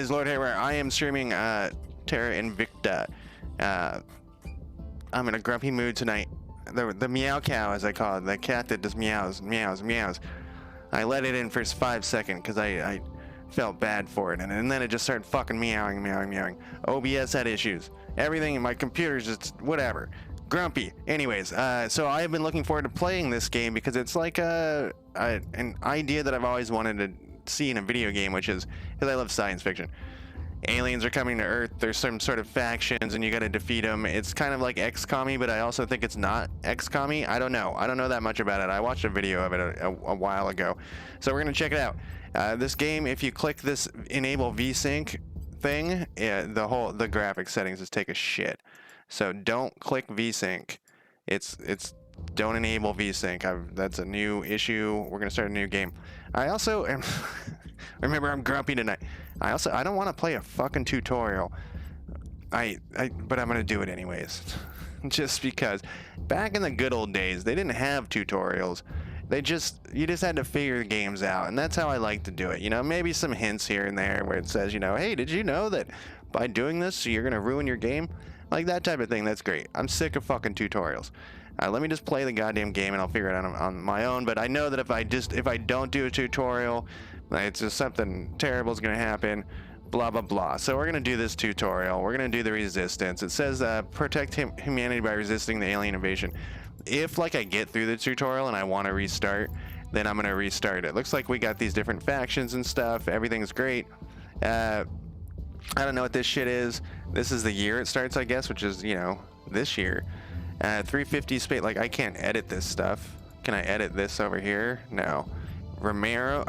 Is Lord Haywire. I am streaming Terra Invicta. I'm in a grumpy mood tonight. The meow cow, as I call it, the cat that just meows, meows, meows. I let it in for 5 seconds because I felt bad for it, and then it just started fucking meowing, meowing, meowing. OBS had issues. Everything in my computer's just whatever. Grumpy. Anyways, so I have been looking forward to playing this game because it's like an idea that I've always wanted to see in a video game, which is because I love science fiction. Aliens are coming to Earth. There's some sort of factions, and you got to defeat them. It's kind of like XCOM-y, but I also think it's not XCOM-y. I don't know. I don't know that much about it. I watched a video of it a while ago, so we're gonna check it out. This game, if you click this enable VSync thing, the graphic settings just take a shit. So don't click VSync. It's don't enable VSync. That's a new issue. We're gonna start a new game. I also am. Remember, I'm grumpy tonight. I don't want to play a fucking tutorial. But I'm gonna do it anyways, just because. Back in the good old days, they didn't have tutorials. You just had to figure the games out, and that's how I like to do it. You know, maybe some hints here and there where it says, you know, hey, did you know that by doing this you're gonna ruin your game? Like that type of thing. That's great. I'm sick of fucking tutorials. Let me just play the goddamn game and I'll figure it out on my own. But I know that if I don't do a tutorial, it's just something terrible is gonna happen. Blah blah blah. So we're gonna do this tutorial. We're gonna do the resistance. It says protect humanity by resisting the alien invasion. If like I get through the tutorial and I want to restart, then I'm gonna restart it. Looks like we got these different factions and stuff. Everything's great. I don't know what this shit is. This is the year it starts, I guess, which is, you know, this year. 350 space. Like I can't edit this stuff. Can I edit this over here? No. Romeo,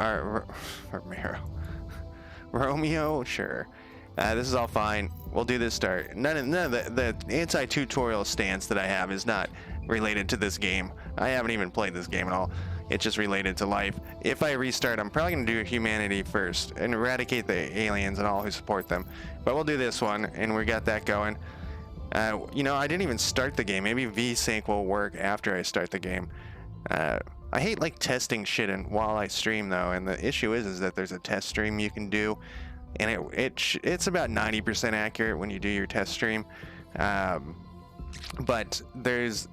sure. This is all fine. We'll do this start. None of the anti-tutorial stance that I have is not related to this game. I haven't even played this game at all. It's just related to life. If I restart, I'm probably gonna do humanity first and eradicate the aliens and all who support them. But we'll do this one, and we got that going. You know, I didn't even start the game. Maybe VSync will work after I start the game. I hate like testing shit while I stream though, and the issue is that there's a test stream you can do, and it's about 90% accurate when you do your test stream, but there's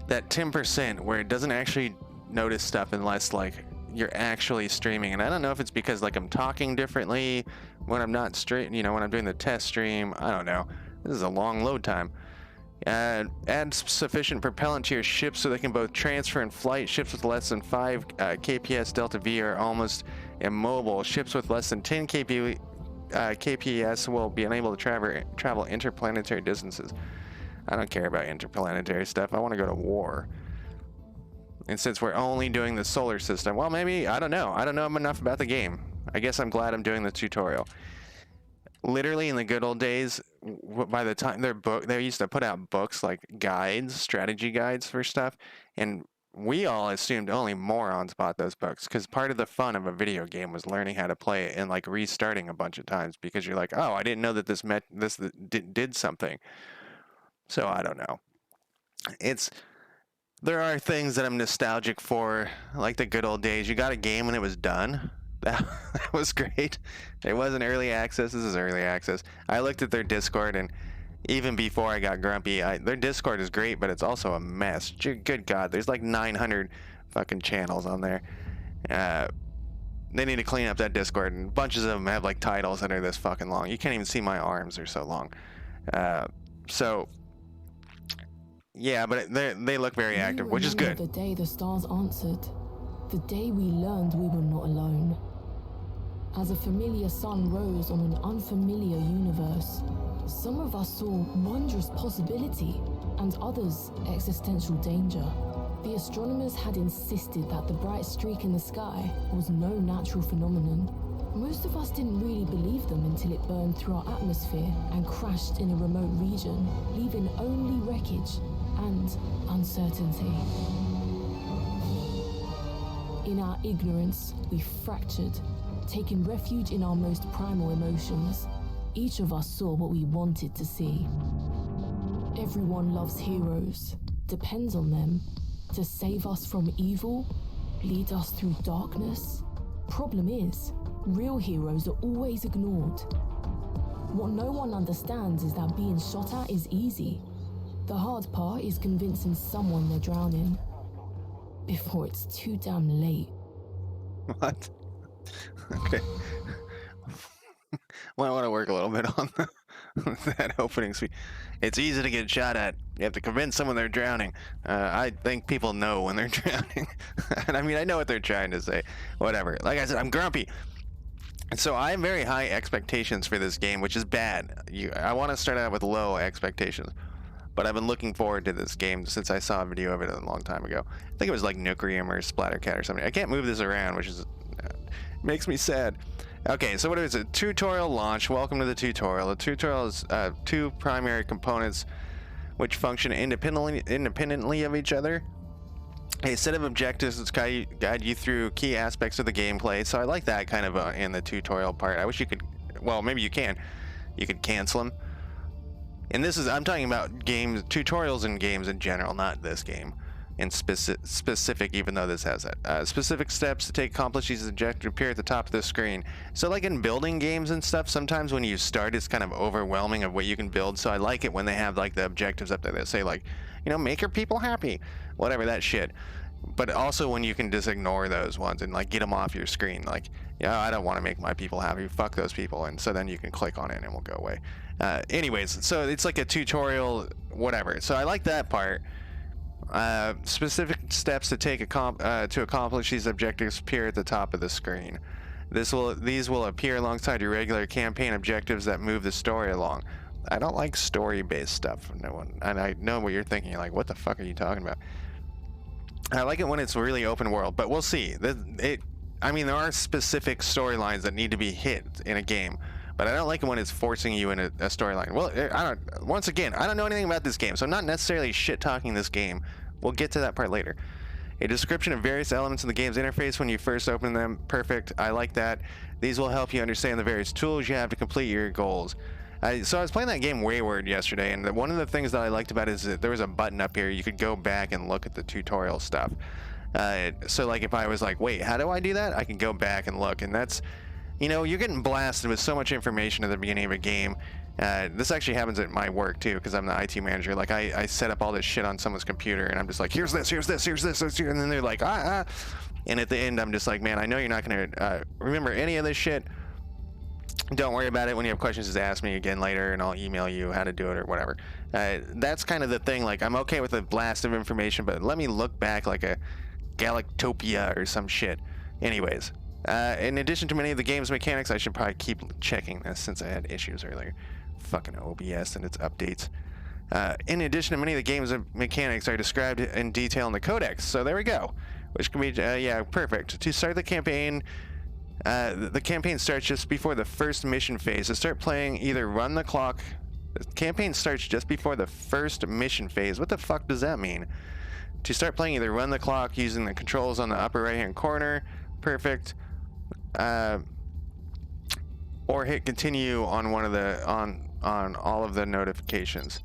that 10% where it doesn't actually notice stuff unless like you're actually streaming. And I don't know if it's because like I'm talking differently when I'm not straight, you know, when I'm doing the test stream. I don't know. This is a long load time. Add sufficient propellant to your ship so they can both transfer and flight. Ships with less than 5 kps delta V are almost immobile. Ships with less than 10 kps will be unable to travel interplanetary distances. I don't care about interplanetary stuff. I want to go to war. And since we're only doing the solar system, well, maybe, I don't know. I don't know enough about the game. I guess I'm glad I'm doing the tutorial. Literally in the good old days, by the time they used to put out books like guides, strategy guides for stuff, and we all assumed only morons bought those books because part of the fun of a video game was learning how to play it and like restarting a bunch of times because you're like, oh, I didn't know that this did something. So I don't know. There are things that I'm nostalgic for, like the good old days. You got a game when it was done. That was great. It wasn't early access. This is early access. I looked at their Discord, and even before I got grumpy, their Discord is great, but it's also a mess. Good God, there's like 900 fucking channels on there. They need to clean up that Discord, and bunches of them have like titles that are this fucking long. You can't even see my arms; they're so long. So yeah, but they look very active, which is good. The day the stars answered, the day we learned we were not alone. As a familiar sun rose on an unfamiliar universe, some of us saw wondrous possibility and others existential danger. The astronomers had insisted that the bright streak in the sky was no natural phenomenon. Most of us didn't really believe them until it burned through our atmosphere and crashed in a remote region, leaving only wreckage and uncertainty. In our ignorance, we fractured, taking refuge in our most primal emotions. Each of us saw what we wanted to see. Everyone loves heroes, depends on them, to save us from evil, lead us through darkness. Problem is, real heroes are always ignored. What no one understands is that being shot at is easy. The hard part is convincing someone they're drowning before it's too damn late. What? Okay. Might want to work a little bit on that opening speech. It's easy to get shot at. You have to convince someone they're drowning. I think people know when they're drowning. And I mean, I know what they're trying to say. Whatever. Like I said, I'm grumpy. And so I have very high expectations for this game, which is bad. I want to start out with low expectations. But I've been looking forward to this game since I saw a video of it a long time ago. I think it was like Nucrium or Splattercat or something. I can't move this around, which is makes me sad. Okay, so what is it? Tutorial launch. Welcome to the tutorial. The tutorial is two primary components which function independently of each other. A set of objectives that guide you through key aspects of the gameplay. So I like that kind of in the tutorial part. I wish you could, well, maybe you can. You could cancel them. And this is, I'm talking about games, tutorials in games in general, not this game. And specific, even though this has that. Specific steps to take accomplish these objectives appear at the top of the screen. So like in building games and stuff, sometimes when you start, it's kind of overwhelming of what you can build. So I like it when they have like the objectives up there that say like, you know, make your people happy, whatever that shit. But also when you can just ignore those ones and like get them off your screen. Like, yeah, I don't want to make my people happy. Fuck those people. And so then you can click on it and it will go away. Anyways, so it's like a tutorial, whatever. So I like that part. Specific steps to take to accomplish these objectives appear at the top of the screen. These will appear alongside your regular campaign objectives that move the story along. I don't like story-based stuff. And I know what you're thinking. You're like, what the fuck are you talking about? I like it when it's really open world, but we'll see. I mean, there are specific storylines that need to be hit in a game, but I don't like it when it's forcing you in a storyline. Well, once again, I don't know anything about this game, so I'm not necessarily shit-talking this game. We'll get to that part later. A description of various elements in the game's interface when you first open them. Perfect. I like that. These will help you understand the various tools you have to complete your goals. So I was playing that game Wayward yesterday, and one of the things that I liked about it is that there was a button up here. You could go back and look at the tutorial stuff. So like if I was like, wait, how do I do that? I can go back and look, and that's, you know, you're getting blasted with so much information at the beginning of a game. This actually happens at my work too, because I'm the IT manager. Like I set up all this shit on someone's computer, and I'm just like, here's this, and then they're like, and at the end I'm just like, man, I know you're not gonna remember any of this shit. Don't worry about it. When you have questions, just ask me again later, and I'll email you how to do it or whatever. That's kind of the thing. Like, I'm okay with a blast of information, but let me look back like a Galactopia or some shit. Anyways, in addition to many of the game's mechanics, I should probably keep checking this since I had issues earlier. Fucking OBS and its updates. In addition to many of the game's mechanics are described in detail in the codex. So there we go. Which can be, yeah, perfect. To start the campaign... the campaign starts just before the first mission phase. To start playing, either run the clock. The campaign starts just before the first mission phase. What the fuck does that mean? To start playing, either run the clock using the controls on the upper right hand corner. Perfect. Or hit continue on one of the on all of the notifications.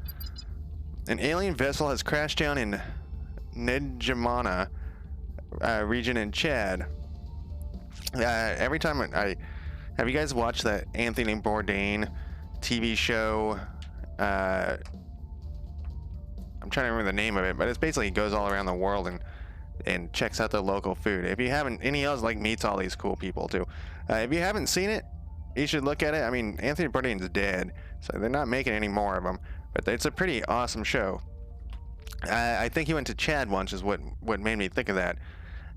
An alien vessel has crashed down in Nejamana region in Chad. Every time I have you guys watched that Anthony Bourdain TV show? I'm trying to remember the name of it, but it's basically he goes all around the world and checks out the local food. If you haven't, and he also like meets all these cool people too. If you haven't seen it, you should look at it. I mean, Anthony Bourdain's dead, so they're not making any more of them. But it's a pretty awesome show. I think he went to Chad once, is what made me think of that.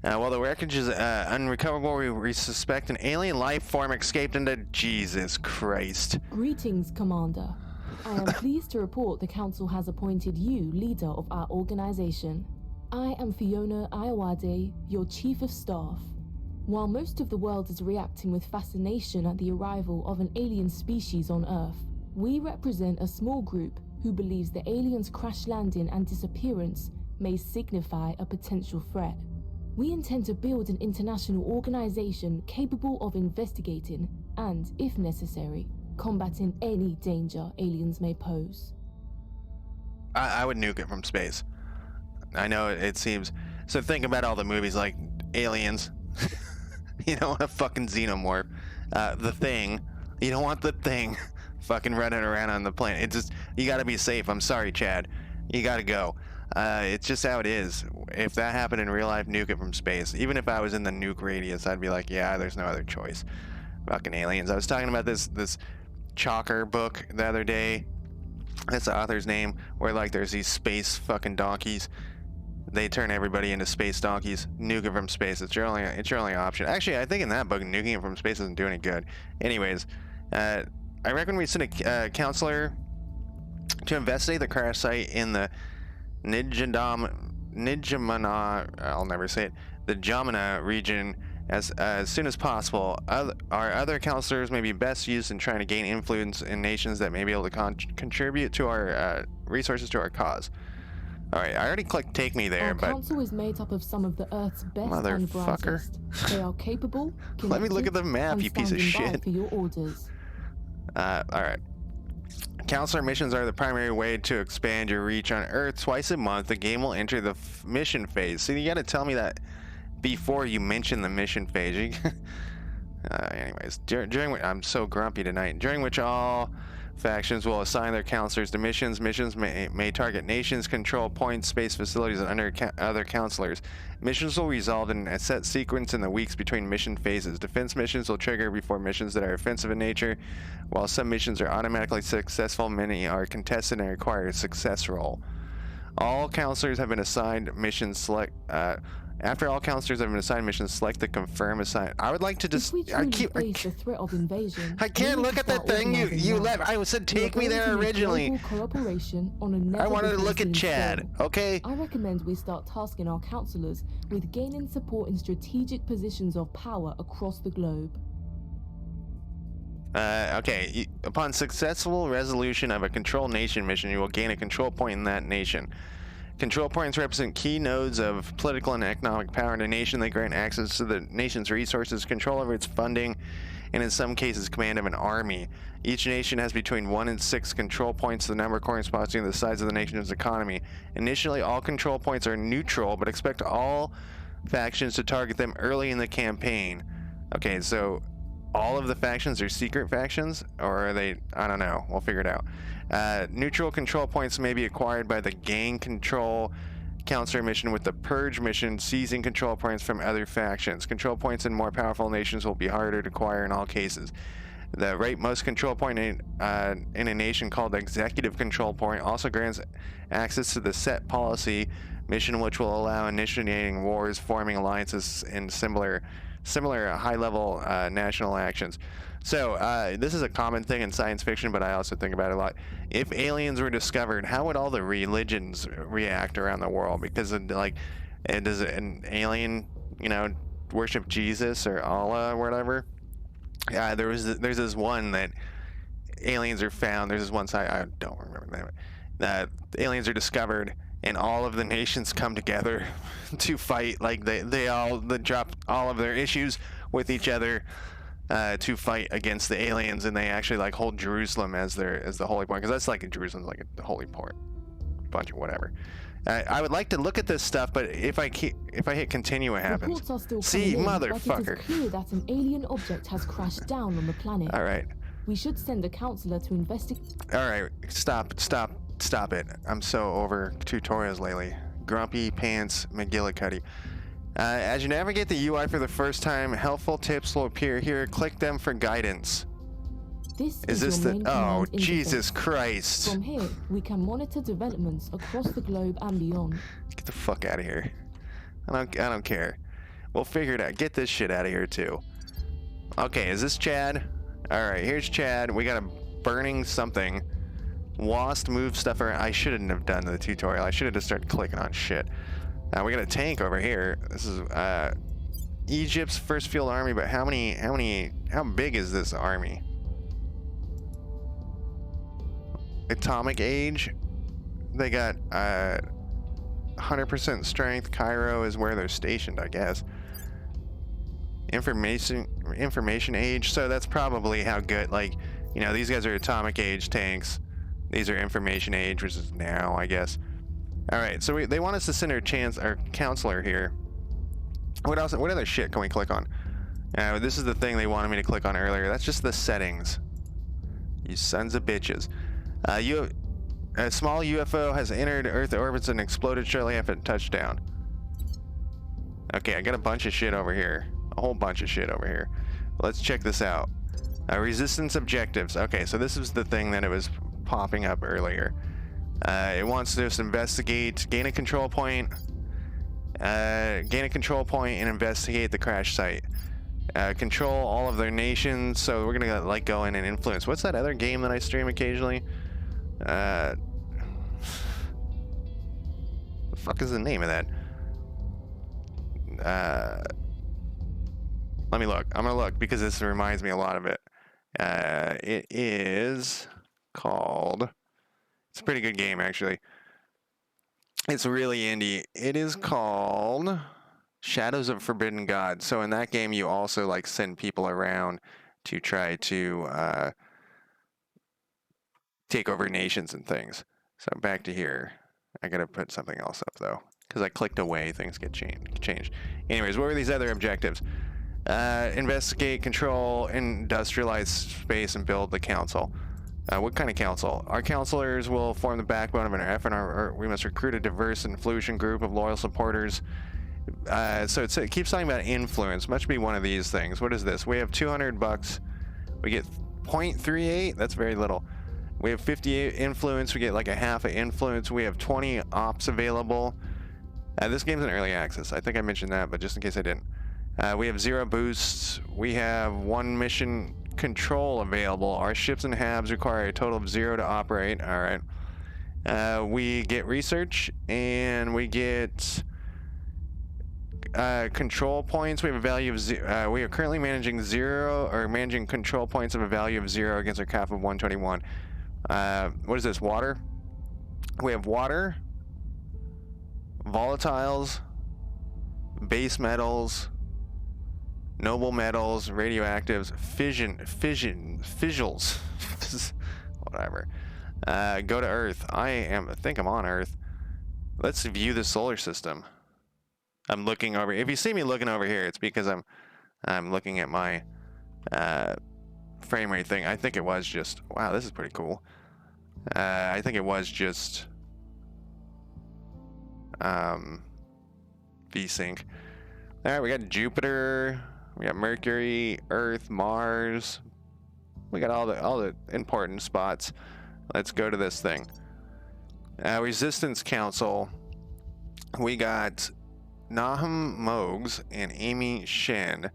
While the wreckage is unrecoverable, we suspect an alien life form escaped into... Jesus Christ. Greetings, Commander. I am pleased to report the Council has appointed you leader of our organization. I am Fiona Ayawade, your Chief of Staff. While most of the world is reacting with fascination at the arrival of an alien species on Earth, we represent a small group who believes the aliens' crash landing and disappearance may signify a potential threat. We intend to build an international organization capable of investigating and, if necessary, combating any danger aliens may pose. I would nuke it from space. I know it seems... So think about all the movies like Aliens. You don't want a fucking xenomorph. The Thing. You don't want The Thing. fucking running around on the planet. It's just, you gotta be safe. I'm sorry, Chad. You gotta go. It's just how it is. If that happened in real life, nuke it from space. Even if I was in the nuke radius, I'd be like, yeah, there's no other choice. Fucking aliens. I was talking about this Chalker book the other day. That's the author's name, where like there's these space fucking donkeys. They turn everybody into space donkeys. Nuke it from space. It's your only option. Actually, I think in that book, nuking it from space isn't doing any good. Anyways, I reckon we send a counselor to investigate the crash site in the Nijamana, I'll never say it, the Jamana region as soon as possible. Our other counselors may be best used in trying to gain influence in nations that may be able to contribute to our resources to our cause. Alright, I already clicked take me there, but... Our council is made up of some of the Earth's best and brightest. They are capable, Let me look at the map, you piece of shit. For your orders. Alright. Counselor missions are the primary way to expand your reach on Earth. Twice a month, the game will enter the mission phase. See, you gotta tell me that before you mention the mission phase. Anyways, during I'm so grumpy tonight. During which all factions will assign their counselors to missions. Missions may target nations, control points, space facilities, and other counselors. Missions will resolve in a set sequence in the weeks between mission phases. Defense missions will trigger before missions that are offensive in nature. While some missions are automatically successful, many are contested and require a success roll. All counselors have been assigned missions select. After all counselors have been assigned missions, select the confirm assign. I would like to just. I can't look at that thing you let. I said take me there originally. I wanted to look at Chad. Okay. I recommend we start tasking our counselors with gaining support in strategic positions of power across the globe. Okay. Upon successful resolution of a control nation mission, you will gain a control point in that nation. Control points represent key nodes of political and economic power in a nation. They grant access to the nation's resources, control over its funding, and in some cases, command of an army. Each nation has between 1 and 6 control points, the number corresponding to the size of the nation's economy. Initially, all control points are neutral, but expect all factions to target them early in the campaign. Okay, so all of the factions are secret factions, or are they? I don't know. We'll figure it out. Neutral control points may be acquired by the gang control counselor mission, with the purge mission seizing control points from other factions. Control points in more powerful nations will be harder to acquire in all cases. The rightmost control point in a nation, called executive control point, also grants access to the set policy mission, which will allow initiating wars, forming alliances, and similar high-level national actions. So this is a common thing in science fiction, but I also think about it a lot. If aliens were discovered, how would all the religions react around the world? Because like, does an alien, worship Jesus or Allah or whatever? There's this one that aliens are found. There's this one site, I don't remember that. Aliens are discovered, and all of the nations come together to fight. Like they drop all of their issues with each other to fight against the aliens, and they actually like hold Jerusalem as the holy point, because that's like Jerusalem's like a holy port, bunch of whatever. I would like to look at this stuff, but if I hit continue, what happens? See, motherfucker. It is clear that an alien object has crashed down on the planet. All right. We should send a counselor to investigate. All right, stop it. I'm so over tutorials lately. Grumpy Pants McGillicuddy. As you navigate the UI for the first time, helpful tips will appear here. Click them for guidance. Is this the... Oh, Jesus Christ. From here, we can monitor developments across the globe and beyond. Get the fuck out of here. I don't care. We'll figure it out. Get this shit out of here, too. Okay, is this Chad? Alright, here's Chad. We got a burning something. WASP move stuff around. I shouldn't have done the tutorial. I should have just started clicking on shit. Now we got a tank over here. This is Egypt's first field army, but how big is this army? Atomic age. They got 100% strength. Cairo is where they're stationed, I guess. Information age. So that's probably how good, like, these guys are atomic age tanks. These are information age, which is now, I guess. All right, so they want us to send our counselor here. What else? What other shit can we click on? This is the thing they wanted me to click on earlier. That's just the settings. You sons of bitches. A small UFO has entered Earth orbits and exploded shortly after touchdown. Okay, I got a bunch of shit over here. A whole bunch of shit over here. Let's check this out. Resistance objectives. Okay, so this is the thing that it was popping up earlier. It wants to just investigate, gain a control point, and investigate the crash site. Control all of their nations. So we're gonna like go in and influence. What's that other game that I stream occasionally? The fuck is the name of that? Let me look. I'm gonna look because this reminds me a lot of it. It is called. It's a pretty good game actually. It's really indie. It is called Shadows of Forbidden God. So in that game, you also like send people around to try to take over nations and things. So back to here. I gotta put something else up though, because I clicked away. Things get changed. Anyways, what were these other objectives? Investigate, control, industrialize space, and build the council. What kind of council? Our counselors will form the backbone of an effort. We must recruit a diverse and influential group of loyal supporters. So it keeps talking about influence. Must be one of these things. What is this? We have $200. We get 0.38. That's very little. We have 58 influence. We get like a half of influence. We have 20 ops available. This game's in early access. I think I mentioned that, but just in case I didn't. We have 0 boosts. We have 1 mission control available. Our ships and HABs require a total of 0 to operate. All right. We get research and we get control points. We have a value of 0. We are currently managing control points of a value of 0 against our cap of 121. What is this? Water. We have water, volatiles, base metals, noble metals, radioactives, fissils, whatever. Go to Earth. I think I'm on Earth. Let's view the solar system. I'm looking over. If you see me looking over here, it's because I'm looking at my frame rate thing. I think it was just, wow, this is pretty cool. I think it was just VSync. All right, we got Jupiter, we got Mercury, Earth, Mars. We got all the important spots. Let's go to this thing. Resistance Council. We got Nahum Mogs and Amy Shen.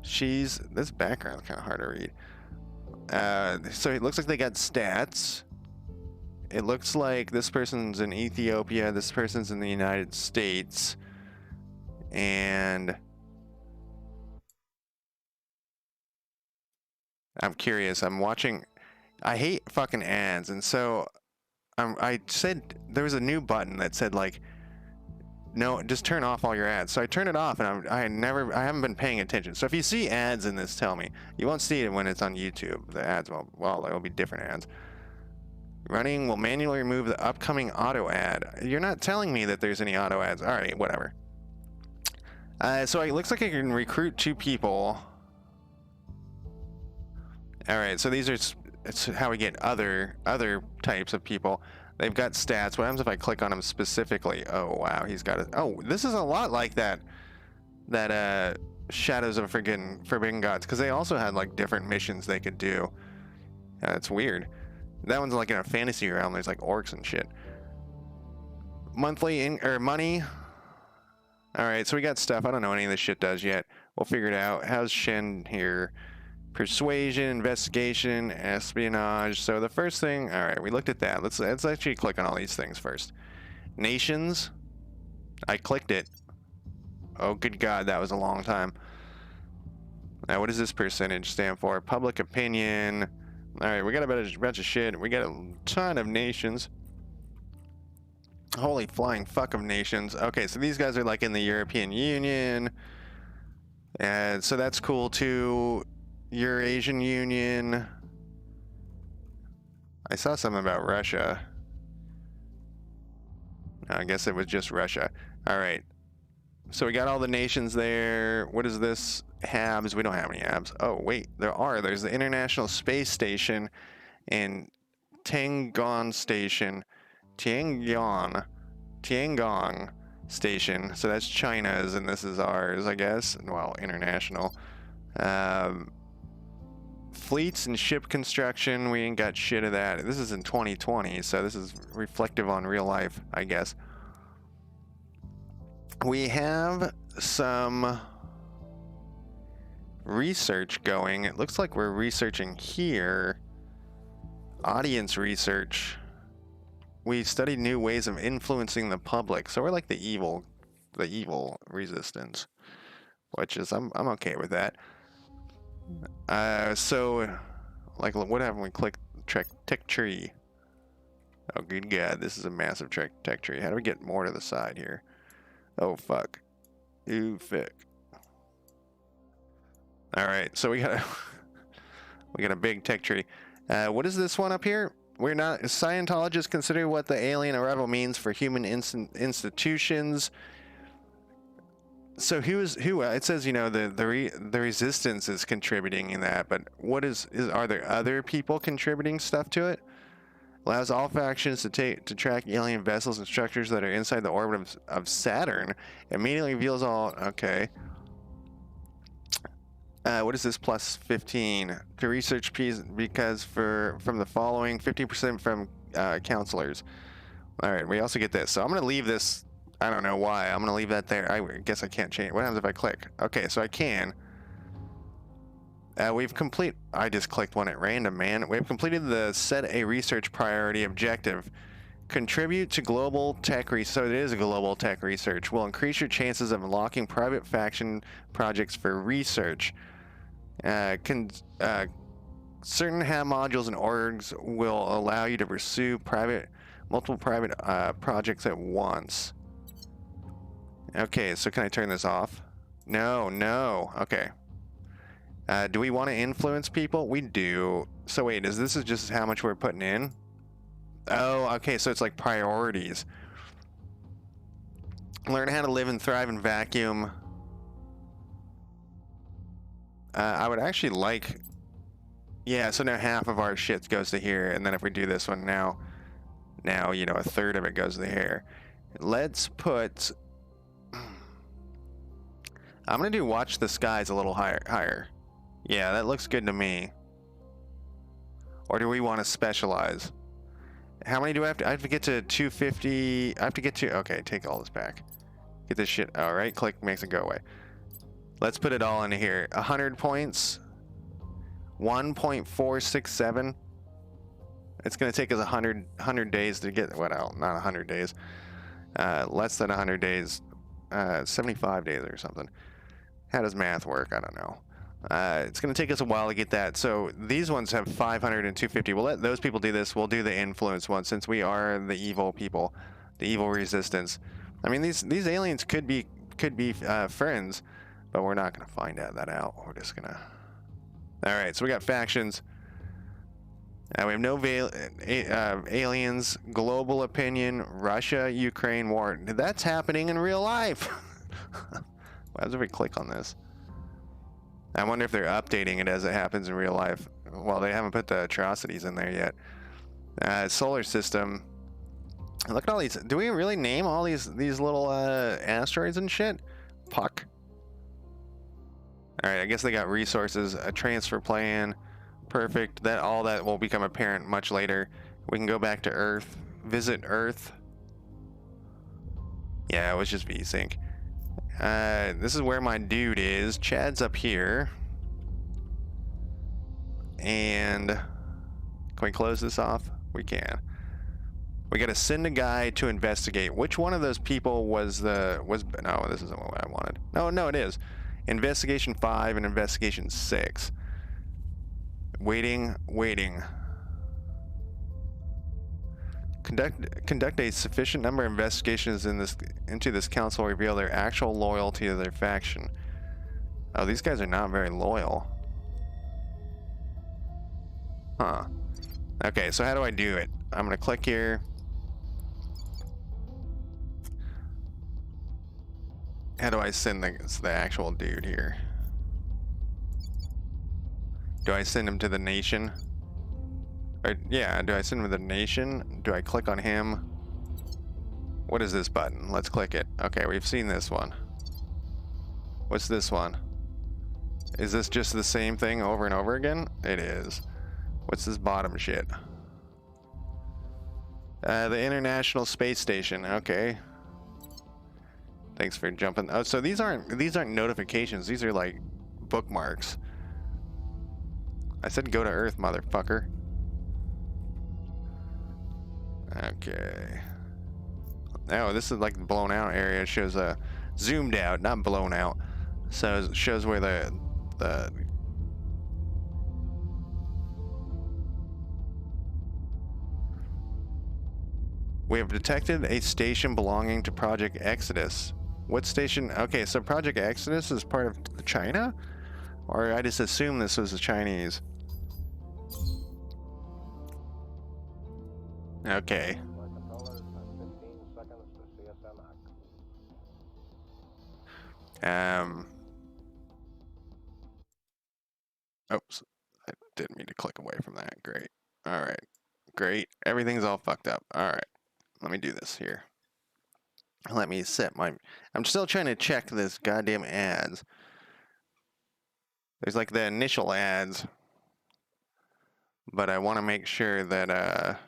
This background's kind of hard to read. So it looks like they got stats. It looks like this person's in Ethiopia, this person's in the United States, and I'm curious. I'm watching. I hate fucking ads, and so I said there was a new button that said like, no, just turn off all your ads. So I turned it off, and I haven't been paying attention. So if you see ads in this, tell me. You won't see it when it's on YouTube. The ads well, there will be different ads. Running will manually remove the upcoming auto ad. You're not telling me that there's any auto ads. All right, whatever. So it looks like I can recruit 2 people. All right, so it's how we get other types of people. They've got stats. What happens if I click on them specifically? Oh wow, he's got a. Oh, this is a lot like that Shadows of Forbidden Gods, because they also had like different missions they could do. That's weird. That one's like in a fantasy realm. There's like orcs and shit. Monthly money. All right, so we got stuff. I don't know what any of this shit does yet. We'll figure it out. How's Shen here? Persuasion, investigation, espionage. So the first thing. All right, we looked at that. Let's actually click on all these things first. Nations. I clicked it. Oh, good God, that was a long time. Now, what does this percentage stand for? Public opinion. All right, we got a bunch of shit. We got a ton of nations. Holy flying fuck of nations. Okay, so these guys are like in the European Union. And so that's cool too. Eurasian Union. I saw something about Russia. I guess it was just Russia. All right. So we got all the nations there. What is this? Habs. We don't have any habs. Oh, wait. There's the International Space Station and Tiangong Station. Tiangong Station. So that's China's, and this is ours, I guess. Well, international. Fleets and ship construction. We ain't got shit of that. This is in 2020, so this is reflective on real life, I guess. We have some research going. It looks like we're researching here. Audience research. We studied new ways of influencing the public. So we're like the evil resistance, which is I'm okay with that. So like what haven't we clicked tech tree? Oh good god, this is a massive tech tree. How do we get more to the side here? Oh fuck. Ooh fuck. Alright, so we got a big tech tree. What is this one up here? We're not Scientologists consider what the alien arrival means for human institutions. So who it says, you know, the resistance is contributing in that, but what are there other people contributing stuff to it? Allows all factions to track alien vessels and structures that are inside the orbit of Saturn. Immediately reveals all. Okay. What is this plus 15? To research piece because from the following 50% from counselors. All right, we also get this. So I'm gonna leave this. I don't know why. I'm gonna leave that there. I guess I can't change. What happens if I click? Okay, so I can. I just clicked one at random, man. We've completed the set a research priority objective. Contribute to global tech research. So it is a global tech research. Will increase your chances of unlocking private faction projects for research. Certain HAB modules and orgs will allow you to pursue multiple private projects at once. Okay, so can I turn this off? No. Okay. Do we want to influence people? We do. So wait, this is just how much we're putting in? Oh, okay, so it's like priorities. Learn how to live and thrive in vacuum. I would actually like... Yeah, so now half of our shit goes to here, and then if we do this one now, you know, a third of it goes to here. Let's put... I'm gonna do watch the skies a little higher. Yeah, that looks good to me. Or do we want to specialize? How many do I have to... I have to get to 250... I have to get to... Okay, take all this back. Get this shit... Alright, click makes it go away. Let's put it all into here. 100 points. 1.467. It's going to take us 100 days to get... Well, not 100 days. Less than 100 days. 75 days or something. How does math work? I don't know. It's going to take us a while to get that. So these ones have 500 and 250. We'll let those people do this. We'll do the influence one since we are the evil people, the evil resistance. I mean, these aliens could be friends, but we're not going to find that out. We're just going to... All right, so we got factions. We have no aliens, global opinion, Russia, Ukraine war. That's happening in real life. What happens if we click on this? I wonder if they're updating it as it happens in real life. Well, they haven't put the atrocities in there yet. Solar system. Look at all these. Do we really name all these little asteroids and shit? Puck. All right, I guess they got resources, a transfer plan. Perfect. All that will become apparent much later. We can go back to Earth, visit Earth. Yeah, it was just VSync. This is where my dude is. Chad's up here. And can we close this off? We can. We gotta send a guy to investigate. Which one of those people was no, this isn't what I wanted. No, it is. Investigation 5 and Investigation 6. Waiting. Conduct a sufficient number of investigations into this council will reveal their actual loyalty to their faction. Oh, these guys are not very loyal. Huh. Okay, so how do I do it? I'm gonna click here. How do I send the actual dude here? Do I send him to the nation? Or, yeah, do I send him to the nation? Do I click on him? What is this button? Let's click it. Okay, we've seen this one. What's this one? Is this just the same thing over and over again? It is. What's this bottom shit? The International Space Station. Okay. Thanks for jumping. Oh, so these aren't notifications. These are like bookmarks. I said go to Earth, motherfucker. Okay. Oh, this is like the blown out area. It shows zoomed out, not blown out. So it shows where the we have detected a station belonging to Project Exodus. What station? Okay, so Project Exodus is part of China? Or I just assumed this was the Chinese. Okay. Oops. I didn't mean to click away from that. Great. All right. Great. Everything's all fucked up. All right. Let me do this here. Let me set my... I'm still trying to check this goddamn ads. There's like the initial ads. But I want to make sure that, I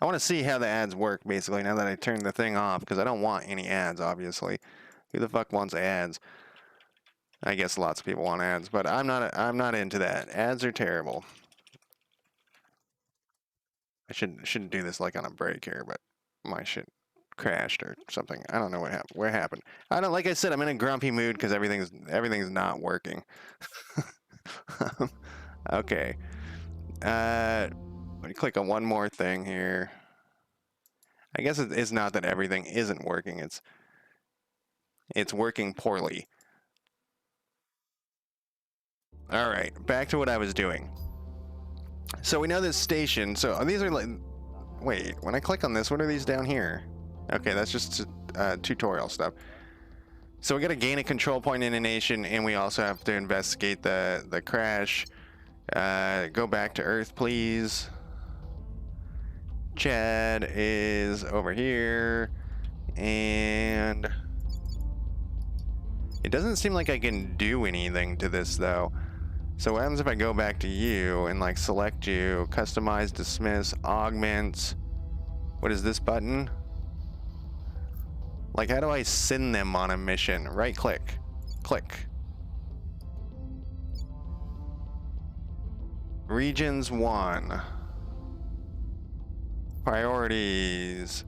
want to see how the ads work, basically, now that I turned the thing off, because I don't want any ads, obviously. Who the fuck wants ads? I guess lots of people want ads, but I'm not into that. Ads are terrible. I shouldn't do this like on a break here, but my shit crashed or something. I don't know what happened. Where happened? I don't. Like I said, I'm in a grumpy mood because everything's not working. Okay. Let me click on one more thing here. I guess it's not that everything isn't working. It's working poorly. All right, back to what I was doing. So we know this station. So these are like, wait, when I click on this, what are these down here? Okay, that's just tutorial stuff. So we got to gain a control point in a nation, and we also have to investigate the crash. Go back to Earth, please. Chad is over here, and it doesn't seem like I can do anything to this though. So what happens if I go back to you and like select you, customize, dismiss, augment? What is this button? Like, how do I send them on a mission? Right click, click. Regions 1. Priorities.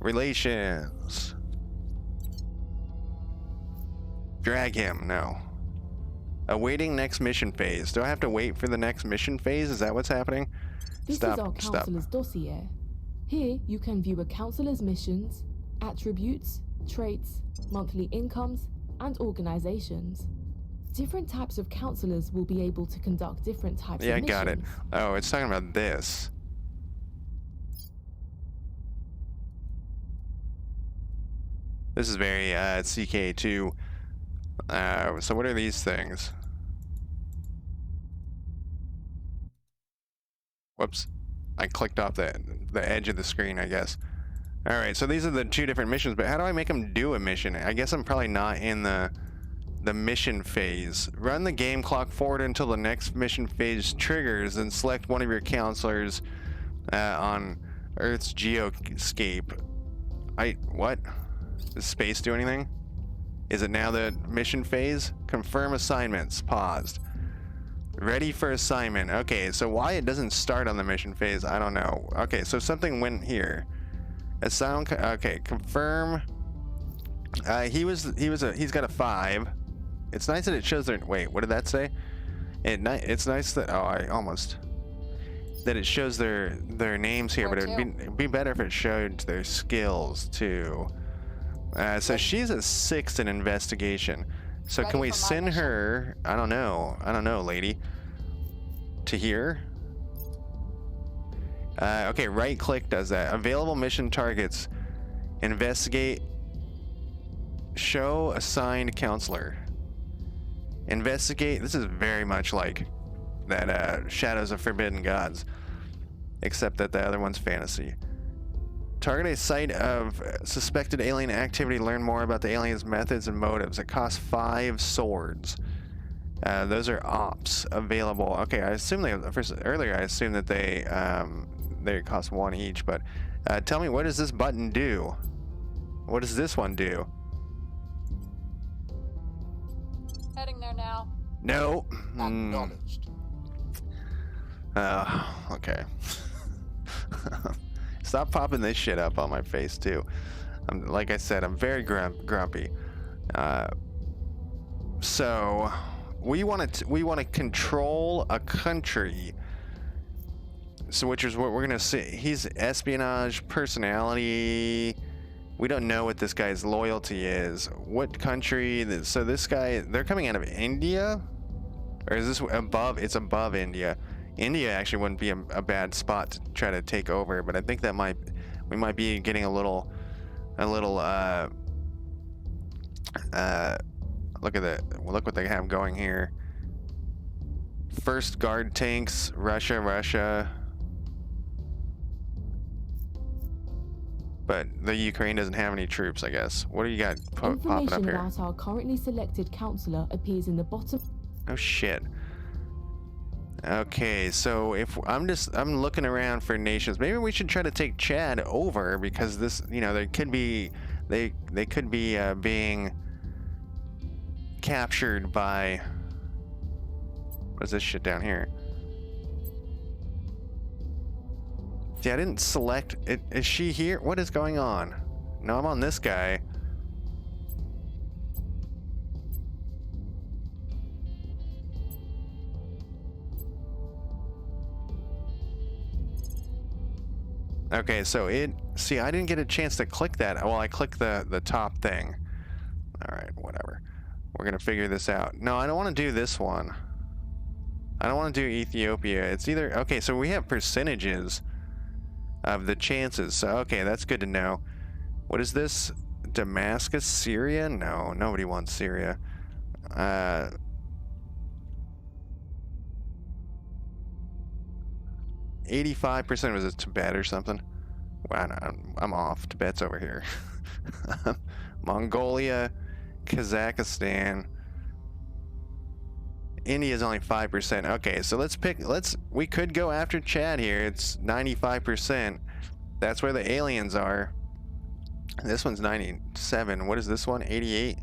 Relations. Drag him, no. Awaiting next mission phase. Do I have to wait for the next mission phase? Is that what's happening? This is our counselor's dossier. Here you can view a counselor's missions, attributes, traits, monthly incomes, and organizations. Different types of counselors will be able to conduct different types of missions. Yeah, I got it. Oh, it's talking about this. This is very CK2. So what are these things? Whoops. I clicked off the edge of the screen, I guess. Alright, so these are the two different missions, but how do I make them do a mission? I guess I'm probably not in the mission phase. Run the game clock forward until the next mission phase triggers, and select one of your counselors on Earth's geoscape. What? Does space do anything? Is it now the mission phase? Confirm assignments. Paused. Ready for assignment. Okay, so why it doesn't start on the mission phase, I don't know. Okay, so something went here. Okay, confirm. He's got a 5. It's nice that it shows their, wait, what did that say? It's nice that, oh, I almost, that it shows their names here, but it'd be better if it showed their skills too. So she's a 6 in investigation. So can we send her, I don't know, lady, to here? Okay, right click does that. Available mission targets. Investigate. Show assigned counselor. Investigate. This is very much like that Shadows of Forbidden Gods, except that the other one's fantasy. Target a site of suspected alien activity. Learn more about the aliens' methods and motives. It costs 5 swords. Those are ops available. Okay, I assume earlier I assumed that they cost 1 each, but tell me, what does this button do? What does this one do? Heading there now. No. Acknowledged. Okay. Stop popping this shit up on my face too. Like I said, I'm very grumpy. So we want to control a country. So which is what we're gonna see. He's espionage personality. We don't know what this guy's loyalty is. What country? So this guy, they're coming out of India, or is this above? It's above India. India actually wouldn't be a bad spot to try to take over, but I think that we might be getting a little look what they have going here. First guard tanks, Russia. But the Ukraine doesn't have any troops, I guess. What do you got popping up Information here? about our currently selected counselor appears in the bottom. Oh shit. Okay, so if I'm looking around for nations. Maybe we should try to take Chad over, because this, they could be being captured by, what's this shit down here? See, I didn't select it. Is she here? What is going on? No, I'm on this guy. Okay, so see, I didn't get a chance to click that. Well, I clicked the top thing. All right, whatever. We're gonna figure this out. No, I don't want to do this one. I don't want to do Ethiopia. It's either, okay, so we have percentages of the chances. So, okay, that's good to know. What is this? Damascus, Syria? No, nobody wants Syria. 85%, was it Tibet or something? Wow, I'm off. Tibet's over here. Mongolia, Kazakhstan. India's only 5%. Okay, so we could go after Chad here. It's 95%. That's where the aliens are. This one's 97. What is this one? 88?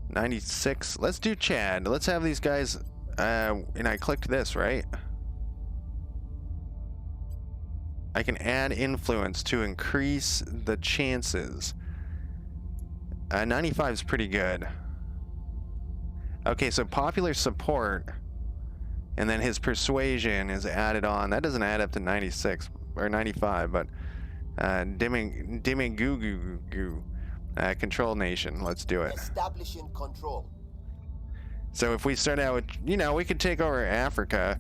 96. Let's do Chad. Let's have these guys, and I clicked this, right? I can add influence to increase the chances. 95 is pretty good. Okay, so popular support, and then his persuasion is added on. That doesn't add up to 96 or 95, but Dimigugu, control nation. Let's do it. Establishing control. So if we start out with, we could take over Africa.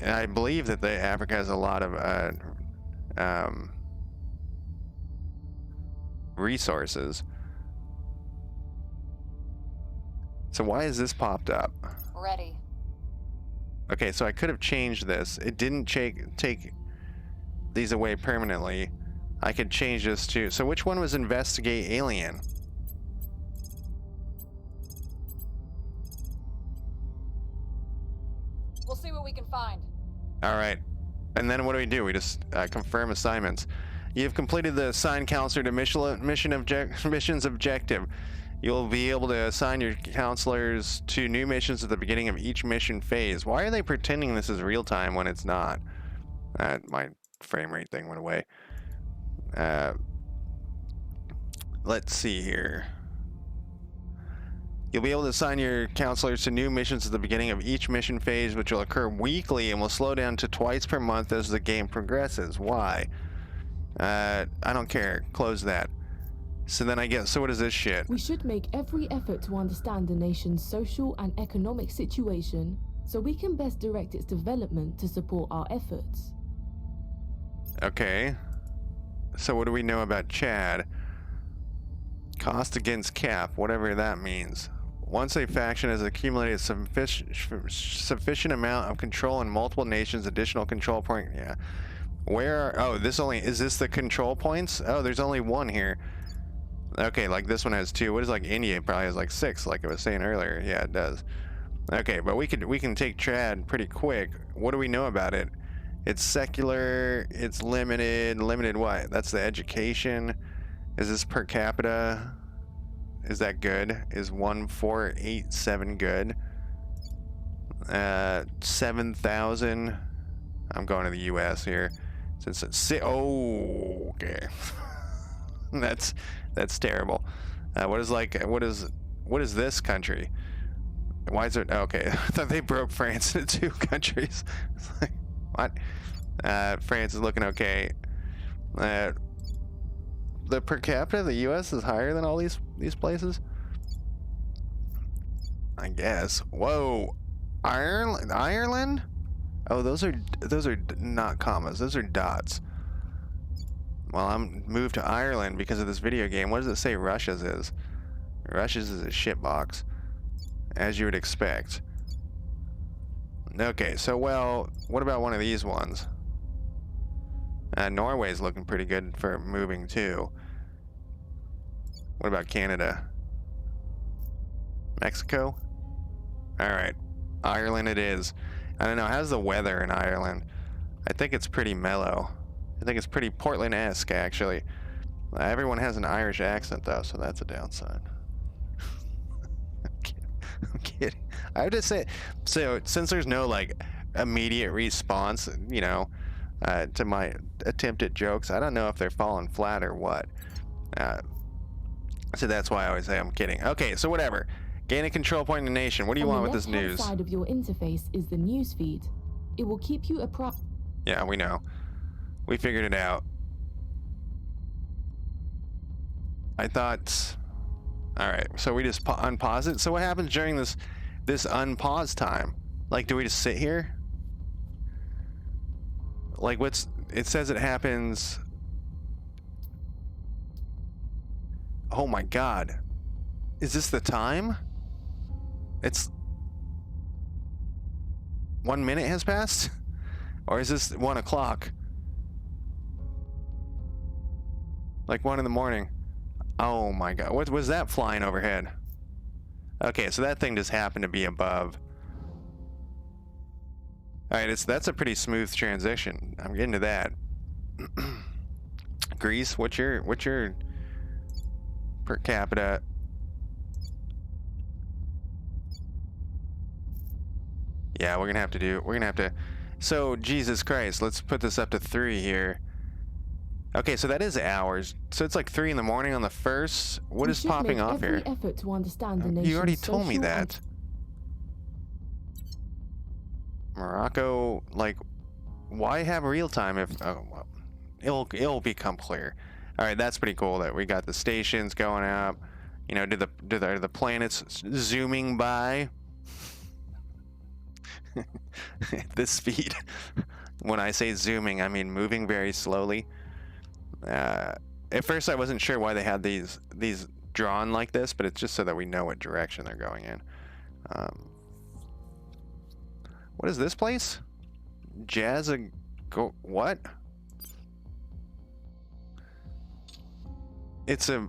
I believe that Africa has a lot of resources. So why is this popped up? Ready. Okay, so I could have changed this. It didn't take these away permanently. I could change this too. So which one was investigate alien? We'll see what we can find. All right. And then what do? We just confirm assignments. You have completed the assigned counselor to mission's objective. You'll be able to assign your counselors to new missions at the beginning of each mission phase. Why are they pretending this is real time when it's not? My frame rate thing went away. Let's see here. You'll be able to assign your counselors to new missions at the beginning of each mission phase, which will occur weekly and will slow down to twice per month as the game progresses. Why? I don't care. Close that. So then so what is this shit? We should make every effort to understand the nation's social and economic situation so we can best direct its development to support our efforts. Okay. So what do we know about Chad? Cost against cap, whatever that means. Once a faction has accumulated sufficient amount of control in multiple nations, additional control point. Yeah. Where are, oh, this only, is this the control points? Oh, there's only one here. Okay, like this one has 2. What is like India probably has like 6, like I was saying earlier. Yeah, it does. Okay, but we can take Chad pretty quick. What do we know about it? It's secular, it's limited. Limited what? That's the education. Is this per capita? Is that good? Is 1487 good? 7,000. I'm going to the US here. Since it's oh, okay. that's terrible. What is this country? Why is it okay? I thought they broke France into 2 countries. It's like, what? France is looking okay. The per capita of the US is higher than all these places, I guess. Whoa, Ireland? Oh, those are not commas, those are dots. Well, I'm moved to Ireland because of this video game. What does it say Russia's is? Russia's is a shitbox, as you would expect. Okay, so well, what about one of these ones? Norway's looking pretty good for moving too. What about Canada? Mexico? Alright. Ireland it is. I don't know, how's the weather in Ireland? I think it's pretty mellow. I think it's pretty Portland-esque, actually. Everyone has an Irish accent, though, so that's a downside. I'm kidding. I would just say, so since there's no, like, immediate response, you know, to my attempt at jokes, I don't know if they're falling flat or what. So that's why I always say I'm kidding. Okay, so whatever. Gain a control point in the nation. What do you want with this news? On the left-hand side of your interface is the news feed. It will keep you apprised. Yeah, we know. We figured it out. I thought... Alright, so we just unpause it. So what happens during this unpause time? Like, do we just sit here? Like, it says it happens... Oh my god. Is this the time? It's... 1 minute has passed? Or is this 1 o'clock? Like 1 in the morning. Oh my god. What was that flying overhead? Okay, so that thing just happened to be above. Alright, that's a pretty smooth transition. I'm getting to that. Greece, what's your per capita? Yeah, we're gonna have to, so Jesus Christ, let's put this up to 3 here. Okay, so that is hours. So it's like 3 in the morning on the 1st. What is popping off here? Effort to understand the You already nation's told me social that. Morocco, like, why have real time if, oh, well, it'll become clear. All right, that's pretty cool that we got the stations going up. You know, do the planets zooming by at this speed? When I say zooming, I mean moving very slowly. At first I wasn't sure why they had these drawn like this, but it's just so that we know what direction they're going in. What is this place? What? It's a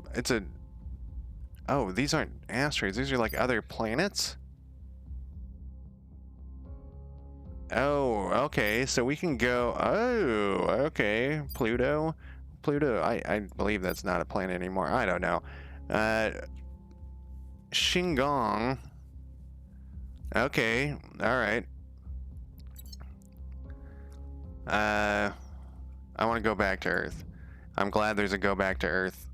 oh, these aren't asteroids, these are like other planets? Oh, okay, so we can go, oh, okay, Pluto, I believe that's not a planet anymore, I don't know. Shingon, okay, alright. I want to go back to Earth. I'm glad there's a go back to Earth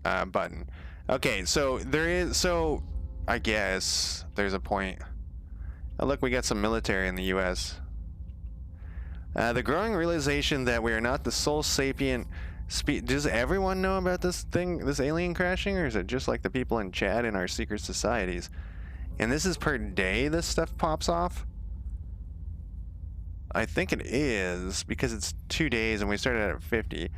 button. Okay, so I guess there's a point. Oh, look, we got some military in the US. The growing realization that we are not the sole sapient does everyone know about this alien crashing, or is it just like the people in Chad in our secret societies? And this is per day this stuff pops off? I think it is, because it's 2 days and we started at 50.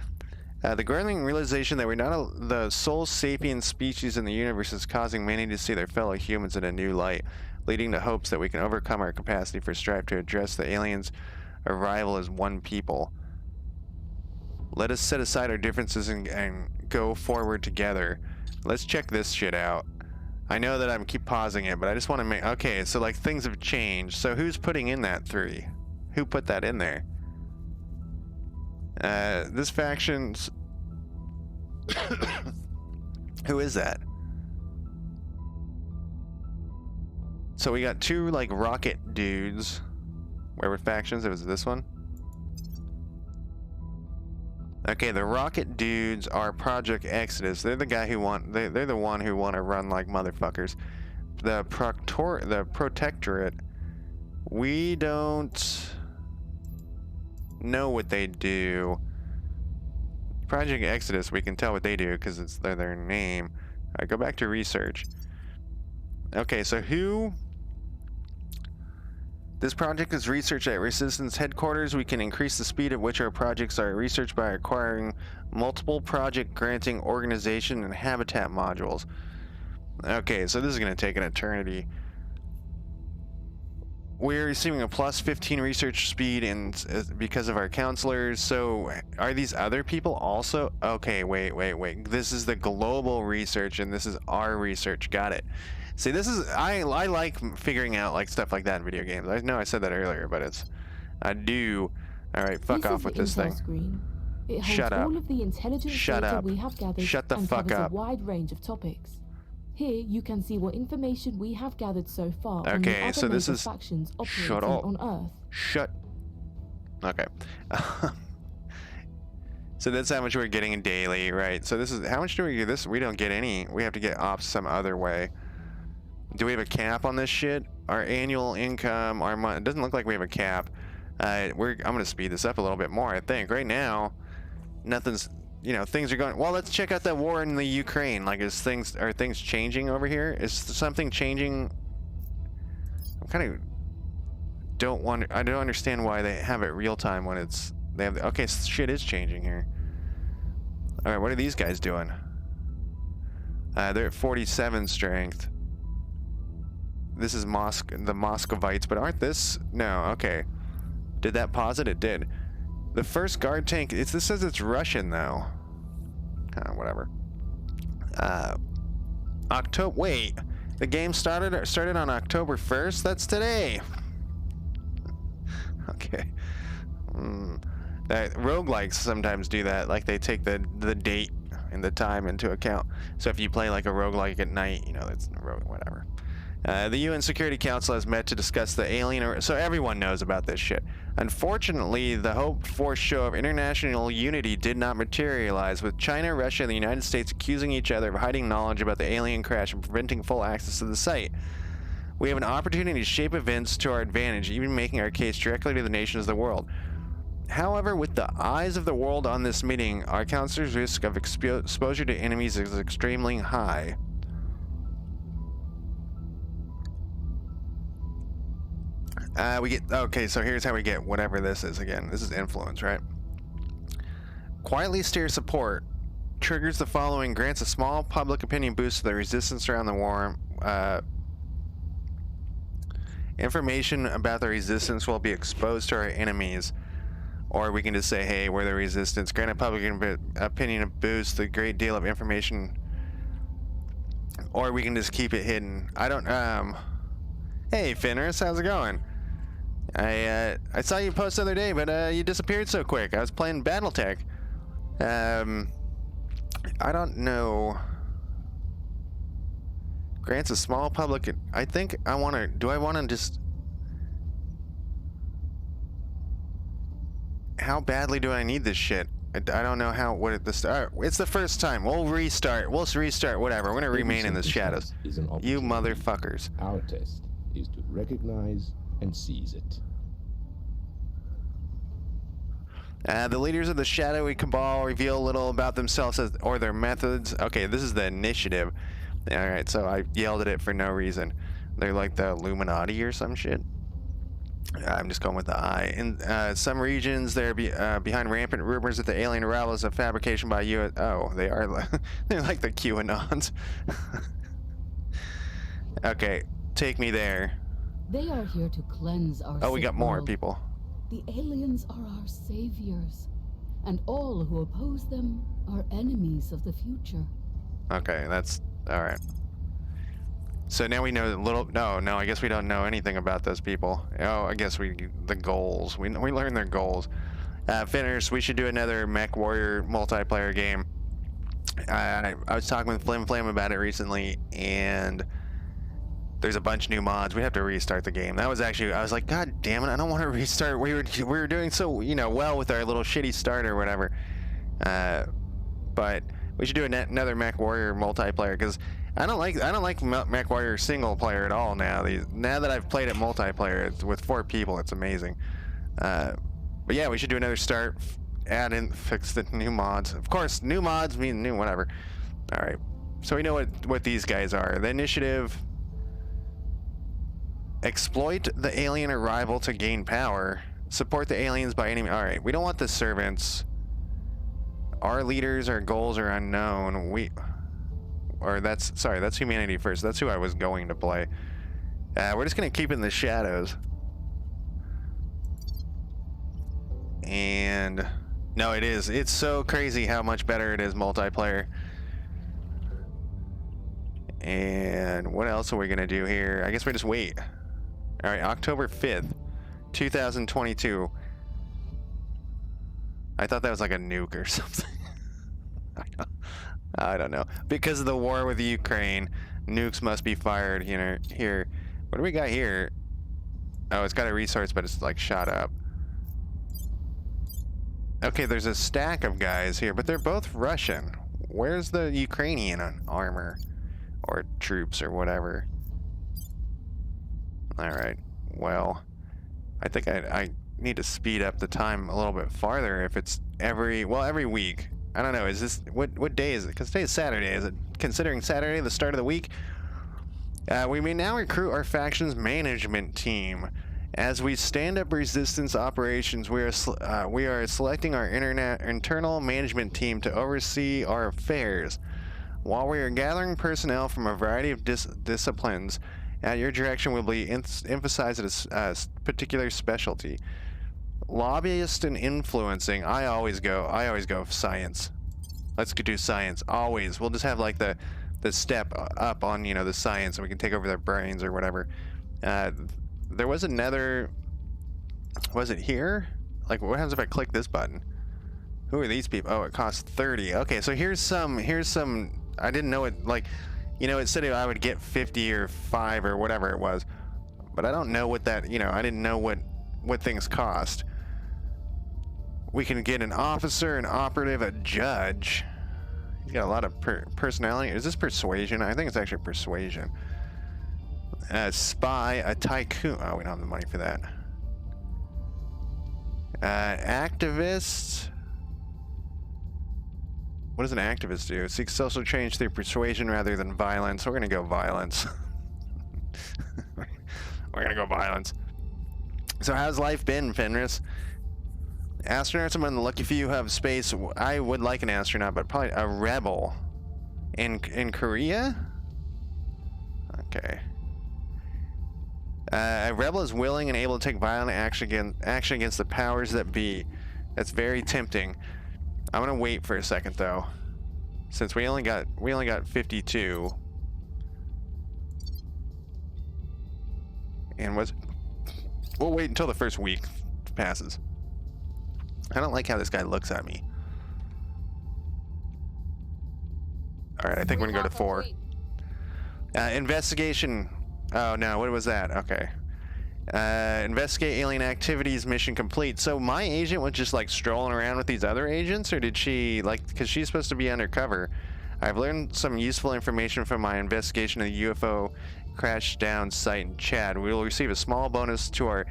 The growing realization that we're not the sole sapient species in the universe is causing many to see their fellow humans in a new light, leading to hopes that we can overcome our capacity for strife to address the aliens' arrival as one people. Let us set aside our differences and go forward together. Let's check this shit out. I know that I'm keep pausing it, but I just want to make... Okay, so like things have changed. So who's putting in that 3? Who put that in there? This faction's... Who is that? So we got 2 like rocket dudes. Where were factions? It was this one. Okay, the rocket dudes are Project Exodus. They're the guy who they're the one who want to run like motherfuckers. The Protectorate. We don't know what they do. Project Exodus, we can tell what they do because it's their name. Alright, go back to research. Okay, so who... This project is research at Resistance headquarters. We can increase the speed at which our projects are researched by acquiring multiple project granting organization and habitat modules. Okay, so this is going to take an eternity. We're receiving a plus 15 research speed because of our counselors. So are these other people also? Okay, wait. This is the global research and this is our research. Got it. See, this is... I like figuring out like stuff like that in video games. I know I said that earlier, but it's... I do. Alright, fuck off with this thing. Screen. It holds Shut up. all of the intelligence Shut data up. we have gathered Shut the and fuck covers up. a wide range of topics. Here you can see what information we have gathered so far on the Okay, other so this major is... factions Shut operating up. on Earth. Shut... Okay. So that's how much we're getting daily, right? So this is... How much do we get this? We don't get any. We have to get ops some other way. Do we have a cap on this shit? Our annual income, our money... It doesn't look like we have a cap. I'm going to speed this up a little bit more, I think. Right now, nothing's... You know, things are going... Well, let's check out that war in the Ukraine. Like, are things changing over here? Is something changing? I'm kind of... I don't understand why they have it real time when it's... They have... Okay, shit is changing here. Alright, what are these guys doing? They're at 47 strength. This is the Moscovites, but aren't this... No, okay. Did that pause it? It did. The first guard tank... This says it's Russian, though. Whatever. Wait. The game started on October 1st? That's today. Okay. Roguelikes sometimes do that. Like, they take the date and the time into account. So if you play, like, a roguelike at night, you know, it's whatever. The UN Security Council has met to discuss the alien... So everyone knows about this shit. Unfortunately, the hoped-for show of international unity did not materialize, with China, Russia, and the United States accusing each other of hiding knowledge about the alien crash and preventing full access to the site. We have an opportunity to shape events to our advantage, even making our case directly to the nations of the world. However, with the eyes of the world on this meeting, our counselor's risk of exposure to enemies is extremely high. Okay, so here's how we get whatever this is again. This is influence, right? Quietly steer support. Triggers the following. Grants a small public opinion boost to the resistance around the war. Information about the resistance will be exposed to our enemies. Or we can just say, hey, we're the resistance. Grant a public opinion boost, a great deal of information. Or we can just keep it hidden. I don't, Hey, Fenris, how's it going? I saw you post the other day, but you disappeared so quick. I was playing BattleTech. I don't know. Grants a small public... I think I want to... Do I want to just... How badly do I need this shit? I don't know how... It's the first time. We'll restart. We'll restart. Whatever. We're going to remain in the shadows. You motherfuckers. Our test is to recognize and seize it. The leaders of the shadowy cabal reveal a little about themselves or their methods. Okay, this is the initiative. Alright, so I yelled at it for no reason. They're like the Illuminati or some shit. I'm just going with the I. In some regions, they're behind rampant rumors that the alien arrival is a fabrication by U.S. Oh, they are. They're like the QAnons. Okay, take me there. They are here to cleanse our Oh, we sick got more world. people. The aliens are our saviors, and all who oppose them are enemies of the future. Okay, that's all right. So now we know a little. No, I guess we don't know anything about those people. Oh, I guess the goals. We learned their goals. Finners, we should do another Mech Warrior multiplayer game. I was talking with Flim Flam about it recently, and there's a bunch of new mods. We have to restart the game. That was actually, I was like, God damn it, I don't want to restart. We were doing so, you know, well with our little shitty start or whatever. But we should do another Mech Warrior multiplayer, because I don't like Mech Warrior single player at all now. Now that I've played it multiplayer with 4 people, it's amazing. But yeah, we should do another start, fix the new mods. Of course, new mods mean new whatever. All right, so we know what these guys are. The initiative: exploit the alien arrival to gain power. Support the aliens by any. All right, we don't want the servants. Our leaders, our goals are unknown. That's humanity first. That's who I was going to play. We're just gonna keep it in the shadows. And no, it is. It's so crazy how much better it is multiplayer. And what else are we gonna do here? I guess we just wait. All right, October 5th, 2022. I thought that was like a nuke or something. I don't know. Because of the war with Ukraine, nukes must be fired, you know, here. What do we got here? Oh, it's got a resource, but it's like shot up. Okay, there's a stack of guys here, but they're both Russian. Where's the Ukrainian armor? Or troops or whatever? Alright, well, I think I need to speed up the time a little bit farther if it's every week. I don't know, is this, what day is it? Because today is Saturday. Is it considering Saturday the start of the week? We may now recruit our faction's management team. As we stand up resistance operations, we are selecting our internal management team to oversee our affairs. While we are gathering personnel from a variety of disciplines, at your direction will be emphasized a particular specialty. Lobbyist and influencing. I always go science. Let's do science. Always. We'll just have like the step up on, you know, the science, and we can take over their brains or whatever. There was another. Was it here? Like, what happens if I click this button? Who are these people? Oh, it costs 30. Okay, so here's some. I didn't know it. Like, you know, it said I would get 50 or 5 or whatever it was, but I don't know what that. You know, I didn't know what things cost. We can get an officer, an operative, a judge. He's got a lot of personality. Is this persuasion? I think it's actually persuasion. A spy, a tycoon. Oh, we don't have the money for that. Activist. What does an activist do? Seek social change through persuasion rather than violence. We're gonna go violence. We're gonna go violence. So how's life been, Fenris? Astronauts among the lucky few who have space. I would like an astronaut, but probably a rebel. In Korea? Okay. A rebel is willing and able to take violent action against the powers that be. That's very tempting. I'm gonna wait for a second though, since we only got 52. And we'll wait until the first week passes. I don't like how this guy looks at me. All right, I think we're gonna go to 4. Investigation. Oh no, what was that? Okay. Investigate alien activities, mission complete. So my agent was just like strolling around with these other agents, or did she, like, because she's supposed to be undercover? I've learned some useful information from my investigation of the UFO crash down site in Chad. We will receive a small bonus to our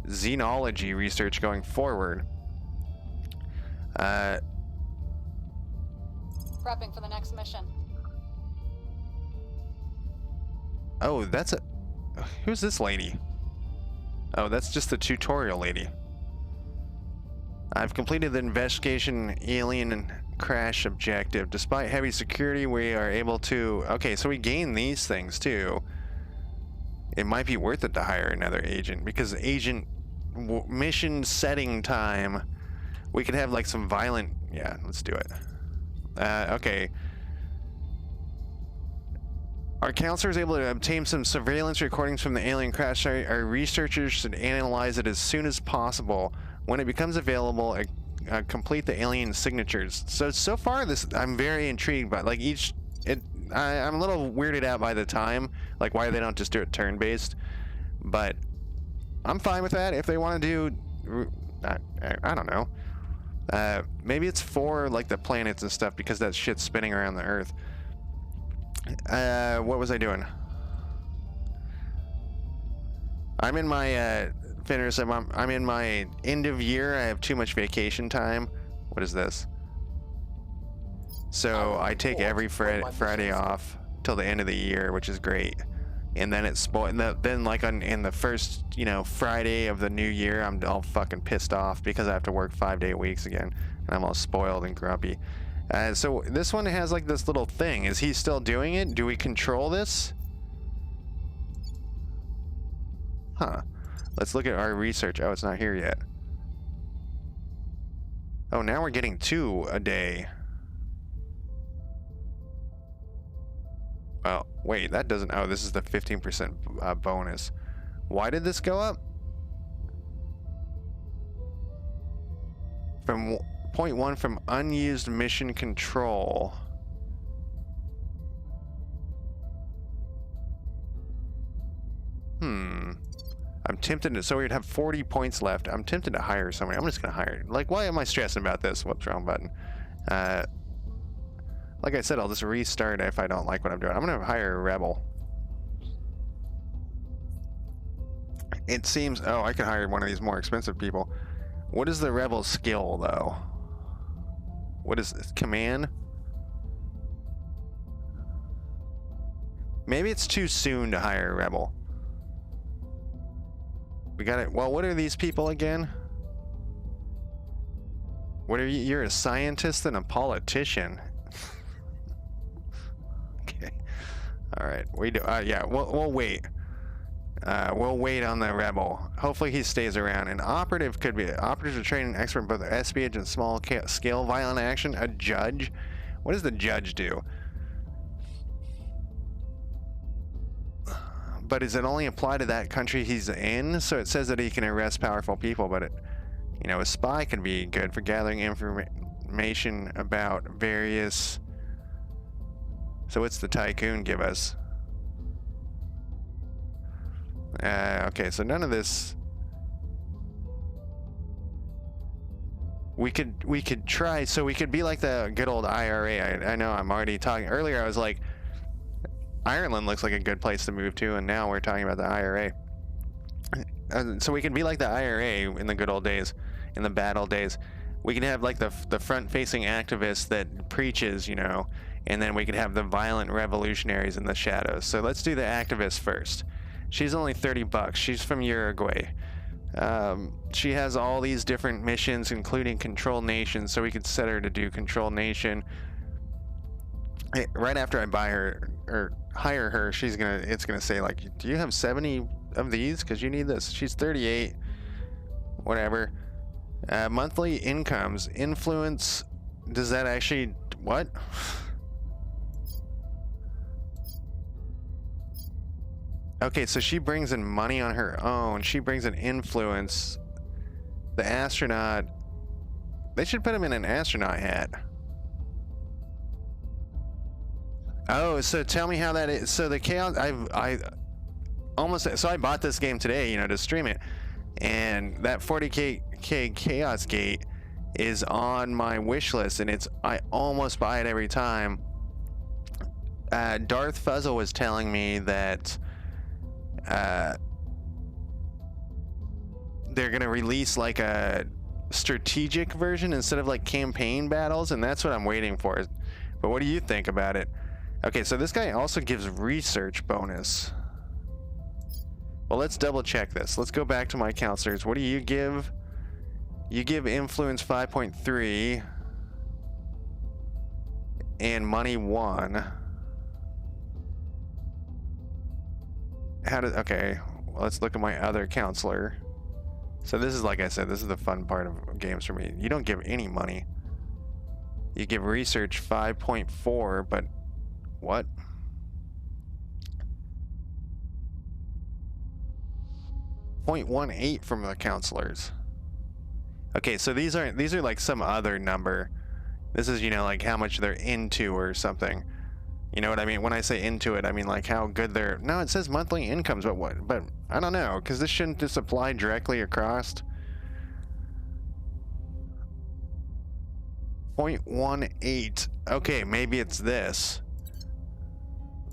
xenology research going forward. Prepping for the next mission. Oh, who's this lady? Oh, that's just the tutorial lady. I've completed the investigation alien and crash objective. Despite heavy security, we are able to... Okay, so we gain these things too. It might be worth it to hire another agent because agent mission setting time. We could have like some violent... Yeah, let's do it. Okay. Our counselor is able to obtain some surveillance recordings from the alien crash site. Our researchers should analyze it as soon as possible. When it becomes available, complete the alien signatures. So far, I'm very intrigued by like each. I'm a little weirded out by the time, like why they don't just do it turn-based. But I'm fine with that if they want to do. I don't know. Maybe it's for like the planets and stuff because that shit's spinning around the Earth. What was I doing? I'm in my finish. I'm in my end of year. I have too much vacation time. What is this? So I take every Friday off till the end of the year, which is great. And then it's spoiled. Then like in the first, Friday of the new year, I'm all fucking pissed off because I have to work 5-day weeks again, and I'm all spoiled and grumpy. So this one has like this little thing. Is he still doing it? Do we control this? Huh. Let's look at our research. Oh, it's not here yet. Oh, now we're getting 2 a day. Well, wait, that doesn't... Oh, this is the 15% bonus. Why did this go up? From 0.1 from unused mission control. I'm tempted to... So we'd have 40 points left. I'm tempted to hire somebody. I'm just going to hire... Like, why am I stressing about this? Whoops, wrong button. Like I said, I'll just restart if I don't like what I'm doing. I'm going to hire a rebel. It seems... Oh, I could hire one of these more expensive people. What is the rebel skill, though? What is this? Command? Maybe it's too soon to hire a rebel. We got it. Well, what are these people again? What are you? You're a scientist and a politician. Okay. All right. We do. Yeah. We'll wait. We'll wait on the rebel. Hopefully he stays around. An operative could be operatives are trained and expert in both espionage and small scale violent action. A judge. What does the judge do? But does it only apply to that country he's in? So it says that he can arrest powerful people, but a spy can be good for gathering information about various... So what's the tycoon give us? Okay, so none of this... We could try, so we could be like the good old IRA. I know I'm already talking... Earlier I was like, Ireland looks like a good place to move to, and now we're talking about the IRA. So we can be like the IRA in the good old days, in the bad old days. We can have like the front-facing activist that preaches, and then we could have the violent revolutionaries in the shadows. So let's do the activist first. She's only $30. She's from Uruguay. She has all these different missions, including Control Nation, so we could set her to do Control Nation. Right after I buy her or hire her, it's gonna say like, do you have 70 of these? Because you need this. She's 38. Whatever. Monthly incomes, influence. Does that actually what? Okay, so she brings in money on her own. She brings in influence. The astronaut. They should put him in an astronaut hat. Oh, so tell me how that is. So the chaos, I bought this game today, to stream it, and that 40k chaos gate is on my wish list, and I almost buy it every time. Darth Fuzzle was telling me that they're gonna release like a strategic version instead of like campaign battles, and that's what I'm waiting for. But what do you think about it? Okay, so this guy also gives research bonus. Well, let's double check this. Let's go back to my counselors. What do you give? You give influence 5.3 and money 1. Okay, well, let's look at my other counselor. So this is, like I said, this is the fun part of games for me. You don't give any money. You give research 5.4, but what? .18 from the counselors. Okay, so these are like some other number. This is, you know, like how much they're into or something. You know what I mean? When I say into it, I mean like how good they're... No, it says monthly incomes, but what? But I don't know, because this shouldn't just apply directly across. 0.18. Okay, maybe it's this.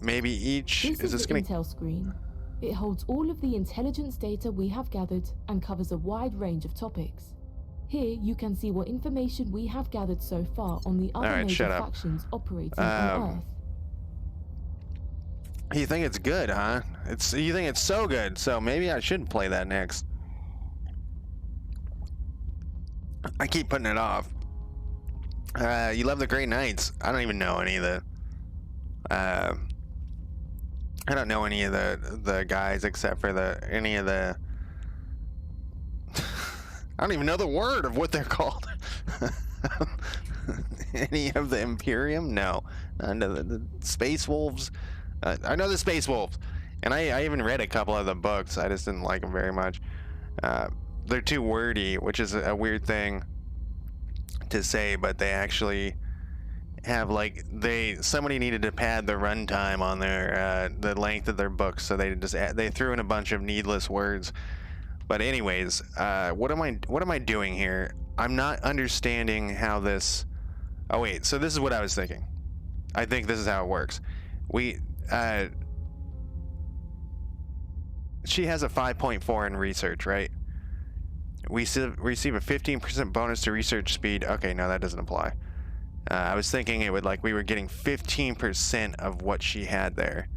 Maybe each... This is this the gonna... intel screen. It holds all of the intelligence data we have gathered and covers a wide range of topics. Here you can see what information we have gathered so far on the other Alright, major shut up. factions operating on Earth. You think it's good, huh? You think it's so good, so maybe I should play that next. I keep putting it off. You love the Great Knights. I don't even know any of the... I don't know any of the guys except for any of the... I don't even know the word of what they're called. Any of the Imperium? No. None of the Space Wolves. I know the Space Wolves. And I even read a couple of the books. I just didn't like them very much. They're too wordy, which is a weird thing to say, but they actually have like somebody needed to pad the runtime on their the length of their books, so they threw in a bunch of needless words. But anyways, what am I doing here? I'm not understanding how this... Oh wait, so this is what I was thinking. I think this is how it works. She has a 5.4 in research, right? We receive a 15% bonus to research speed. Okay, no, that doesn't apply. I was thinking it would, like, we were getting 15% of what she had there.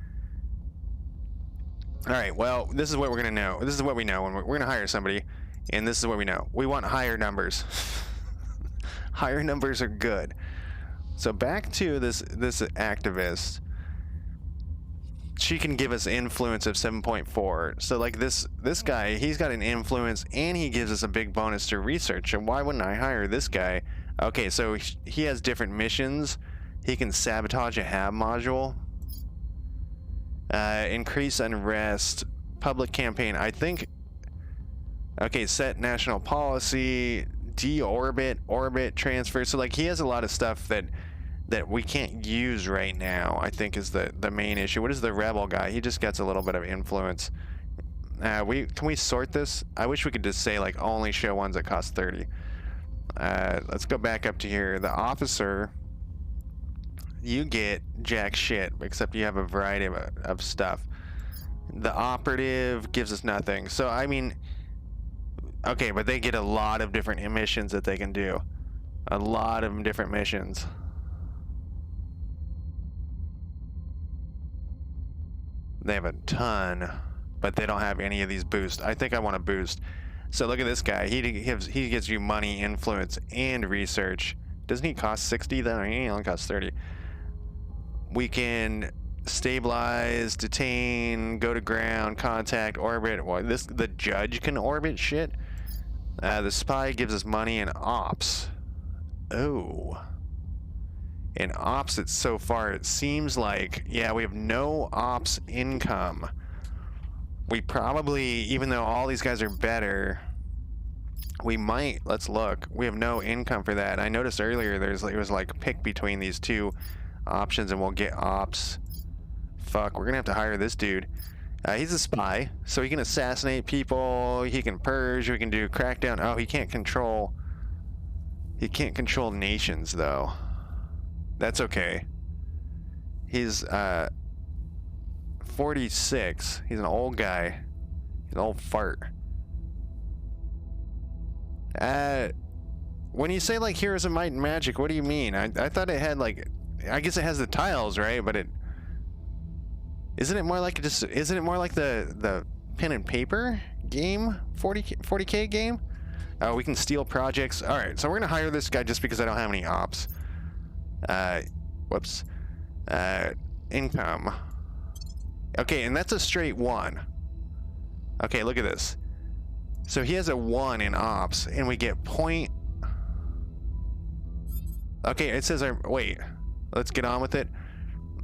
Alright, well, this is what we're gonna know. This is what we know when we're gonna hire somebody, and this is what we know. We want higher numbers. Higher numbers are good. So back to this activist. She can give us influence of 7.4. So like this guy, he's got an influence and he gives us a big bonus to research. And why wouldn't I hire this guy? Okay, so he has different missions. He can sabotage a hab module. Increase unrest. Public campaign. I think... Okay, set national policy. Deorbit. Orbit transfer. So like he has a lot of stuff that we can't use right now, I think is the main issue. What is the rebel guy? He just gets a little bit of influence. Can we sort this? I wish we could just say like only show ones that cost 30. Let's go back up to here. The officer, you get jack shit, except you have a variety of stuff. The operative gives us nothing. So I mean, okay, but they get a lot of different missions that they can do. A lot of different missions. They have a ton, but they don't have any of these boosts. I think I want a boost. So look at this guy. He gives you money, influence, and research. Doesn't he cost 60 then? He only costs 30. We can stabilize, detain, go to ground, contact, orbit. Well, the judge can orbit shit. The spy gives us money and ops. Oh. In ops, so far it seems like, yeah, we have no ops income. We probably, even though all these guys are better, we might, let's look. We have no income for that. I noticed earlier it was like pick between these two options and we'll get ops. Fuck, we're gonna have to hire this dude. He's a spy, so he can assassinate people, he can purge, we can do crackdown. Oh, he can't control nations though. That's okay. He's 46. He's an old guy. He's an old fart. When you say like Heroes of Might and Magic, what do you mean? I thought it had like, I guess it has the tiles, right? But isn't it more like the pen and paper game, 40K game. Oh, we can steal projects. All right, so we're gonna hire this guy just because I don't have any ops. Whoops. Income. Okay, and that's a straight 1. Okay, look at this. So he has a 1 in ops, and we get point. Okay, it says our, wait, let's get on with it.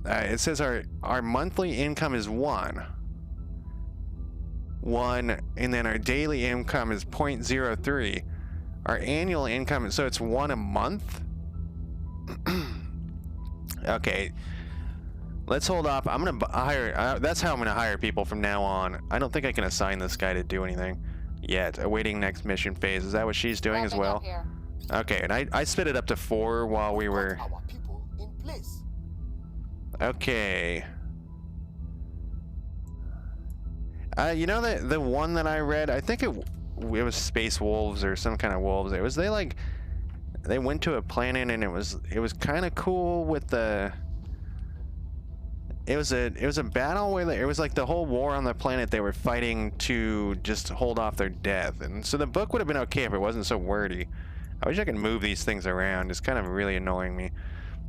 It says our monthly income is 1, and then our daily income is 0.03. Our annual income, so it's 1 a month. Okay, let's hold off. I'm gonna hire. That's how I'm gonna hire people from now on. I don't think I can assign this guy to do anything yet. Awaiting next mission phase. Is that what she's doing as Wrapping well? up here. Okay, and I spit it up to 4 while we were. Our people in place. Okay. You know that the one that I read, I think it was Space Wolves or some kind of wolves. It was they went to a planet and it was kind of cool with the. It was a battle where it was like the whole war on the planet they were fighting to just hold off their death, and so the book would have been okay if it wasn't so wordy. I wish I could move these things around. It's kind of really annoying me.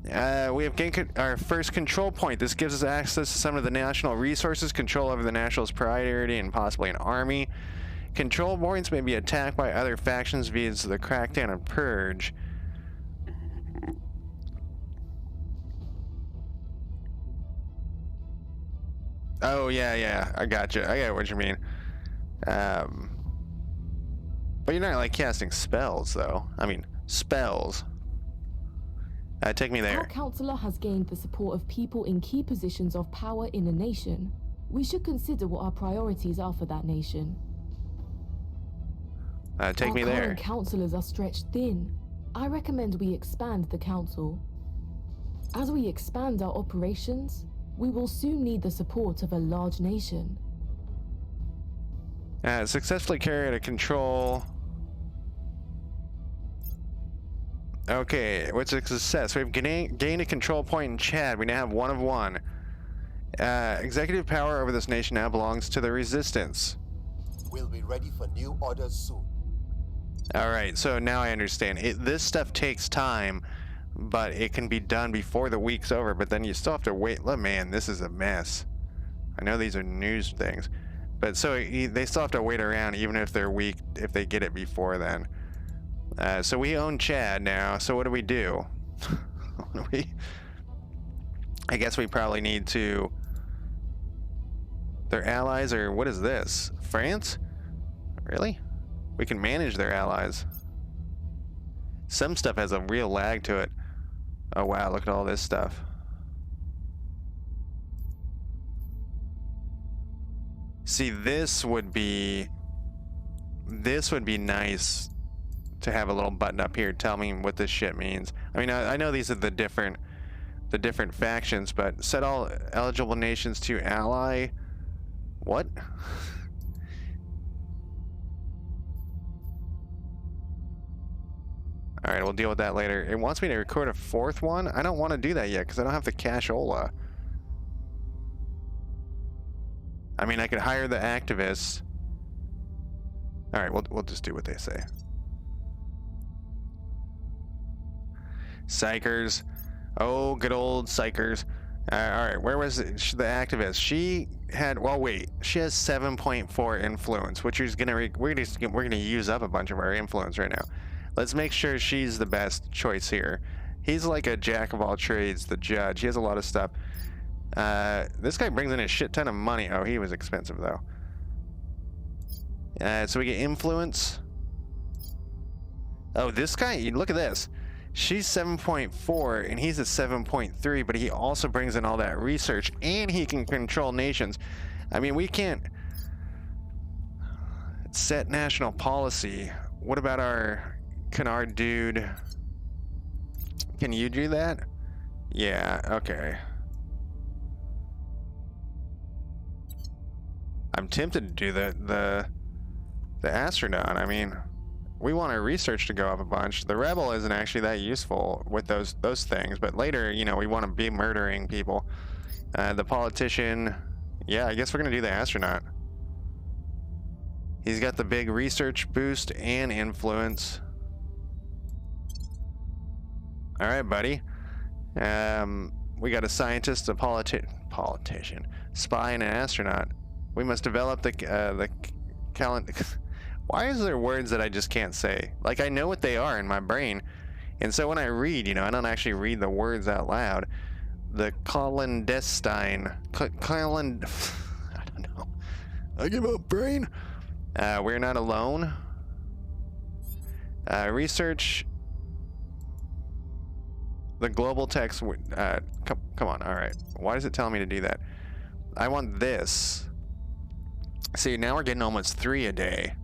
We have gained our first control point. This gives us access to some of the national resources, control over the national's priority, and possibly an army. Control points may be attacked by other factions via the crackdown and purge. Oh yeah, I gotcha. I got what you mean. But you're not like casting spells, though. I mean, spells. Take me there. Our counselor has gained the support of people in key positions of power in a nation. We should consider what our priorities are for that nation. Take me Our there. current counselors are stretched thin. I recommend we expand the council. As we expand our operations, we will soon need the support of a large nation. Successfully carry out a control. Okay, what's a success? We've gained a control point in Chad. We now have 1 of 1. Executive power over this nation now belongs to the Resistance. We'll be ready for new orders soon. Alright, so now I understand. This stuff takes time, but it can be done before the week's over, but then you still have to wait. Look, man, this is a mess. I know these are news things, but so they still have to wait around even if they're weak, if they get it before then. So we own Chad now, so what do we do? I guess we probably need to... Their allies, or what is this? France? Really? We can manage their allies. Some stuff has a real lag to it. Oh wow, look at all this stuff. See, this would be nice to have a little button up here tell me what this shit means. I mean, I know these are the different factions, but set all eligible nations to ally. What? All right, we'll deal with that later. It wants me to record a 4th one. I don't want to do that yet because I don't have the cashola. I mean, I could hire the activists. All right, we'll just do what they say. Psychers. Oh, good old psychers. All right, where was it? The activist? She had. Well, wait. She has 7.4 influence, which is gonna we're gonna use up a bunch of our influence right now. Let's make sure she's the best choice here. He's like a jack of all trades, the judge. He has a lot of stuff. This guy brings in a shit ton of money. Oh, he was expensive though. So we get influence. Oh, this guy. Look at this. She's 7.4 and he's at 7.3, but he also brings in all that research and he can control nations. I mean, we can't set national policy. What about can our dude, can you do that? Yeah, okay. I'm tempted to do the astronaut. I mean, we want our research to go up a bunch. The rebel isn't actually that useful with those things, but later, you know, we want to be murdering people. The politician, yeah, I guess we're gonna do the astronaut. He's got the big research boost and influence. All right, buddy. We got a scientist, a politician, spy, and an astronaut. We must develop the calendar. Why is there words that I just can't say? Like, I know what they are in my brain, and so when I read, I don't actually read the words out loud. The clandestine, I don't know. I give up, brain. We're not alone. Research the global text. Come on. All right. Why does it tell me to do that? I want this. See, now we're getting almost 3 a day.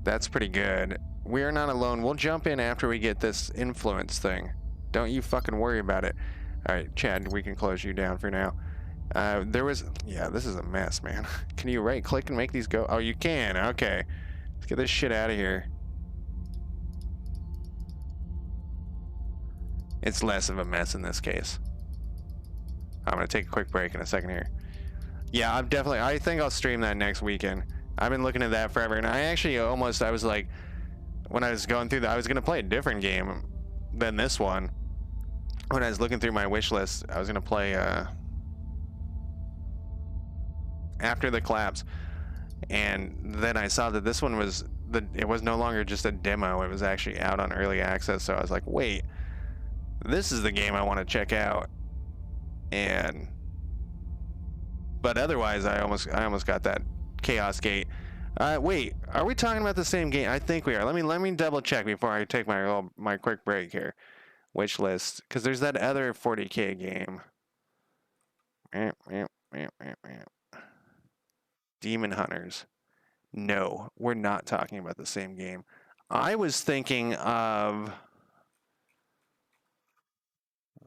That's pretty good. We are not alone. We'll jump in after we get this influence thing. Don't you fucking worry about it. All right, Chad, we can close you down for now. Yeah, this is a mess, man. Can you right click and make these go? Oh, you can. Okay. Let's get this shit out of here. It's less of a mess in this case. I'm gonna take a quick break in a second here. Yeah, I think I'll stream that next weekend. I've been looking at that forever, and I was like, when I was going through that, I was gonna play a different game than this one. When I was looking through my wish list, I was gonna play After the Collapse, and then I saw that this one it was no longer just a demo, it was actually out on early access, so I was like, wait, this is the game I want to check out. But otherwise, I almost got that Chaos Gate. Wait, are we talking about the same game? I think we are. Let me double check before I take my quick break here. Wish list, because there's that other 40K game. Demon Hunters. No, we're not talking about the same game. I was thinking of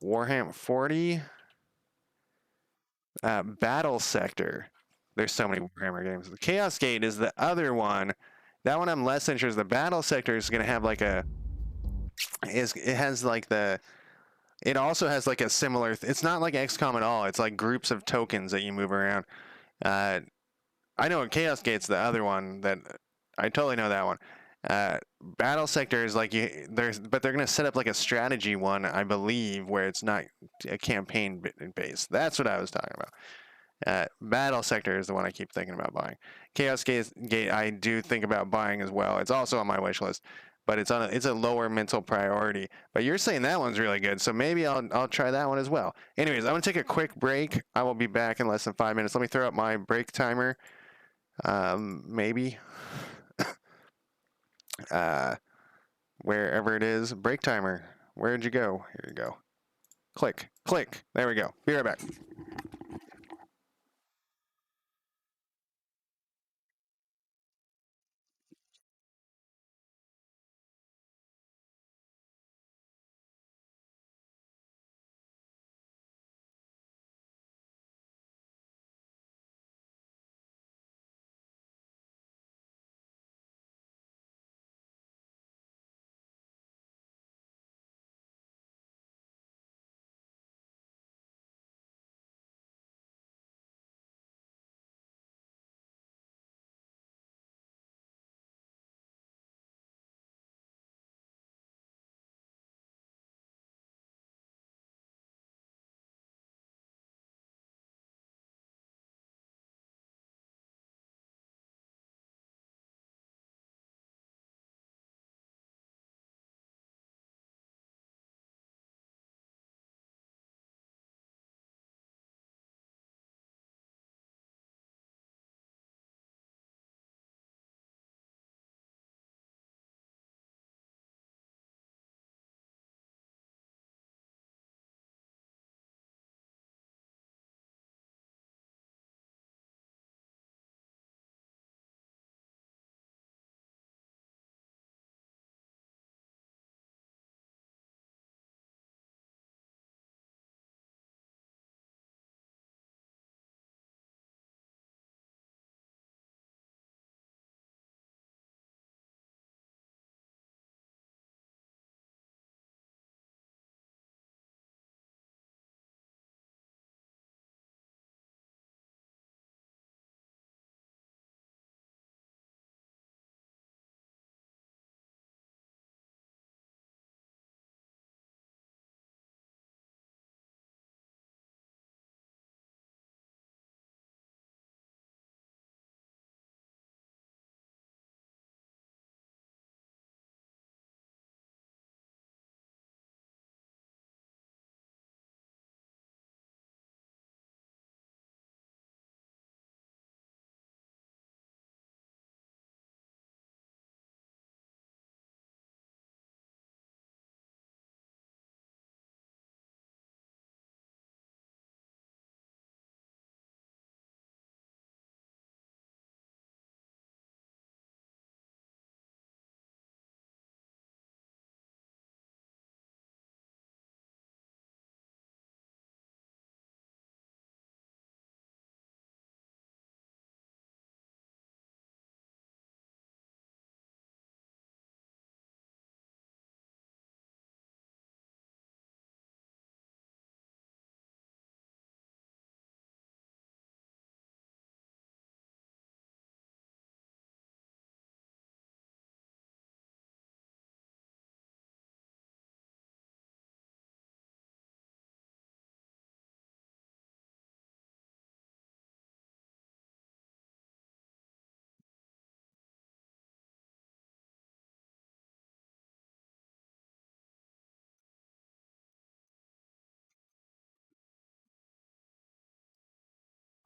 Warhammer 40, Battle Sector. There's so many Warhammer games. The Chaos Gate is the other one. That one I'm less interested. The Battle Sector is going to have like it also has like a similar, it's not like XCOM at all. It's like groups of tokens that you move around. I know Chaos Gate's the other one that I totally know that one. Battle Sector is like but they're gonna set up like a strategy one, I believe, where it's not a campaign based. That's what I was talking about. Battle Sector is the one I keep thinking about buying. Chaos Gate I do think about buying as well. It's also on my wish list, but it's a lower mental priority. But you're saying that one's really good, so maybe I'll try that one as well. Anyways, I'm gonna take a quick break. I will be back in less than 5 minutes. Let me throw up my break timer. Maybe. Wherever it is, break timer. Where'd you go? Here you go. Click. There we go. Be right back.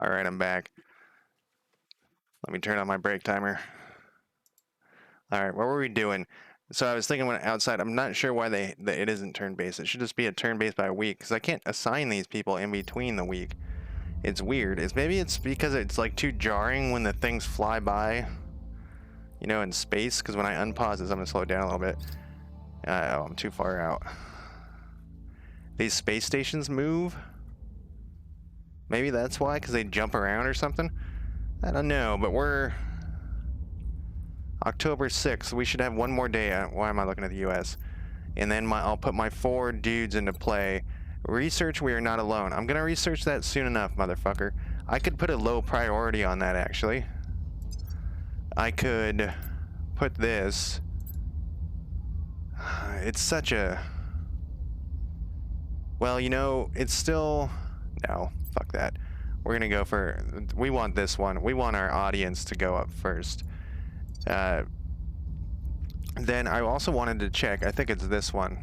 All right, I'm back. Let me turn on my break timer. All right, what were we doing? So I was thinking when outside, I'm not sure why it isn't turn-based. It should just be a turn-based by week, because I can't assign these people in between the week. It's weird. Maybe it's because it's like too jarring when the things fly by, you know, in space. Because when I unpause this, I'm gonna slow it down a little bit. Oh, I'm too far out. These space stations move. Maybe that's why, because they jump around or something. I don't know, but we're October 6th. We should have one more day. Why am I looking at the U.S.? And then I'll put my 4 dudes into play. Research, we are not alone. I'm gonna research that soon enough, motherfucker. I could put a low priority on that, actually. I could put this. It's such a... Well, you know, it's still... No, fuck that. We're gonna go for... We want this one. We want our audience to go up first. Then I also wanted to check, I think it's this one.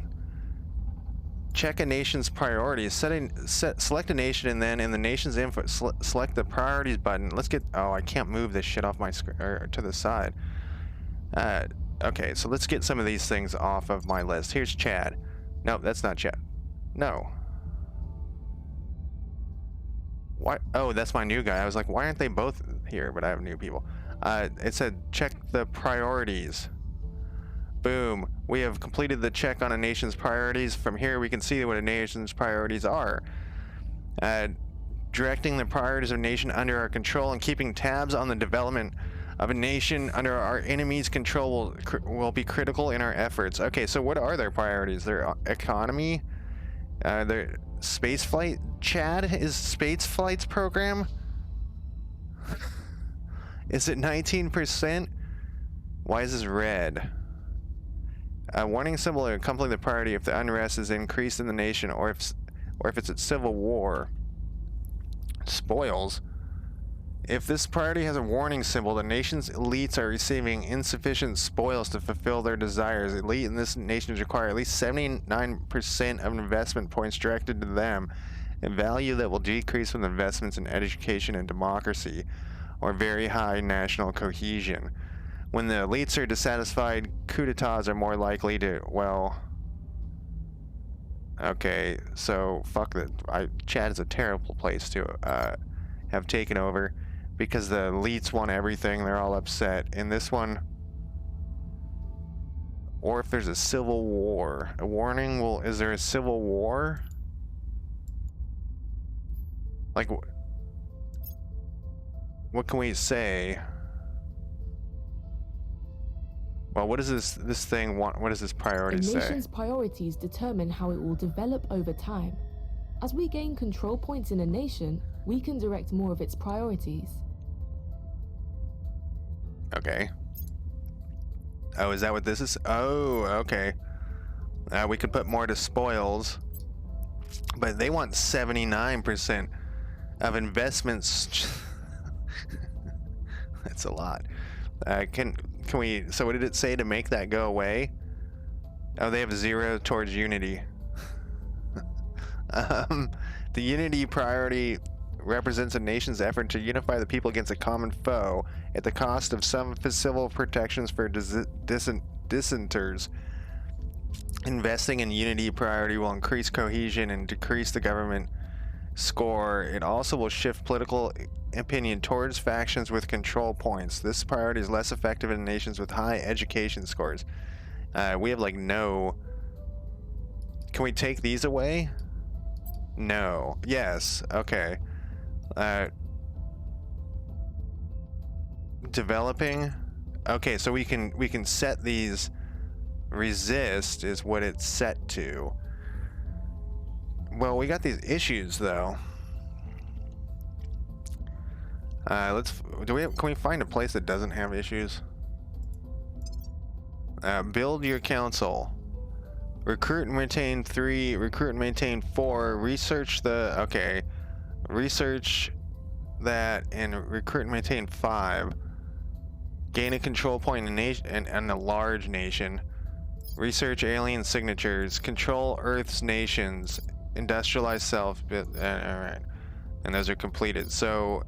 Check a nation's priorities. Select a nation, and then in the nation's info, select the priorities button. Let's get... Oh, I can't move this shit off my screen, or to the side. Okay, so let's get some of these things off of my list. Here's Chad. Nope, that's not Chad. No. What? Oh, that's my new guy. I was like, why aren't they both here? But I have new people. It said check the priorities. Boom. We have completed the check on a nation's priorities. From here, we can see what a nation's priorities are. Directing the priorities of a nation under our control and keeping tabs on the development of a nation under our enemy's control will be critical in our efforts. Okay, so what are their priorities? Their economy? Their space flight? Chad is space flight's program? Is it 19%? Why is this red? A warning symbol will accompany the priority if the unrest is increased in the nation, or if it's a civil war. Spoils. If this priority has a warning symbol, the nation's elites are receiving insufficient spoils to fulfill their desires. Elite in this nation require at least 79% of investment points directed to them, a value that will decrease with investments in education and democracy, or very high national cohesion. When the elites are dissatisfied, coups d'etats are more likely to, well... Okay, so fuck that. Chad is a terrible place to have taken over, because the elites want everything, they're all upset. In this one... Or if there's a civil war. A warning will... Is there a civil war? Like... What can we say? Well, what does this thing want? What does this priority say? A nation's priorities determine how it will develop over time. As we gain control points in a nation, we can direct more of its priorities. Okay. Oh, is that what this is? Oh, okay. We could put more to spoils, but they want 79% of investments. That's a lot. Can we, so what did it say to make that go away? Oh, they have 0 towards unity. The unity priority represents a nation's effort to unify the people against a common foe at the cost of some civil protections for dissenters. Investing in unity priority will increase cohesion and decrease the government score. It also will shift political opinion towards factions with control points. This priority is less effective in nations with high education scores. We have like no... Can we take these away? No. Yes. Okay. Developing. Okay, so we can set these. Resist is what it's set to. Well, we got these issues though. Can we find a place that doesn't have issues? Build your council. Recruit and maintain 3, recruit and maintain 4, research the, okay. Research that and recruit and maintain 5. Gain a control point in a large nation. Research alien signatures. Control Earth's nations. Industrialize self. Alright. And those are completed. So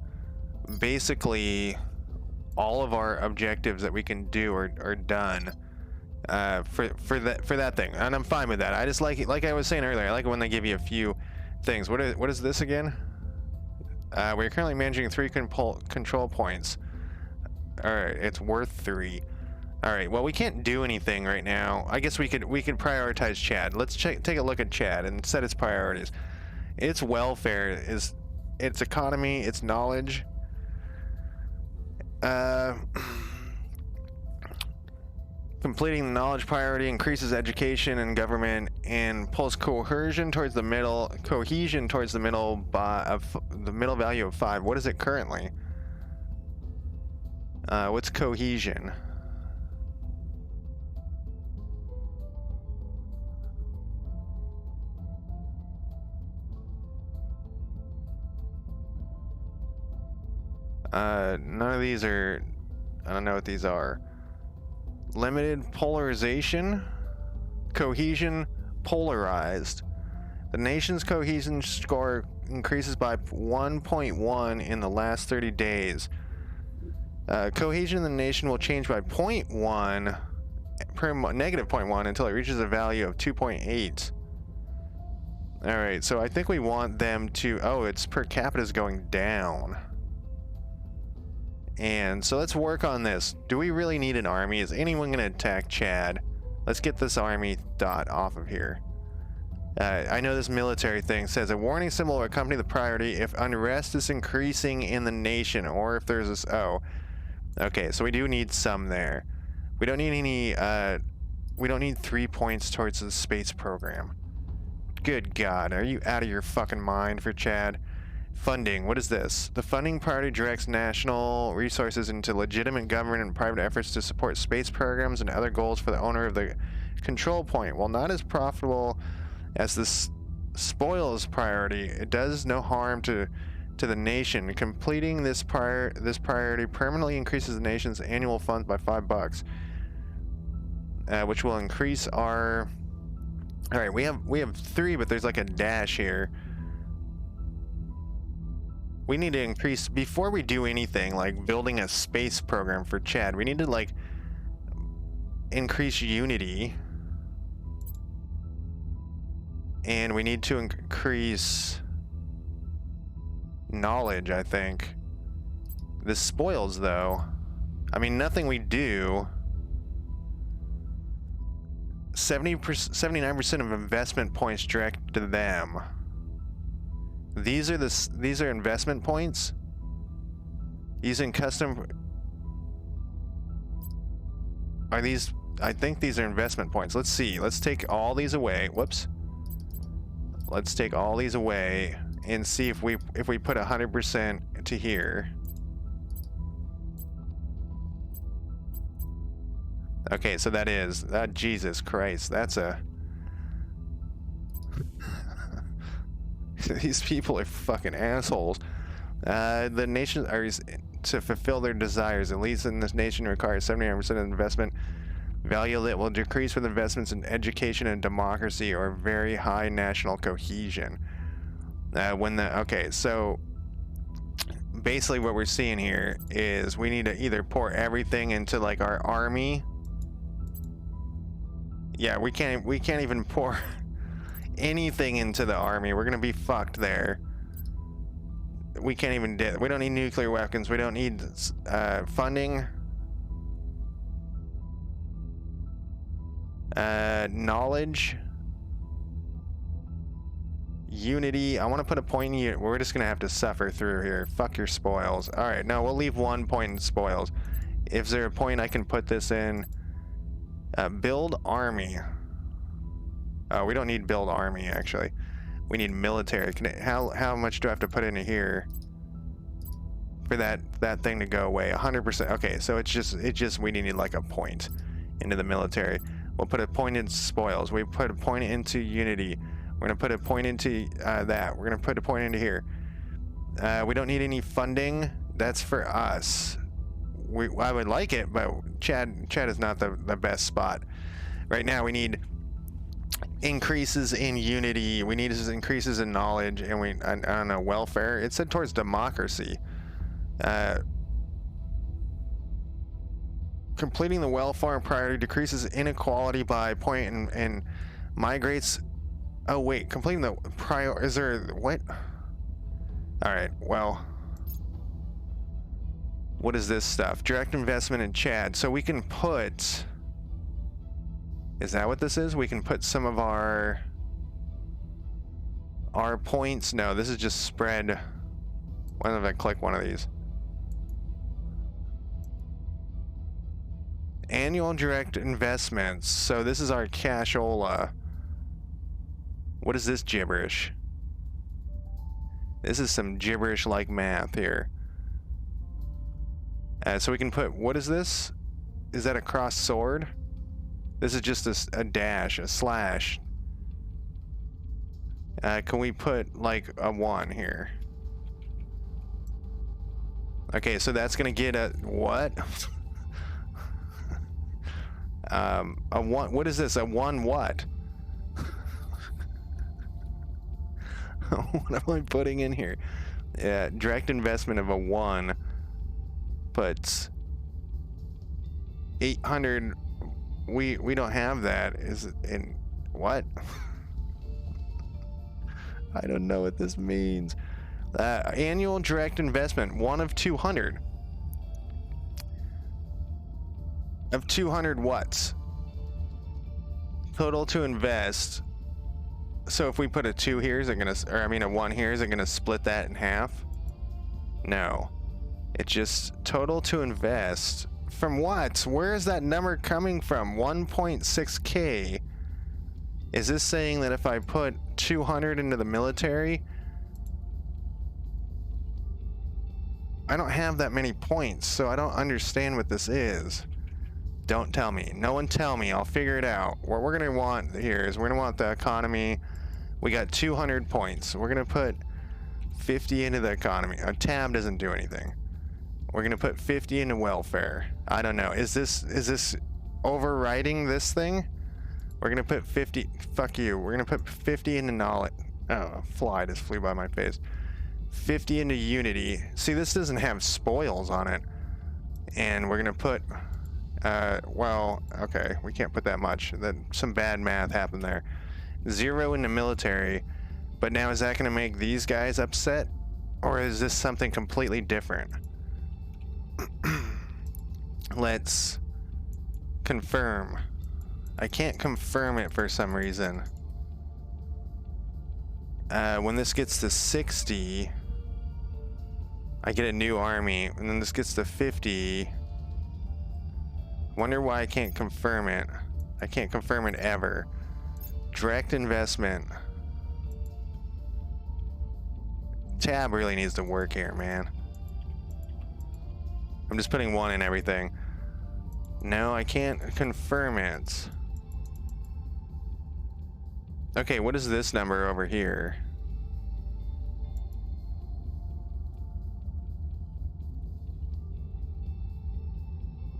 basically all of our objectives that we can do are done for that thing, and I'm fine with that. I just like it, like I was saying earlier. I like it when they give you a few things. What is this again? We're currently managing 3 control points. All right, it's worth 3. All right, well, we can't do anything right now. I guess we could prioritize Chad. Let's take a look at Chad and set its priorities. Its welfare is its economy, its knowledge. Completing the knowledge priority increases education and government and pulls cohesion towards the middle value of 5. What is it currently? What's cohesion? None of these are, I don't know what these are. Limited polarization, cohesion, polarized. The nation's cohesion score increases by 1.1 in the last 30 days. Cohesion in the nation will change by negative 0.1 until it reaches a value of 2.8. Alright, so I think we want them to, oh, its per capita is going down. And so let's work on this. Do we really need an army? Is anyone going to attack Chad? Let's get this army dot off of here. I know this military thing says a warning symbol will accompany the priority if unrest is increasing in the nation, or if there's this. Oh, okay. So we do need some there. We don't need any. We don't need 3 points towards the space program. Good God, are you out of your fucking mind for Chad? Funding, what is this? The funding priority directs national resources into legitimate government and private efforts to support space programs and other goals for the owner of the control point. While not as profitable as this spoils priority, it does no harm to the nation. Completing this priority permanently increases the nation's annual funds by $5, which will increase our. All right, we have 3, but there's like a dash here. We need to increase, before we do anything like building a space program for Chad, we need to like increase unity, and we need to increase knowledge, I think. This spoils though. I mean, nothing we do. 79% of investment points direct to them. These are investment points. Using custom. Are these? I think these are investment points. Let's see. Let's take all these away. Whoops. Let's take all these away and see if we put 100% to here. Okay, so that is that. Jesus Christ, that's a. These people are fucking assholes. The nation are to fulfill their desires. At least in this nation requires 79% of investment value that will decrease with investments in education and democracy or very high national cohesion. Okay, so basically what we're seeing here is we need to either pour everything into like our army. Yeah, we can't even pour anything into the army. We're gonna be fucked there. We can't even we don't need nuclear weapons. We don't need funding, knowledge, unity. I want to put a point in you. We're just gonna have to suffer through here. Fuck your spoils. All right, no, we'll leave 1 point in spoils. Is there a point I can put this in? Build army. We don't need build army, actually. We need military. How much do I have to put into here for that thing to go away? 100%. Okay, so it's just we need like a point into the military. We'll put a point in spoils. We put a point into unity. We're gonna put a point into that. We're gonna put a point into here. We don't need any funding. That's for us. I would like it, but Chad is not the best spot right now. We need increases in unity. We need increases in knowledge, and I don't know, welfare. It said towards democracy. Completing the well farm priority decreases inequality by point and migrates. Oh wait, completing the prior. Is there what? All right. Well, what is this stuff? Direct investment in Chad. So we can put. Is that what this is? We can put some of our points. No, this is just spread. Why if I click one of these? Annual direct investments. So this is our cashola. What is this gibberish? This is some gibberish like math here. So we can put, what is this? Is that a cross sword? This is just a dash, a slash. Can we put like a 1 here? Okay, so that's gonna get a what? A 1. What is this? A 1 what? What am I putting in here? Yeah, direct investment of a 1 puts 800. We don't have that. Is it in what? I don't know what this means. Annual direct investment, 1 of 200. Of 200 watts. Total to invest. So if we put a 2 here, is it gonna, or I mean a 1 here, is it gonna split that in half? No. It's just total to invest. From what? Where is that number coming from? 1.6k. Is this saying that if I put 200 into the military, I don't have that many points, so I don't understand what this is. Don't tell me. No one tell me. I'll figure it out. What we're going to want here is we're going to want the economy. We got 200 points. We're going to put 50 into the economy. A tab doesn't do anything. We're going to put 50 into welfare. I don't know. Is this overriding this thing? We're going to put 50. Fuck you. We're going to put 50 into knowledge. Oh, a fly just flew by my face. 50 into unity. See, this doesn't have spoils on it. And we're going to put... well, okay, we can't put that much. Some bad math happened there. 0 into military. But now is that going to make these guys upset? Or is this something completely different? Let's confirm. I can't confirm it for some reason. When this gets to 60, I get a new army. And then this gets to 50. Wonder why I can't confirm it. I can't confirm it ever. Direct investment. Tab really needs to work here, man. I'm just putting 1 in everything. No, I can't confirm it. Okay, what is this number over here?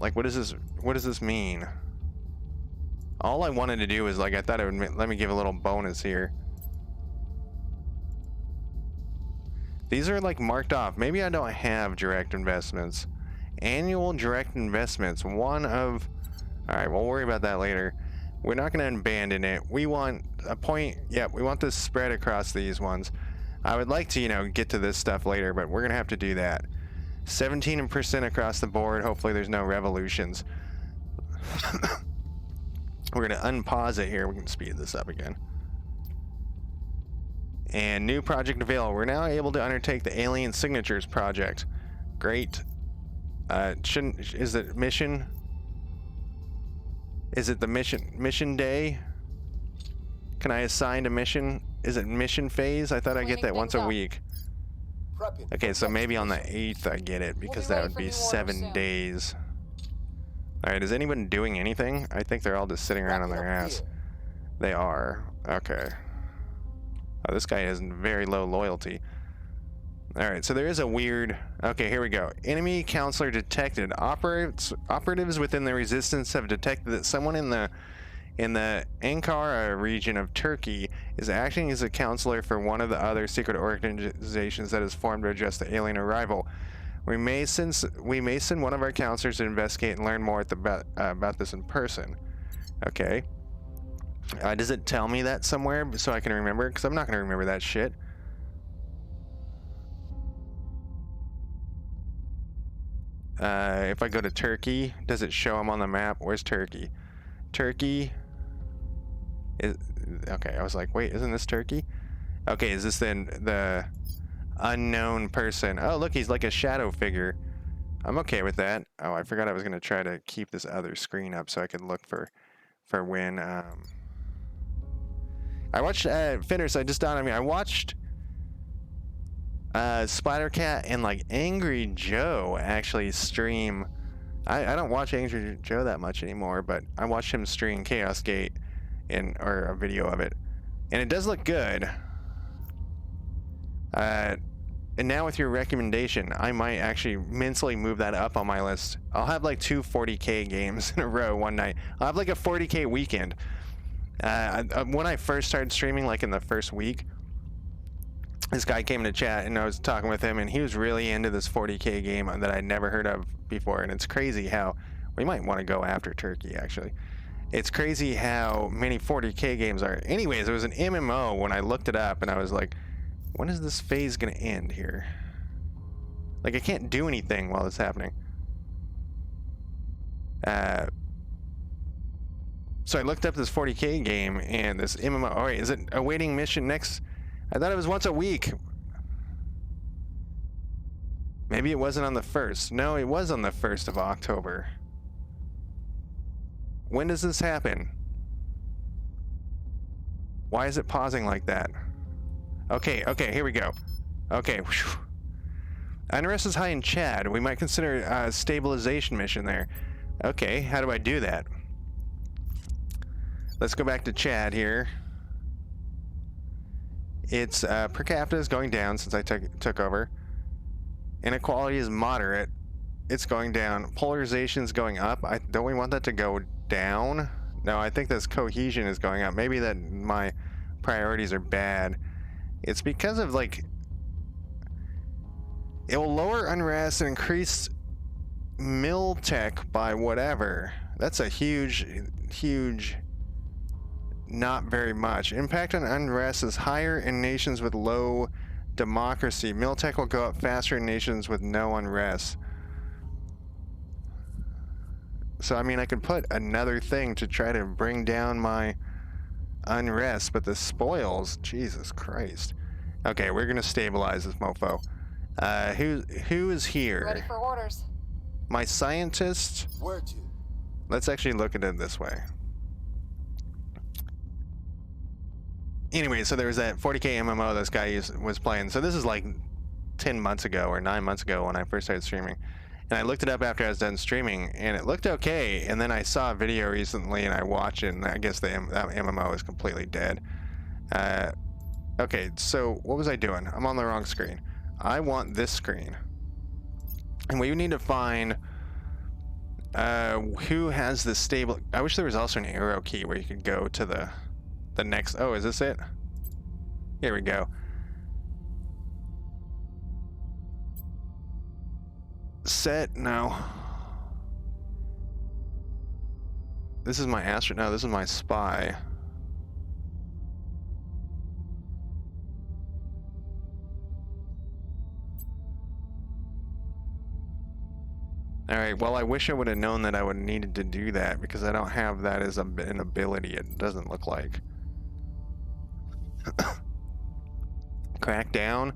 Like, what does this mean? All I wanted to do is, like, I thought it would let me give a little bonus here. These are, like, marked off. Maybe I don't have direct investments. Annual direct investments. 1 of... Alright, we'll worry about that later. We're not going to abandon it. We want a point... Yep, we want this spread across these ones. I would like to, you know, get to this stuff later, but we're going to have to do that. 17% across the board. Hopefully there's no revolutions. We're going to unpause it here. We can speed this up again. And new project available. We're now able to undertake the Alien Signatures project. Great. Is it mission? Is it the mission day? Can I assign a mission? Is it mission phase? I thought I get that once a week. Okay, so maybe on the 8th I get it, because that would be 7 days. Alright, is anyone doing anything? I think they're all just sitting around on their ass. They are. Okay. Oh, this guy has very low loyalty. Alright, so there is a weird... Okay, here we go. Enemy counselor detected. Operatives within the resistance have detected that someone in the Ankara region of Turkey is acting as a counselor for one of the other secret organizations that is formed to address the alien arrival. We may send one of our counselors to investigate and learn more about this in person. Okay. Does it tell me that somewhere so I can remember? Because I'm not going to remember that shit. If I go to Turkey, does it show them on the map? Where's Turkey? Turkey is okay. I was like, wait, isn't this Turkey? Okay, is this then the unknown person? Oh, look, he's like a shadow figure. I'm okay with that. Oh, I forgot I was gonna try to keep this other screen up so I could look for when. I watched Finners. I just dawned on me. I watched Splattercat and like Angry Joe actually stream. I don't watch Angry Joe that much anymore, but I watched him stream Chaos Gate or a video of it, and it does look good. And now with your recommendation, I might actually mentally move that up on my list. I'll have like 2 40K games in a row one night. I'll have like a 40K weekend. When I first started streaming, like in the first week, this guy came to chat and I was talking with him and he was really into this 40K game that I'd never heard of before. And it's crazy how we might want to go after Turkey, actually. It's crazy how many 40K games are. Anyways, it was an MMO when I looked it up and I was like, when is this phase gonna end here? Like, I can't do anything while it's happening. So I looked up this 40K game and this MMO. All right, is it awaiting mission next? I thought it was once a week. Maybe it wasn't on the 1st. No, it was on the 1st of October. When does this happen? Why is it pausing like that? Okay, here we go. Okay. Whew. Unrest is high in Chad. We might consider a stabilization mission there. Okay, how do I do that? Let's go back to Chad here. It's per capita is going down since I took over. Inequality is moderate. It's going down. Polarization is going up. Don't we want that to go down? No, I think this cohesion is going up. Maybe that my priorities are bad. It's because of like it will lower unrest and increase mill tech by whatever. That's a huge not very much. Impact on unrest is higher in nations with low democracy. Mill tech will go up faster in nations with no unrest. So I mean I could put another thing to try to bring down my unrest, but the spoils, Jesus Christ. Okay, we're gonna stabilize this mofo. Who is here? Ready for orders. My scientist. Where to? Let's actually look at it this way. Anyway, so there was that 40K MMO this guy was playing. So this is like 10 months ago or 9 months ago when I first started streaming. And I looked it up after I was done streaming, and it looked okay. And then I saw a video recently, and I watched it, and I guess that MMO is completely dead. Okay, so what was I doing? I'm on the wrong screen. I want this screen. And we need to find who has the stable... I wish there was also an arrow key where you could go to the next... Oh, is this it? Here we go. Set, no. This is my astronaut. No, this is my spy. All right, well, I wish I would have known that I would have needed to do that because I don't have that as an ability, it doesn't look like. Crackdown.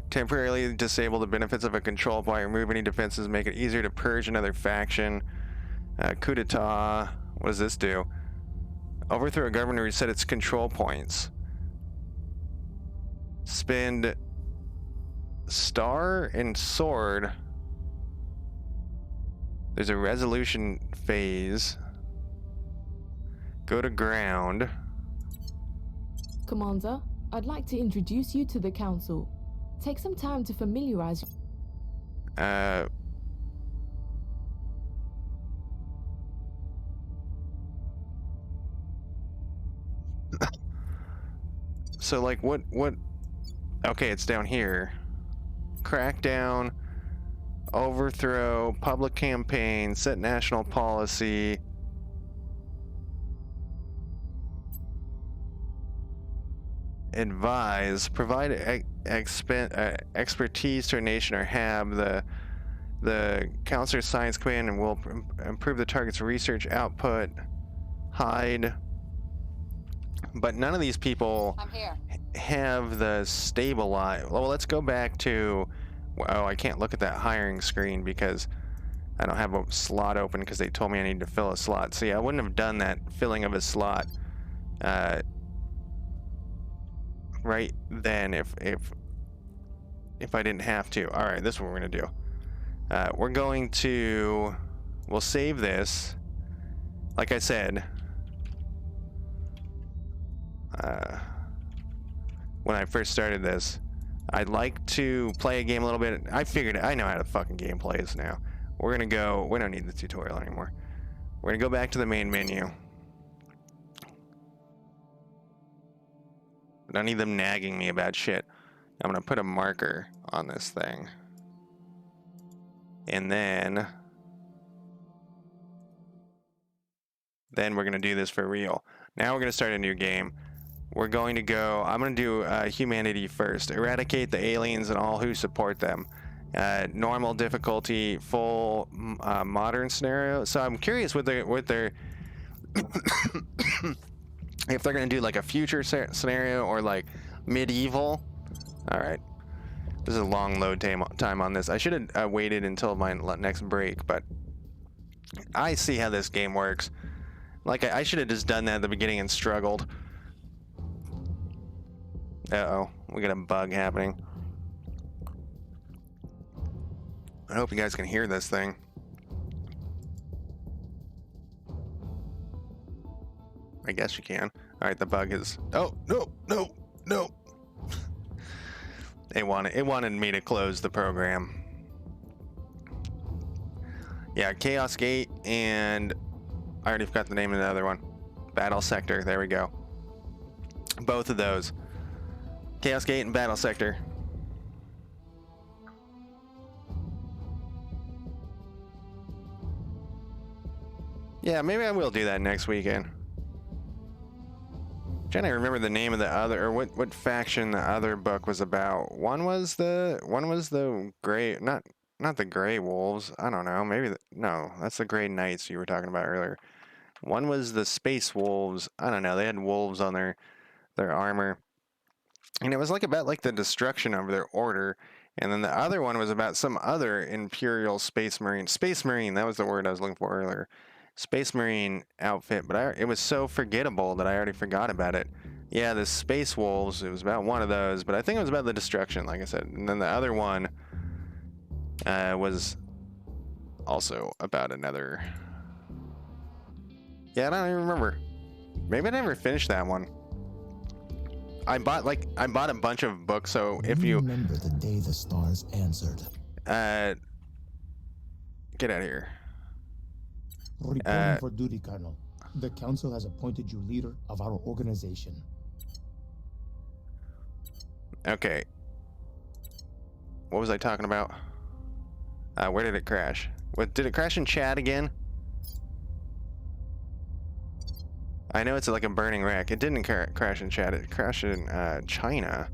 Temporarily disable the benefits of a control point, remove any defenses, make it easier to purge another faction. Coup d'etat. What does this do? Overthrow a government to reset its control points. Spend star and sword. There's a resolution phase. Go to ground. Commander, I'd like to introduce you to the Council. Take some time to familiarize. So like what? Okay, it's down here. Crackdown. overthrow public campaign, set national policy. Advise, provide expertise to a nation or have the counselor science command and will improve the target's research output. Hide. But none of these people I'm here. have the stabilize. Well, let's go back to. Oh, I can't look at that hiring screen because I don't have a slot open because they told me I need to fill a slot. See, I wouldn't have done that filling of a slot right then if I didn't have to. All right, this is what we're gonna do. We're going to. We'll save this. Like I said. When I first started this, I'd like to play a game a little bit. I figured I know how to fucking game play this now. We're gonna go. We don't need the tutorial anymore. We're gonna go back to the main menu. I don't need them nagging me about shit. I'm gonna put a marker on this thing, and then we're gonna do this for real. Now we're gonna start a new game. We're going to go. I'm going to do humanity first. Eradicate the aliens and all who support them. Normal difficulty, full modern scenario. So I'm curious with their if they're going to do like a future scenario or like medieval. All right. This is a long load time on this. I should have waited until my next break, but I see how this game works. Like I should have just done that at the beginning and struggled. Uh-oh, we got a bug happening. I hope you guys can hear this thing. I guess you can. Alright, the bug is... Oh, no. It wanted me to close the program. Yeah, Chaos Gate, and I already forgot the name of the other one. Battle Sector, there we go. Both of those. Chaos Gate and Battle Sector. Yeah, maybe I will do that next weekend. I'm trying to remember the name of the other, or what faction the other book was about. One was the gray, not the Gray Wolves. I don't know. Maybe no, that's the Gray Knights you were talking about earlier. One was the Space Wolves. I don't know. They had wolves on their armor. And it was like about like the destruction of their order, and then the other one was about some other Imperial Space Marine, that was the word I was looking for earlier, Space Marine outfit, but it was so forgettable that I already forgot about it. Yeah, the Space Wolves, it was about one of those, but I think it was about the destruction, like I said, and then the other one was also about another. Yeah, I don't even remember. Maybe I never finished that one. I bought a bunch of books, so if you remember the day the stars answered. Get out of here. Reporting for duty, Colonel. The Council has appointed you leader of our organization. Okay. What was I talking about? Where did it crash? Did it crash in chat again? I know it's like a burning wreck. It didn't crash in chat. It crashed in China.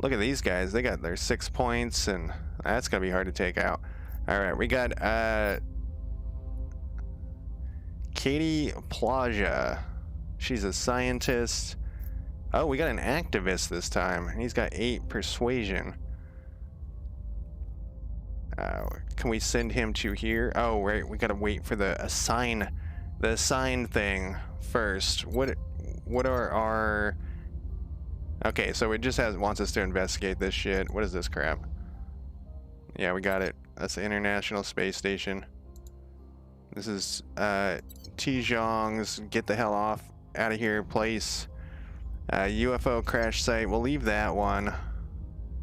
Look at these guys. They got their 6 points, and that's gonna be hard to take out. All right, we got Katie Plaja. She's a scientist. Oh, we got an activist this time. He's got 8 persuasion. Can we send him to here? Oh, right. We gotta wait for the assign thing first. What are our... Okay, so it just wants us to investigate this shit. What is this crap? Yeah, we got it. That's the International Space Station. This is Tijong's get the hell off out of here place. UFO crash site. We'll leave that one.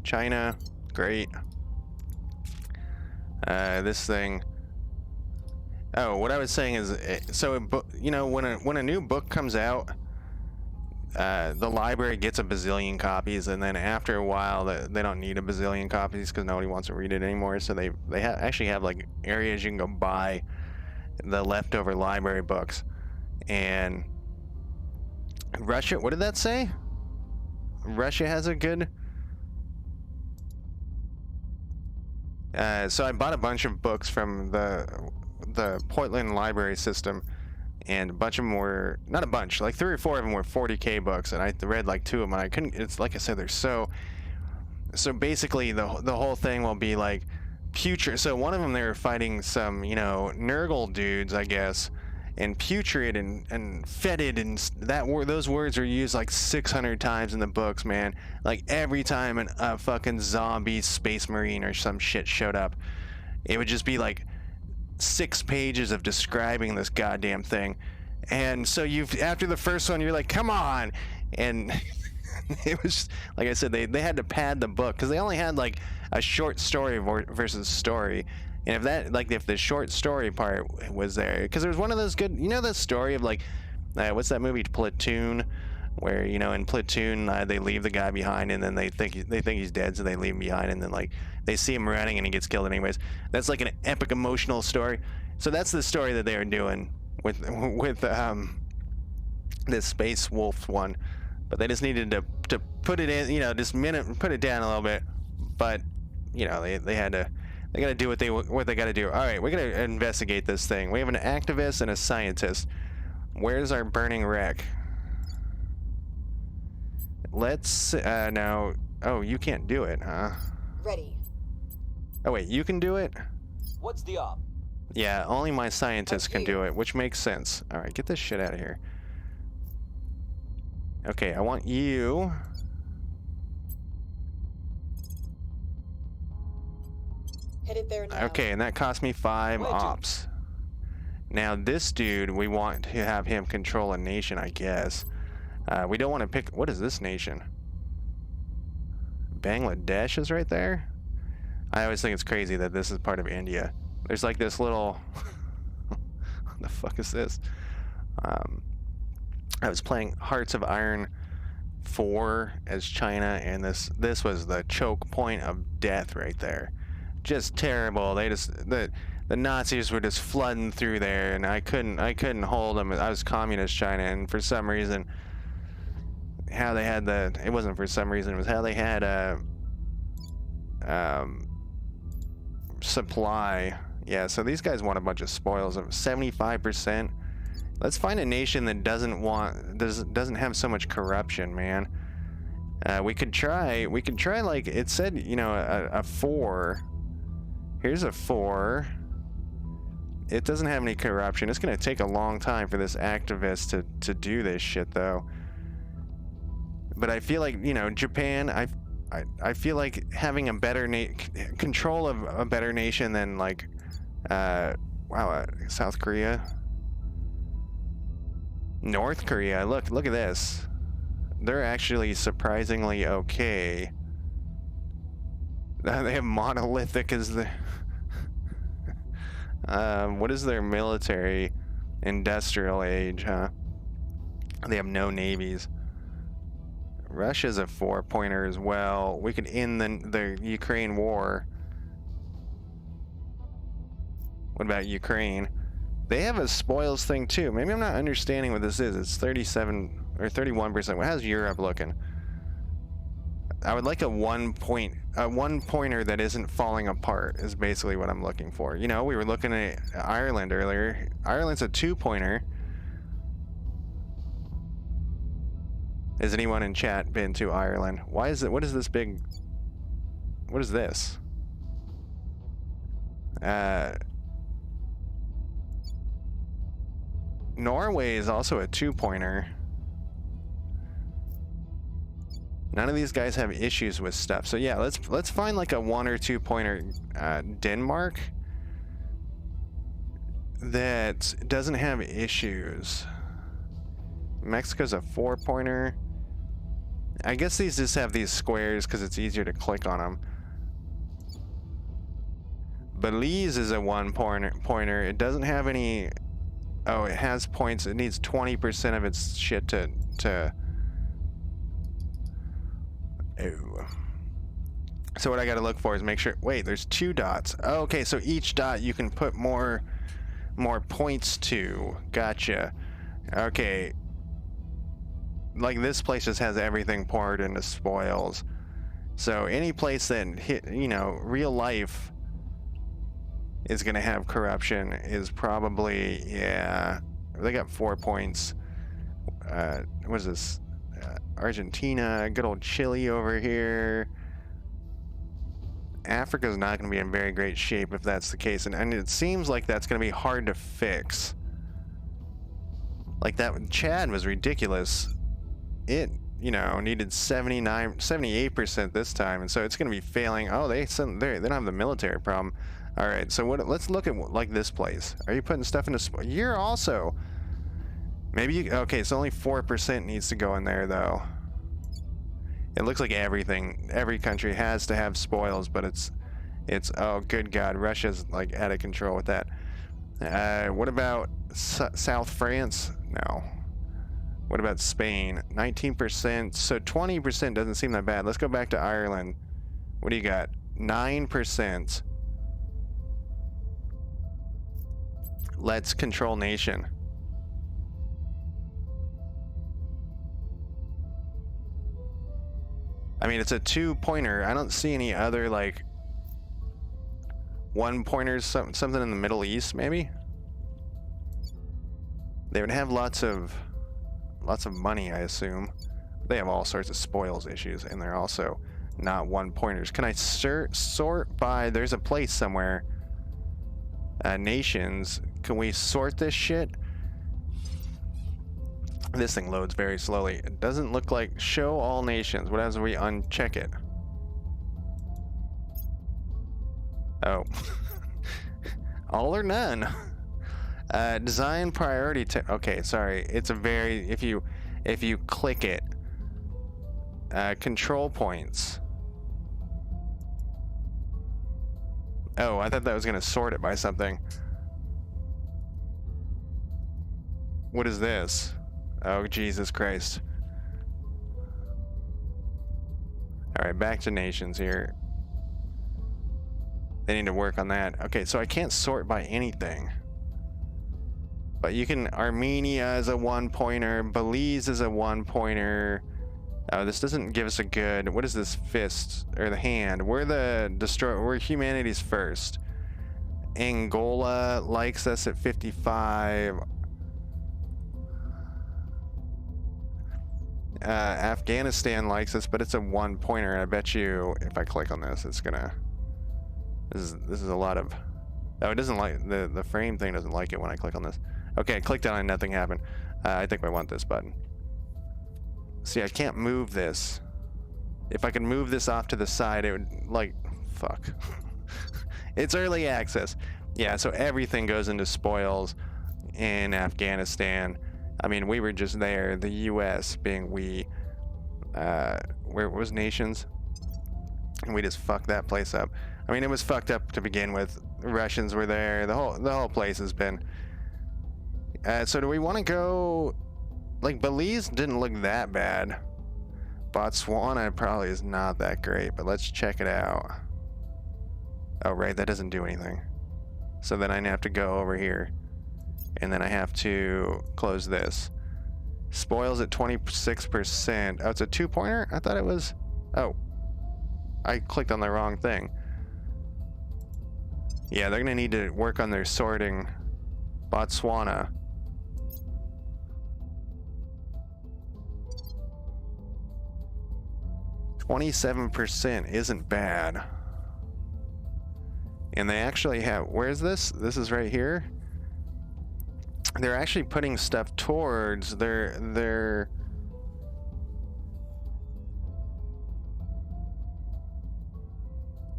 China, great. This thing. Oh, what I was saying is, so you know, when a new book comes out, the library gets a bazillion copies, and then after a while, they don't need a bazillion copies because nobody wants to read it anymore. So they actually have like areas you can go buy the leftover library books. And Russia, what did that say? Russia has a good. So I bought a bunch of books from the Portland library system, and a bunch of them were, not a bunch, like 3 or 4 of them were 40K books, and I read like 2 of them, and I couldn't, it's like I said, they're so basically the whole thing will be like putrid. So one of them, they were fighting some, you know, Nurgle dudes, I guess, and putrid and fetid, and those words are used like 600 times in the books, man. Like every time a fucking zombie space marine or some shit showed up, it would just be like 6 pages of describing this goddamn thing. And so after the first one, you're like, come on. And it was, like I said, they had to pad the book because they only had like a short story versus story. And if the short story part was there, because there was one of those good, you know, the story of like, what's that movie, Platoon, where, you know, in Platoon, they leave the guy behind, and then they think he's dead, so they leave him behind, and then like they see him running and he gets killed anyways. That's like an epic emotional story. So that's the story that they were doing with this Space Wolf one, but they just needed to put it in, you know, put it down a little bit. But you know, they had to. They gotta do what they gotta do. All right, we're gonna investigate this thing. We have an activist and a scientist. Where's our burning wreck? Let's now. Oh, you can't do it, huh? Ready. Oh wait, you can do it? What's the op? Yeah, only my scientist can do it, which makes sense. All right, get this shit out of here. Okay, I want you. Headed there now. Okay, and that cost me 5 Wait, ops. Now this dude, we want to have him control a nation, I guess. We don't want to pick. What is this nation? Bangladesh is right there. I always think it's crazy that this is part of India. There's like this little. What the fuck is this? I was playing Hearts of Iron 4 as China, and this was the choke point of death right there. Just terrible. They just the Nazis were just flooding through there, and I couldn't hold them. I was communist China, and for some reason, how they had it wasn't for some reason, it was how they had a supply. Yeah, so these guys want a bunch of spoils of 75%. Let's find a nation that doesn't have so much corruption, man. We could try like it said, you know, a 4. Here's a 4. It doesn't have any corruption. It's gonna take a long time for this activist to do this shit, though. But I feel like, you know, Japan. I feel like having a better control of a better nation than like, South Korea, North Korea. Look at this. They're actually surprisingly okay. They have monolithic as the. What is their military? Industrial age, huh? They have no navies. Russia's a 4-pointer as well. We could end the Ukraine war. What about Ukraine? They have a spoils thing too. Maybe I'm not understanding what this is. It's 37 or 31%. How's Europe looking? I would like a 1-pointer that isn't falling apart is basically what I'm looking for. You know, we were looking at Ireland earlier. Ireland's a 2-pointer. Has anyone in chat been to Ireland? Why is it? What is this big? What is this? Norway is also a 2-pointer. None of these guys have issues with stuff. So yeah, let's find like a 1 or 2-pointer. Denmark that doesn't have issues. Mexico's a 4-pointer. I guess these just have these squares because it's easier to click on them. Belize is a 1-pointer. It doesn't have any. Oh, it has points. It needs 20% of its shit to Oh. So what I gotta look for is make sure, wait, there's 2 dots. Oh, okay, so each dot you can put more points to. Gotcha. Okay. Like this place just has everything poured into spoils. So any place that hit, you know, real life is gonna have corruption is probably, yeah. They got 4 points. What is this? Argentina, good old Chile over here. Africa's not going to be in very great shape if that's the case, and it seems like that's going to be hard to fix. Like that Chad was ridiculous. It, you know, needed 78% this time, and so it's going to be failing. Oh, they don't have the military problem. All right, so let's look at like this place. Are you putting stuff into? You're also. Maybe you, okay, so only 4% needs to go in there though. It looks like every country has to have spoils, but it's oh good God, Russia's like out of control with that. What about South France? No. What about Spain? 19%, so 20% doesn't seem that bad. Let's go back to Ireland. What do you got? 9%. Let's control nation. I mean, it's a 2-pointer. I don't see any other, like, 1-pointers, something in the Middle East, maybe? They would have lots of money, I assume. They have all sorts of spoils issues, and they're also not 1-pointers. Can I sort by... There's a place somewhere. Nations. Can we sort this shit? This thing loads very slowly. It doesn't look like show all nations. What happens if we uncheck it? Oh. All or none. Design priority okay, sorry. It's a very if you click it. Control points. Oh, I thought that was gonna sort it by something. What is this? Oh, Jesus Christ. Alright, back to nations here. They need to work on that. Okay, so I can't sort by anything. But you can... Armenia is a 1-pointer. Belize is a 1-pointer. Oh, this doesn't give us a good... What is this fist? Or the hand? We're humanity's first. Angola likes us at 55. Afghanistan likes us, but it's a 1-pointer. And I bet you if I click on this, it's gonna... This is a lot of... Oh, it doesn't like... The frame thing doesn't like it when I click on this. Okay, I clicked on it and nothing happened. I think I want this button. See, I can't move this. If I could move this off to the side, it would... Like... Fuck. It's early access. Yeah, so everything goes into spoils in Afghanistan. I mean, we were just there. The U.S. being we... where was nations? And we just fucked that place up. I mean, it was fucked up to begin with. The Russians were there. The whole place has been... so do we want to go... Like, Belize didn't look that bad. Botswana probably is not that great, but let's check it out. Oh, right, that doesn't do anything. So then I have to go over here. And then I have to close this. Spoils at 26%. Oh, it's a 2-pointer? I thought it was... Oh. I clicked on the wrong thing. Yeah, they're gonna need to work on their sorting. Botswana. %27 isn't bad. And they actually have... Where's this? This is right here. They're actually putting stuff towards their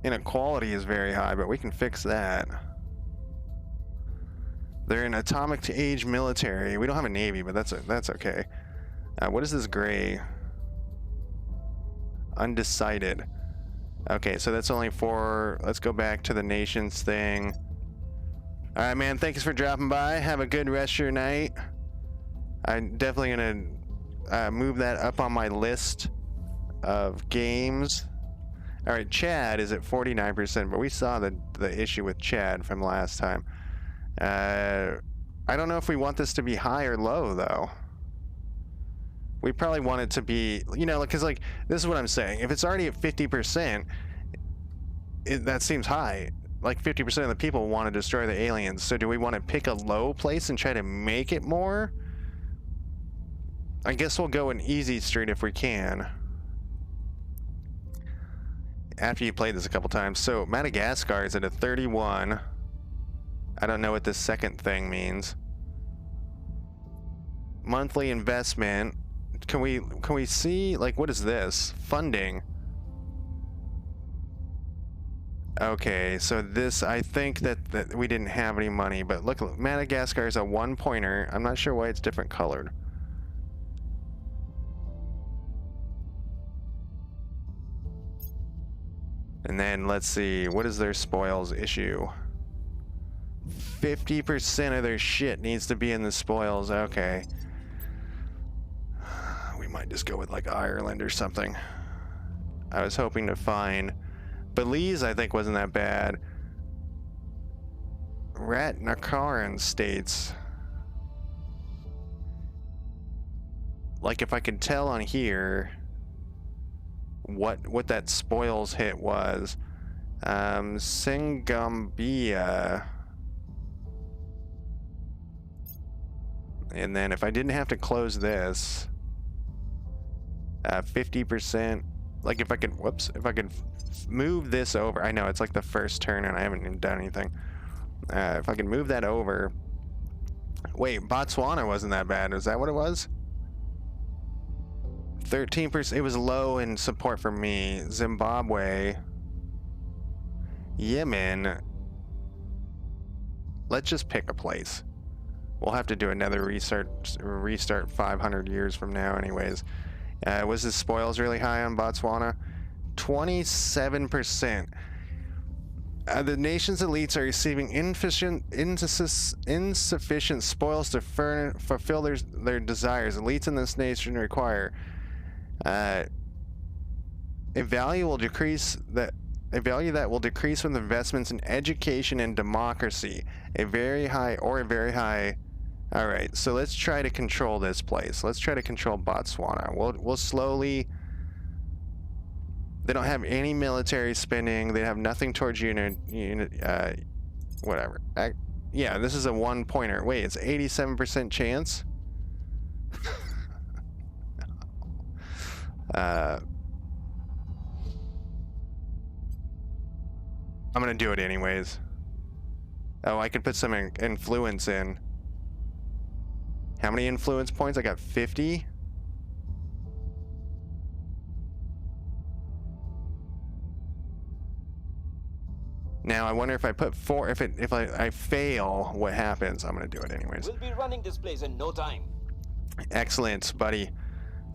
inequality is very high, but we can fix that. They're an atomic age military. We don't have a navy, but that's okay. What is this gray? Undecided. Okay, so that's only for... Let's go back to the nations thing. Alright, man, thanks for dropping by. Have a good rest of your night. I'm definitely gonna move that up on my list of games. All right, Chad is at 49%, but we saw the issue with Chad from last time. I don't know if we want this to be high or low, though. We probably want it to be, you know, because, like, this is what I'm saying. If it's already at 50%, that seems high. Like, 50% of the people want to destroy the aliens. So do we want to pick a low place and try to make it more? I guess we'll go in Easy Street if we can. After you played this a couple times. So Madagascar is at a 31. I don't know what this second thing means. Monthly investment. Can we see, like, what is this? Funding. Okay, so this, I think that we didn't have any money, but look, Madagascar is a 1-pointer. I'm not sure why it's different colored. And then let's see, what is their spoils issue? 50% of their shit needs to be in the spoils. Okay. We might just go with like Ireland or something. I was hoping to find Belize, I think wasn't that bad. Ratnakaran states. Like if I could tell on here what that spoils hit was. Singambia. And then if I didn't have to close this, 50%, like if I could, whoops, if I could move this over, I know it's like the first turn and I haven't even done anything. If I can move that over, wait, Botswana wasn't that bad. Is that what it was? 13%, it was low in support for me. Zimbabwe, Yemen, let's just pick a place. We'll have to do another restart 500 years from now anyways. Was the spoils really high on Botswana? 27%. The nation's elites are receiving insufficient spoils to fulfill their desires. Elites in this nation require a value that will decrease with investments in education and democracy. A very high. All right, so let's try to control this place. Let's try to control Botswana. We'll slowly. They don't have any military spending. They have nothing towards whatever. Yeah, this is a 1-pointer. Wait, it's 87% chance. I'm gonna do it anyways. Oh, I could put some influence in. How many influence points? I got 50. Now I wonder if I put 4, if I fail, what happens? I'm gonna do it anyways. We'll be running this place in no time. Excellent, buddy.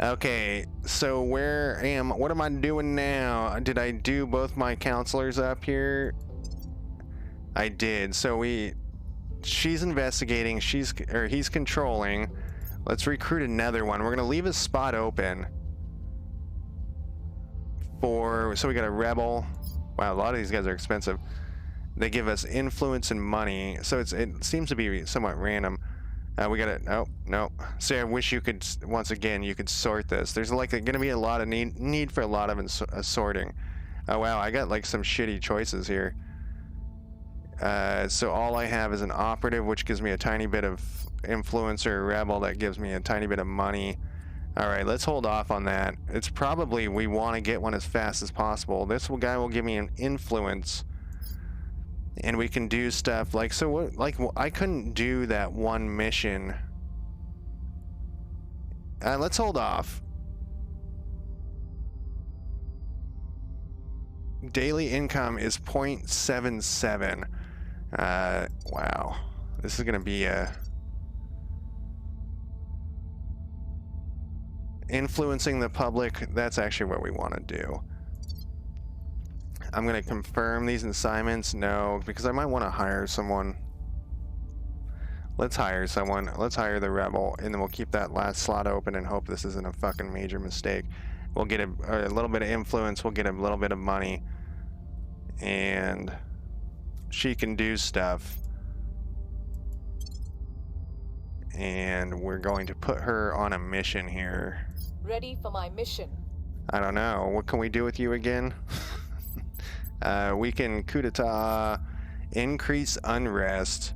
Okay, so what am I doing now? Did I do both my counselors up here? I did. So she's investigating, he's controlling. Let's recruit another one. We're gonna leave a spot open so we got a rebel. Wow, a lot of these guys are expensive. They give us influence and money, so it seems to be somewhat random. We got it. No. See, I wish you could, once again, you could sort this. There's like gonna be a lot of need for a lot of sorting. Oh wow, I got like some shitty choices here. So all I have is an operative, which gives me a tiny bit of influence, or a rebel that gives me a tiny bit of money. All right, let's hold off on that. It's probably we want to get one as fast as possible. This guy will give me an influence, and we can do stuff like, so what, like I couldn't do that one mission. Let's hold off. Daily income is 0.77. Wow, this is gonna be influencing the public. That's actually what we want to do. I'm gonna confirm these assignments. No, because I might want to hire someone. Let's hire someone. Let's hire the rebel, and then we'll keep that last slot open and hope this isn't a fucking major mistake. We'll get a little bit of influence. We'll get a little bit of money, and she can do stuff. And we're going to put her on a mission here. Ready for my mission. I don't know. What can we do with you again? We can coup d'etat, increase unrest.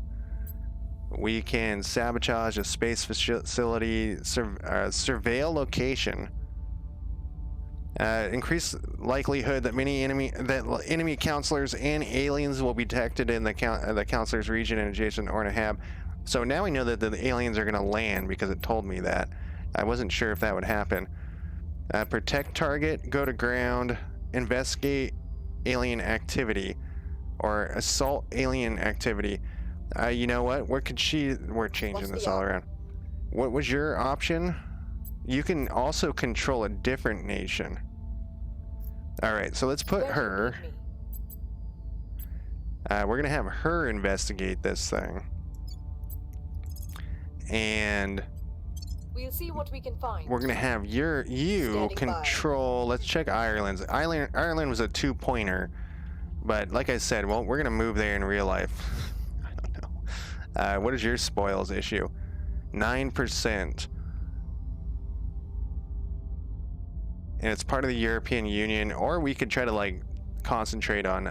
We can sabotage a space facility, surveil location. Increase likelihood that enemy counselors and aliens will be detected in the counselor's region and adjacent Ornahab. So now we know that the aliens are going to land because it told me that. I wasn't sure if that would happen. Protect target, go to ground, investigate alien activity, or assault alien activity. You know what? We're changing this all around. What was your option? You can also control a different nation. All right, so let's put her. We're gonna have her investigate this thing, and we'll see what we can find. we're gonna have you Standing control. Let's check Ireland's. Ireland was a 2-pointer, but like I said, well, we're gonna move there in real life. I don't know. What is your spoils issue? 9%. And it's part of the European Union, or we could try to like concentrate on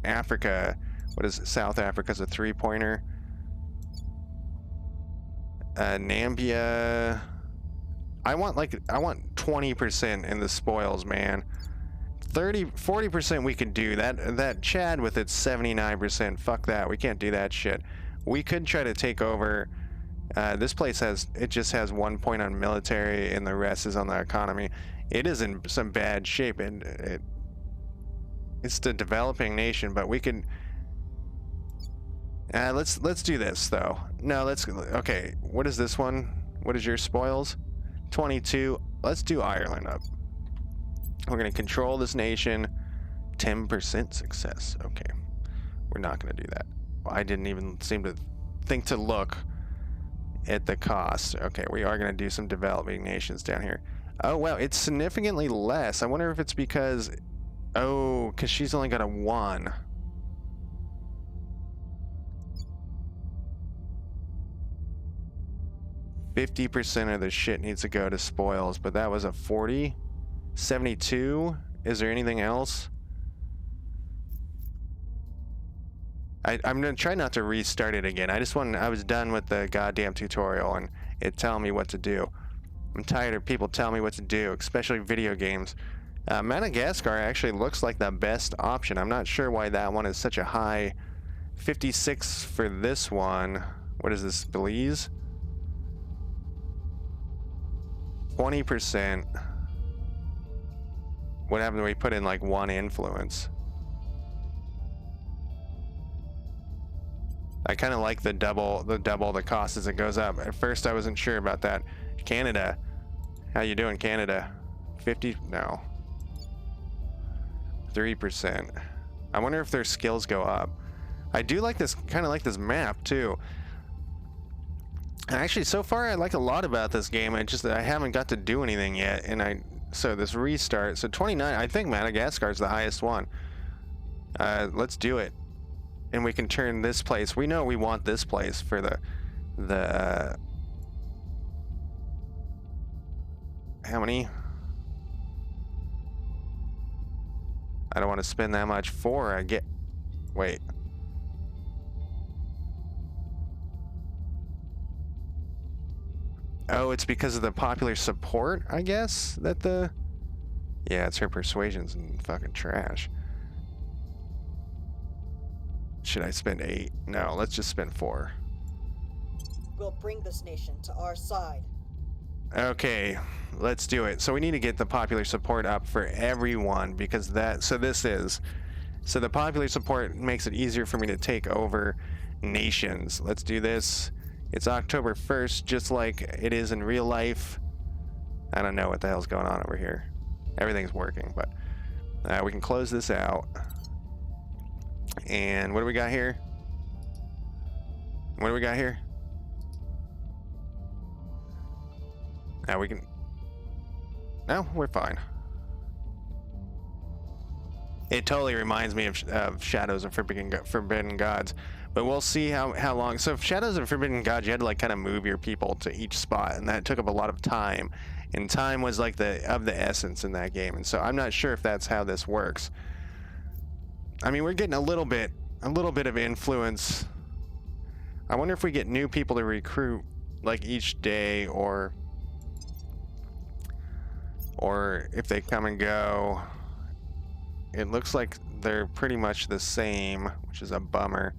Africa. What is it? South Africa's a 3-pointer. Nambia. I want 20% in the spoils, man. 40% we could do. That Chad with its 79%. Fuck that. We can't do that shit. We could try to take over. This place just has 1 point on military, and the rest is on the economy. It is in some bad shape, and it's the developing nation. But we can. Let's do this though. No, okay. What is this one? What is your spoils? 22. Let's do Ireland up. We're gonna control this nation. 10% success. Okay, we're not gonna do that. I didn't even seem to think to look at the cost. Okay, we are gonna do some developing nations down here. Oh wow, it's significantly less. I wonder if it's because, because she's only got a 1. %50 of the shit needs to go to spoils, but that was a 40. 72. Is there anything else? I'm gonna try not to restart it again. I was done with the goddamn tutorial and it telling me what to do. I'm tired of people telling me what to do, especially video games. Madagascar actually looks like the best option. I'm not sure why that one is such a high 56 for this one. What is this, Belize? 20%. What happened when we put in like 1 influence? I kind of like the double the cost as it goes up. At first I wasn't sure about that. Canada. How you doing, Canada? 50? No. 3%. I wonder if their skills go up. I do like this, kind of like this map too. Actually, so far I like a lot about this game. I haven't got to do anything yet, and so this restart. So 29. I think Madagascar is the highest one. Let's do it, and we can turn this place. We know we want this place for the. How many? I don't want to spend that much. 4. I get. Wait. Oh, it's because of the popular support, I guess, that the... Yeah, it's her persuasion's and fucking trash. Should I spend 8? No, let's just spend 4. We'll bring this nation to our side. Okay, let's do it. So we need to get the popular support up for everyone, because so the popular support makes it easier for me to take over nations. Let's do this. It's October 1st, just like it is in real life. I don't know what the hell's going on over here. Everything's working, but we can close this out. And what do we got here? What do we got here? Now we can... No, we're fine. It totally reminds me of Shadows of Forbidden Gods. But we'll see how long... So Shadows of Forbidden Gods, you had to like kind of move your people to each spot, and that took up a lot of time. And time was like the essence in that game. And so I'm not sure if that's how this works. I mean, we're getting a little bit of influence. I wonder if we get new people to recruit like each day, or if they come and go. It looks like they're pretty much the same, which is a bummer.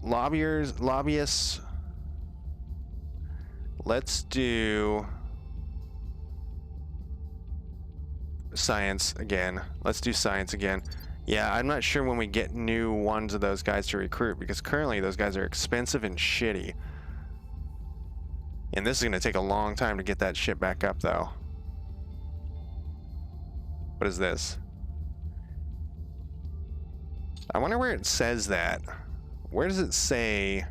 Lobbyists. Let's do science again. Let's do science again. Yeah, I'm not sure when we get new ones of those guys to recruit, because currently those guys are expensive and shitty. And this is going to take a long time to get that shit back up, though. What is this? I wonder where it says that. Where does it say?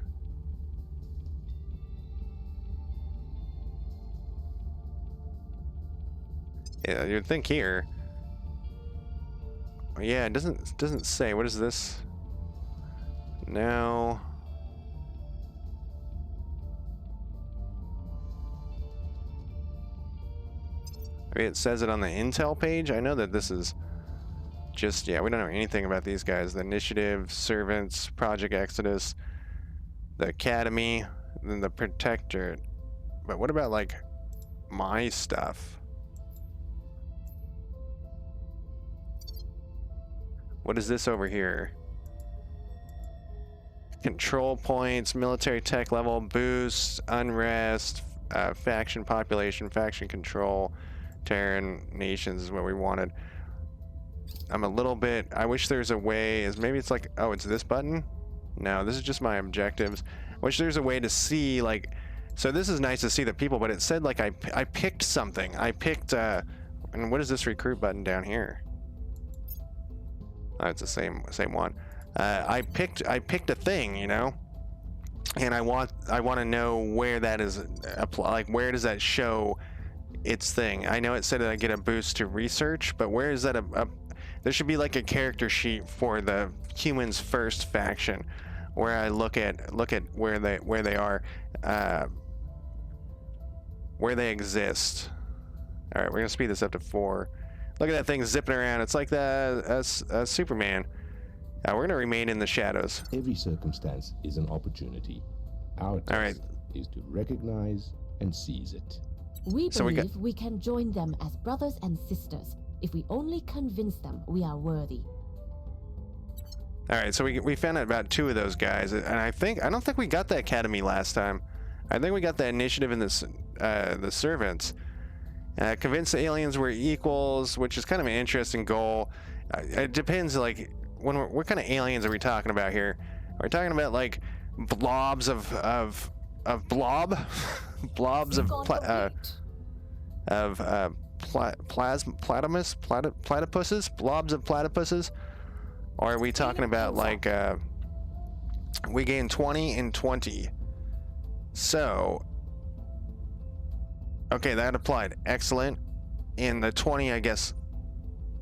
Yeah, you'd think here. Yeah, it doesn't say. What is this? No. Maybe it says it on the intel page. I know that this is just, yeah, we don't know anything about these guys. The Initiative, Servants, Project Exodus, the Academy, then the Protectorate. But what about like my stuff? What is this over here? Control points, military tech level, boosts, unrest, faction population, faction control, Terran nations is what we wanted. I'm a little bit, I wish there's a way, maybe it's like, oh, it's this button? No, this is just my objectives. I wish there's a way to see, like, so this is nice to see the people, but it said like I picked something. I picked, and what is this recruit button down here? Oh, it's the same one. I picked a thing, you know, and I want to know where that is like, where does that show its thing? I know it said that I get a boost to research, but where is that there should be like a character sheet for the humans first faction, where I look at where they are, where they exist. All right, we're gonna speed this up to 4. Look at that thing zipping around. It's like the Superman. We're going to remain in the shadows. Every circumstance is an opportunity. Our task is to recognize and seize it. We believe we can join them as brothers and sisters. If we only convince them we are worthy. All right, so we found out about 2 of those guys, and I don't think we got the Academy last time. I think we got the Initiative and the Servants. Convince the aliens we're equals, which is kind of an interesting goal. It depends, like, what kind of aliens are we talking about here? Are we talking about like blobs of blobs of platypuses, blobs of platypuses, or are we talking about like we gain 20 and 20? So okay, that applied. Excellent. And the 20, I guess,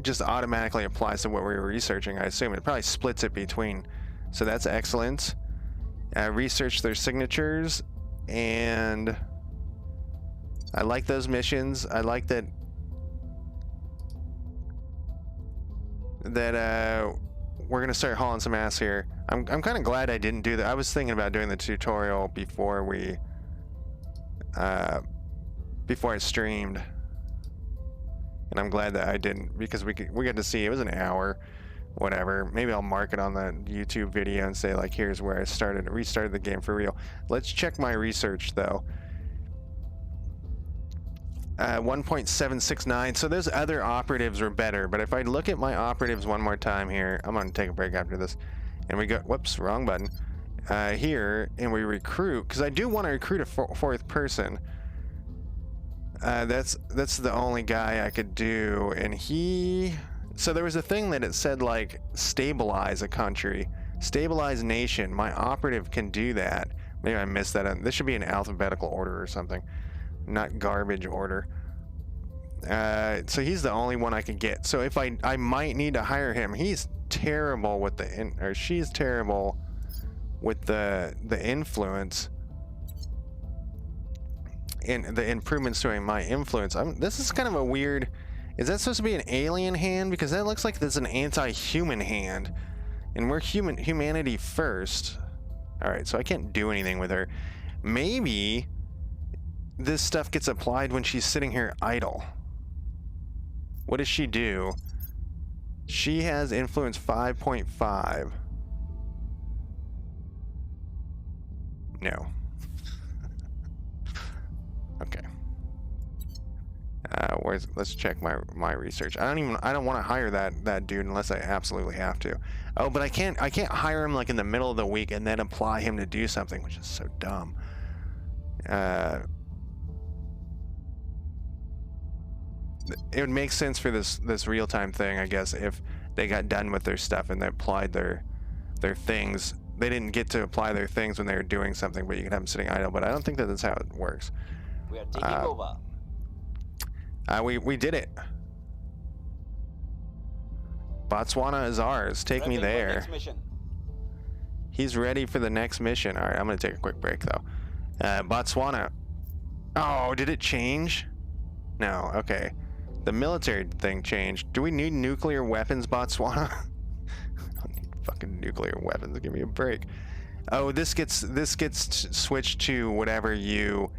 just automatically applies to what we were researching. I assume it probably splits it between. So that's excellent. Research their signatures, and I like those missions. I like that we're gonna start hauling some ass here. I'm kind of glad I didn't do that. I was thinking about doing the tutorial before I streamed, and I'm glad that I didn't, because we got to see it was an hour, whatever. Maybe I'll mark it on the YouTube video and say like, here's where I restarted the game for real. Let's check my research though. 1.769. So those other operatives were better, but if I look at my operatives one more time here, I'm gonna take a break after this, and we go, whoops, wrong button, here, and we recruit, because I do want to recruit a 4th person. That's the only guy I could do, and so there was a thing that it said like stabilize a country. Stabilize nation. My operative can do that. Maybe I missed that. This should be in alphabetical order or something, not garbage order. So he's the only one I can get. So if I might need to hire him. He's terrible with or she's terrible with the influence and the improvements to my influence. This is kind of a weird. Is that supposed to be an alien hand? Because that looks like this is an anti-human hand, and we're humanity first. All right, so I can't do anything with her. Maybe this stuff gets applied when she's sitting here idle. What does she do? She has influence 5.5. No. Okay. Let's check my research. I don't want to hire that dude unless I absolutely have to. Oh, but I can't hire him like in the middle of the week and then apply him to do something, which is so dumb. It would make sense for this real-time thing, I guess, if they got done with their stuff and they applied their things. They didn't get to apply their things when they were doing something, but you could have them sitting idle. But I don't think that's how it works. We are taking over. We did it. Botswana is ours. Take me there. Next mission. He's ready for the next mission. All right, I'm gonna take a quick break though. Botswana. Oh, did it change? No. Okay. The military thing changed. Do we need nuclear weapons, Botswana? I don't need fucking nuclear weapons. Give me a break. Oh, this gets switched to whatever you.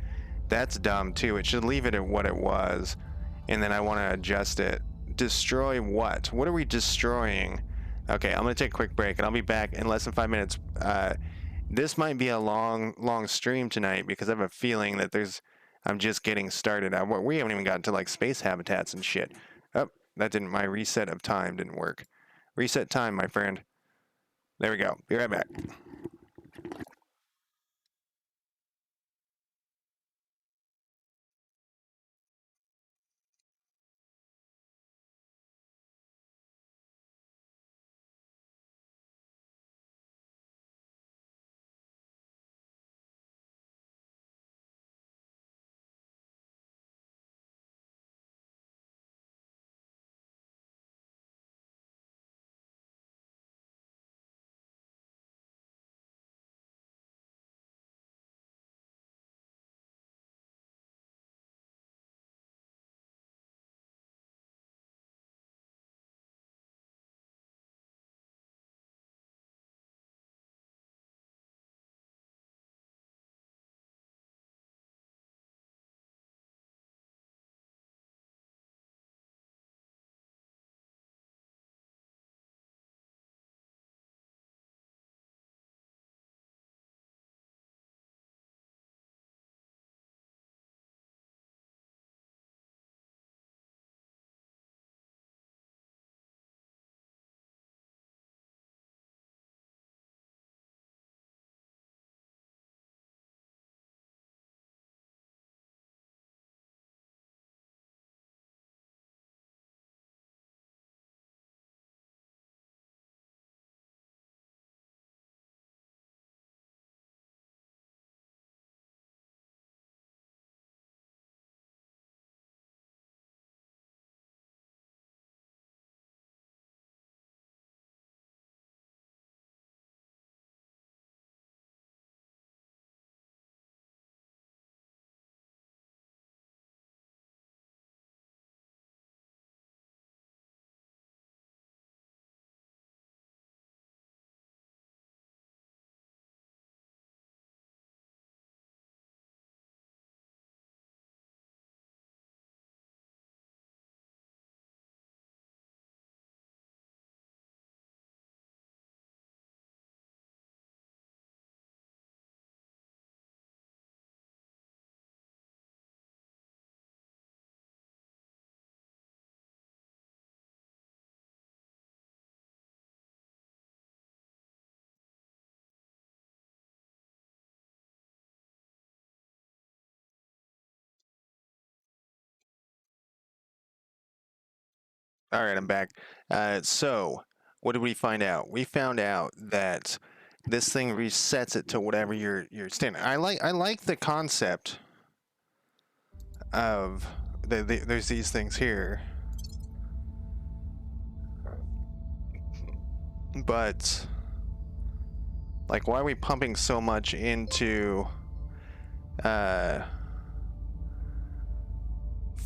That's dumb too. It should leave it at what it was, and then I want to adjust it. Destroy what? What are we destroying? Okay, I'm gonna take a quick break, and I'll be back in less than 5 minutes. This might be a long stream tonight because I have a feeling that I'm just getting started. We haven't even gotten to like space habitats and shit. Oh, that didn't. My reset of time didn't work. Reset time, my friend. There we go. Be right back. All right, I'm back. So What did we find out? We found out that this thing resets it to whatever your standard. I like the concept of there's these things here, but like, why are we pumping so much into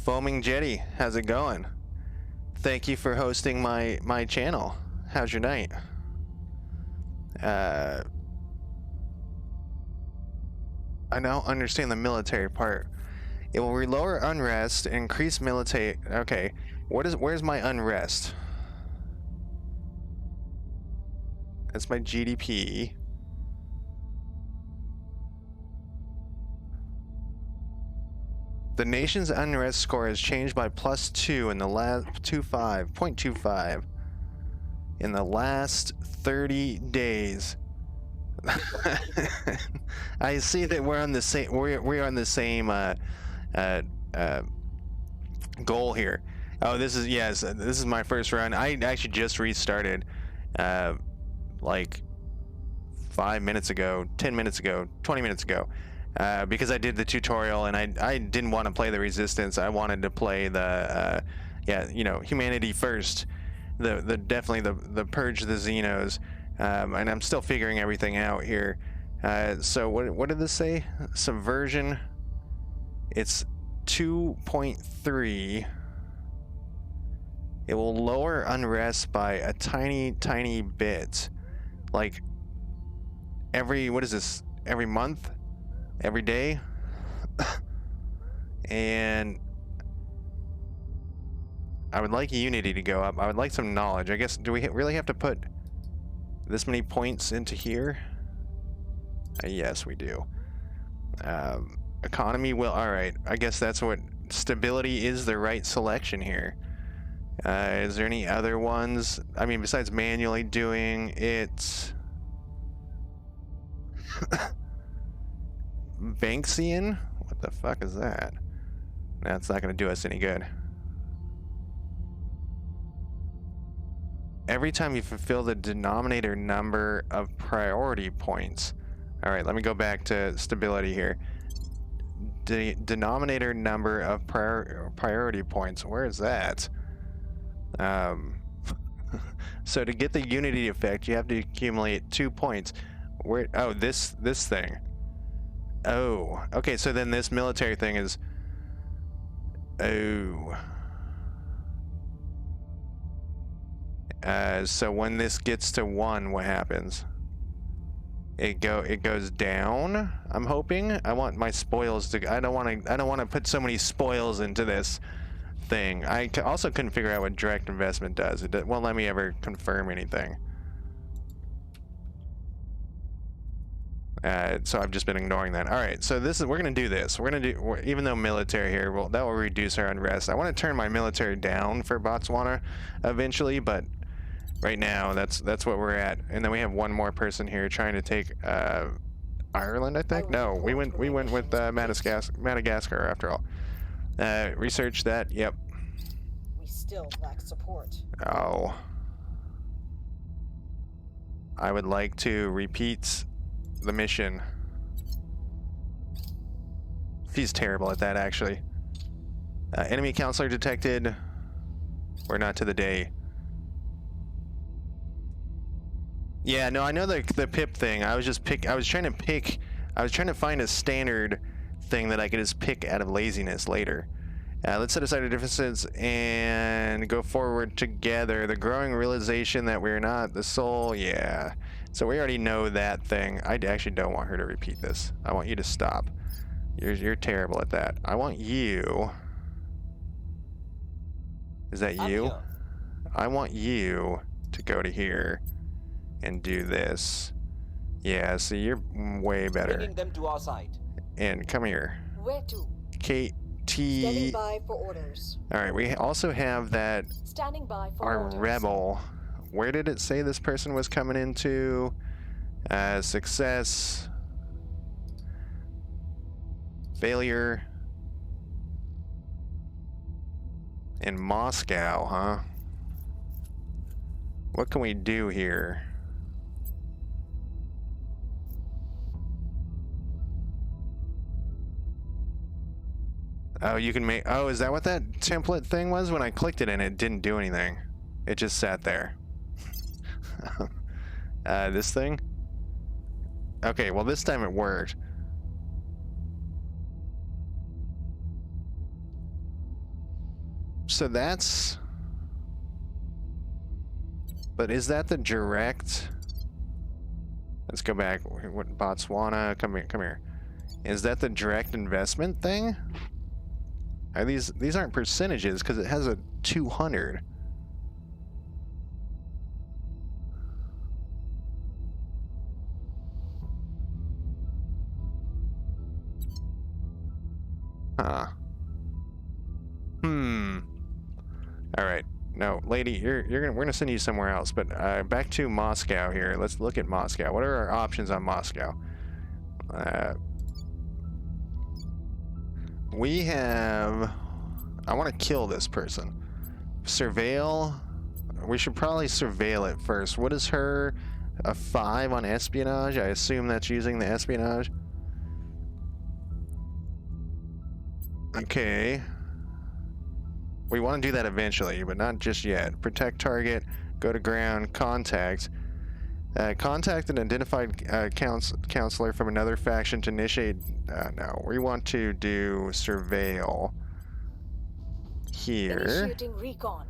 Foaming Jetty? How's it going? Thank you for hosting my channel. How's your night? I don't understand the military part. It will lower unrest, increase military. Okay, where's my unrest? That's my GDP. The nation's unrest score has changed by +2 in the last 0.25 in the last 30 days. I see that we're on the same. We're on the same goal here. Oh, this is my first run. I actually just restarted, like 5 minutes ago, 10 minutes ago, 20 minutes ago. Because I did the tutorial and I didn't want to play the resistance. I wanted to play the humanity first. Definitely the purge the Xenos. And I'm still figuring everything out here. So what did this say? Subversion. It's 2.3. It will lower unrest by a tiny bit. Like what is this? Every month? Every day? And I would like unity to go up. I would like some knowledge. I guess, do we really have to put this many points into here? Yes, we do. Economy will, alright. I guess that's what, stability is the right selection here. Is there any other ones? I mean, besides manually doing it. Banksian? What the fuck is that? That's not going to do us any good. Every time you fulfill the denominator number of priority points. Alright, let me go back to stability here. Denominator number of priority points. Where is that? So to get the unity effect, you have to accumulate 2 points. Where? Oh, this thing. Oh, okay, so then this military thing is... Oh. So when this gets to 1, what happens? It goes down, I'm hoping. I want my spoils to... I don't want to put so many spoils into this thing. I also couldn't figure out what direct investment does. It won't let me ever confirm anything. So I've just been ignoring that. All right, so we're gonna do this. We're gonna do, even though military here, well, that will reduce our unrest. I want to turn my military down for Botswana eventually, but right now that's what we're at. And then we have one more person here trying to take Ireland, I think. No, we went with Madagascar after all. Research that. Yep. We still lack support. Oh. I would like to repeat the mission. He's terrible at that, actually. Enemy counselor detected. We're not to the day. Yeah, no, I know the pip thing. I was trying to find a standard thing that I could just pick out of laziness later. Let's set aside our differences and go forward together. The growing realization that we're not the soul. Yeah. So we already know that thing. I actually don't want her to repeat this. I want you to stop. You're terrible at that. I want you. Is that you? I want you to go to here and do this. Yeah, see, you're way better. Bringing them to our side. And come here. Where to? KT. Standing by for orders. All right, we also have that. Standing by for Our orders. rebel. Where did it say this person was coming into? Success. Failure. In Moscow, huh? What can we do here? Oh, you can make... Oh, is that what that template thing was? When I clicked it and it didn't do anything. It just sat there. This thing? Okay, well this time it worked. So that's... But is that the direct... Let's go back. What, Botswana? Come here, come here. Is that the direct investment thing? Are these aren't percentages because it has a 200. Huh. All right. No, lady, we're gonna send you somewhere else. But back to Moscow here. Let's look at Moscow. What are our options on Moscow? We have... I want to kill this person. Surveil. We should probably surveil it first. What is her... A 5 on espionage? I assume that's using the espionage. Okay. We want to do that eventually, but not just yet. Protect target. Go to ground. Contact. Contact an identified counselor from another faction to initiate... no, we want to do surveil here. Initiating recon.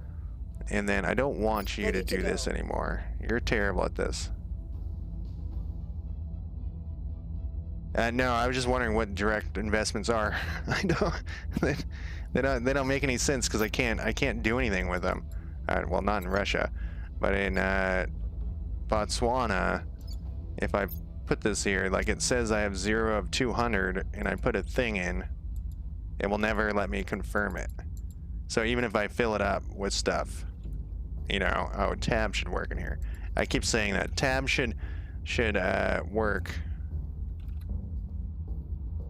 And then I don't want you to do this anymore. You're terrible at this. No, I was just wondering what direct investments are. I don't... They don't make any sense because I can't do anything with them. Well, not in Russia, but in Botswana, if I put this here, like it says I have 0 of 200 and I put a thing in, it will never let me confirm it. So even if I fill it up with stuff, you know, oh, tab should work in here. I keep saying that. Tab should work.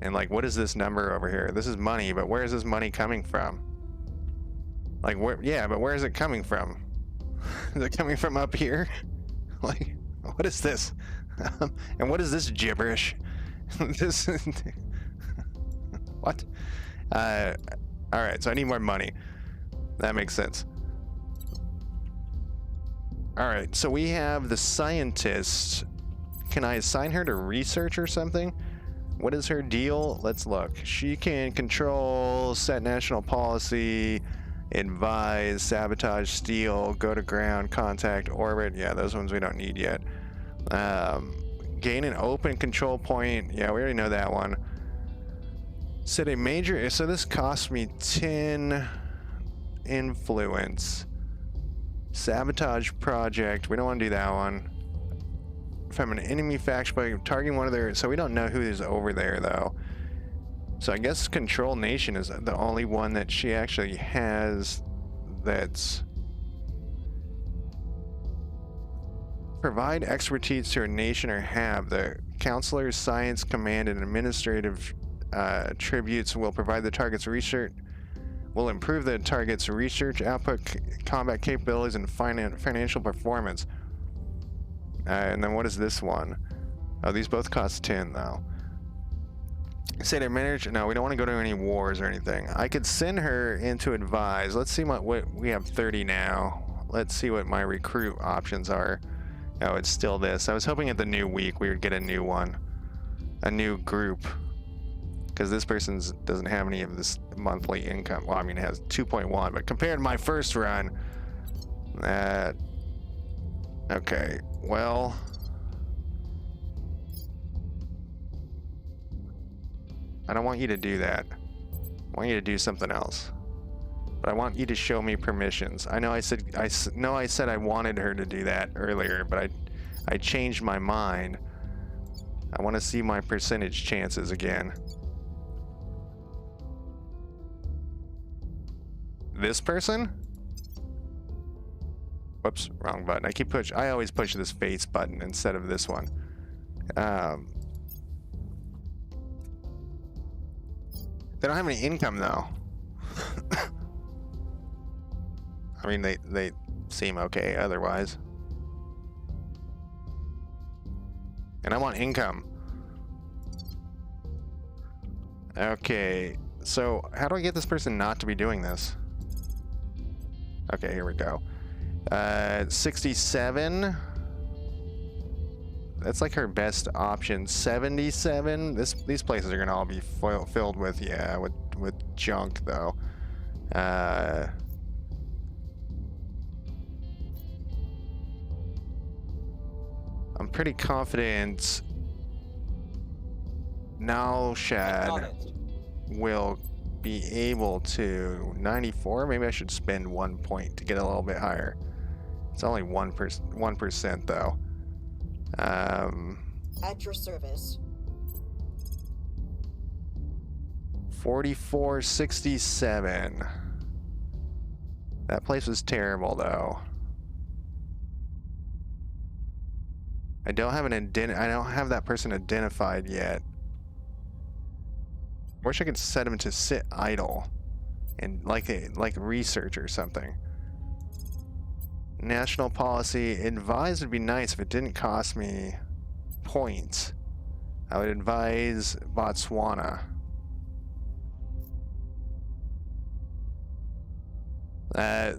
And like, what is this number over here? This is money, but where is this money coming from? Like, where? Yeah, but where is it coming from? Is it coming from up here? Like, what is this? And what is this gibberish? This... What? Alright, so I need more money. That makes sense. Alright, so we have the scientist. Can I assign her to research or something? What is her deal? Let's look. She can control, set national policy, advise, sabotage, steal, go to ground, contact, orbit. Yeah, those ones we don't need yet. Gain an open control point. Yeah, we already know that one. Set a major... So this cost me 10 influence. Sabotage project. We don't want to do that one. From an enemy faction by targeting one of their... So we don't know who is over there, though. So I guess Control Nation is the only one that she actually has that's... Provide expertise to a nation or have. The Counselor's Science Command and Administrative tributes will provide the target's research... Will improve the target's research output, combat capabilities, and financial performance. And then what is this one? Oh, these both cost 10 though. Say to manage. No, we don't want to go to any wars or anything. I could send her into advise. Let's see what we have 30 now. Let's see what my recruit options are. Oh, it's still this. I was hoping at the new week we would get a new one, a new group, because this person doesn't have any of this monthly income. Well, I mean, it has 2.1, but compared to my first run, okay. Well, I don't want you to do that. I want you to do something else. But I want you to show me permissions. I know I said I wanted her to do that earlier, but I changed my mind. I want to see my percentage chances again. This person? Whoops, wrong button. I always push this face button instead of this one. They don't have any income though. I mean, they seem okay otherwise. And I want income. Okay, so how do I get this person not to be doing this? Okay, here we go. 67. That's like her best option. 77. These places are gonna all be filled with, yeah, with junk though. I'm pretty confident Nalshad will be able to 94. Maybe I should spend 1 point to get a little bit higher. It's only 1% though. At your service. 4467. That place was terrible though. I don't have I don't have that person identified yet. I wish I could set him to sit idle and like research or something. National policy advise would be nice if it didn't cost me points. I would advise Botswana.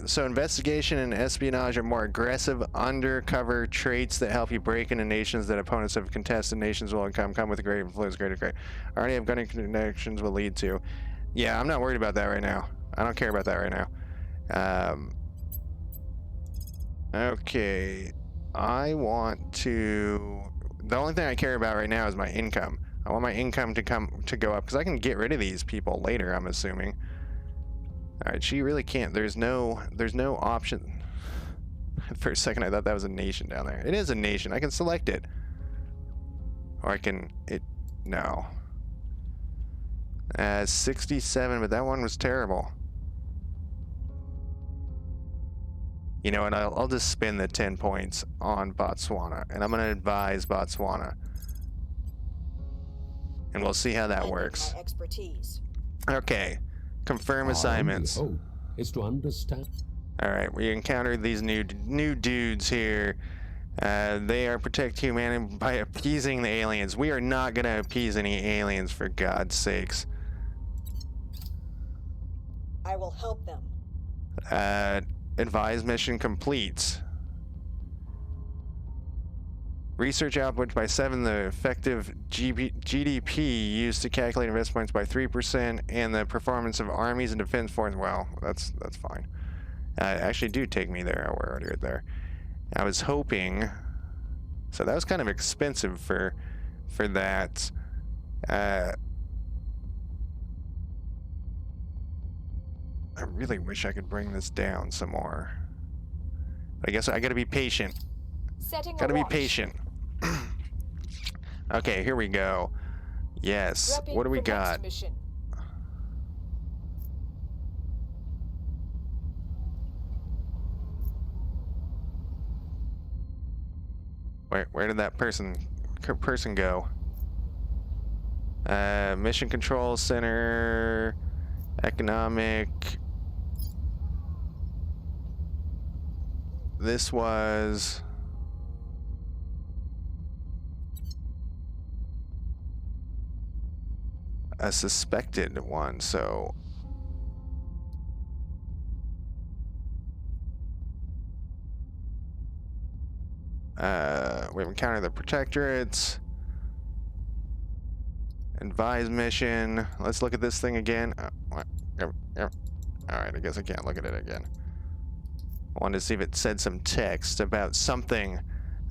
So investigation and espionage are more aggressive undercover traits that help you break into nations that opponents of contested nations will come with great influence, great. Already have gunning connections will lead to. Yeah, I'm not worried about that right now. I don't care about that right now. Okay, I want to. The only thing I care about right now is my income. I want my income to go up because I can get rid of these people later, I'm assuming. All right, she really can't. There's no option. For a second, I thought that was a nation down there. It is a nation. I can select it, or I can no. 67, but that one was terrible. You know, and I'll just spend the 10 points on Botswana, and I'm gonna advise Botswana, and we'll see how that works. Expertise. Okay. Confirm assignments. Oh, is to understand. All right, we encountered these new dudes here. They are protect humanity by appeasing the aliens. We are not gonna appease any aliens, for God's sakes. I will help them. Advise mission complete. Research output by 7, the effective GDP used to calculate investment points by 3%, and the performance of armies and defense forces. Well, that's fine. Actually, do take me there. We're already right there. I was hoping. So that was kind of expensive for that. I really wish I could bring this down some more. But I guess I gotta be patient. Gotta be patient. Okay, here we go. Yes. What do we got? Where did that person go? Mission Control Center, economic. This was a suspected one, so we've encountered the protectorates. Advise mission. Let's look at this thing again. Alright, I guess I can't look at it again. I wanted to see if it said some text about something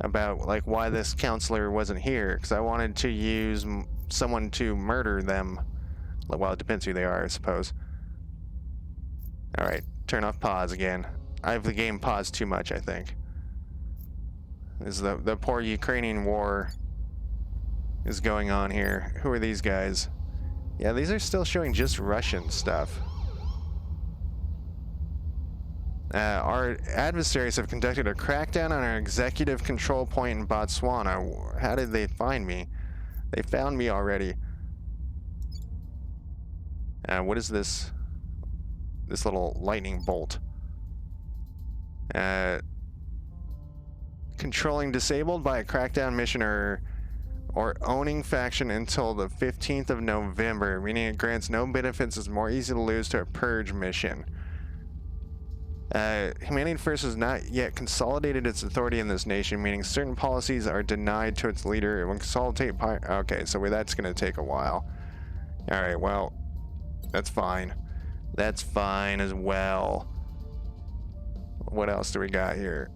about like why this counselor wasn't here, because I wanted to use someone to murder them. Well, it depends who they are, I suppose. Alright, turn off pause again. I have the game paused too much, I think. This is the poor Ukrainian war is going on here. Who are these guys? Yeah, these are still showing just Russian stuff. Our adversaries have conducted a crackdown on our executive control point in Botswana. How did they find me? They found me already. What is this? This little lightning bolt. Controlling disabled by a crackdown mission or or owning faction until the 15th of November, meaning it grants no benefits, is more easy to lose to a purge mission. Humanity First has not yet consolidated its authority in this nation, meaning certain policies are denied to its leader. It will consolidate. Okay, so that's going to take a while. All right, well, that's fine. That's fine as well. What else do we got here?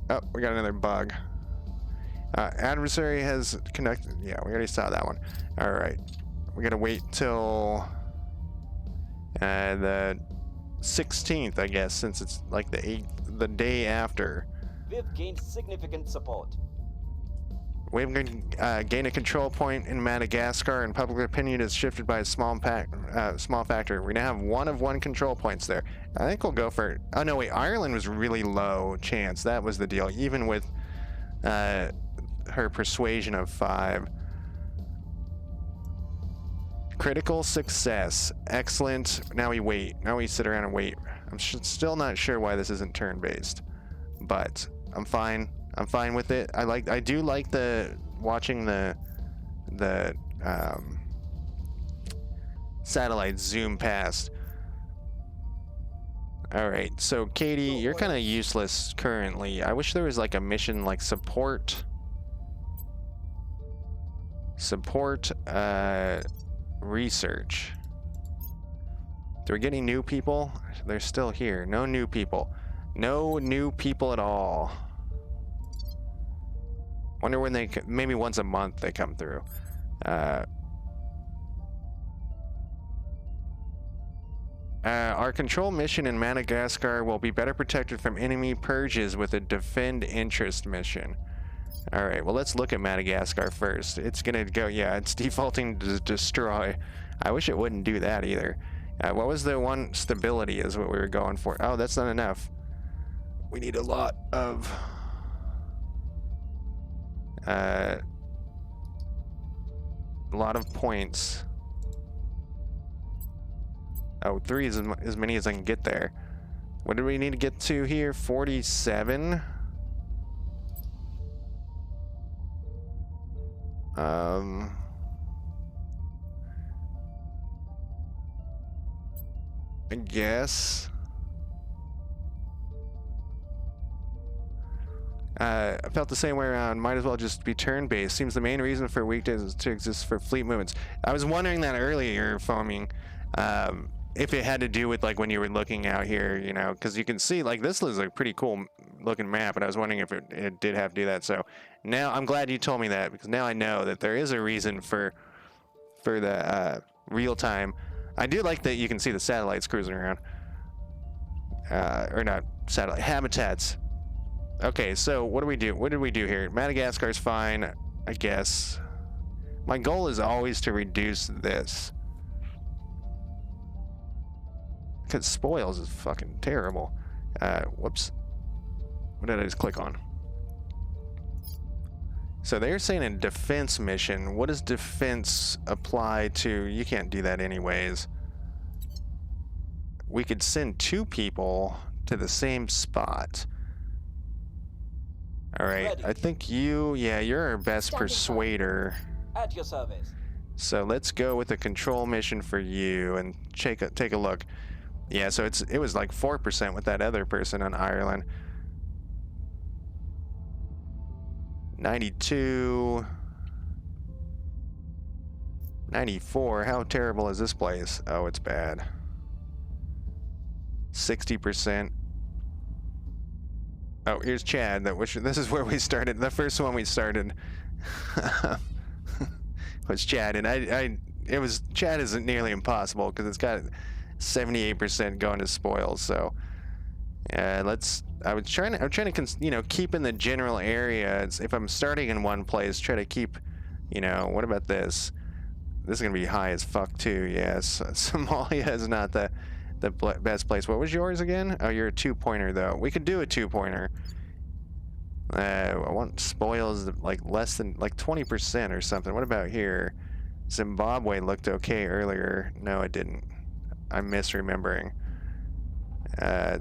Oh, we got another bug. Adversary has connected. Yeah, we already saw that one. All right, we gotta wait till the 16th, I guess, since it's like the day after. We've gained significant support. We've gained a control point in Madagascar, and public opinion is shifted by a small factor. We now have 1 of 1 control points there. I think we'll go for. Oh no, wait. Ireland was really low chance. That was the deal. Even with her persuasion of 5. Critical success. Excellent. Now we wait. Now we sit around and wait. I'm still not sure why this isn't turn-based, but I'm fine. I'm fine with it. I do like watching the satellite zoom past. All right, so Katie, you're kind of useless currently. I wish there was like a mission like support, research. Do we get any new people? They're still here. No new people. No new people at all. Wonder when they, maybe once a month they come through. Our control mission in Madagascar will be better protected from enemy purges with a defend interest mission. All right, well, let's look at Madagascar first. It's gonna go, yeah, it's defaulting to destroy. I wish it wouldn't do that either. What was the one? Stability is what we were going for. Oh, that's not enough. We need a lot of points. Oh, 3 is as many as I can get there. What do we need to get to here? 47. I guess. I felt the same way around. Might as well just be turn-based. Seems the main reason for weekdays is to exist for fleet movements. I was wondering that earlier, foaming. If it had to do with like when you were looking out here, you know, because you can see like this is a pretty cool looking map, and I was wondering if it did have to do that. So now I'm glad you told me that, because now I know that there is a reason for the real time. I do like that you can see the satellites cruising around, or not satellite habitats. Okay, so what do we do? What did we do here? Madagascar's fine, I guess. My goal is always to reduce this, because spoils is fucking terrible. Whoops. What did I just click on? So they're saying a defense mission. What does defense apply to? You can't do that anyways. We could send 2 people to the same spot. All right, Ready. I think you're our best persuader. At your service. So let's go with a control mission for you and take a look. Yeah, so it was like 4% with that other person on Ireland. 92. 94. How terrible is this place? Oh, it's bad. 60%. Oh, here's Chad. This is where we started. The first one we started was Chad, and Chad isn't nearly impossible because it's got 78% going to spoils. So I'm trying to keep in the general area. If I'm starting in one place, try to keep, what about this? This is gonna be high as fuck too. Yes, Somalia is not the best place. What was yours again? Oh, you're a 2-pointer though. We could do a 2-pointer. I want spoils like less than like 20% or something. What about here? Zimbabwe looked okay earlier. No, it didn't. I'm misremembering.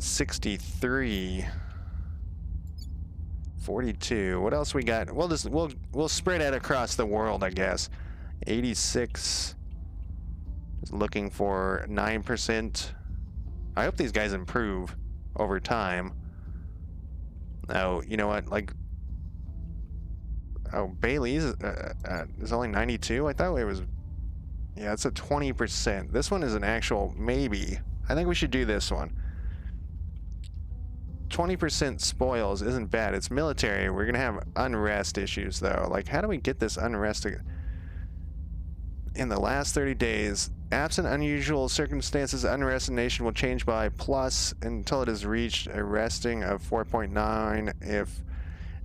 63. 42. What else we got? We'll spread it across the world, I guess. 86 is looking for 9%. I hope these guys improve over time. Oh, you know what? Like, oh, Bailey's is only 92. I thought it was. Yeah, it's a 20%. This one is an actual maybe. I think we should do this one. 20% spoils isn't bad. It's military. We're gonna have unrest issues though. Like, how do we get this unrest in the last 30 days? Absent unusual circumstances, unrest in the nation will change by plus until it has reached a resting of 4.9. If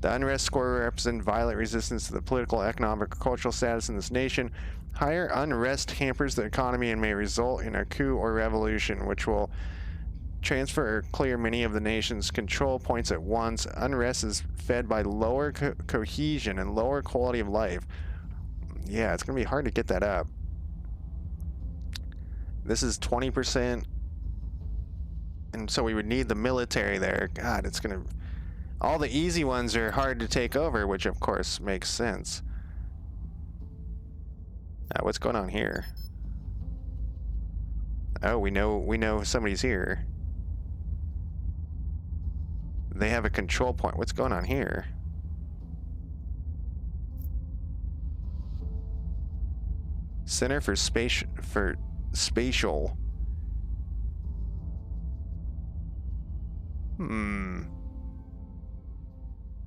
the unrest score represents violent resistance to the political, economic, or cultural status in this nation, higher unrest hampers the economy and may result in a coup or revolution, which will transfer or clear many of the nation's control points at once. Unrest is fed by lower cohesion and lower quality of life. Yeah, it's going to be hard to get that up. This is 20%. And so we would need the military there. God, it's going to... All the easy ones are hard to take over, which of course makes sense. What's going on here? Oh, we know somebody's here. They have a control point. What's going on here? Center for Spatial.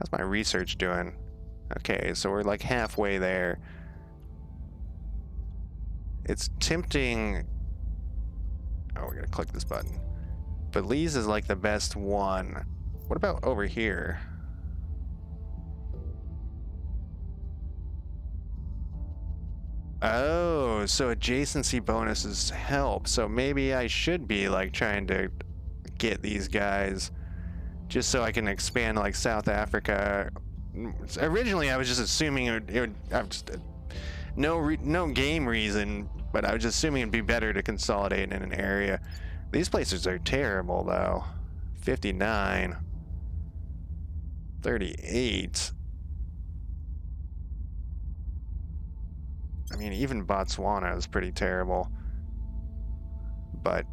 How's my research doing? Okay, so we're like halfway there. It's tempting. Oh, we're gonna click this button. Belize is like the best one. What about over here? Oh, so adjacency bonuses help. So maybe I should be like trying to get these guys just so I can expand like South Africa. Originally, I was just assuming it would no game reason, but I was just assuming it'd be better to consolidate in an area. These places are terrible though. 59. 38. I mean, even Botswana is pretty terrible. But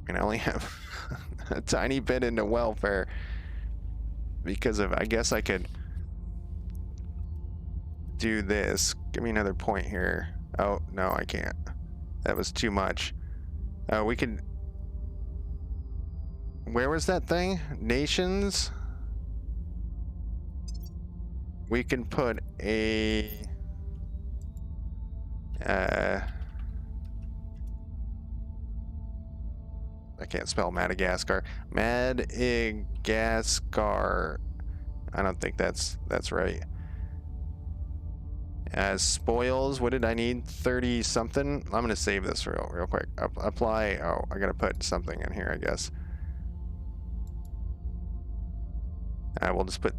I only have a tiny bit into welfare because of, I guess I could do this. Give me another point here. Oh, no, I can't. That was too much. We could... Where was that thing? Nations? We can put a... I can't spell Madagascar. Madagascar. I don't think that's right. Spoils, what did I need? 30 something? I'm gonna save this real quick. Apply. Oh, I gotta put something in here, I guess. We'll just put...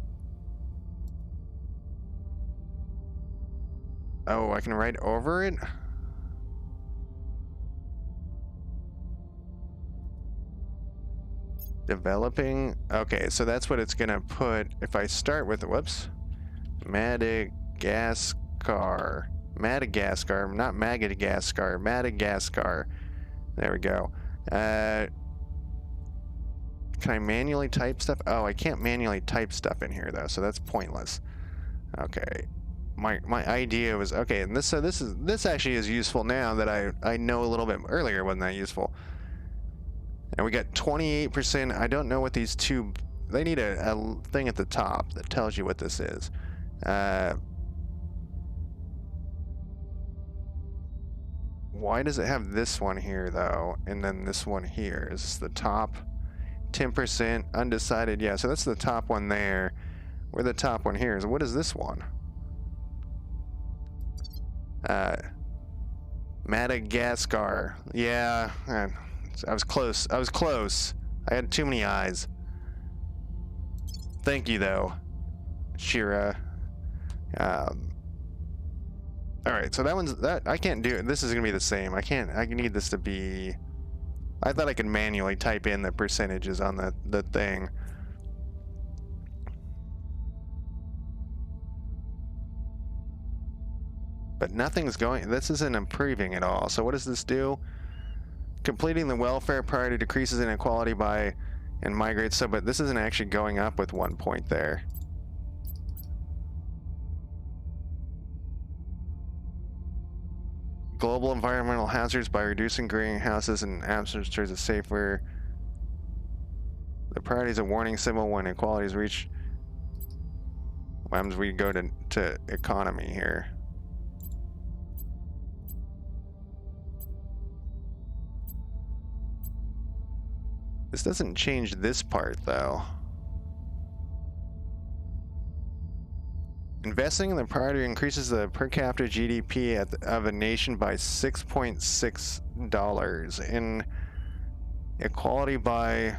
Oh, I can write over it? Developing. Okay, so that's what it's gonna put if I start with, whoops, Madagascar, not Madagascar, Madagascar. There we go. Can I manually type stuff? Oh, I can't manually type stuff in here though, so that's pointless. Okay, my idea was, okay, and this actually is useful now that I know a little bit. Earlier wasn't that useful. And we got 28%. I don't know what these two... They need a thing at the top that tells you what this is. Why does it have this one here, though? And then this one here? Is this the top? 10%, undecided. Yeah, so that's the top one there. Where the top one here is. What is this one? Madagascar. Yeah, I was close. I was close. I had too many eyes. Thank you, though, Shira. All right, so that I can't do it. This is gonna be the same. I need this to be. I thought I could manually type in the percentages on the thing. But nothing's going. This isn't improving at all. So what does this do? Completing the welfare priority decreases inequality by and migrates. So, but this isn't actually going up with 1 point there. Global environmental hazards by reducing greenhouses and atmospheres is safer. The priority is a warning symbol when inequality is reached. What happens when we go to economy here? This doesn't change this part though. Investing in the priority increases the per capita GDP of a nation by $6.6 in equality by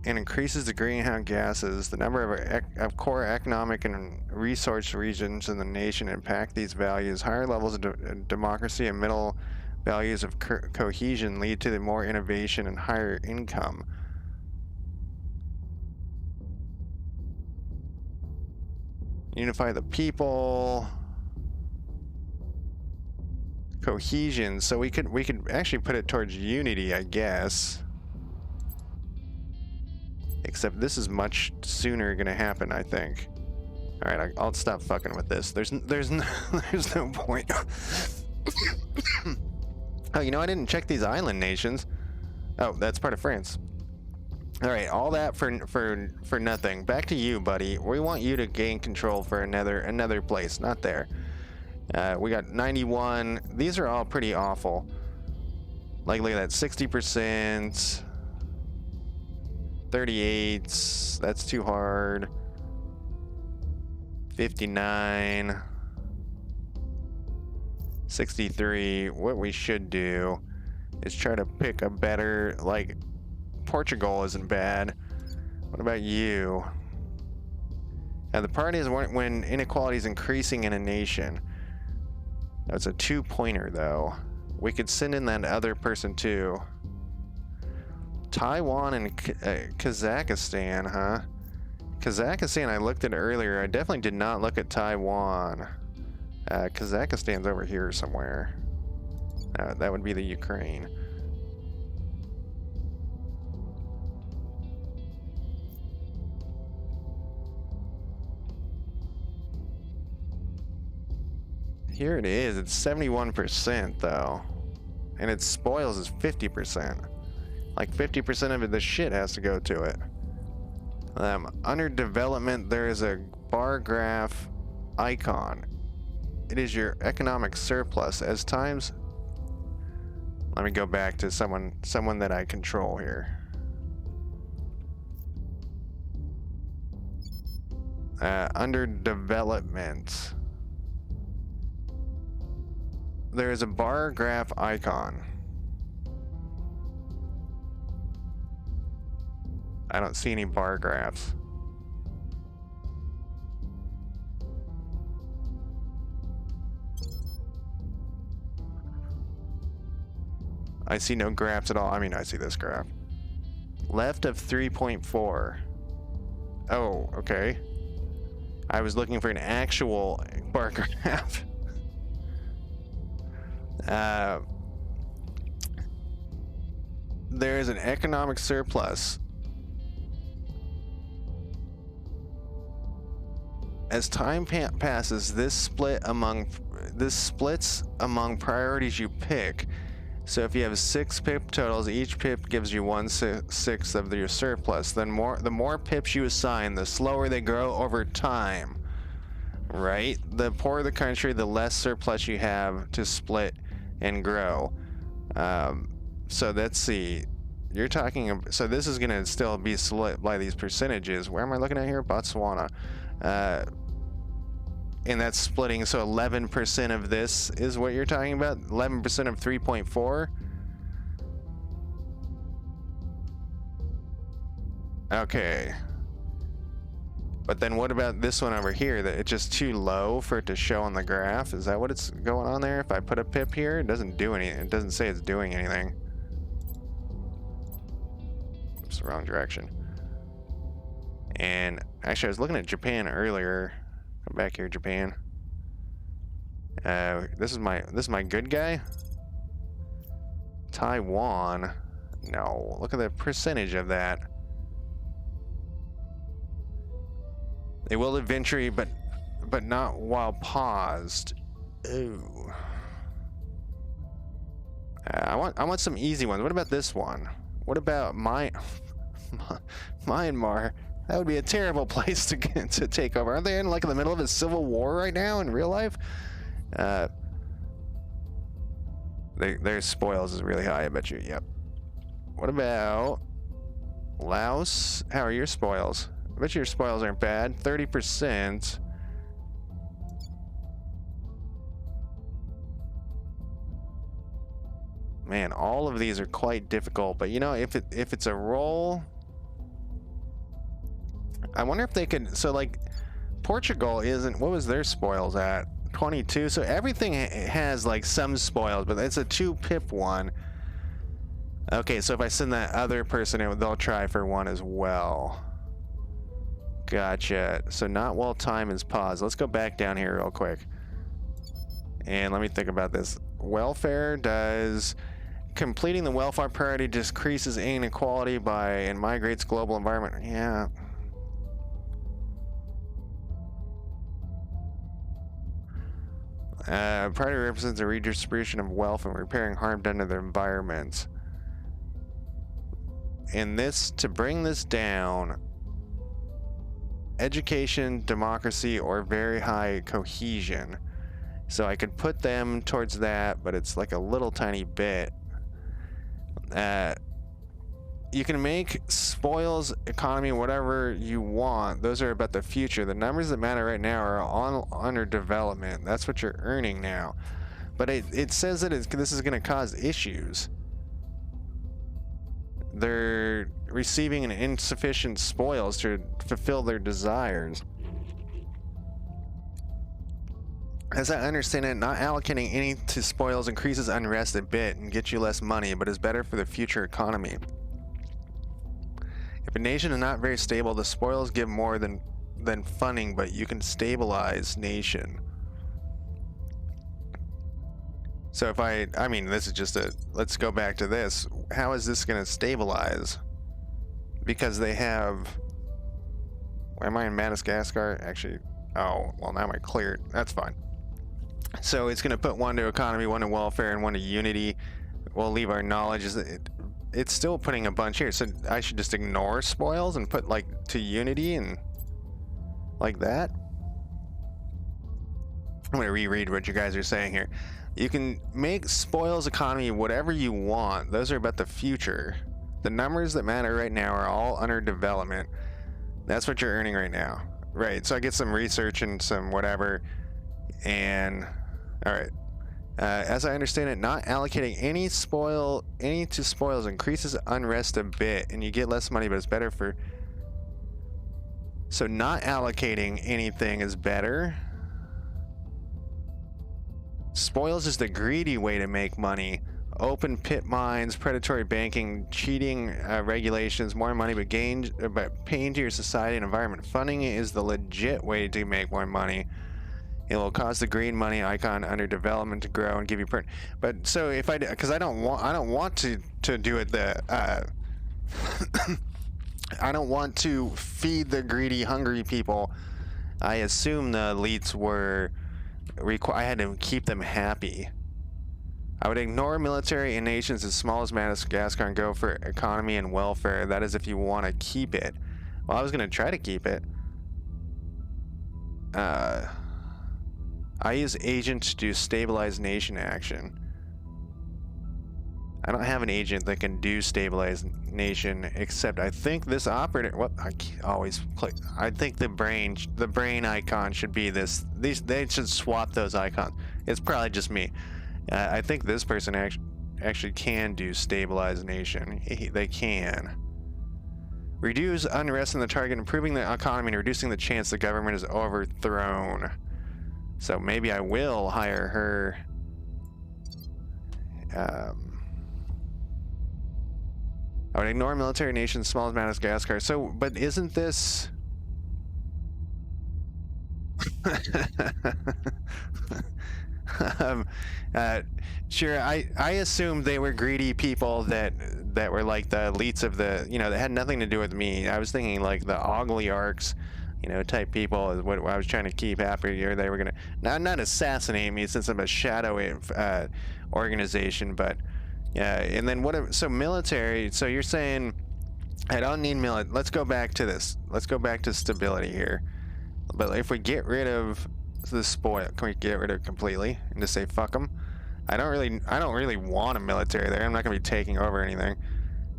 and increases the greenhouse gases. The number of core economic and resource regions in the nation impact these values. Higher levels of democracy and middle values of cohesion lead to the more innovation and higher income. Unify the people. Cohesion. So we could actually put it towards unity, I guess. Except this is much sooner gonna happen, I think. All right, I'll stop fucking with this. There's no point. Oh, you know, I didn't check these island nations. Oh, that's part of France. All right, all that for nothing. Back to you, buddy. We want you to gain control for another place, not there. We got 91. These are all pretty awful. Like, look at that, 60%, 38. That's too hard. 59, 63. What we should do is try to pick a better, like, Portugal isn't bad. What about you? Now the part is when inequality is increasing in a nation. That's a 2-pointer though. We could send in that other person too. Taiwan and Kazakhstan, huh? Kazakhstan I looked at earlier. I definitely did not look at Taiwan. Kazakhstan's over here somewhere. That would be the Ukraine. Here it is. It's 71% though, and its spoils is 50%. Like 50% of it, the shit has to go to it. Under development, there is a bar graph icon. It is your economic surplus. As times, let me go back to someone that I control here. Under development, there is a bar graph icon. I don't see any bar graphs. I see no graphs at all. I mean, I see this graph. Left of 3.4. Oh, okay. I was looking for an actual bar graph. There is an economic surplus. As time passes, this splits among priorities you pick. So if you have 6 pip totals, each pip gives you 1/6 of your surplus. Then the more pips you assign, the slower they grow over time. Right? The poorer the country, the less surplus you have to split and grow. So let's see. You're talking. So this is gonna still be split by these percentages. Where am I looking at here? Botswana. And that's splitting, so 11% of this is what you're talking about? 11% of 3.4? Okay. But then what about this one over here? That it's just too low for it to show on the graph? Is that what it's going on there? If I put a pip here, it doesn't do anything. It doesn't say it's doing anything. It's the wrong direction. And actually, I was looking at Japan earlier. Come back here, Japan. This is my good guy. Taiwan. No, look at the percentage of that. They will eventually, but not while paused. Ooh. I want some easy ones. What about this one? What about Myanmar? That would be a terrible place to take over. Aren't they in like in the middle of a civil war right now in real life? Their spoils is really high, I bet you. Yep. What about Laos? How are your spoils? I bet your spoils aren't bad. 30%. Man, all of these are quite difficult. But you know, if it's a roll, I wonder if they could. So like, Portugal isn't. What was their spoils at? 22. So everything has like some spoils, but it's a 2 pip one. Okay, so if I send that other person in, they'll try for 1 as well. Gotcha. So not while time is paused. Let's go back down here real quick. And let me think about this. Welfare does... Completing the welfare priority decreases inequality by and migrates global environment. Yeah. Priority represents a redistribution of wealth and repairing harm done to their environments. And this, to bring this down, education, democracy, or very high cohesion. So I could put them towards that, but it's like a little tiny bit. You can make spoils, economy, whatever you want. Those are about the future. The numbers that matter right now are under development. That's what you're earning now. But it says that this is going to cause issues. They're receiving an insufficient spoils to fulfill their desires. As I understand it, not allocating any to spoils increases unrest a bit and gets you less money, but is better for the future economy. If a nation is not very stable, the spoils give more than funding, but you can stabilize nation. So if I mean, this is just let's go back to this. How is this going to stabilize? Because they have... Am I in Madagascar? Actually, oh, well, now I cleared. That's fine. So it's going to put 1 to economy, 1 to welfare, and 1 to unity. We'll leave our knowledge. It's still putting a bunch here. So I should just ignore spoils and put, like, to unity and like that? I'm going to reread what you guys are saying here. You can make spoils economy whatever you want. Those are about the future. The numbers that matter right now are all under development. That's what you're earning right now. Right, so I get some research and some whatever. And, alright. As I understand it, not allocating any to spoils increases unrest a bit. And you get less money, but it's better for... So not allocating anything is better. Spoils is the greedy way to make money. Open pit mines, predatory banking, cheating regulations, more money, but pain to your society and environment. Funding is the legit way to make more money. It will cause the green money icon under development to grow and give you but so if because I don't want to do it I don't want to feed the greedy, hungry people. I assume the elites were I had to keep them happy. I would ignore military in nations as small as Madagascar and go for economy and welfare. That is if you want to keep it. Well, I was going to try to keep it. I use agent to do stabilize nation action. I don't have an agent that can do stabilize nation, except I think this operator. What I always click. I think the brain icon should be this. They should swap those icons. It's probably just me. I think this person actually can do stabilize nation. They can. Reduce unrest in the target, improving the economy, and reducing the chance the government is overthrown. So maybe I will hire her. I would ignore military nations small as Madagascar. So, but isn't this... Sure, I assumed they were greedy people that were like the elites of the, you know, that had nothing to do with me. I was thinking like the Ogliarchs, you know, type people is what I was trying to keep happy, or they were gonna not assassinate me since I'm a shadow organization, but yeah. And then so military. So you're saying I don't need military. Let's go back to this. Let's go back to stability here. But if we get rid of the spoil, can we get rid of it completely and just say fuck them? I don't really want a military there. I'm not gonna be taking over anything.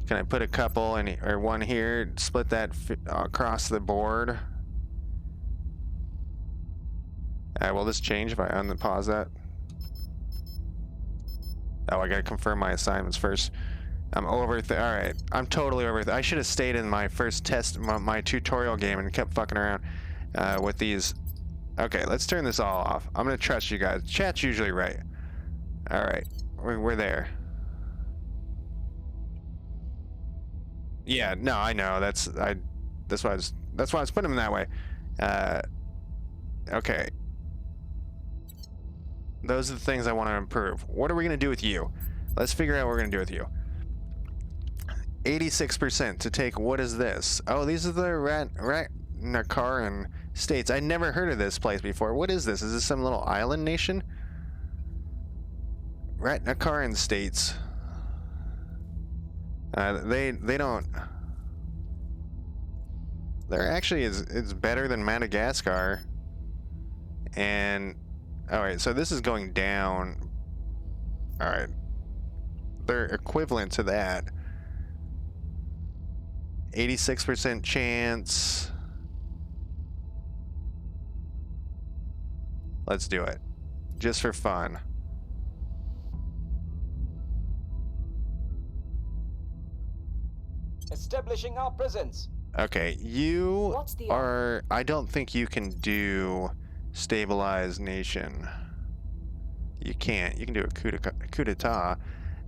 Can I put a couple or one here? Split that across the board. Will this change if I unpause that? Oh, I gotta confirm my assignments first. I'm over. All right, I'm totally over. I should have stayed in my first test, my tutorial game, and kept fucking around with these. Okay, let's turn this all off. I'm gonna trust you guys. Chat's usually right. All right, we're there. Yeah, no, I know. That's why I was putting them that way. Okay. Those are the things I want to improve. What are we gonna do with you? Let's figure out what we're gonna do with you. 86% to take. What is this? Oh, these are the Ratnakaran states. I never heard of this place before. What is this? Is this some little island nation? Ratnakaran states. They don't. They're actually it's better than Madagascar. And all right, so this is going down. All right, they're equivalent to that. 86% chance. Let's do it, just for fun. Establishing our presence. Okay, you What's the are. I don't think you can do stabilize nation. You can't. You can do a coup d'etat.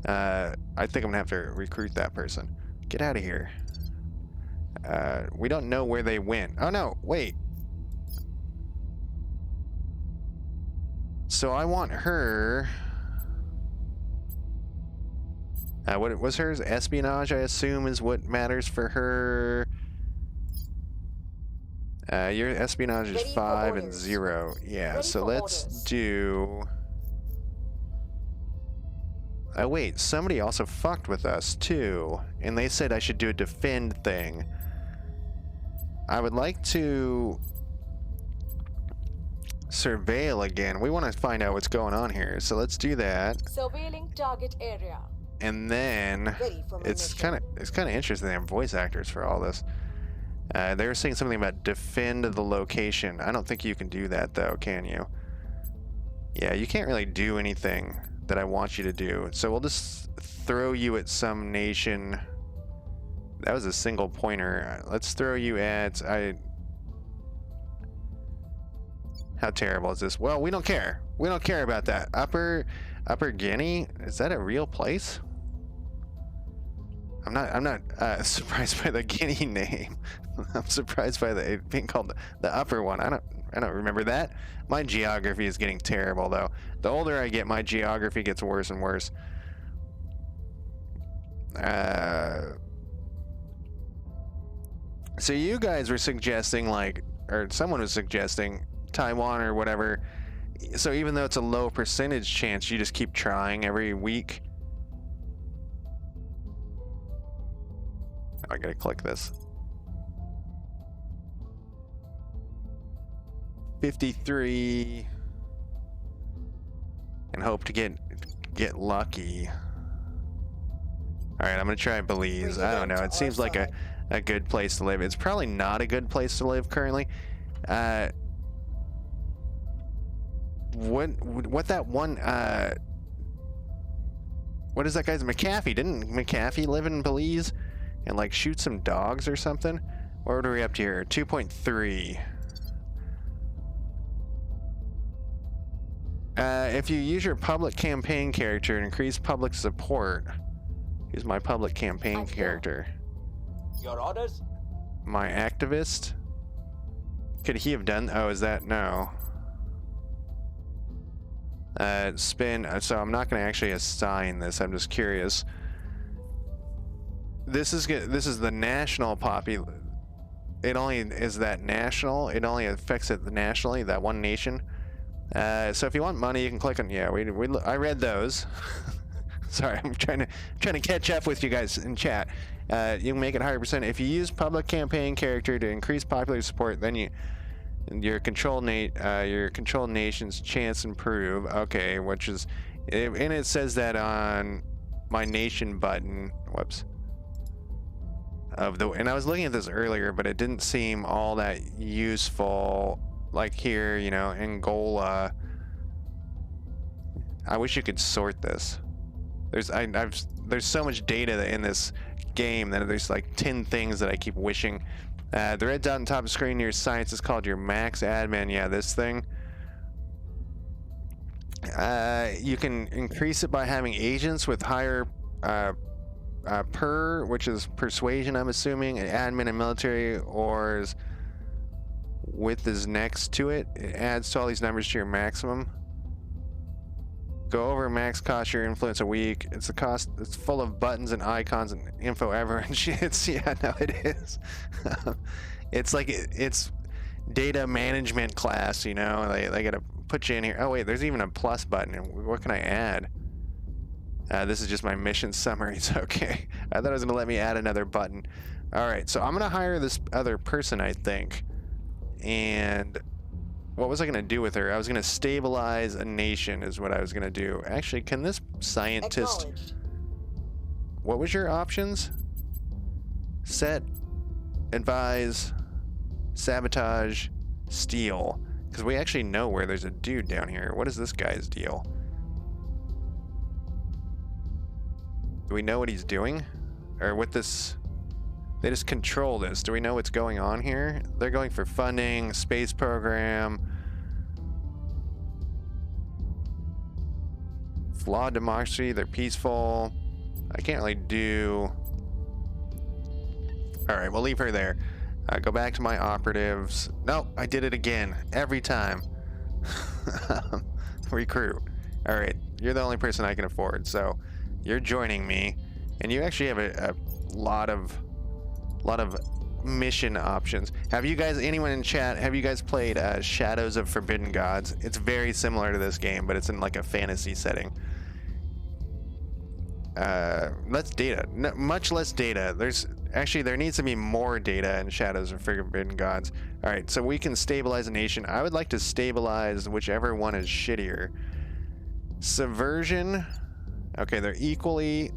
I think I'm gonna have to recruit that person. Get out of here. We don't know where they went. Oh no, wait. So I want her. What was hers? Espionage, I assume, is what matters for her. Your espionage is 5 and 0. Yeah, so let's do. Oh wait, somebody also fucked with us too, and they said I should do a defend thing. I would like to surveil again. We want to find out what's going on here, so let's do that. Surveilling target area. And then it's kind of interesting. They have voice actors for all this. They were saying something about defend the location. I don't think you can do that though, can you? Yeah, you can't really do anything that I want you to do. So we'll just throw you at some nation. That was a single pointer. Let's throw you at How terrible is this? Well, we don't care. We don't care about that. Upper Guinea? Is that a real place? I'm not surprised by the Guinea name. I'm surprised by it being called the upper one. I don't remember that. My geography is getting terrible though. The older I get, my geography gets worse and worse. So you guys were suggesting or someone was suggesting Taiwan or whatever. So even though it's a low percentage chance, you just keep trying every week. I gotta click this. 53 and hope to get lucky. All right, I'm gonna try Belize. I don't know. It seems like a good place to live. It's probably not a good place to live currently. What that one? What is that guy's McAfee? Didn't McAfee live in Belize? and like shoot some dogs or something. What are we up to here? 2.3. If you use your public campaign character and increase public support, use my public campaign character. Your orders? My activist. Could he have done? Oh, is that no? Spin. So I'm not going to actually assign this. I'm just curious. This is good. This is the national poppy. It only is that national. It only affects it nationally. That one nation. So if you want money, you can click on. Yeah, I read those. Sorry, I'm trying to catch up with you guys in chat. You can make it 100%. If you use public campaign character to increase popular support, then your control nation's chance improve. Okay, which is, and it says that on my nation button. Whoops. And I was looking at this earlier, but it didn't seem all that useful. Like here, you know, Angola. I wish you could sort this. There's so much data in this game that there's like 10 things that I keep wishing. The red dot on top of the screen near science is called your max admin. Yeah, this thing. You can increase it by having agents with higher which is persuasion, I'm assuming, and admin and military, or width is next to it. It adds to all these numbers to your maximum. Go over max cost your influence a week. It's a cost. It's full of buttons and icons and info ever and shit. Yeah, no, it is. It's like it's data management class. You know, they gotta put you in here. Oh wait, there's even a plus button. What can I add? This is just my mission summaries. Okay, I thought it was gonna let me add another button. All right, so I'm gonna hire this other person, I think. And what was I going to do with her? I was going to stabilize a nation is what I was going to do. Actually, can this scientist... What was your options? Set, advise, sabotage, steal. Because we actually know where there's a dude down here. What is this guy's deal? Do we know what he's doing? Or what this... They just control this. Do we know what's going on here? They're going for funding, space program. Flawed democracy, they're peaceful. I can't really do... Alright, we'll leave her there. Go back to my operatives. No, I did it again. Every time. Recruit. Alright, you're the only person I can afford, so you're joining me. And you actually have a lot of mission options. Have you guys, anyone in chat, have you guys played Shadows of Forbidden Gods? It's very similar to this game, but it's in like a fantasy setting. Less data, much less data. There needs to be more data in Shadows of Forbidden Gods. All right, so we can stabilize a nation. I would like to stabilize whichever one is shittier. Subversion. Okay, they're equally.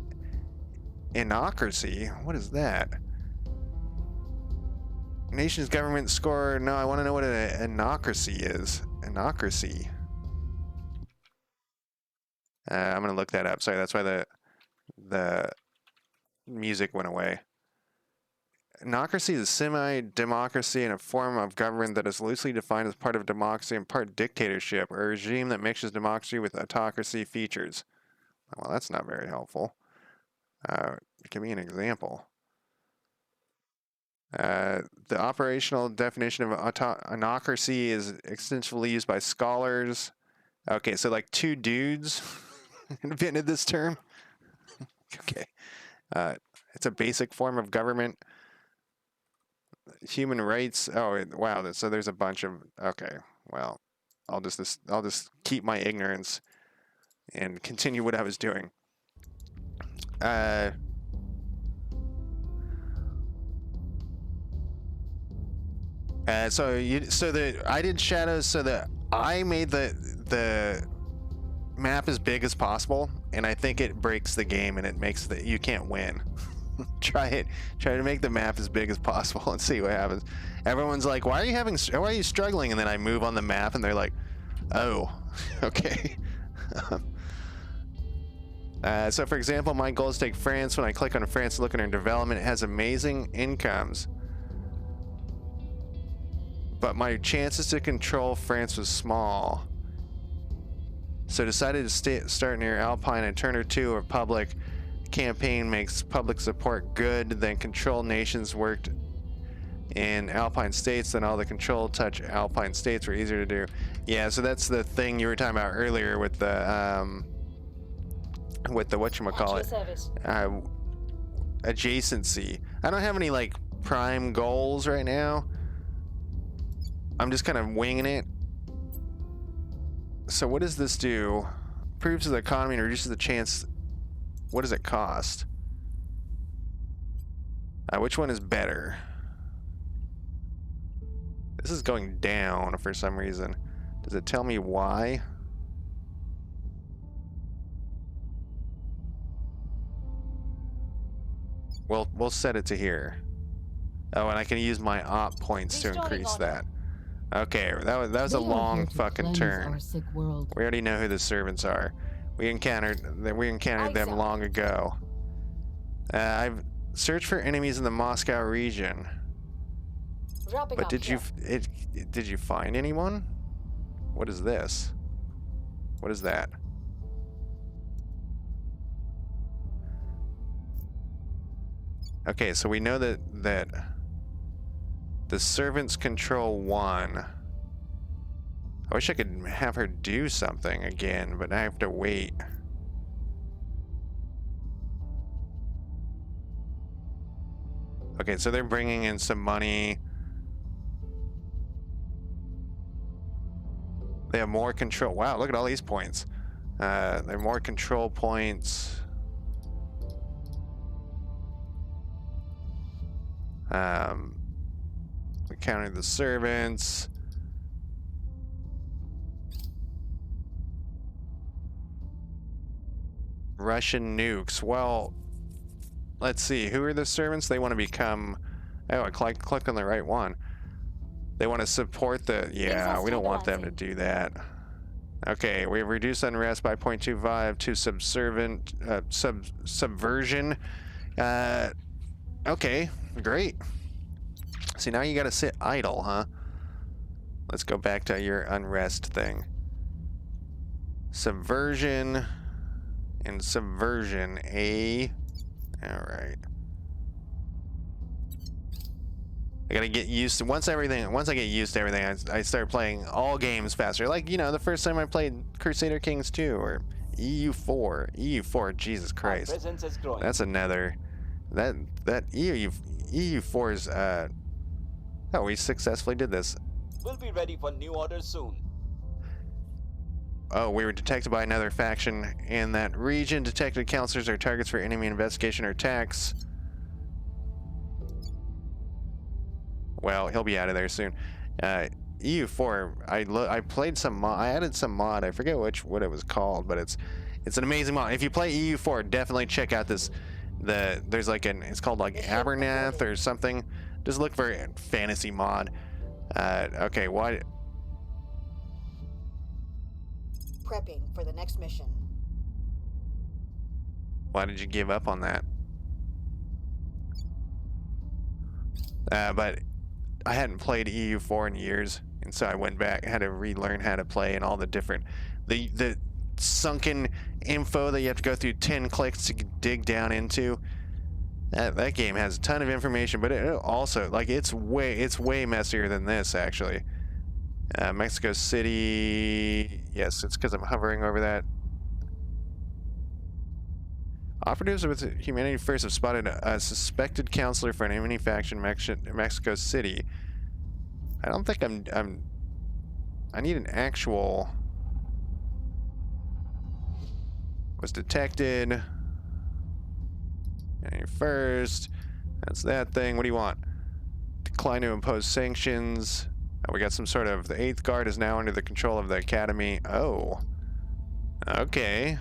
Inocracy. What is that? Nation's government score. No, I want to know what an inocracy is. Inocracy. I'm gonna look that up. Sorry, that's why the music went away. Inocracy is a semi-democracy and a form of government that is loosely defined as part of democracy and part dictatorship, a regime that mixes democracy with autocracy features. Well, that's not very helpful. Give me an example. The operational definition of autocracy is extensively used by scholars. Okay, so like two dudes invented this term. Okay. It's a basic form of government. Human rights. Oh, wow. So there's a bunch of... Okay, well, I'll just keep my ignorance and continue what I was doing. I did shadows so that I made the map as big as possible, and I think it breaks the game and it makes you can't win. Try to make the map as big as possible and see what happens. Everyone's like, why are you struggling? And then I move on the map and they're like, oh, okay. So for example, my goal is to take France. When I click on France to look at her development, it has amazing incomes. But my chances to control France was small. So decided to start near Alpine and turn her to a republic. Campaign makes public support good, then control nations worked in Alpine states, then all the control touch Alpine states were easier to do. Yeah, so that's the thing you were talking about earlier with the whatchamacallit, adjacency. I don't have any like prime goals right now. I'm just kind of winging it. So what does this do? Improves the economy and reduces the chance. What does it cost? Which one is better? This is going down for some reason. Does it tell me why? We'll set it to here. Oh, and I can use my op points to increase that. Okay, that was a long fucking turn. We already know who the servants are. We encountered them long ago. I've searched for enemies in the Moscow region. But did you find anyone? What is this? What is that? Okay, so we know that the servants control one. I wish I could have her do something again, but I have to wait. Okay, so they're bringing in some money. They have more control. Wow, look at all these points. They have more control points. Counting the servants. Russian nukes. Well, let's see. Who are the servants? They want to become... Oh, I click on the right one. They want to support the... Yeah, we don't want them to do that. Okay, we have reduced unrest by 0.25 to subversion. Okay, great. See, now you gotta sit idle, huh? Let's go back to your unrest thing. Subversion and subversion. Alright. I gotta get used to once I get used to everything, I start playing all games faster. Like, you know, the first time I played Crusader Kings 2 or EU4, Jesus Christ. That's another that EU4 is oh, we successfully did this. We'll be ready for new orders soon. Oh, we were detected by another faction in that region. Detected counselors are targets for enemy investigation or attacks. Well, he'll be out of there soon. EU4, I played some mod. I added some mod. I forget what it was called, but it's an amazing mod. If you play EU4, definitely check out this. There's like it's called like Abernath or something. Just look for fantasy mod. Okay, why? Prepping for the next mission. Why did you give up on that? But I hadn't played EU4 in years, and so I went back, had to relearn how to play and all the different, the sunken info that you have to go through 10 clicks to dig down into. That game has a ton of information, but it also, like, it's way messier than this, actually. Mexico City, yes, it's because I'm hovering over that. Operatives with Humanity First have spotted a suspected counselor for an enemy faction in Mexico City. I don't think I need an actual... Was detected. Humanity First. That's that thing. What do you want? Decline to impose sanctions. Oh, we got some sort of... The 8th Guard is now under the control of the Academy. Oh. Okay.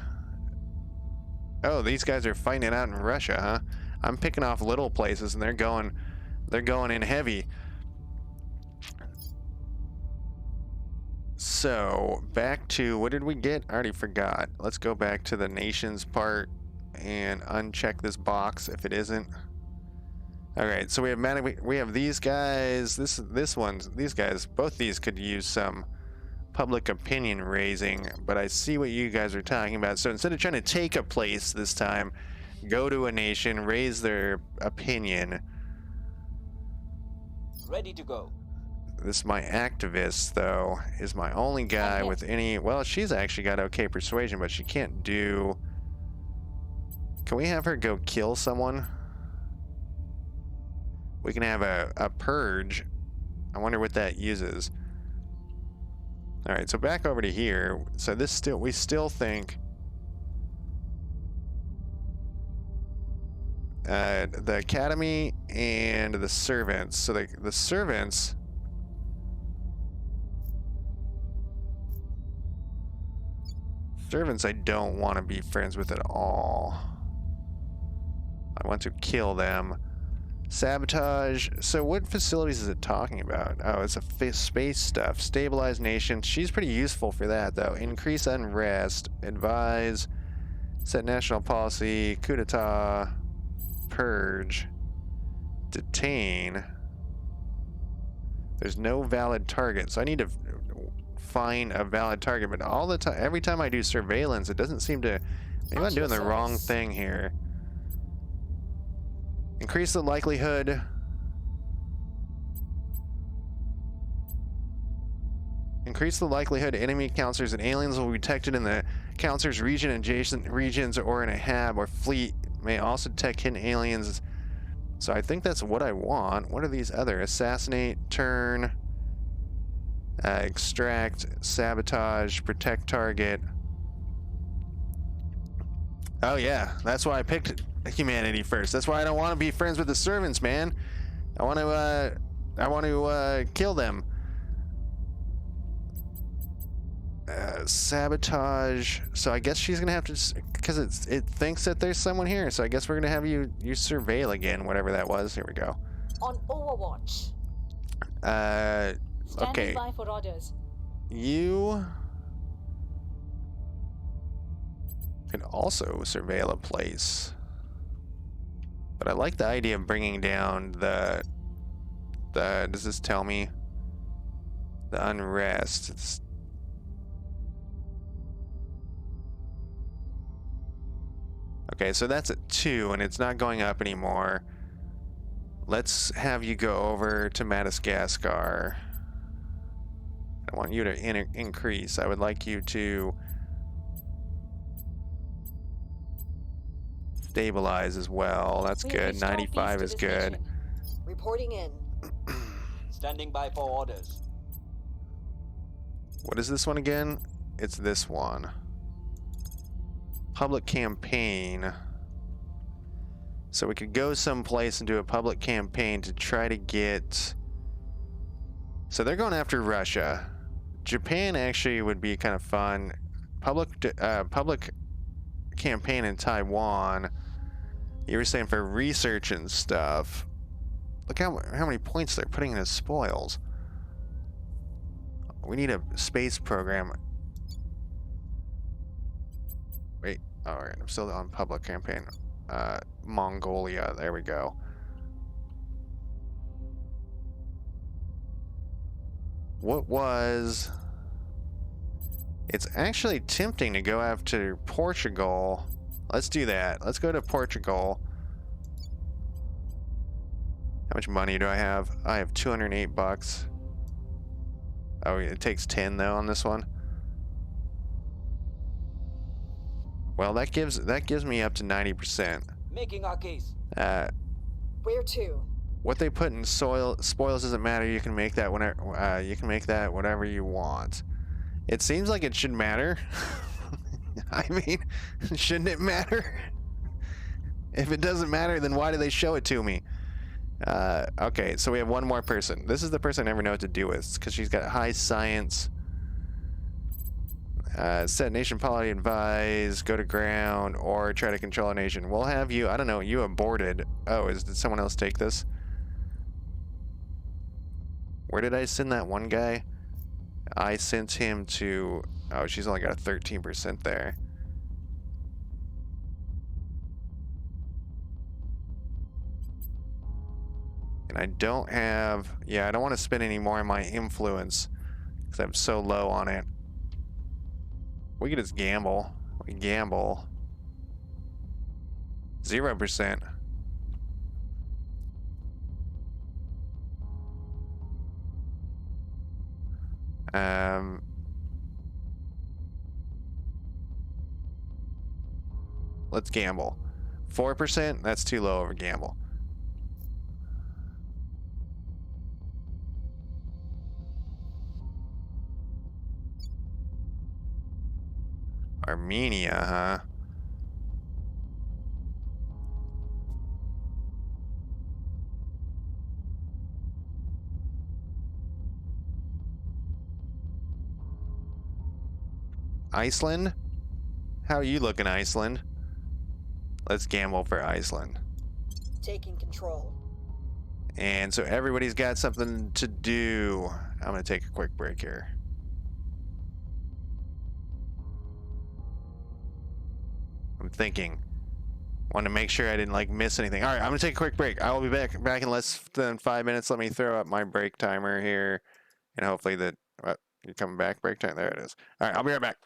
Oh, these guys are fighting it out in Russia, huh? I'm picking off little places and they're going in heavy. so back to, what did we get? I already forgot. Let's go back to the nations part and uncheck this box if it isn't. All right, so we have these guys. These guys. Both these could use some public opinion raising, but I see what you guys are talking about. So instead of trying to take a place this time, go to a nation, raise their opinion. Ready to go. This my activist though is my only guy with any. Well, she's actually got okay persuasion, but she can't do. Can we have her go kill someone? We can have a purge. I wonder what that uses. All right, so back over to here. So we still think the academy and the servants. So the servants. Servants I don't want to be friends with at all. I want to kill them. Sabotage. So what facilities is it talking about? Oh, it's a space stuff. Stabilize nation. She's pretty useful for that, though. Increase unrest. Advise. Set national policy. Coup d'etat. Purge. Detain. There's no valid target, so I need to find a valid target. But all the time, every time I do surveillance, it doesn't seem to. Maybe I'm doing the wrong thing here. Increase the likelihood. Increase the likelihood enemy counselors and aliens will be detected in the counselor's region, adjacent regions, or in a hab or fleet. May also detect hidden aliens. So I think that's what I want. What are these other? Assassinate, turn, extract, sabotage, protect target. Oh yeah, that's why I picked humanity first. That's why I don't want to be friends with the servants, man. I want to kill them. Sabotage. So I guess she's gonna have to, because it thinks that there's someone here. So I guess we're gonna have you surveil again, whatever that was. Here we go. On Overwatch. Okay. Standing by for orders. You can also surveil a place. But I like the idea of bringing down the does this tell me? The unrest. It's okay, so that's at 2 and it's not going up anymore. Let's have you go over to Madagascar. I want you to increase. I would like you to stabilize as well. That's good. 95 is good. Reporting in. Standing by for orders. What is this one again? It's this one. Public campaign. So we could go someplace and do a public campaign to try to get. So they're going after Russia. Japan actually would be kind of fun. Public campaign in Taiwan. You were saying for research and stuff. Look how many points they're putting in as spoils. We need a space program. Wait, alright, I'm still on public campaign. Mongolia, there we go. What was... It's actually tempting to go after Portugal. Let's do that. Let's go to Portugal. How much money do I have? I have 208 bucks. Oh, it takes 10 though on this one. Well, that gives me up to 90%. Making our case. Where to? What they put in spoils doesn't matter. You can make that whenever. You can make that whatever you want. It seems like it should matter. I mean, shouldn't it matter? If it doesn't matter, then why do they show it to me? Okay, so we have one more person. This is the person I never know what to do with, because she's got high science. Set nation policy, advise, go to ground, or try to control a nation. We'll have you, I don't know, you aborted. Oh, did someone else take this? Where did I send that one guy? I sent him to... Oh, she's only got a 13% there. And I don't have... Yeah, I don't want to spend any more on my influence because I'm so low on it. We could just gamble. We gamble. 0%. Let's gamble. 4%? That's too low of a gamble. Armenia, huh? Iceland? How are you looking, Iceland? Let's gamble for Iceland. Taking control. And so everybody's got something to do. I'm going to take a quick break here. I'm thinking. Want to make sure I didn't like miss anything. All right, I'm going to take a quick break. I will be back in less than 5 minutes. Let me throw up my break timer here. And hopefully that... you're coming back? Break time. There it is. All right, I'll be right back.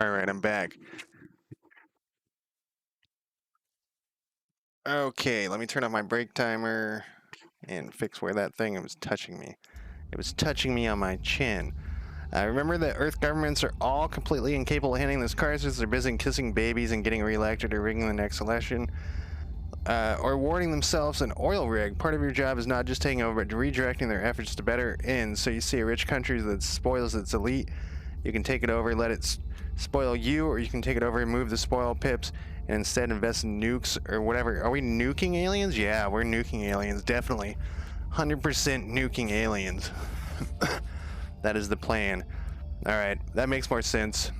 All right, I'm back. Okay, let me turn off my break timer and fix where that thing was touching me. It was touching me on my chin. Remember that Earth governments are all completely incapable of handling this crisis. They're busy kissing babies and getting reelected or rigging the next election. Or awarding themselves an oil rig. Part of your job is not just taking over, but redirecting their efforts to better ends. So you see a rich country that spoils its elite You can take it over, let it spoil you, or you can take it over, remove the spoil pips, and instead invest in nukes or whatever. Are we nuking aliens? Yeah, we're nuking aliens, definitely. 100% nuking aliens. That is the plan. All right, that makes more sense.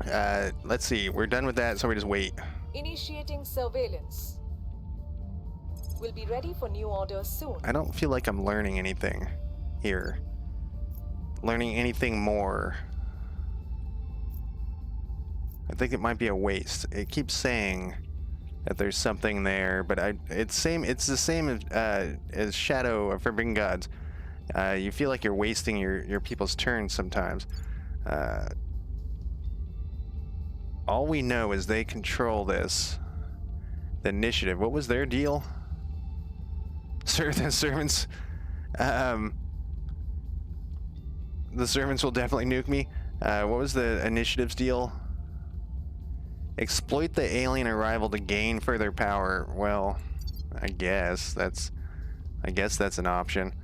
Let's see, we're done with that, so we just wait. Initiating surveillance. We'll be ready for new orders soon. I don't feel like I'm learning anything here. Learning anything more. I think it might be a waste. It keeps saying that there's something there, but it's the same as Shadow of Forbidden Gods. You feel like you're wasting your people's turns sometimes. All we know is they control this. The initiative. What was their deal? The servants. The servants will definitely nuke me. What was the initiative's deal? Exploit the alien arrival to gain further power. Well, I guess that's an option.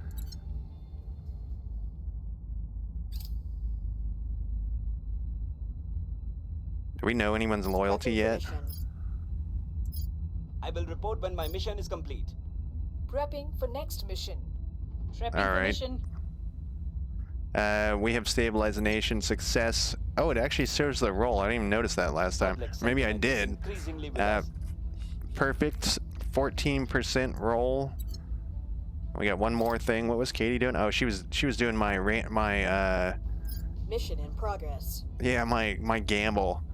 Do we know anyone's loyalty yet? I will report when my mission is complete. Prepping for next mission. All right. We have stabilized the nation. Success. Oh, it actually shows the roll. I didn't even notice that last time. Maybe I did. Perfect. 14% roll. We got one more thing. What was Katie doing? Oh, she was doing my mission in progress. Yeah, my gamble.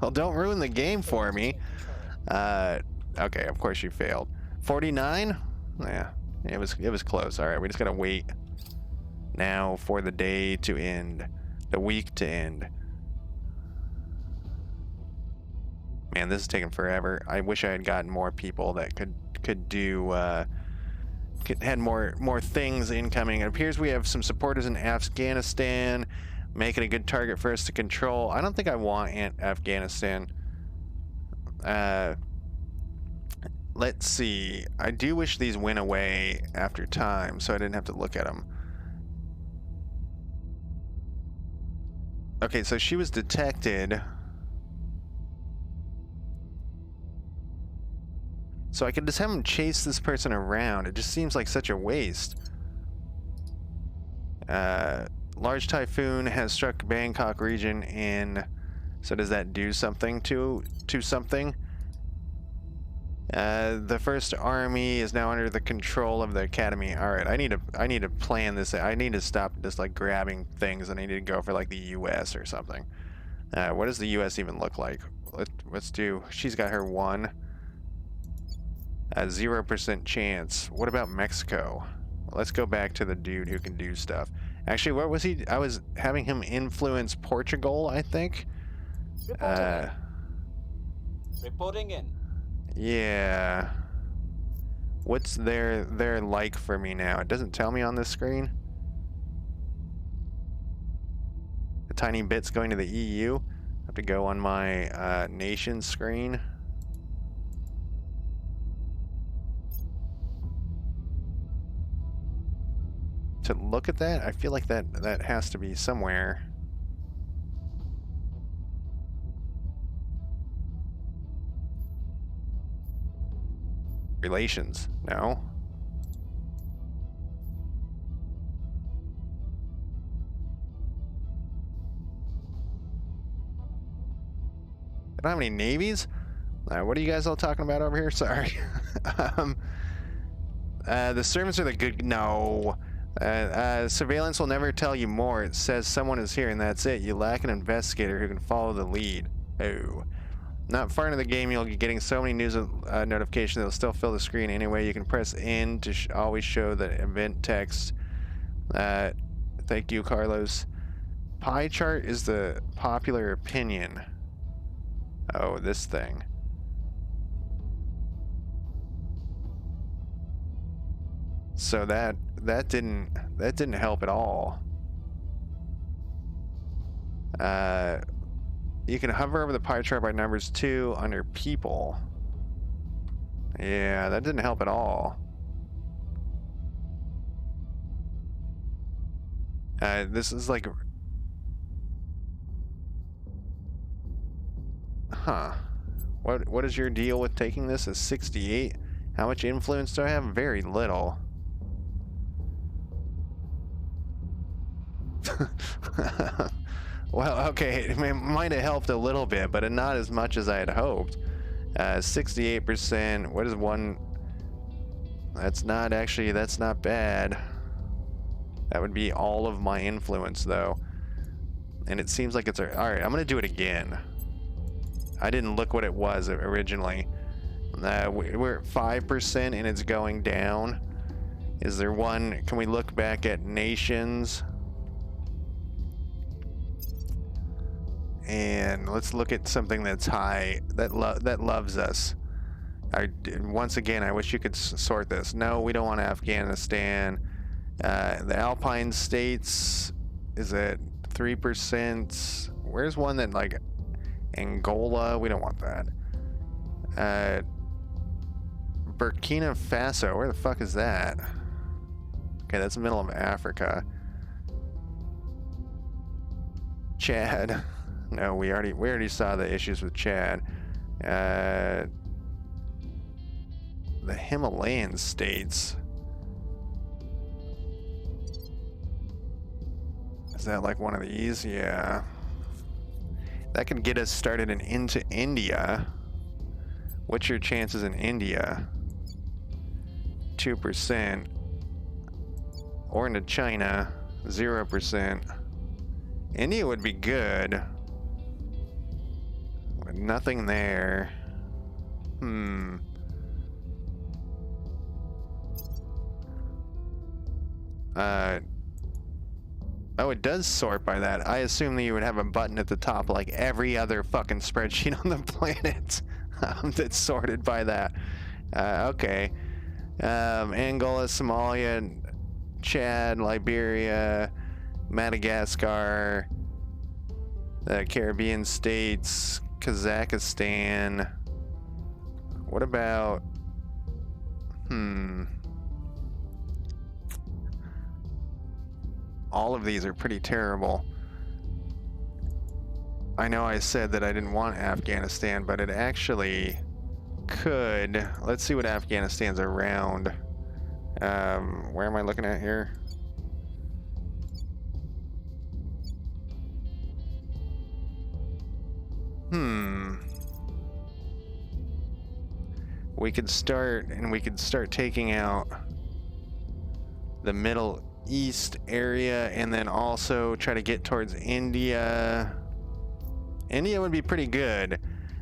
Well, don't ruin the game for me. Okay, of course you failed. 49? Yeah, it was close. All right, we just gotta wait now for the day to end, the week to end. Man, this is taking forever. I wish I had gotten more people that could do had more things incoming. It appears we have some supporters in Afghanistan. Make it a good target for us to control. I don't think I want Afghanistan. Let's see. I do wish these went away after time, so I didn't have to look at them. Okay, so she was detected. So I could just have him chase this person around. It just seems like such a waste. Large typhoon has struck Bangkok region in. So does that do something to something? The first army is now under the control of the academy. All right, I need to plan this. I need to stop just like grabbing things, and I need to go for like the U.S. or something. What does the U.S. even look like? Let's do. She's got her 1. 0% chance. What about Mexico? Let's go back to the dude who can do stuff. Actually, what was he? I was having him influence Portugal, I think. Reporting in. Yeah. What's their like for me now? It doesn't tell me on this screen. The tiny bit's going to the EU. I have to go on my nation screen. To look at that, I feel like that has to be somewhere. Relations, no. I don't have any navies? What are you guys all talking about over here? Sorry. The servants are the good. No. Surveillance will never tell you more. It says someone is here and that's it. You lack an investigator who can follow the lead. Oh. Not far into the game, you'll be getting so many news notifications that will still fill the screen anyway. You can press N to always show the event text. Thank you, Carlos. Pie chart is the popular opinion. Oh, this thing. So that didn't help at all. You can hover over the pie chart by numbers 2 under people. Yeah, that didn't help at all. This is like... Huh. What is your deal with taking this as 68? How much influence do I have? Very little. Well, okay, it might have helped a little bit, but not as much as I had hoped. 68%. What is one? That's not actually, that's not bad. That would be all of my influence, though. And it seems like it's... Alright, I'm going to do it again. I didn't look what it was originally. We're at 5% and it's going down. Is there one... Can we look back at nations? And let's look at something that's high, that loves us. Once again, I wish you could sort this. No, we don't want Afghanistan. The Alpine states is at 3%. Where's one that, like, Angola? We don't want that. Burkina Faso. Where the fuck is that? Okay, that's the middle of Africa. Chad. No, we already saw the issues with Chad. The Himalayan states. Is that like one of these? Yeah. That could get us started into India. What's your chances in India? 2%. Or into China, 0%. India would be good. Nothing there. Oh, it does sort by that. I assume that you would have a button at the top like every other fucking spreadsheet on the planet that's sorted by that. Okay. Angola, Somalia, Chad, Liberia, Madagascar, the Caribbean states, Kazakhstan. What about... All of these are pretty terrible. I know I said that I didn't want Afghanistan, but it actually could. Let's see what Afghanistan's around. Where am I looking at here? We could start taking out the Middle East area and then also try to get towards India. India would be pretty good.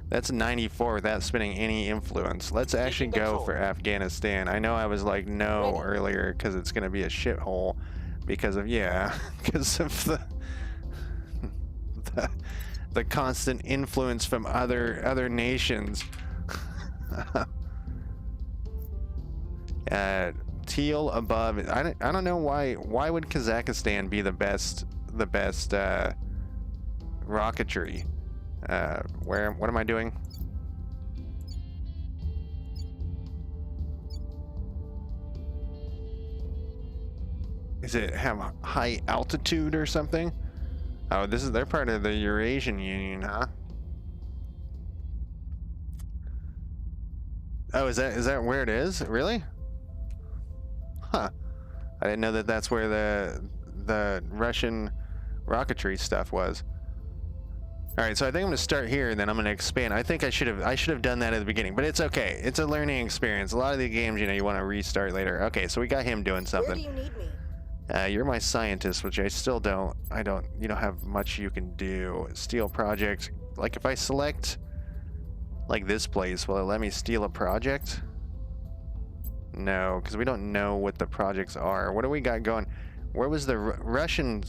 That's 94 without spending any influence. Let's actually go for Afghanistan. I know I was like no earlier because it's going to be a shithole because of, because of the constant influence from other nations. Teal above. I don't know why would Kazakhstan be the best rocketry. What am I doing? Is it have high altitude or something? Oh, they're part of the Eurasian Union, huh? Oh, is that where it is? Really? Huh. I didn't know that that's where the Russian rocketry stuff was. All right, so I think I'm gonna start here, and then I'm gonna expand. I think I should have done that at the beginning, but it's okay. It's a learning experience. A lot of the games, you want to restart later. Okay, so we got him doing something. Where do you need me? You're my scientist, which I still don't. You don't have much you can do. Steal project. Like if I select like this place, will it let me steal a project? No, because we don't know what the projects are. What do we got going? Where was the Russian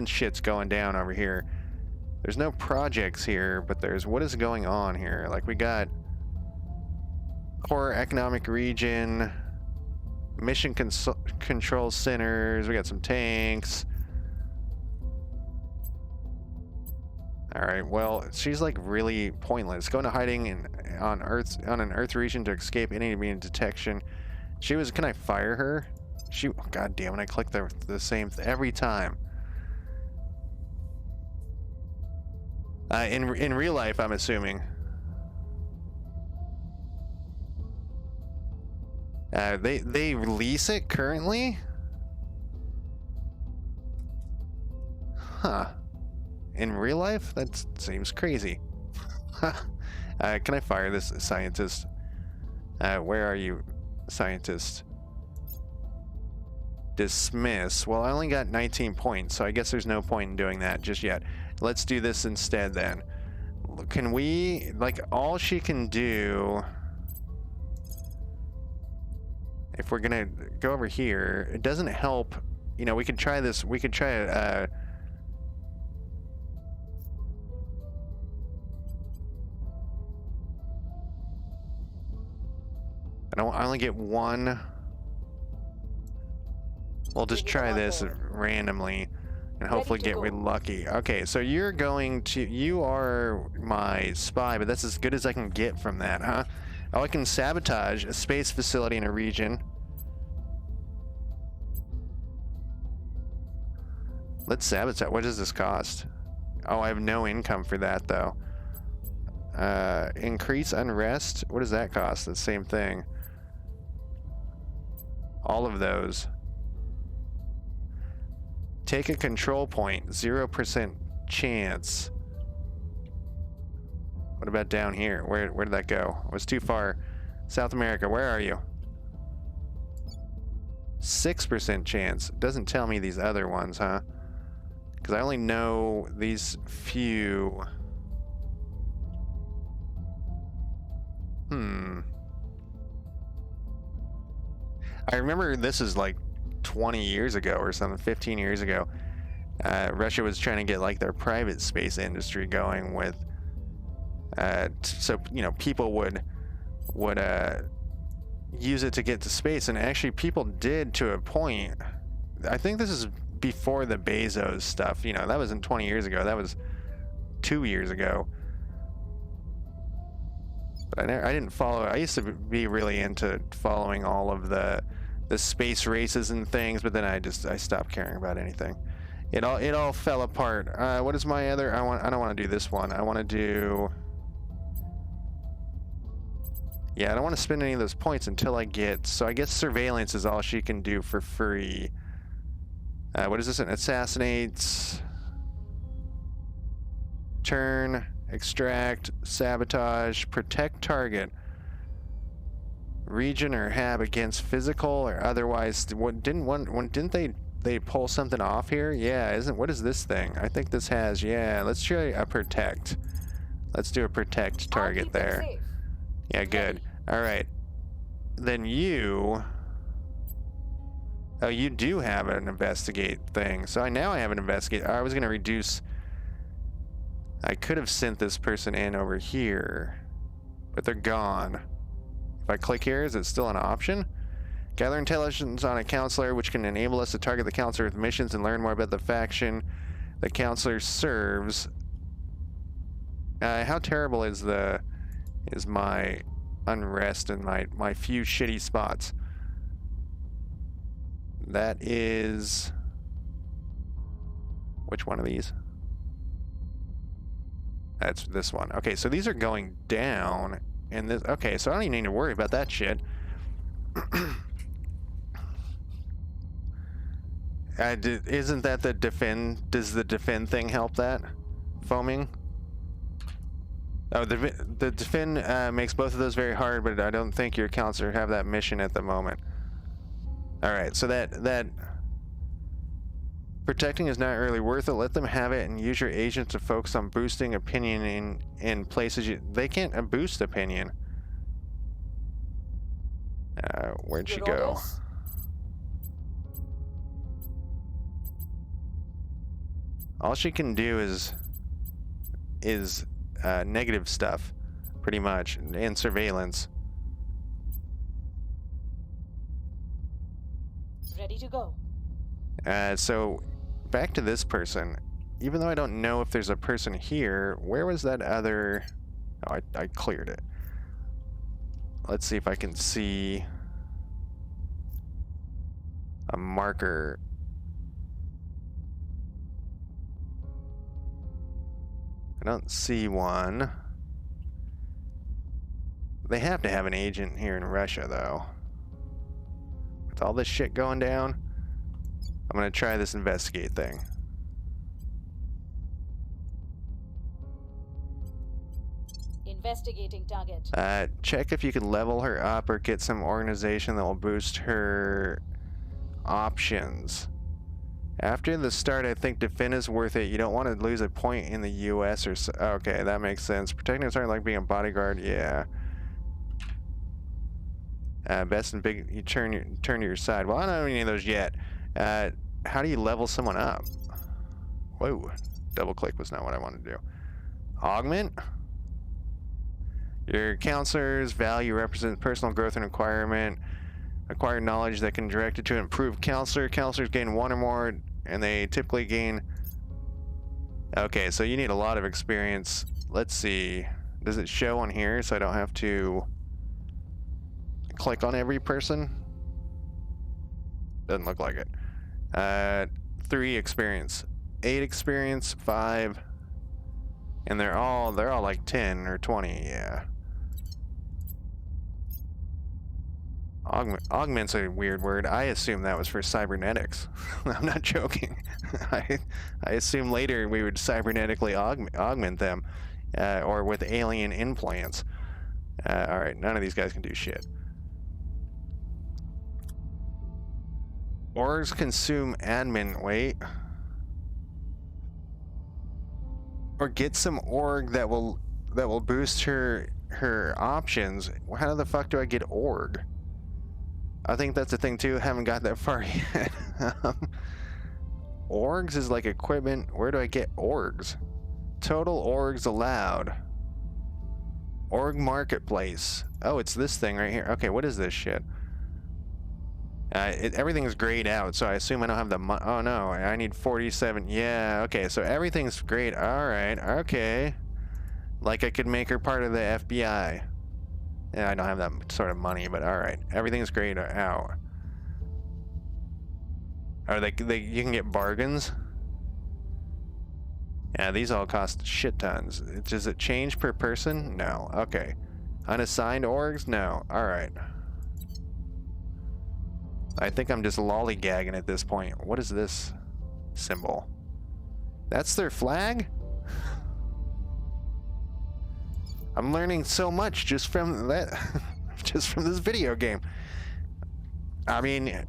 shit's going down over here? There's no projects here, but what is going on here? Like we got core economic region, mission control centers. We got some tanks. All right. Well, she's like really pointless. Going to hiding on an Earth region to escape enemy detection. Can I fire her? God damn it! I click the same every time. In real life, I'm assuming. They release it currently? Huh. In real life? That seems crazy. Can I fire this scientist? Where are you, scientist? Dismiss. Well, I only got 19 points, so I guess there's no point in doing that just yet. Let's do this instead then. Can we, like, all she can do, if we're gonna go over here, it doesn't help, you know, we could try this, we could try I only get one. We'll just try this randomly and hopefully get lucky. Okay, so you're going to, you are my spy, but that's as good as I can get from that, huh? Oh, I can sabotage a space facility in a region. Let's sabotage. What does this cost? Oh, I have no income for that though. Increase unrest. What does that cost? The same thing. All of those. Take a control point, 0% chance. What about down here? Where did that go? It was too far. South America, where are you? 6% chance. Doesn't tell me these other ones, huh? Because I only know these few. I remember this is like 20 years ago or something, 15 years ago. Russia was trying to get like their private space industry going with, so you know, people would use it to get to space, and actually people did to a point. I think this is before the Bezos stuff. You know, that wasn't 20 years ago. That was 2 years ago. But I didn't follow. I used to be really into following all of the space races and things, but then I stopped caring about anything. It all fell apart. What is my other? I don't want to do this one. I want to do. Yeah, I don't want to spend any of those points until I get. So I guess surveillance is all she can do for free. What is this? It assassinates. Turn. Extract. Sabotage. Protect target. Region or hab against physical or otherwise. Didn't they pull something off here? Yeah, what is this thing? I think this has, yeah, let's try a protect. Let's do a protect target there. Yeah, good. All right. Then you, oh, you do have an investigate thing. So now I have an investigate. I was going to reduce, I could have sent this person in over here, but they're gone. If I click here, is it still an option? Gather intelligence on a counselor, which can enable us to target the counselor with missions and learn more about the faction the counselor serves. How terrible is my unrest and my few shitty spots? That is, which one of these? That's this one. Okay, so these are going down, and this. Okay, so I don't even need to worry about that shit. Isn't that the defend? Does the defend thing help that? Foaming? Oh, the defend makes both of those very hard, but I don't think your counselor have that mission at the moment. All right, so that protecting is not really worth it. Let them have it and use your agents to focus on boosting opinion in places they can't boost opinion. Where'd she go? All she can do is negative stuff, pretty much, and surveillance. Ready to go. So back to this person. Even though I don't know if there's a person here, where was that other? Oh, I cleared it. Let's see if I can see a marker. I don't see one. They have to have an agent here in Russia, though. With all this shit going down, I'm gonna try this investigate thing. Investigating target. Check if you can level her up or get some organization that will boost her options. After the start, I think defend is worth it. You don't want to lose a point in the U.S. or so. Okay, that makes sense. Protecting is like being a bodyguard. Yeah. Best and big. You turn to your side. Well, I don't have any of those yet. How do you level someone up? Whoa. Double click was not what I wanted to do. Augment. Your counselor's value represents personal growth and requirement. Acquire knowledge that can direct it to improve counselor. Counselors gain one or more, and they typically gain... Okay, so you need a lot of experience. Let's see. Does it show on here so I don't have to click on every person? Doesn't look like it. 3 experience. 8 experience, 5. And they're all like 10 or 20, yeah. Augment's a weird word. I assume that was for cybernetics. I'm not joking. I assume later we would cybernetically augment them, or with alien implants. All right, none of these guys can do shit. Orgs consume admin. Wait. Or get some org that will boost her options. How the fuck do I get org? I think that's the thing too. Haven't got that far yet. Orgs is like equipment. Where do I get orgs? Total orgs allowed. Org marketplace. Oh, it's this thing right here. Okay, what is this shit? Everything's grayed out, so I assume I don't have the oh no, I need 47. Yeah, okay, so everything's great. All right, okay. Like I could make her part of the FBI. Yeah, I don't have that sort of money, but all right. Everything's grayed out. Are you can get bargains? Yeah, these all cost shit tons. Does it change per person? No. Okay. Unassigned orgs? No. All right. I think I'm just lollygagging at this point. What is this symbol? That's their flag? I'm learning so much just from that, just from this video game. I mean,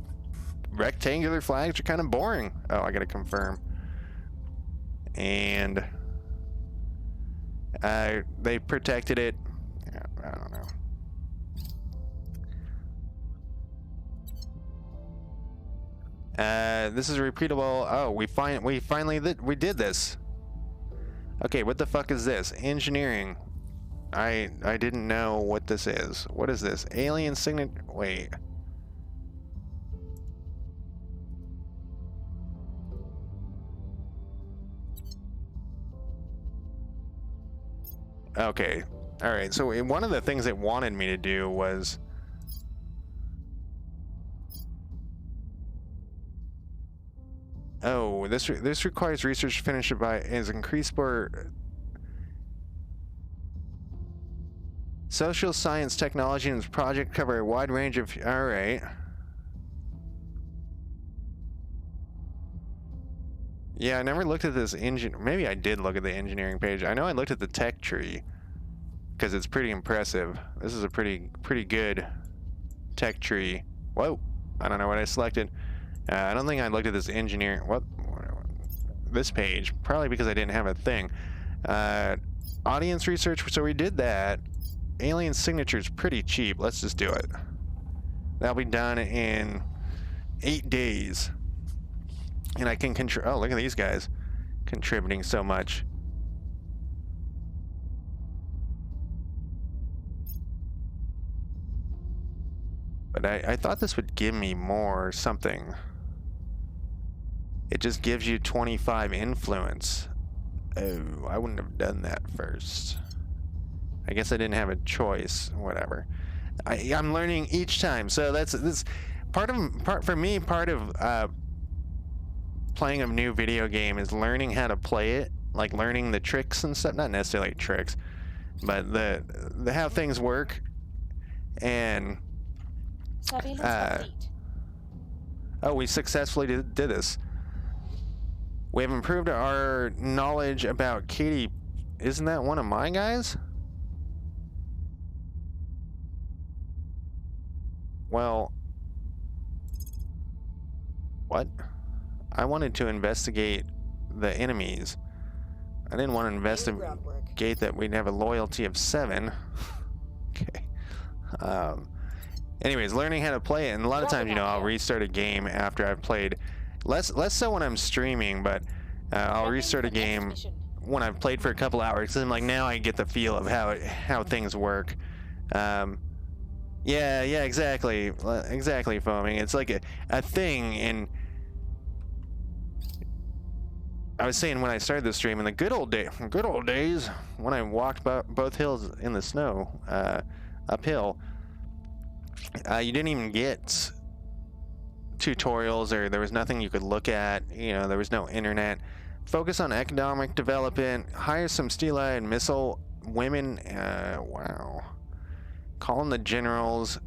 rectangular flags are kind of boring. Oh, I gotta confirm. And they protected it. I don't know. This is repeatable. Oh, we finally did this. Okay, what the fuck is this? Engineering. I didn't know what this is. What is this? Alien signature. Wait. Okay. All right. So one of the things it wanted me to do was this requires research to finish it by is increased for social science, technology, and its project cover a wide range of. All right. Yeah, I never looked at this engine. Maybe I did look at the engineering page. I know I looked at the tech tree because it's pretty impressive. This is a pretty good tech tree. Whoa! I don't know what I selected. I don't think I looked at this engineering. What? This page, probably because I didn't have a thing. Audience research. So we did that. Alien signature's pretty cheap. Let's just do it. That'll be done in 8 days. And I can control. Oh, look at these guys contributing so much. But I thought this would give me more something. It just gives you 25 influence. Oh, I wouldn't have done that first. I guess I didn't have a choice. Whatever. I'm learning each time. So that's part of playing a new video game is learning how to play it like learning the tricks and stuff. Not necessarily tricks, but the how things work. And oh, we successfully did this. We have improved our knowledge about Katie. Isn't that one of my guys? Well, what? I wanted to investigate the enemies. I didn't want to investigate that we'd have a loyalty of 7. Okay. Anyways, learning how to play it, and a lot of times, you know, I'll restart a game after I've played. Less so when I'm streaming, but I'll restart a game when I've played for a couple hours. Cause I'm like, now I get the feel of how things work. Yeah, exactly, foaming. It's like a thing. And I was saying when I started the stream in the good old days when I walked both hills in the snow, uphill. You didn't even get tutorials, or there was nothing you could look at. You know, there was no internet. Focus on economic development. Hire some steel-eyed missile women. Wow. Call in the generals.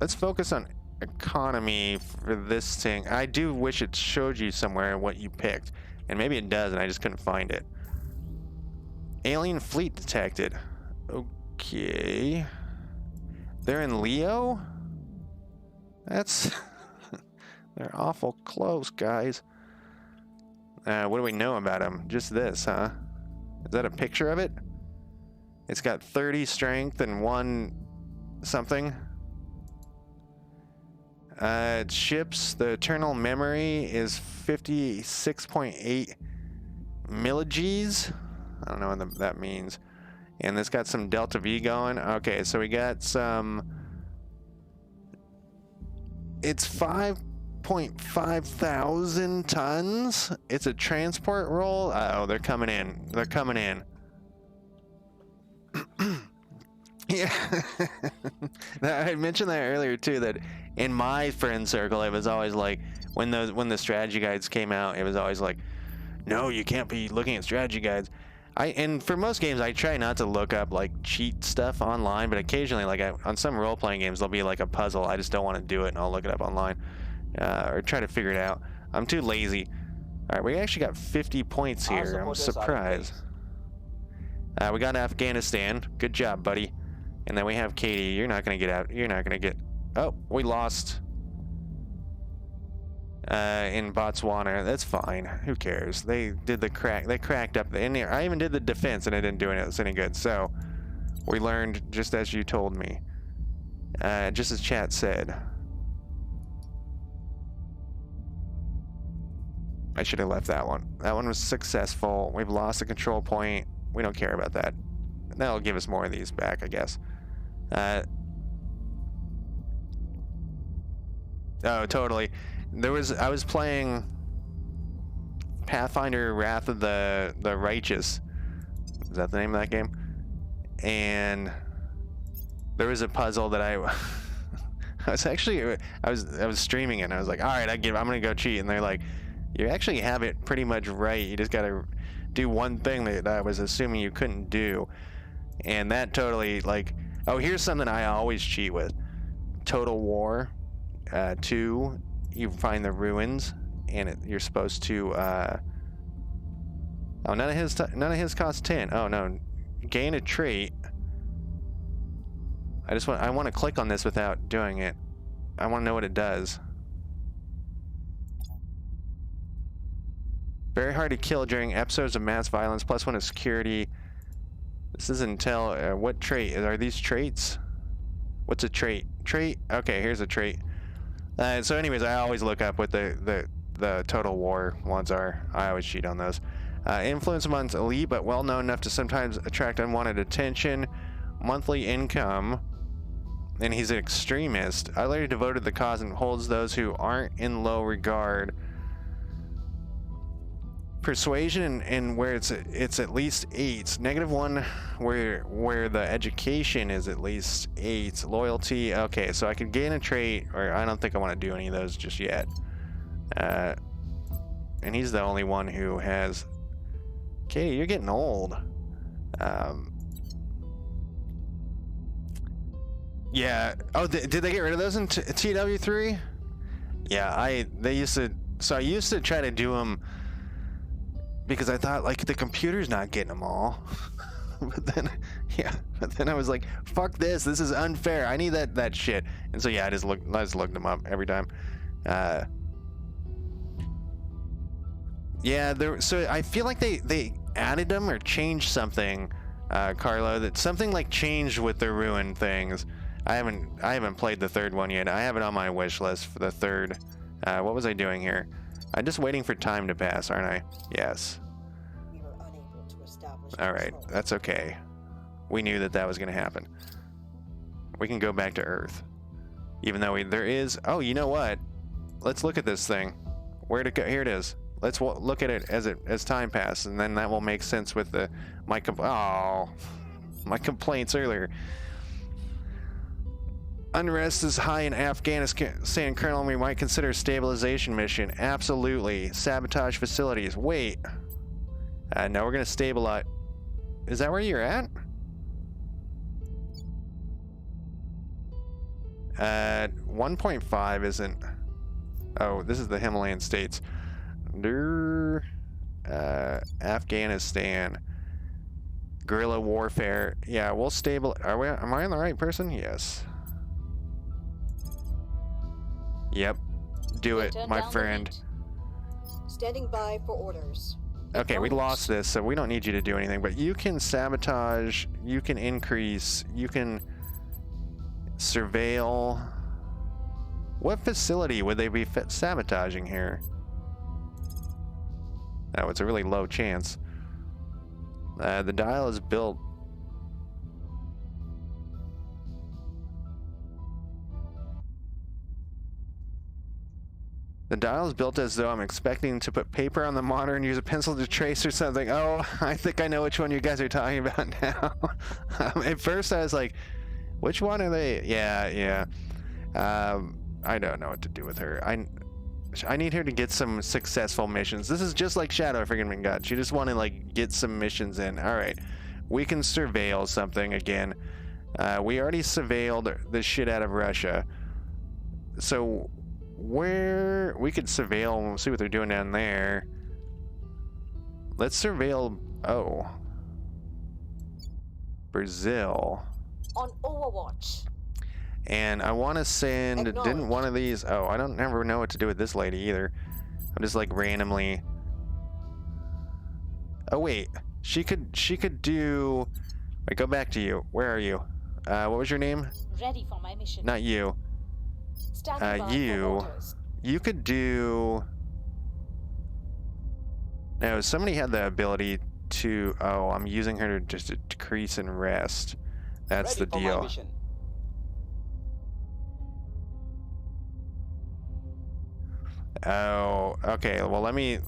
Let's focus on economy for this thing. I do wish it showed you somewhere what you picked, and maybe it does, and I just couldn't find it. Alien fleet detected. Okay. They're in Leo? That's... They're awful close, guys. What do we know about them? Just this, huh? Is that a picture of it? It's got 30 strength and 1 something. It ships. The eternal memory is 56.8 millig's. I don't know what that means. And it's got some delta V going. Okay, so we got some... It's 5.5 thousand tons. It's a transport roll. Uh-oh, they're coming in. They're coming in. Yeah. I mentioned that earlier too, that in my friend circle it was always like when the strategy guides came out, it was always like, no, you can't be looking at strategy guides. And for most games I try not to look up like cheat stuff online, but occasionally like on some role-playing games there'll be like a puzzle. I just don't want to do it and I'll look it up online or try to figure it out. I'm too lazy. All right, we actually got 50 points here. I'm surprised. We got Afghanistan. Good job, buddy. And then we have Katie. You're not gonna get out. You're not gonna get... Oh, we lost in Botswana. That's fine. Who cares? They did the crack. They cracked up. I even did the defense and it didn't do any good. So we learned just as you told me. Just as chat said. I should have left that one. That one was successful. We've lost the control point. We don't care about that. That'll give us more of these back, I guess. Oh, totally. I was playing Pathfinder Wrath of the Righteous. Is that the name of that game? And there was a puzzle that I was streaming it and I was like, all right, I'm gonna go cheat. And they're like, you actually have it pretty much right. You just gotta do one thing that I was assuming you couldn't do. And that totally, like, oh, here's something I always cheat with. Total War 2, you find the ruins, and you're supposed to, oh, none of his cost 10. Oh, no. Gain a trait. I want to click on this without doing it. I want to know what it does. Very hard to kill during episodes of mass violence, +1 of security. This doesn't tell what trait. Are these traits? What's a trait? Trait? Okay, here's a trait. So anyways, I always look up what the Total War ones are. I always cheat on those. Influence amongst elite, but well known enough to sometimes attract unwanted attention. Monthly income. And he's an extremist. Utterly devoted to the cause and holds those who aren't in low regard. Persuasion and where it's at least 8. -1 where the education is at least 8. Loyalty, okay, so I could gain a trait, or I don't think I want to do any of those just yet. And he's the only one who has Katie, you're getting old. Yeah. Oh, did they get rid of those in TW3? Yeah, I used to try to do them because I thought like the computer's not getting them all. But then I was like, fuck this. This is unfair. I need that shit. And so yeah, I just looked them up every time. Yeah, so I feel like they added them or changed something, Carlo, that something like changed with the ruin things. I haven't played the third one yet. I have it on my wish list for the third. What was I doing here? I'm just waiting for time to pass, aren't I? Yes. We were unable to establish All right, control. that's okay. We knew that was going to happen. We can go back to Earth. Even though there is... Oh, you know what? Let's look at this thing. Where'd it go? Here it is. Let's look at it as time passes, and then that will make sense with my complaints earlier. Unrest is high in Afghanistan. Colonel, we might consider a stabilization mission. Absolutely. Sabotage facilities. Wait. No, we're going to stabilize. Is that where you're at? 1.5 isn't... Oh, this is the Himalayan states. Afghanistan. Guerrilla warfare. Yeah, we'll stabilize... Am I on the right person? Yes. Yep. Do it, Turn my down the friend. heat. Standing by for orders. Okay, we Acknowledged. lost this, so we don't need you to do anything, but you can sabotage, you can increase, you can surveil. What facility would they be sabotaging here? Oh, it's a really low chance. The dial is built. The dial is built as though I'm expecting to put paper on the monitor and use a pencil to trace or something. Oh, I think I know which one you guys are talking about now. At first I was like, which one are they? Yeah. I don't know what to do with her. I need her to get some successful missions. This is just like Shadow freaking God. She just want to like get some missions in. All right, we can surveil something again. We already surveilled the shit out of Russia. So where we could surveil and see what they're doing down there. Let's surveil. Oh, Brazil. On Overwatch. And I want to send, didn't one of these, oh, I don't never know what to do with this lady either. I'm just like randomly. Oh wait, she could do, wait, go back to you. Where are you? What was your name? Ready for my mission. Not you. Standing by for You orders. could do, no, somebody had the ability to, oh, I'm using her to just decrease and rest. That's Ready the for my deal. mission. Oh, okay. Well, let me...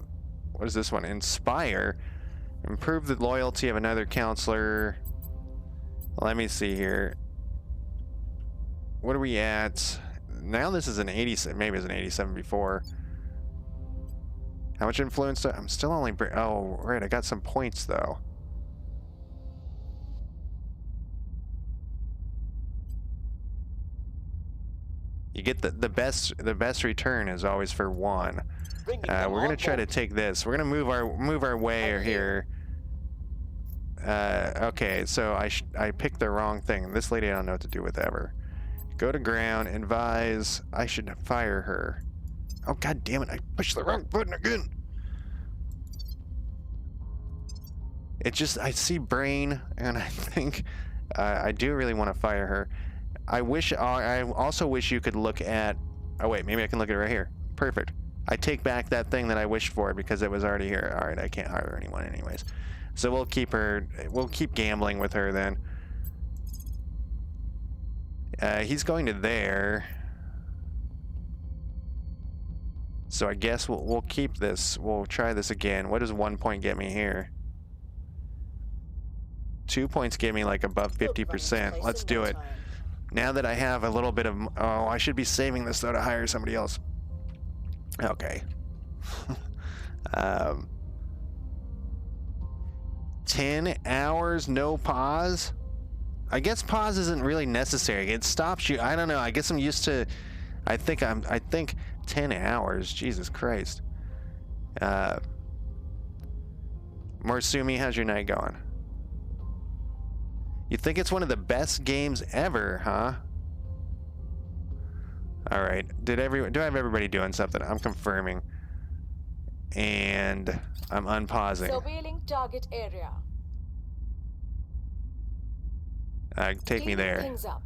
What is this one? Inspire. Improve the loyalty of another counselor. Let me see here. What are we at? Now this is an 87. Maybe it was an 87 before. How much influence? I'm still only... Oh, right. I got some points, though. You get the best return is always for 1. We're gonna try to take this. We're gonna move our way here. Okay, so I picked the wrong thing. This lady I don't know what to do with ever. Go to ground, advise. I should fire her. Oh god damn it! I pushed the wrong button again. It just I see brain and I think I do really want to fire her. I also wish you could look at... Oh, wait, maybe I can look at it right here. Perfect. I take back that thing that I wished for because it was already here. All right, I can't hire anyone anyways. So we'll keep gambling with her then. He's going to there. So I guess we'll keep this. We'll try this again. What does 1 point get me here? 2 points get me like above 50%. Let's do it. Now that I have a little bit of... Oh, I should be saving this, though, to hire somebody else. Okay. 10 hours, no pause? I guess pause isn't really necessary. It stops you. I don't know. I guess I'm used to. I think 10 hours. Jesus Christ. Morsumi, how's your night going? You think it's one of the best games ever, huh? All right. Do I have everybody doing something? I'm confirming. And I'm unpausing. Surveilling target area. Take me Cleaning there. things up.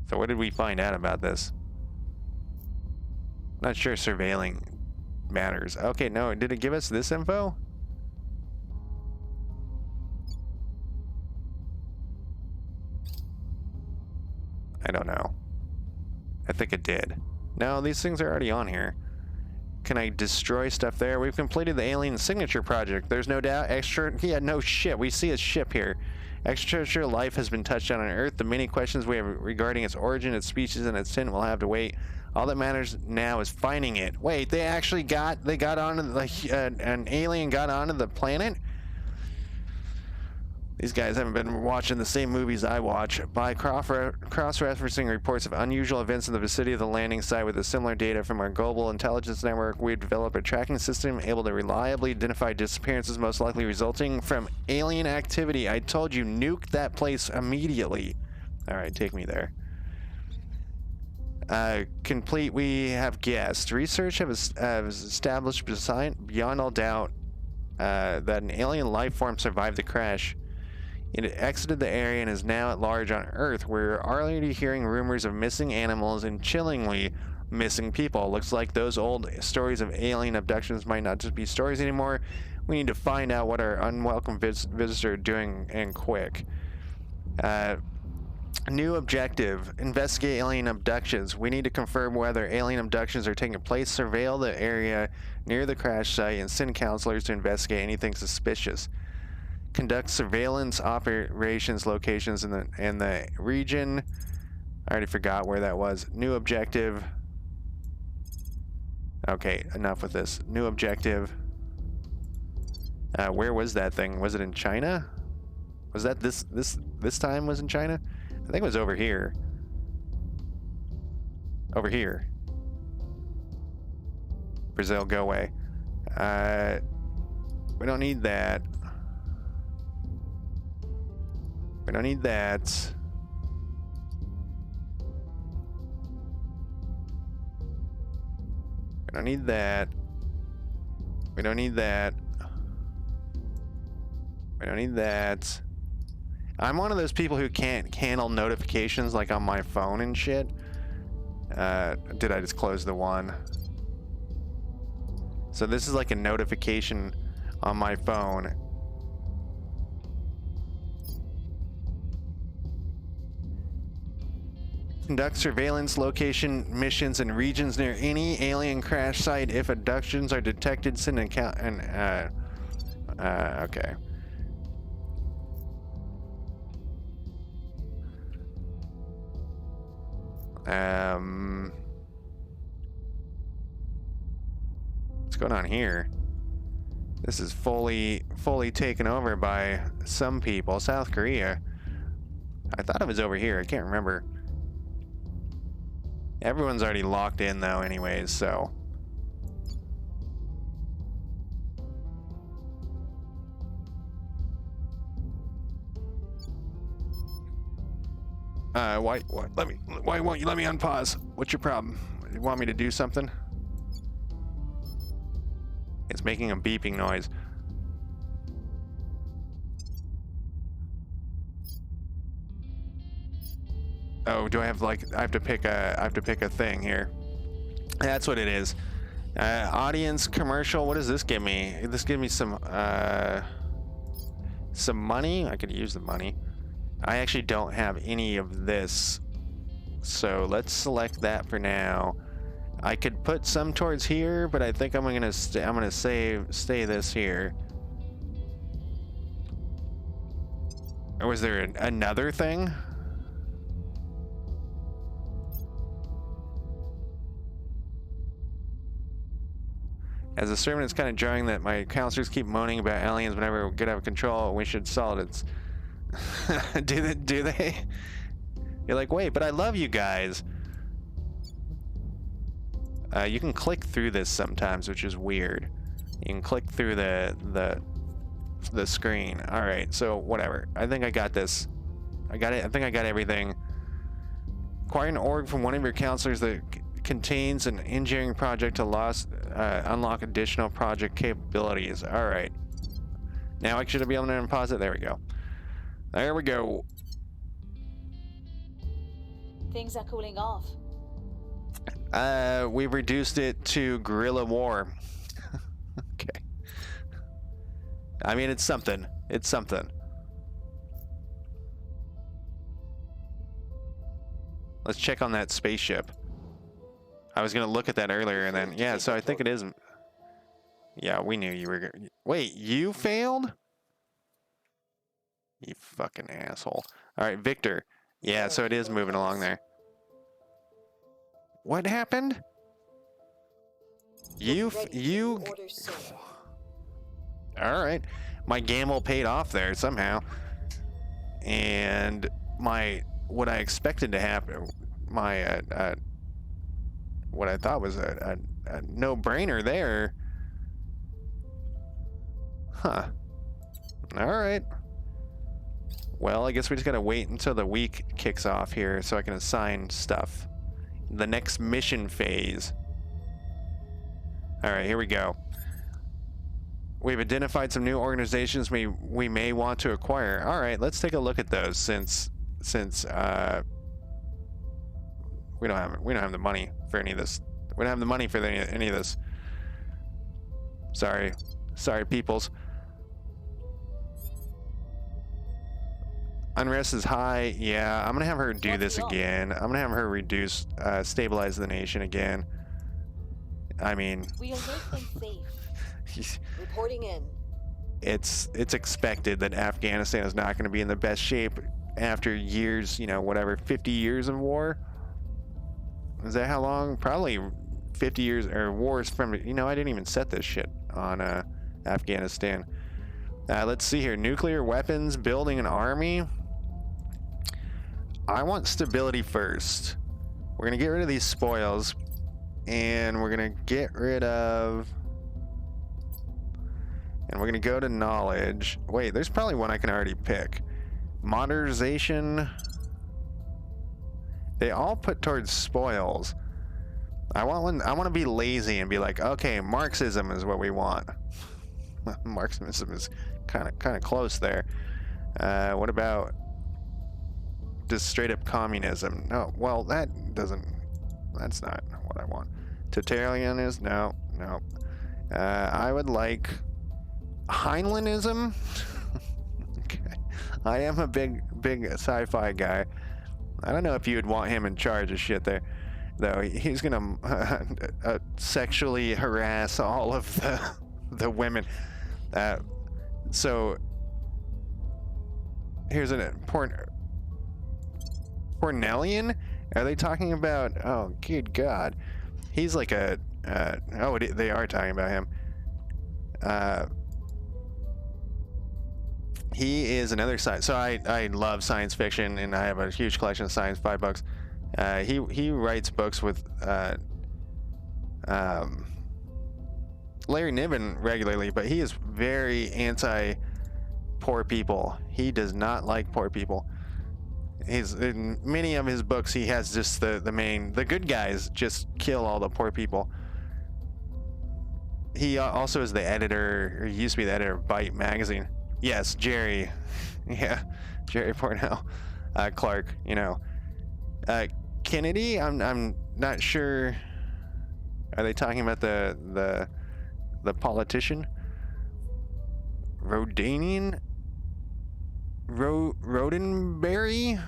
So what did we find out about this? Not sure surveilling matters. Okay, no, did it give us this info? I don't know. I think it did. No, these things are already on here. Can I destroy stuff there? We've completed the alien signature project. There's no doubt yeah, no shit. We see a ship here. Extraterrestrial life has been touched down on Earth. The many questions we have regarding its origin, its species, and its tint will have to wait. All that matters now is finding it. Wait, they actually got onto the, an alien got onto the planet? These guys haven't been watching the same movies I watch. By cross-referencing reports of unusual events in the vicinity of the landing site with the similar data from our global intelligence network, we've developed a tracking system able to reliably identify disappearances most likely resulting from alien activity. I told you, nuke that place immediately. All right, take me there. Complete, we have guessed. Research has established beyond all doubt that an alien life form survived the crash. It exited the area and is now at large on Earth. We're already hearing rumors of missing animals and chillingly missing people. Looks like those old stories of alien abductions might not just be stories anymore. We need to find out what our unwelcome visitor are doing, and quick. New objective, investigate alien abductions. We need to confirm whether alien abductions are taking place, surveil the area near the crash site, and send counselors to investigate anything suspicious. Conduct surveillance operations locations in the region. I already forgot where that was. New objective. Okay, enough with this. New objective. Where was that thing? Was it in China? Was that this time was in China? I think it was over here. Over here. Brazil, go away. We don't need that. We don't need that. We don't need that. We don't need that. We don't need that. I'm one of those people who can't handle notifications like on my phone and shit. Did I just close the one? So this is like a notification on my phone. Conduct surveillance location missions in regions near any alien crash site. If abductions are detected, send an account and okay. What's going on here? This is fully taken over by some people. South Korea. I thought it was over here. I can't remember. Everyone's already locked in though anyways, so. Why won't you let me unpause? What's your problem? You want me to do something? It's making a beeping noise. Oh, do I have like, I have to pick a thing here. That's what it is. Audience commercial, what does this give me? This give me some money. I could use the money. I actually don't have any of this. So let's select that for now. I could put some towards here, but I think I'm gonna stay this here. Or was there another thing? As a servant, it's kind of jarring that my counselors keep moaning about aliens whenever we get out of control, and we should solve it. Do they? You're like, wait, but I love you guys. You can click through this sometimes, which is weird. You can click through the screen. All right, so whatever. I think I got this. I got it. I think I got everything. Acquire an org from one of your counselors that contains an engineering project to unlock additional project capabilities. All right. Now I should be able to unpause it. There we go. There we go. Things are cooling off. We've reduced it to guerrilla war. Okay. I mean, it's something. It's something. Let's check on that spaceship. I was gonna look at that earlier, and then yeah. So I think it is. Yeah, we knew you were. Wait, you failed? You fucking asshole! All right, Victor. Yeah, so it is moving along there. What happened? You. All right, my gamble paid off there somehow, and what I expected to happen, what I thought was a no-brainer there. Huh. All right. Well, I guess we just gotta wait until the week kicks off here so I can assign stuff. The next mission phase. All right, here we go. We've identified some new organizations we may want to acquire. All right, let's take a look at those since we don't have the money for any of this. We don't have the money for any of this. Sorry, peoples. Unrest is high. Yeah, I'm gonna have her do this again. I'm gonna have her reduce, stabilize the nation again. I mean, We'll make them safe. Reporting in. It's expected that Afghanistan is not going to be in the best shape after years, you know, whatever, 50 years of war. Is that how long? Probably 50 years or wars from, you know, I didn't even set this shit on Afghanistan. Let's see here. Nuclear weapons, building an army. I want stability first. We're going to get rid of these spoils, and we're going to get rid of... And we're going to go to knowledge. Wait, there's probably one I can already pick. Modernization. They all put towards spoils. I want one. I want to be lazy and be like, okay, Marxism is what we want. Marxism is kind of close there. What about just straight up communism? No, well, that's not what I want. Totalitarianism? No. I would like Heinleinism. Okay. I am a big sci-fi guy. I don't know if you would want him in charge of shit there, though. He's gonna sexually harass all of the women. So here's an important Cornelian. Are they talking about? Oh, good God, he's like a. They are talking about him. He is another science. So I love science fiction, and I have a huge collection of science. $5. He writes books with Larry Niven regularly, but he is very anti poor people. He does not like poor people. In many of his books, he has just the good guys just kill all the poor people. He also is the editor, or he used to be the editor of Byte magazine. Yes, Jerry. Yeah, Jerry Pournelle. Clark, you know. Kennedy, I'm not sure. Are they talking about the politician? Rodanian? Roddenberry?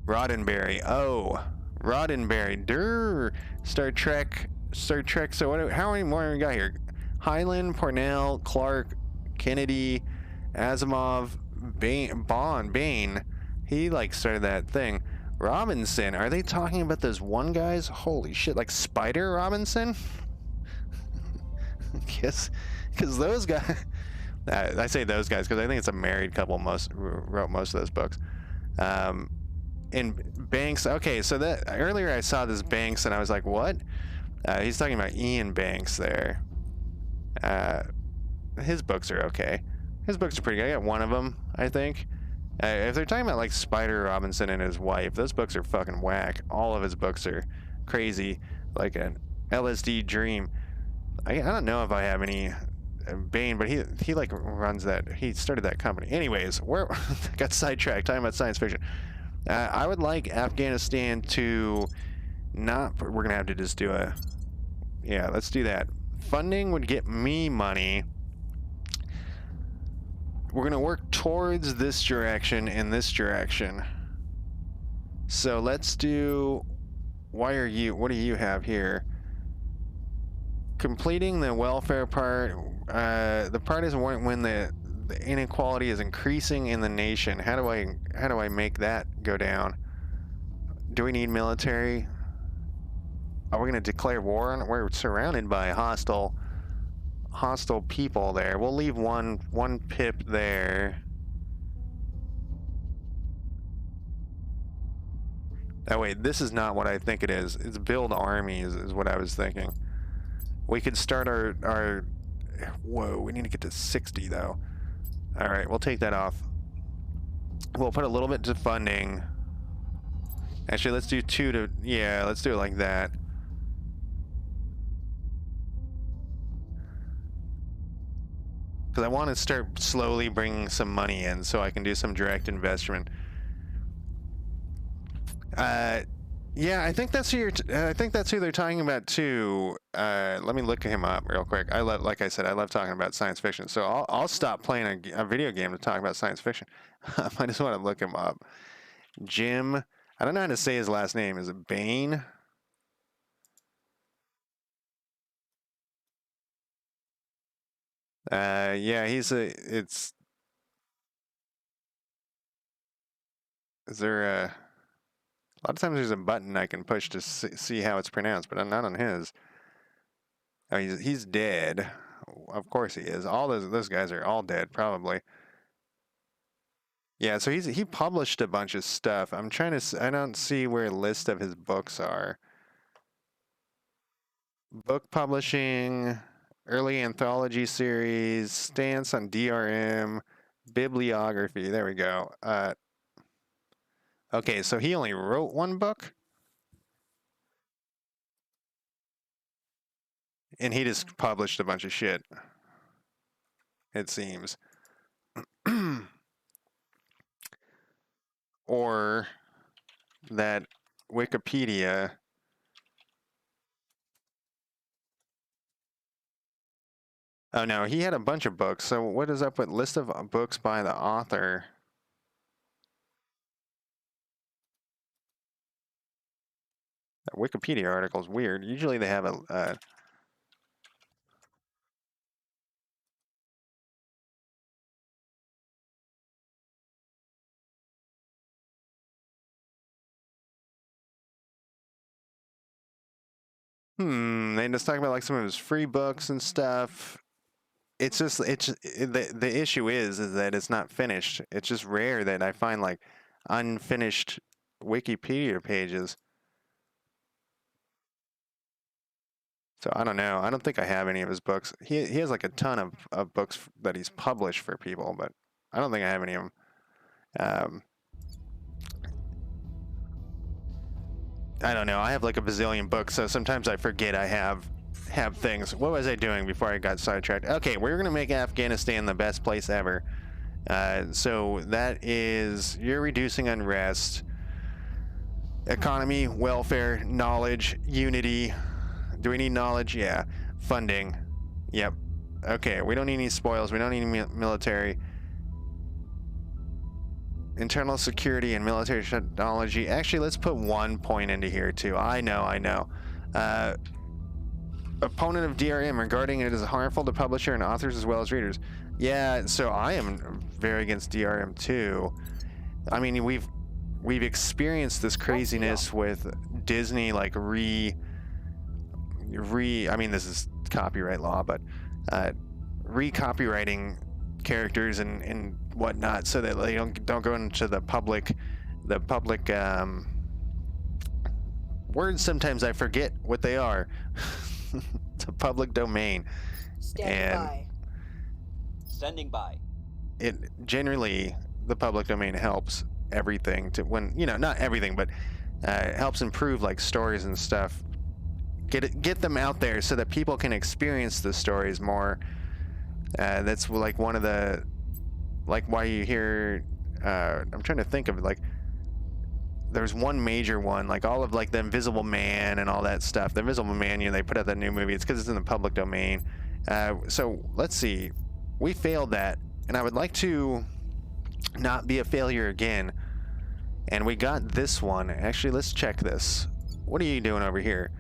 Roddenberry. Oh, Roddenberry. Durr. Star Trek. So how many more we got here? Highland, Pournelle, Clark, Kennedy, Asimov, Bain. He started that thing. Robinson. Are they talking about those one guys? Holy shit, like Spider Robinson? Because those guys, I say those guys because I think it's a married couple who wrote most of those books. And Banks, okay, so that earlier I saw this Banks and I was like, what? He's talking about Ian Banks there. His books are okay. His books are pretty good. I got one of them, I think. If they're talking about like Spider Robinson and his wife, those books are fucking whack. All of his books are crazy, like an LSD dream. I don't know if I have any Bane, but he like runs that. He started that company. Anyways, got sidetracked talking about science fiction. I would like Afghanistan to not. We're gonna have to just do a. Yeah, let's do that. Funding would get me money. We're gonna work towards this direction and this direction. So let's do. What do you have here? Completing the welfare part. The part is when the inequality is increasing in the nation. How do I make that go down? Do we need military? Are we gonna declare war on it? We're surrounded by hostile people there. We'll leave one pip there. Oh wait, this is not what I think it is. It's build armies is what I was thinking. We could start our whoa, we need to get to 60 though. Alright, we'll take that off. We'll put a little bit to funding. Actually, let's do 2 to, yeah, let's do it like that. Because I want to start slowly bringing some money in so I can do some direct investment. Yeah, I think that's who they're talking about too. Let me look him up real quick. Like I said, I love talking about science fiction. So I'll stop playing a video game to talk about science fiction. I just want to look him up. Jim, I don't know how to say his last name. Is it Bain? Yeah, is there a lot of times there's a button I can push to see how it's pronounced, but not on his. Oh, he's dead. Of course he is. All those guys are all dead, probably. Yeah, so he published a bunch of stuff. I don't see where a list of his books are. Book publishing, early anthology series, stance on DRM, bibliography. There we go. Okay, so he only wrote one book? And he just published a bunch of shit. It seems. Or that Wikipedia. Oh no, he had a bunch of books. So what is up with list of books by the author? That Wikipedia article is weird. Usually they have a they just talk about like some of his free books and stuff. It's just the issue is that it's not finished. It's just rare that I find like unfinished Wikipedia pages. So I don't know. I don't think I have any of his books. He has like a ton of books that he's published for people, but I don't think I have any of them. I don't know. I have like a bazillion books, so sometimes I forget I have things. What was I doing before I got sidetracked? Okay, we're gonna make Afghanistan the best place ever. So that is, you're reducing unrest, economy, welfare, knowledge, unity. Do we need knowledge? Yeah. Funding. Yep. Okay, we don't need any spoils. We don't need any military. Internal security and military technology. Actually, let's put 1 point into here too. I know. Opponent of DRM regarding it as harmful to publisher and authors as well as readers. Yeah, so I am very against DRM too. I mean, we've experienced this craziness with Disney, like I mean, this is copyright law, but recopywriting characters and whatnot, so that they don't go into the public words. Sometimes I forget what they are. It's a public domain. Standing by. It generally, the public domain helps everything to, when, you know, not everything, but it helps improve like stories and stuff. Get them out there so that people can experience the stories more. That's like one of the, like, why you hear, I'm trying to think of it, like, there's one major one, like all of like the Invisible Man and all that stuff. The Invisible Man, you know, they put out that new movie. It's because it's in the public domain. So let's see. We failed that, and I would like to not be a failure again. And we got this one. Actually, let's check this. What are you doing over here?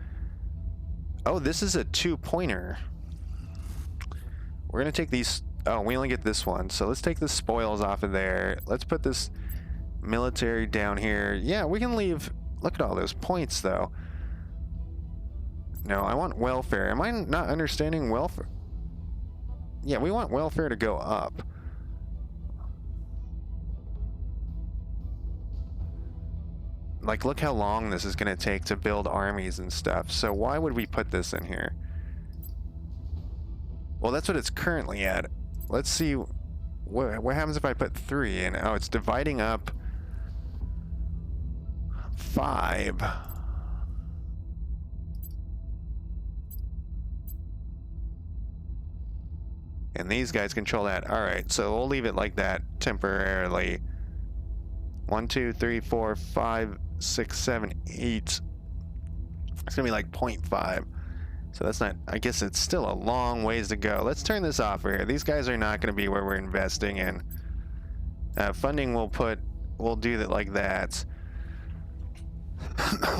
Oh, this is a 2-pointer. We're gonna take these. Oh, we only get this one. So let's take the spoils off of there. Let's put this military down here. Yeah, we can leave. Look at all those points, though. No, I want welfare. Am I not understanding welfare? Yeah, we want welfare to go up. Like, look how long this is going to take to build armies and stuff. So why would we put this in here? Well, that's what it's currently at. Let's see. What happens if I put 3 in? Oh, it's dividing up 5. And these guys control that. All right, so we'll leave it like that temporarily. 1, 2, 3, 4, 5, 6, 7, 8. It's gonna be like 0.5. So that's not, I guess it's still a long ways to go. Let's turn this off here. These guys are not gonna be where we're investing in. Funding we'll do that like that.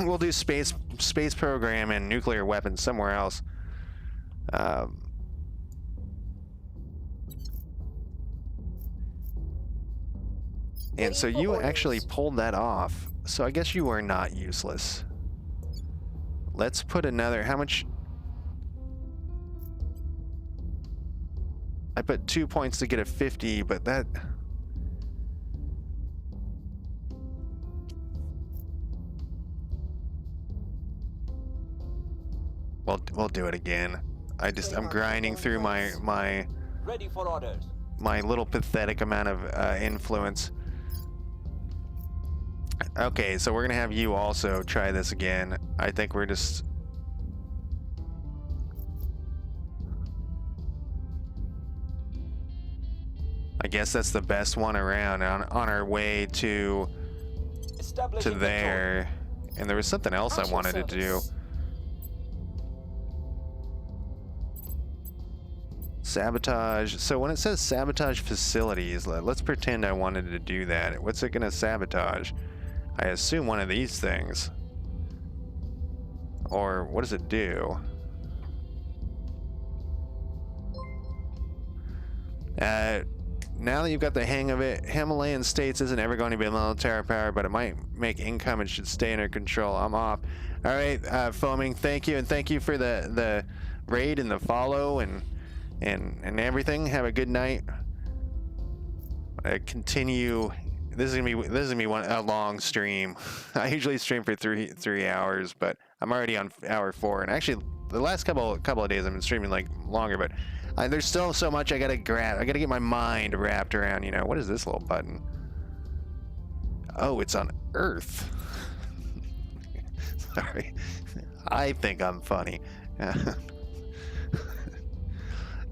We'll do space program and nuclear weapons somewhere else. And so you actually pulled that off. So I guess you are not useless. Let's put another, how much? I put 2 points to get a 50, but that... We'll do it again. I'm grinding through my Ready for orders. My little pathetic amount of influence. Okay, so we're gonna have you also try this again. I think we're just... I guess that's the best one around on our way to there. And there was something else I wanted to do. Sabotage. So when it says sabotage facilities, let's pretend I wanted to do that. What's it gonna sabotage? I assume one of these things. Or what does it do? Now that you've got the hang of it, Himalayan states isn't ever going to be a military power, but it might make income and should stay under control. I'm off. All right, Foaming, thank you, and thank you for the raid and the follow and everything. Have a good night. Continue. This is gonna be a long stream. I usually stream for three hours, but I'm already on hour 4. And actually, the last couple of days I've been streaming like longer. But there's still so much I gotta grab. I gotta get my mind wrapped around. You know, what is this little button? Oh, it's on Earth. Sorry, I think I'm funny.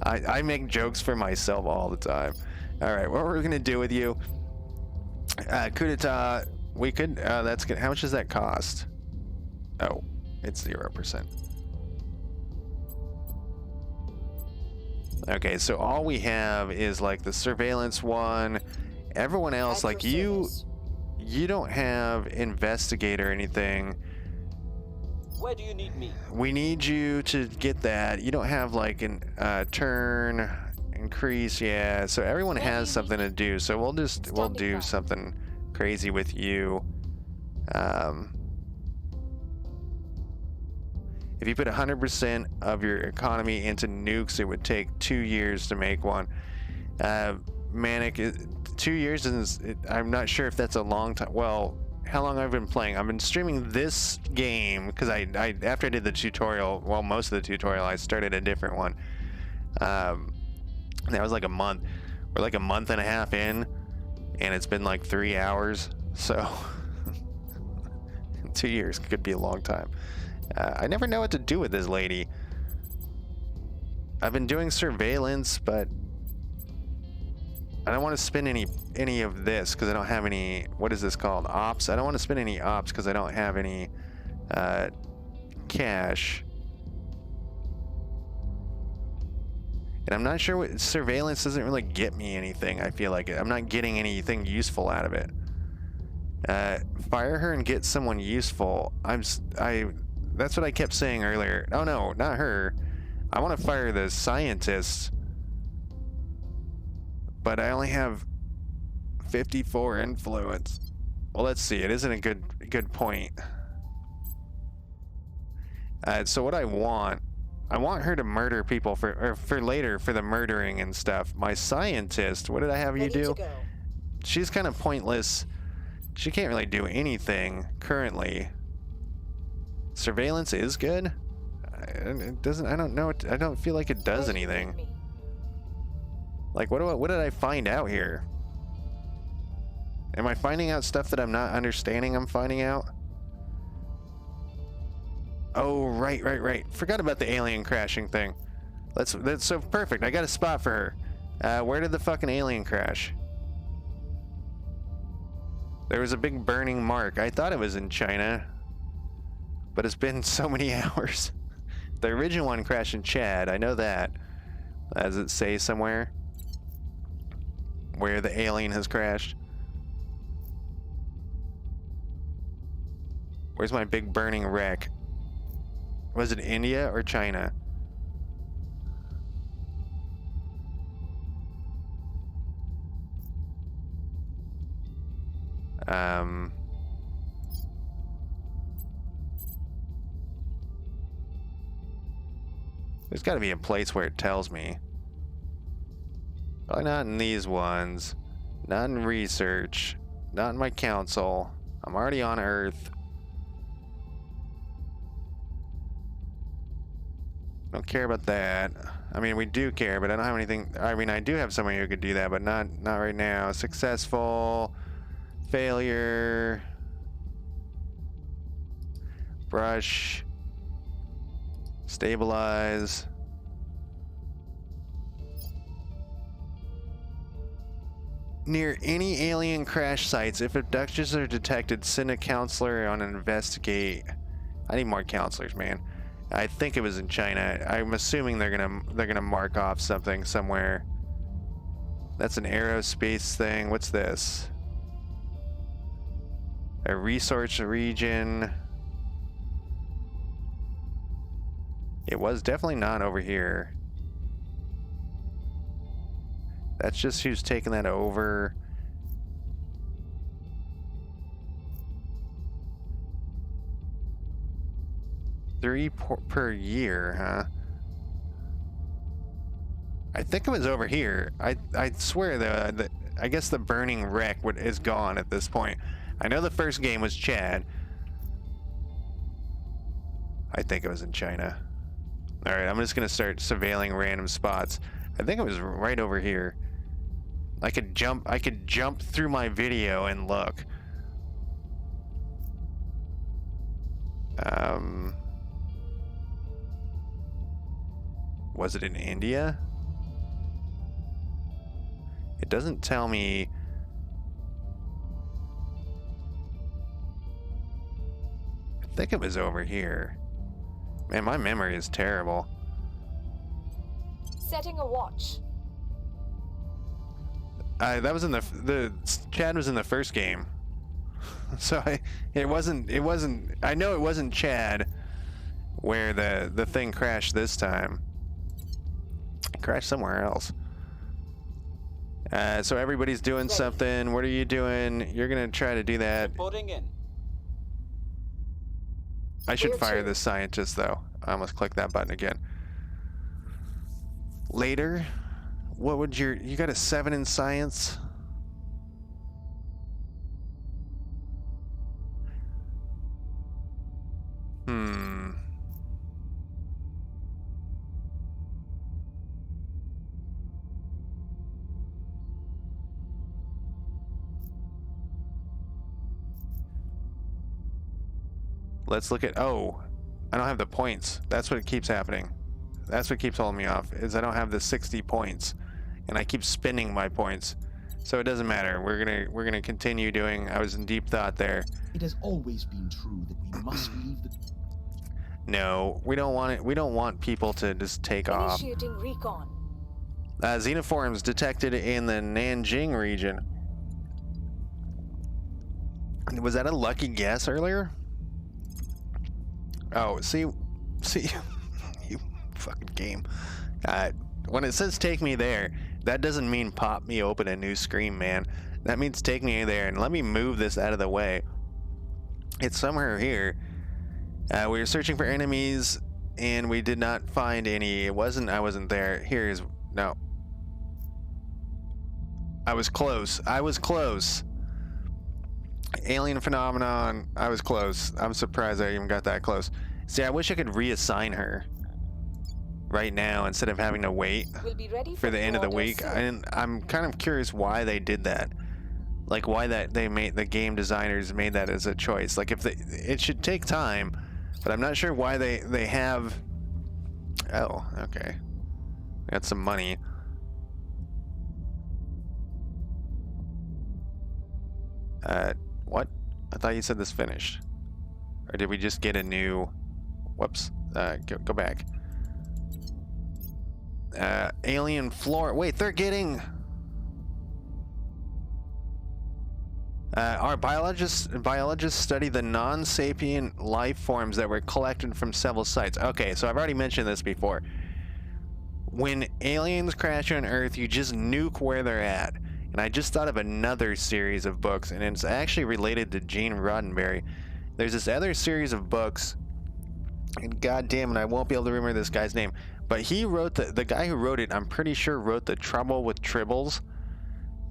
I make jokes for myself all the time. All right, what we're gonna do with you? Coup d'etat. We could. That's good. How much does that cost? Oh, it's 0%. Okay, so all we have is like the surveillance one. Everyone else, like you don't have investigate or anything. Where do you need me? We need you to get that. You don't have like an turn increase, yeah. So everyone has something to do. So we'll do something crazy if If you put 100% of your economy into nukes, it would take 2 years to make one. Manic, 2 years is, I'm not sure if that's a long time. Well, how long I've been playing? I've been streaming this game because I after I did the tutorial, well, most of the tutorial, I started a different one. That was like a month. We're like a month and a half in, and it's been like 3 hours. So 2 years could be a long time. I never know what to do with this lady. I've been doing surveillance, but I don't want to spend any of this because I don't have any. What is this called? Ops. I don't want to spend any ops because I don't have any cash. And I'm not sure what surveillance doesn't really get me anything. I feel like I'm not getting anything useful out of it. Fire her and get someone useful. That's what I kept saying earlier. Oh no, not her. I want to fire the scientist, but I only have 54 influence. Well, let's see. It isn't a good point. So what I want her to murder people for later for the murdering and stuff. My scientist, what did I have you do? She's kind of pointless. She can't really do anything currently. Surveillance is good. It doesn't. I don't know. I don't feel like it does anything. Like, what did I find out here? Am I finding out stuff that I'm not understanding? I'm finding out. Oh, right. Forgot about the alien crashing thing. That's so perfect. I got a spot for her. Where did the fucking alien crash? There was a big burning mark. I thought it was in China, but it's been so many hours. The original one crashed in Chad. I know that. Does it say somewhere where the alien has crashed? Where's my big burning wreck? Was it India or China? There's got to be a place where it tells me. Probably not in these ones. Not in research. Not in my council. I'm already on Earth. Don't care about that. I mean, we do care, but I don't have anything. I mean, I do have someone who could do that, but not right now. Successful. Failure. Brush. Stabilize. Near any alien crash sites, if abductions are detected, send a counselor on an investigate. I need more counselors, man. I think it was in China. I'm assuming they're gonna mark off something somewhere. That's an aerospace thing. What's this? A resource region. It was definitely not over here. That's just who's taking that over. $3 per year, huh? I think it was over here. I swear the I guess the burning wreck is gone at this point. I know the first game was Chad. I think it was in China. All right, I'm just gonna start surveilling random spots. I think it was right over here. I could jump through my video and look. Was it in India? It doesn't tell me. I think it was over here. Man, my memory is terrible. Setting a watch. That was in the Chad was in the first game. So it wasn't I know it wasn't Chad where the thing crashed this time. It crashed somewhere else. So everybody's doing something. What are you doing? You're gonna try to do that. Reporting in. I should fire this scientist though. I almost clicked that button again. Later, what would you got a 7 in science? Let's look at, oh, I don't have the points. That's what keeps happening. That's what keeps holding me off, is I don't have the 60 points. And I keep spending my points. So it doesn't matter. We're gonna continue doing, I was in deep thought there. It has always been true that we must leave the... No, we don't want it. We don't want people to just take off. Initiating recon. Xenoforms detected in the Nanjing region. Was that a lucky guess earlier? Oh, see, you fucking game. When it says take me there, that doesn't mean pop me open a new screen, man. That means take me there, and let me move this out of the way. It's somewhere here. We were searching for enemies, and we did not find any. I wasn't there. Here's, no. I was close. I was close. Alien phenomenon. I was close. I'm surprised I even got that close. See, I wish I could reassign her right now instead of having to wait for the end of the week. And I'm kind of curious why they did that. Like why the game designers made that as a choice. Like if it should take time, but I'm not sure why they have. Oh, okay. Got some money. What? I thought you said this finished. Or did we just get a new... Whoops. Go back. Alien flora... Wait, they're getting... Our biologists study the non-sapient life forms that were collected from several sites. Okay, so I've already mentioned this before. When aliens crash on Earth, you just nuke where they're at. And I just thought of another series of books, and it's actually related to Gene Roddenberry. There's this other series of books, and goddamn it, I won't be able to remember this guy's name. But he wrote the guy who wrote it, I'm pretty sure wrote the Trouble with Tribbles,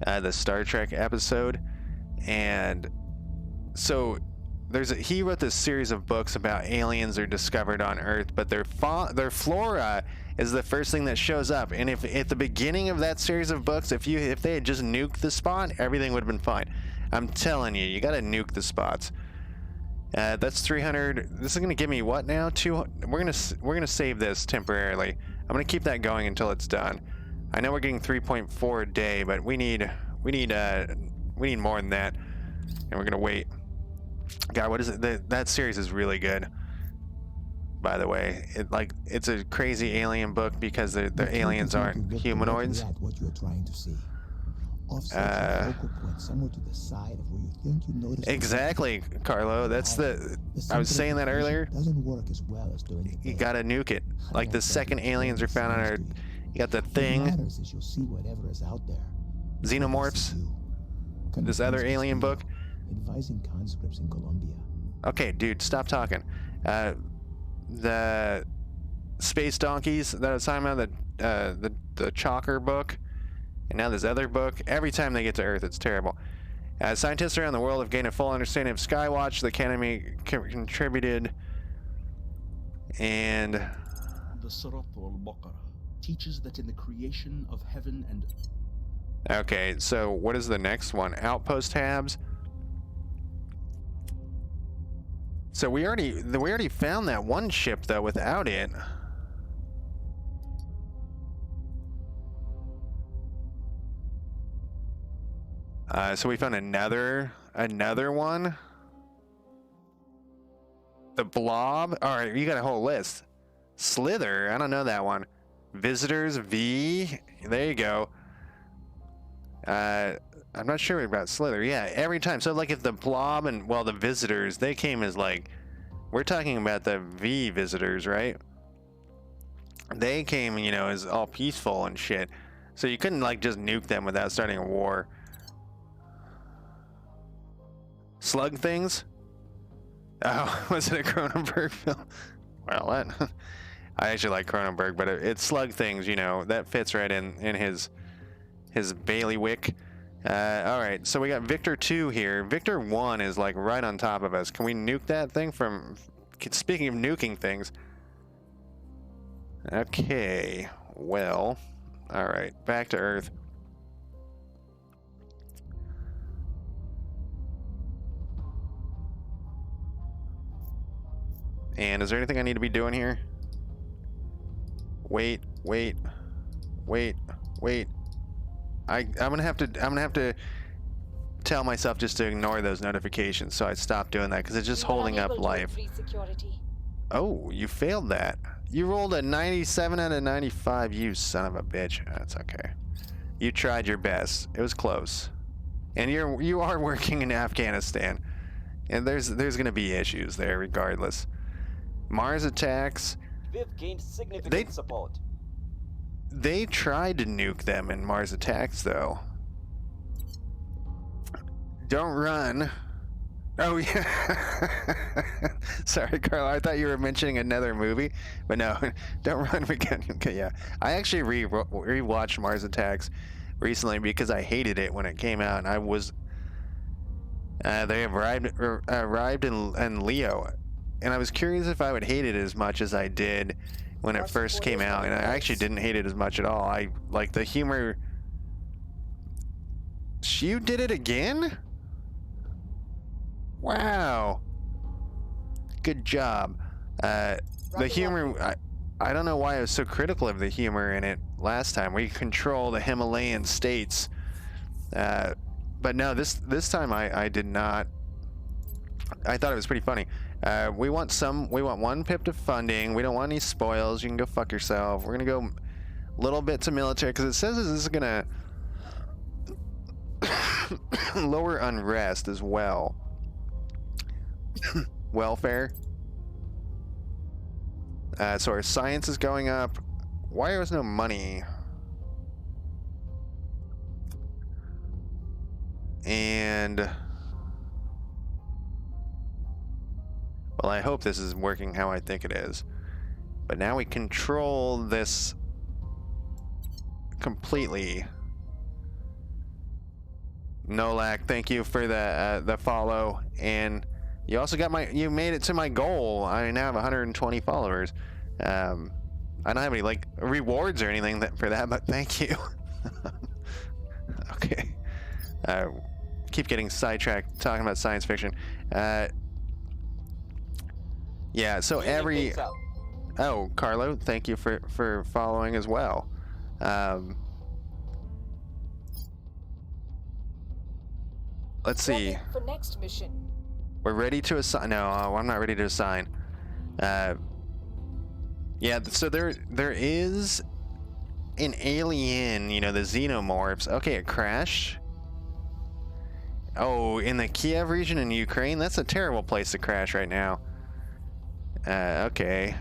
the Star Trek episode. And so he wrote this series of books about aliens are discovered on Earth, but their flora is the first thing that shows up. And if at the beginning of that series of books, if they had just nuked the spot, everything would have been fine. I'm telling you, you gotta nuke the spots. That's 300. This is gonna give me what now? 200. We're gonna save this temporarily. I'm gonna keep that going until it's done. I know we're getting 3.4 a day, but we need more than that, and we're gonna wait. God, what is it? That series is really good. By the way, it's a crazy alien book because the aliens aren't humanoids. What you're trying to see. Offset the focal point somewhere to the side of where you think you notice. Exactly, Carlo. That's I was saying that earlier. Doesn't work as well as during the day. You gotta nuke it. Like the second aliens are found on Earth, you got the thing. What matters is you'll see whatever is out there. Xenomorphs. This other alien book. Advising conscripts in Colombia. Okay, dude, stop talking. The space donkeys that I was talking about, the Chalker book, and now this other book. Every time they get to Earth, it's terrible. Scientists around the world have gained a full understanding of Skywatch. The Academy contributed, and the Surat al-Baqarah teaches that in the creation of heaven and... Okay, so what is the next one? Outpost tabs. So we already found that one ship though without it. So we found another one. The Blob. All right, you got a whole list. Slither. I don't know that one. Visitors V. There you go. I'm not sure about Slither. Yeah, every time. So like if the Blob and, well, the Visitors, they came as like, we're talking about the V Visitors, right? They came, you know, as all peaceful and shit. So you couldn't like just nuke them without starting a war. Slug things? Oh, was it a Cronenberg film? Well, that I actually like Cronenberg, but it's slug things, you know, that fits right in his bailiwick. All right, so we got Victor 2 here. Victor 1 is like right on top of us. Can we nuke that thing from... Speaking of nuking things. Okay, well, all right, back to Earth. And is there anything I need to be doing here? Wait. I'm gonna have to tell myself just to ignore those notifications, so I stopped doing that because it's just holding up life. Oh, you failed that. You rolled a 97 out of 95, you son of a bitch. That's okay. You tried your best. It was close. And you are working in Afghanistan. And there's gonna be issues there regardless. Mars attacks. We've gained significant support. They tried to nuke them in Mars attacks though. Don't run. Oh yeah. Sorry, Carl. I thought you were mentioning another movie, but no. Don't run again. Okay, yeah. I actually rewatched Mars Attacks recently because I hated it when it came out, and I was. They arrived in Leo, and I was curious if I would hate it as much as I did when it first came out, and I actually didn't hate it as much at all. I like the humor. You did it again? Wow. Good job. The humor, I don't know why I was so critical of the humor in it last time. We control the Himalayan states. But no, this time I did not. I thought it was pretty funny. We want 1 pip to funding. We don't want any spoils. You can go fuck yourself. We're gonna go little bits of military because it says this is gonna lower unrest as well. Welfare. So our science is going up. Why there was no money? And well, I hope this is working how I think it is. But now we control this completely. Nolak, thank you for the follow, and you also got you made it to my goal. I now have 120 followers. I don't have any like rewards or anything for that, but thank you. Okay. Keep getting sidetracked talking about science fiction. Yeah, so oh, Carlo, thank you for following as well. Let's see. For next mission. We're ready to assign. No, I'm not ready to assign. Yeah, so there is an alien, you know, the xenomorphs. Okay, it crashed. Oh, in the Kiev region in Ukraine? That's a terrible place to crash right now. Okay.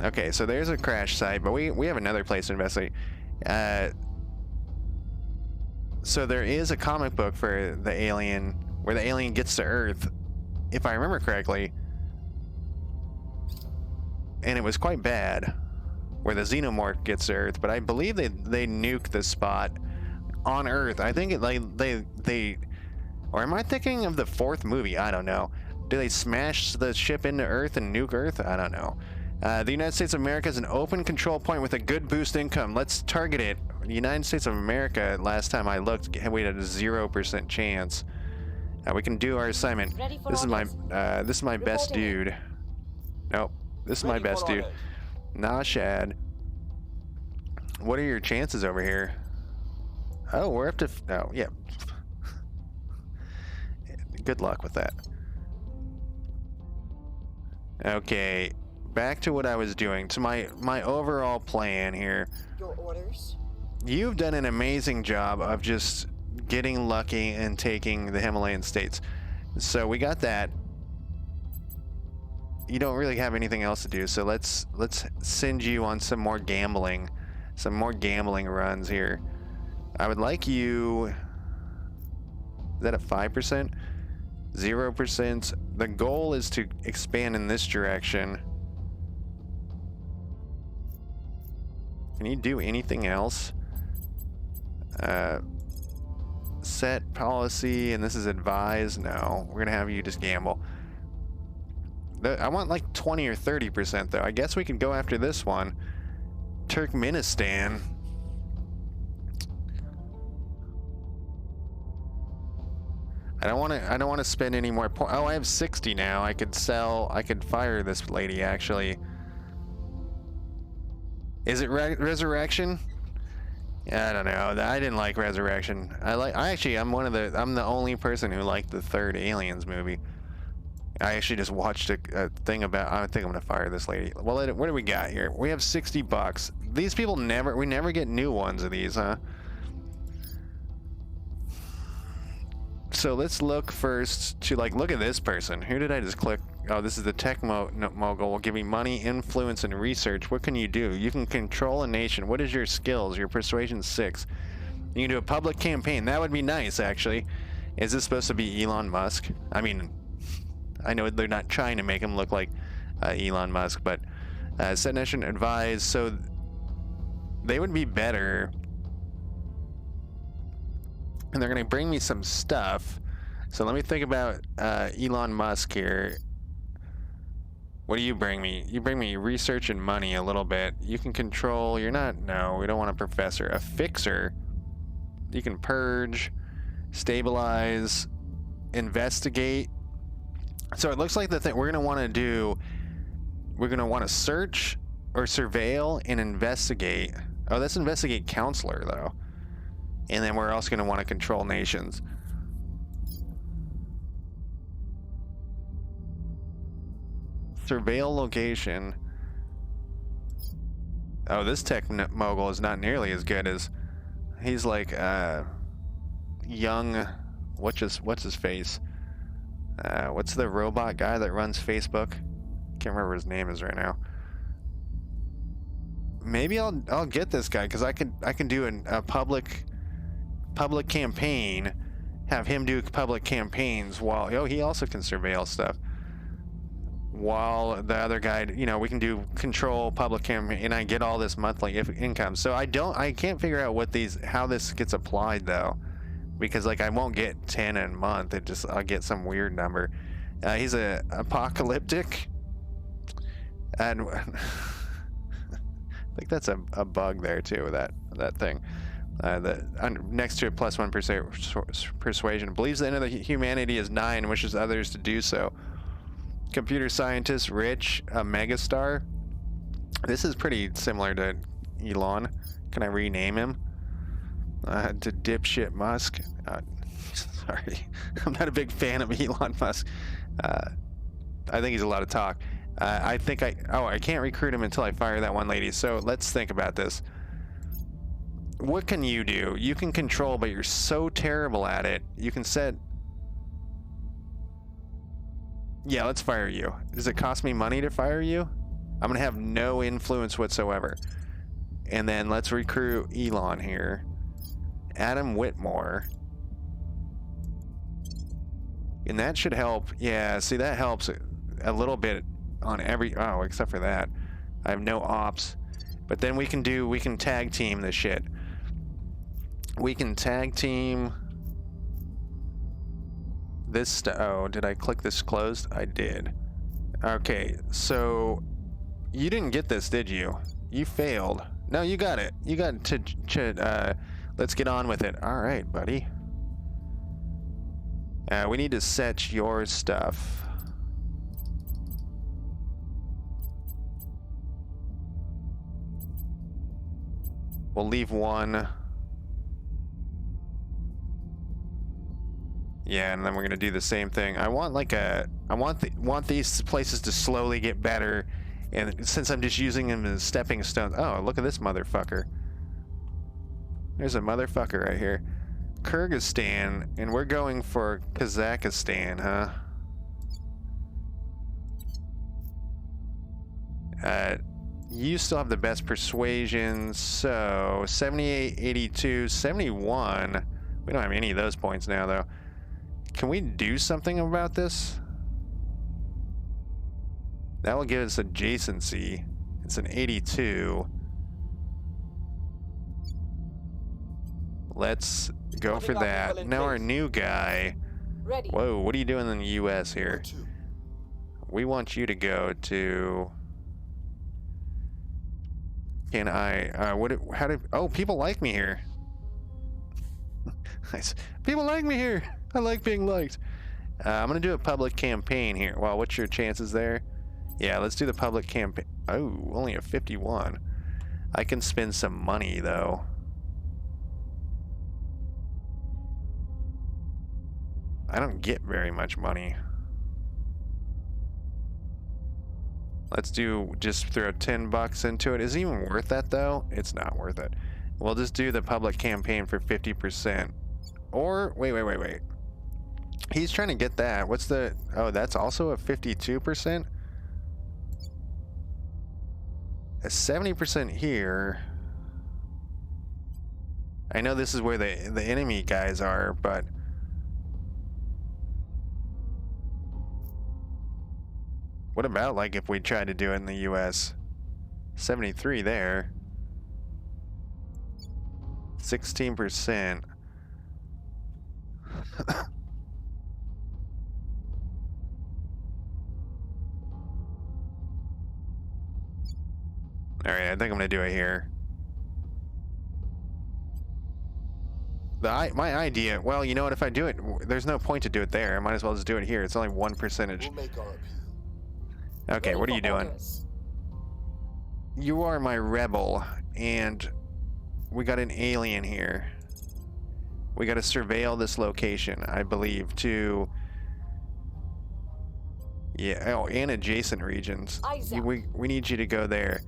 Okay, so there's a crash site, but we have another place to investigate. So there is a comic book for the alien, where the alien gets to Earth, if I remember correctly. And it was quite bad, where the xenomorph gets to Earth, but I believe they nuke the spot on Earth. I think they or am I thinking of the 4th movie? I don't know. Do they smash the ship into Earth and nuke Earth? I don't know. The United States of America is an open control point with a good boost income. Let's target it. The United States of America, last time I looked, we had a 0% chance. We can do our assignment. This is my best dude. Nope. This is my best dude. Nah, Shad. What are your chances over here? Oh, we're up to... Oh, yeah. Good luck with that. Okay. Back to what I was doing. To my overall plan here. Your orders? You've done an amazing job of just getting lucky and taking the Himalayan states. So we got that. You don't really have anything else to do, so let's send you on some more gambling runs here. I would like you... Is that a 5%? 0%? the goal is to expand in this direction. Can you do anything else? Set policy, and this is advise. No, we're gonna have you just gamble. I want like 20 or 30% though. I guess we can go after this one. Turkmenistan. I don't want to spend any more points. Oh, I have 60 now. I could fire this lady actually. Is it resurrection? I don't know. I didn't like Resurrection. I'm the only person who liked the third Aliens movie. I actually just watched a thing about. I think I'm gonna fire this lady. Well, what do we got here? We have $60. These people we never get new ones of these, huh? So let's look first to look at this person. Who did I just click? Oh, this is the tech mogul. Will give me money, influence, and research. What can you do? You can control a nation. What is your skills? Your persuasion 6. You can do a public campaign. That would be nice, actually. Is this supposed to be Elon Musk? I mean, I know they're not trying to make him look like Elon Musk, but set nation advise. So they would be better. And they're going to bring me some stuff. So let me think about Elon Musk here. What do you bring me? You bring me research and money a little bit. You can control. You're not. No, we don't want a professor. A fixer. You can purge, stabilize, investigate. So it looks like the thing we're going to want to do, we're going to want to search or surveil and investigate. Oh, that's investigate counselor, though. And then we're also going to want to control nations. Surveil location. Oh, this tech mogul is not nearly as good as... He's like, young... What's his face? What's the robot guy that runs Facebook? Can't remember what his name is right now. Maybe I'll get this guy, because I can do a public campaign, have him do public campaigns while... Oh, he also can surveil stuff. While the other guy, we can do control public campaign, and I get all this monthly income. So I can't figure out how this gets applied though, because I won't get 10 a month. I'll get some weird number. He's a apocalyptic, and I think that's a bug there too. That thing. Next to a +1% persuasion, believes the end of the humanity is nigh and wishes others to do so. Computer scientist, rich, a megastar. This is pretty similar to Elon. Can I rename him to dipshit Musk? Sorry, I'm not a big fan of Elon Musk. I think he's a lot of talk. I can't recruit him until I fire that one lady. So let's think about this. What can you do? You can control, but you're so terrible at it. You can set... Yeah, let's fire you. Does it cost me money to fire you? I'm gonna have no influence whatsoever. And then let's recruit Elon here. Adam Whitmore. And that should help. Yeah, see, that helps a little bit on every... Oh, except for that. I have no ops. But then we can tag team this shit. We can tag team... this oh, did I click this closed? I did. Okay, so you didn't get this, did you? You failed. No, you got it. You got to let's get on with it. All right, buddy. We need to set your stuff. We'll leave one. Yeah, and then we're gonna do the same thing. I want want these places to slowly get better, and since I'm just using them as stepping stones. Oh, look at this motherfucker. There's a motherfucker right here. Kyrgyzstan, and we're going for Kazakhstan, huh? You still have the best persuasion, so 78, 82, 71. We don't have any of those points now, though. Can we do something about this? That will give us adjacency. It's an 82. Let's go for that. Now our new guy. Ready. Whoa, what are you doing in the U.S. here? Where to? We want you to go to. Can I? How do? Oh, people like me here. People like me here. I like being liked. I'm gonna do a public campaign here. Well, what's your chances there? Yeah, let's do the public campaign. Oh, only a 51. I can spend some money though. I don't get very much money. Let's just throw 10 bucks into it. Is it even worth that though? It's not worth it. We'll just do the public campaign for 50%. Or, wait. He's trying to get that. What's the, oh, that's also a 52%? A 70% here. I know this is where the enemy guys are, but what about like if we tried to do it in the US? 73 there. 16%. All right, I think I'm gonna do it here. My idea, well, you know what, if I do it, there's no point to do it there. I might as well just do it here. It's only 1%. We'll make our appeal. Okay, what are you doing? Orders. You are my rebel, and we got an alien here. We got to surveil this location, I believe, to... Yeah, oh, and adjacent regions. We need you to go there.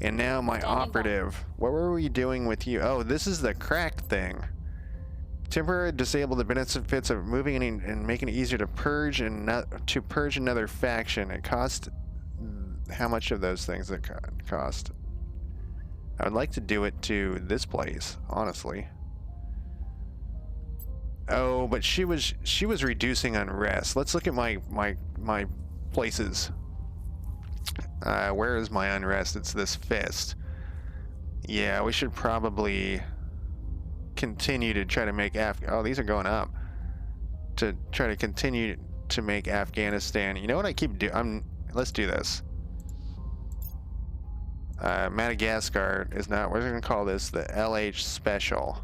And now my operative. What were we doing with you? Oh, this is the cracked thing. Temporarily disable the benefits of moving and making it easier to purge and not to purge another faction. It costs how much of those things it cost? I would like to do it to this place, honestly. Oh, but she was reducing unrest. Let's look at my places. Where is my unrest? It's this fist. Yeah, we should probably continue to try to make oh, these are going up. To try to continue to make Afghanistan. You know what I keep doing? Let's do this. Madagascar is not, we're gonna call this the LH special.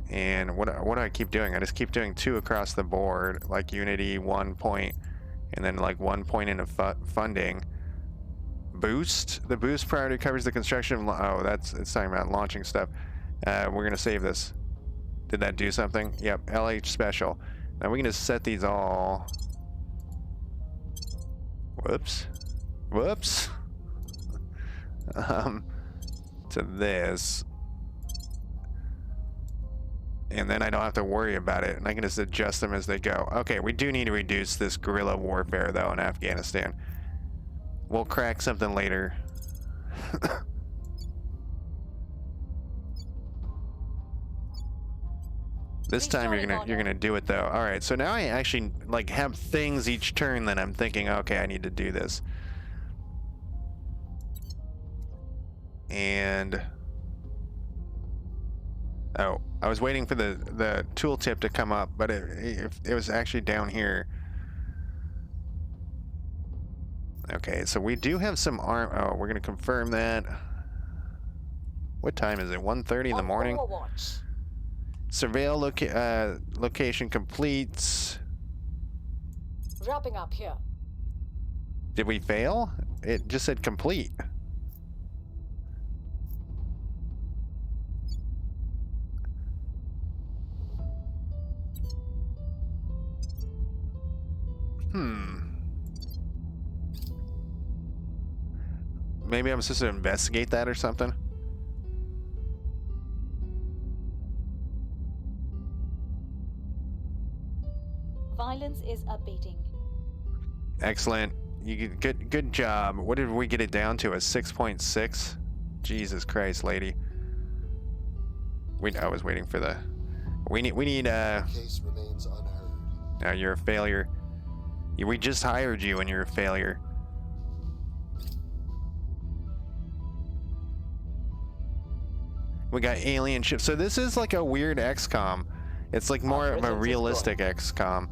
And what do I keep doing? I just keep doing 2 across the board, like unity, 1 point, and then like 1 point into funding. Boost. The boost priority covers the construction of, oh, it's talking about launching stuff. We're gonna save this. Did that do something? Yep, LH special. Now we're gonna set these all. Whoops. To this. And then I don't have to worry about it, and I can just adjust them as they go. Okay, we do need to reduce this guerrilla warfare though in Afghanistan. We'll crack something later. This time you're gonna do it though. All right, so now I actually like have things each turn that I'm thinking, okay, I need to do this. And oh, I was waiting for the tooltip to come up, but it was actually down here. Okay, so we do have some arm. Oh, we're gonna confirm that. What time is it? 1:30 in the morning. Surveil location completes. Wrapping up here. Did we fail? It just said complete. Maybe I'm supposed to investigate that or something. Violence is abating. Excellent. Good job. What did we get it down to? A 6.6? Jesus Christ, lady. I was waiting for the. We need Case remains unheard. You're a failure. We just hired you and you're a failure. We got alien ships. So this is like a weird XCOM. It's like more of a realistic XCOM.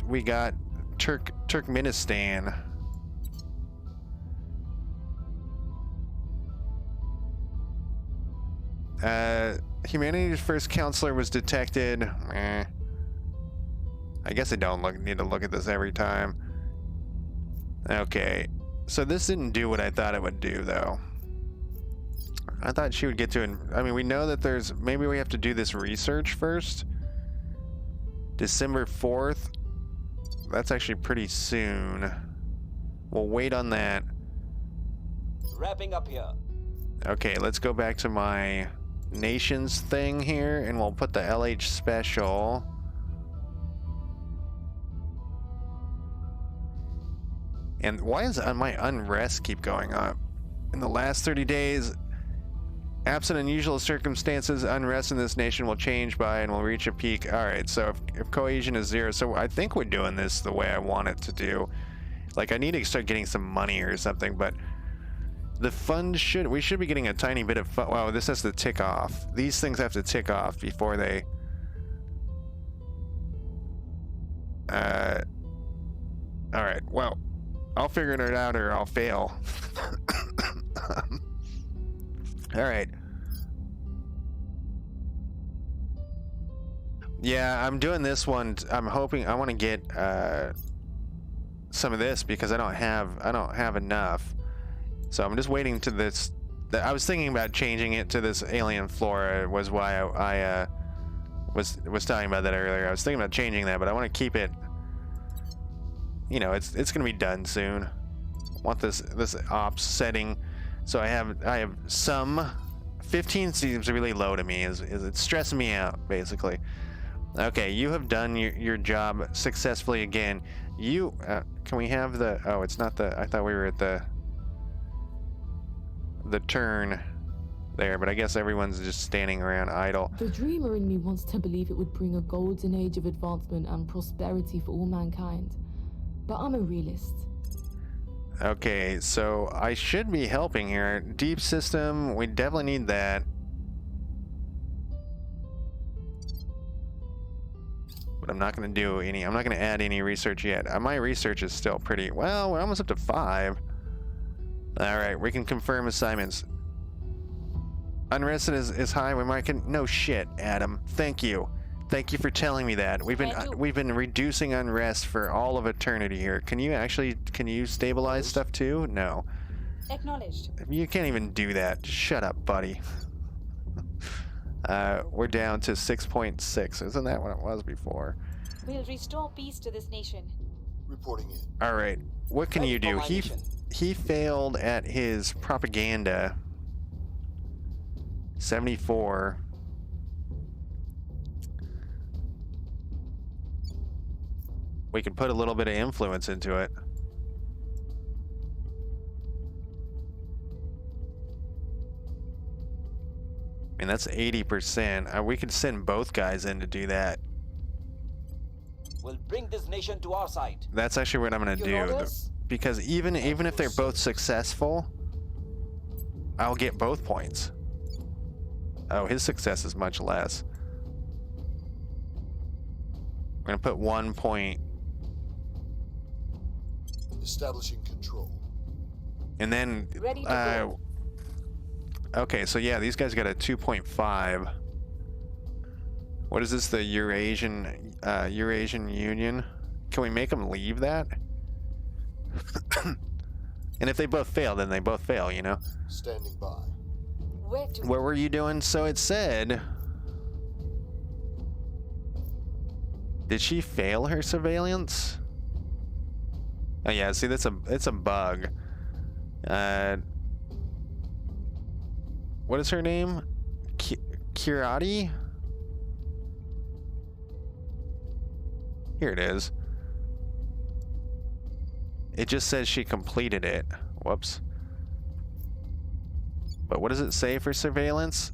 We got Turkmenistan. Humanity's first counselor was detected. I guess I don't need to look at this every time. Okay, so this didn't do what I thought it would do, though. I thought she would get to it. I mean, we know that there's... Maybe we have to do this research first. December 4th. That's actually pretty soon. We'll wait on that. Wrapping up here. Okay, let's go back to my nations thing here, and we'll put the LH special. And why does my unrest keep going up? In the last 30 days, absent unusual circumstances, unrest in this nation will change by and will reach a peak. Alright, so if cohesion is 0, so I think we're doing this the way I want it to do. Like, I need to start getting some money or something, but the fund we should be getting a tiny bit of fun. Wow, this has to tick off. These things have to tick off before they... Alright, well, I'll figure it out or I'll fail. Alright. Yeah, I'm doing this one. I'm hoping I want to get some of this because I don't have enough. So I'm just waiting to this. I was thinking about changing it to this alien flora. Was why I was talking about that earlier. I was thinking about changing that, but I want to keep it. You know, it's gonna be done soon. I want this ops setting. So I have some. 15 seems really low to me. Is it's stressing me out basically. Okay, you have done your job successfully again. You can we have the? Oh, it's not the. I thought we were at the turn there, but I guess everyone's just standing around idle. The dreamer in me wants to believe it would bring a golden age of advancement and prosperity for all mankind, but I'm a realist. Okay, so I should be helping here. Deep system, we definitely need that. But I'm not going to do any, I'm not going to add any research yet. My research is still pretty, well, we're almost up to 5. Alright, we can confirm assignments. Unrest is high. We might no shit, Adam. Thank you. Thank you for telling me that. We've been reducing unrest for all of eternity here. Can you stabilize stuff too? No. Acknowledged. You can't even do that. Just shut up, buddy. We're down to 6.6. Isn't that what it was before? We'll restore peace to this nation. Reporting in. All right. What can you do? He failed at his propaganda. 74. We could put a little bit of influence into it. I mean, that's 80%. We could send both guys in to do that. We'll bring this nation to our side. That's actually what I'm going to do. Because even if they're both successful, I'll get both points. Oh, his success is much less. We're going to put 1 point. Establishing control. And then, Ready to go. Okay, so yeah, these guys got a 2.5. What is this, the Eurasian Union? Can we make them leave that? And if they both fail, then they both fail, you know? Standing by. What were you doing? So it said... Did she fail her surveillance? Oh yeah, see, it's a bug. What is her name? Kirati? Here it is. It just says she completed it. Whoops. But what does it say for surveillance?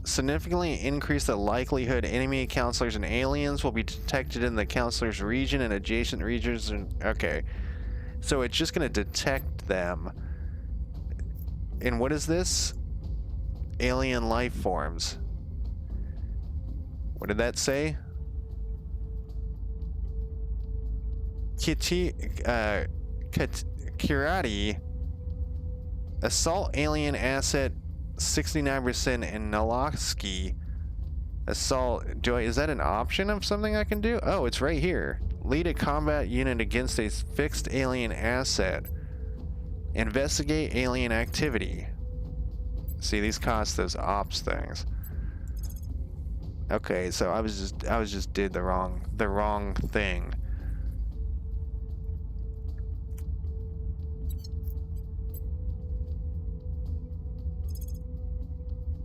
significantly increase the likelihood enemy counselors and aliens will be detected in the counselor's region and adjacent regions. Okay, so it's just going to detect them. And what is this? Alien life forms. What did that say? Kirati. Assault alien asset 69% in Naloski. Assault. Is that an option of something I can do? Oh, it's right here. Lead a combat unit against a fixed alien asset. Investigate alien activity. See, these cost those ops things. Okay, so I was just did the wrong thing.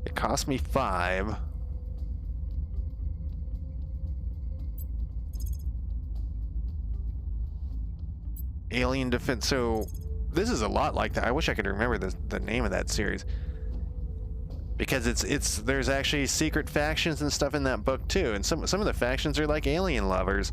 It cost me 5. Alien defense. So this is a lot like that. I wish I could remember the name of that series. Because there's actually secret factions and stuff in that book too, and some of the factions are like alien lovers,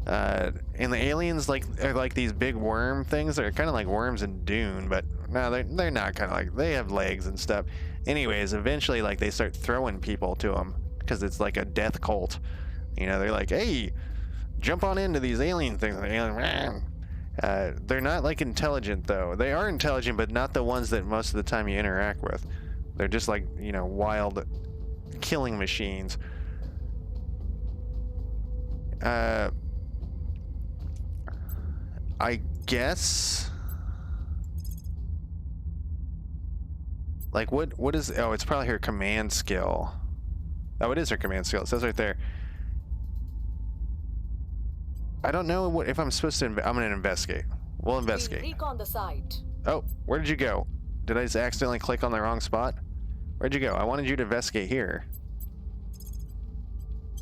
and the aliens are like these big worm things. They're kind of like worms in Dune, but no, they're not kind of like, they have legs and stuff. Anyways, eventually like they start throwing people to them because it's like a death cult. You know, they're like, hey, jump on into these alien things. They're not like intelligent though. They are intelligent, but not the ones that most of the time you interact with. They're just like, you know, wild killing machines. I guess. Like what is, oh, it's probably her command skill. Oh, it is her command skill. It says right there. I don't know if I'm supposed to, I'm going to investigate. We'll investigate. We'll recon the site. Oh, where did you go? Did I just accidentally click on the wrong spot? Where'd you go? I wanted you to investigate here.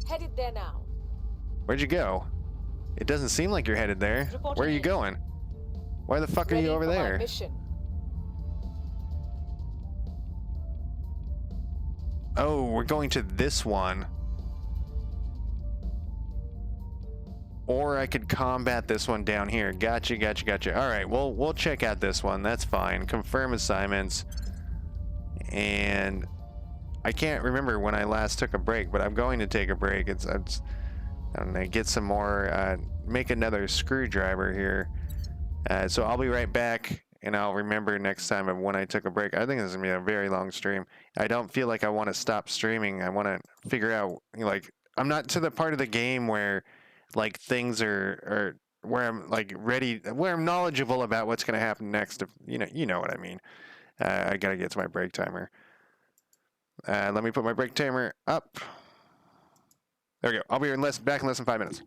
Headed there now. Where'd you go? It doesn't seem like you're headed there. Where are you going? Why the fuck are you over there? Mission. Oh, we're going to this one. Or I could combat this one down here. Gotcha. All right, we'll check out this one. That's fine. Confirm assignments. And I can't remember when I last took a break, but I'm going to take a break. I'm gonna get some more, make another screwdriver here. So I'll be right back, and I'll remember next time of when I took a break. I think this is gonna be a very long stream. I don't feel like I want to stop streaming. I want to figure out, like, I'm not to the part of the game where, like, things are where I'm like ready, where I'm knowledgeable about what's gonna happen next. If you know what I mean. I gotta get to my break timer. Let me put my break timer up. There we go. I'll be back in less than 5 minutes.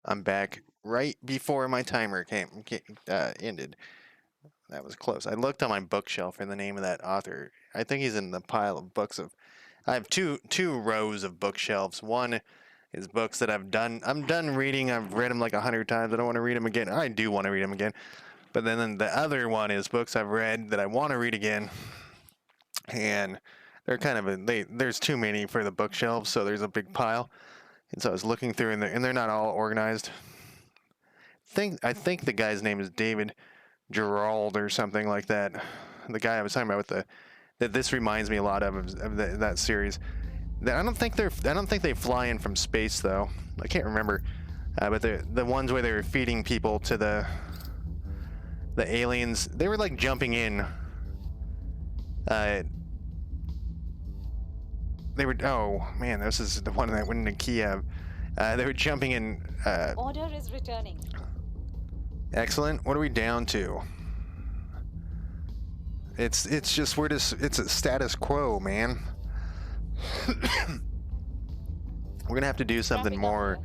I'm back right before my timer ended. That was close. I looked on my bookshelf for the name of that author. I think he's in the pile of books of. I have two rows of bookshelves. One is books that I'm done reading. I've read them like 100 times. I don't want to read them again. I do want to read them again. But then the other one is books I've read that I want to read again. And they're kind of there's too many for the bookshelves, so there's a big pile. And so I was looking through, and they're not all organized. I think the guy's name is David Gerald or something like that. The guy I was talking about with that this reminds me a lot of that series. I don't think they fly in from space though. I can't remember, but the ones where they were feeding people to the aliens. They were like jumping in. They were. Oh man, this is the one that went into Kiev. They were jumping in. Order is returning. Excellent. What are we down to? It's just it's a status quo, man. We're gonna have to do something more.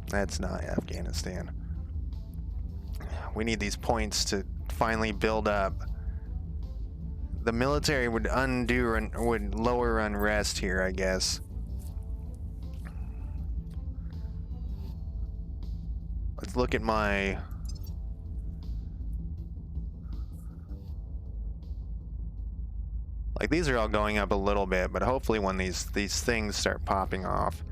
That's not Afghanistan. We need these points to finally build up. The military would would lower unrest here, I guess. Let's look at my. Like these are all going up a little bit, but hopefully when these things start popping off.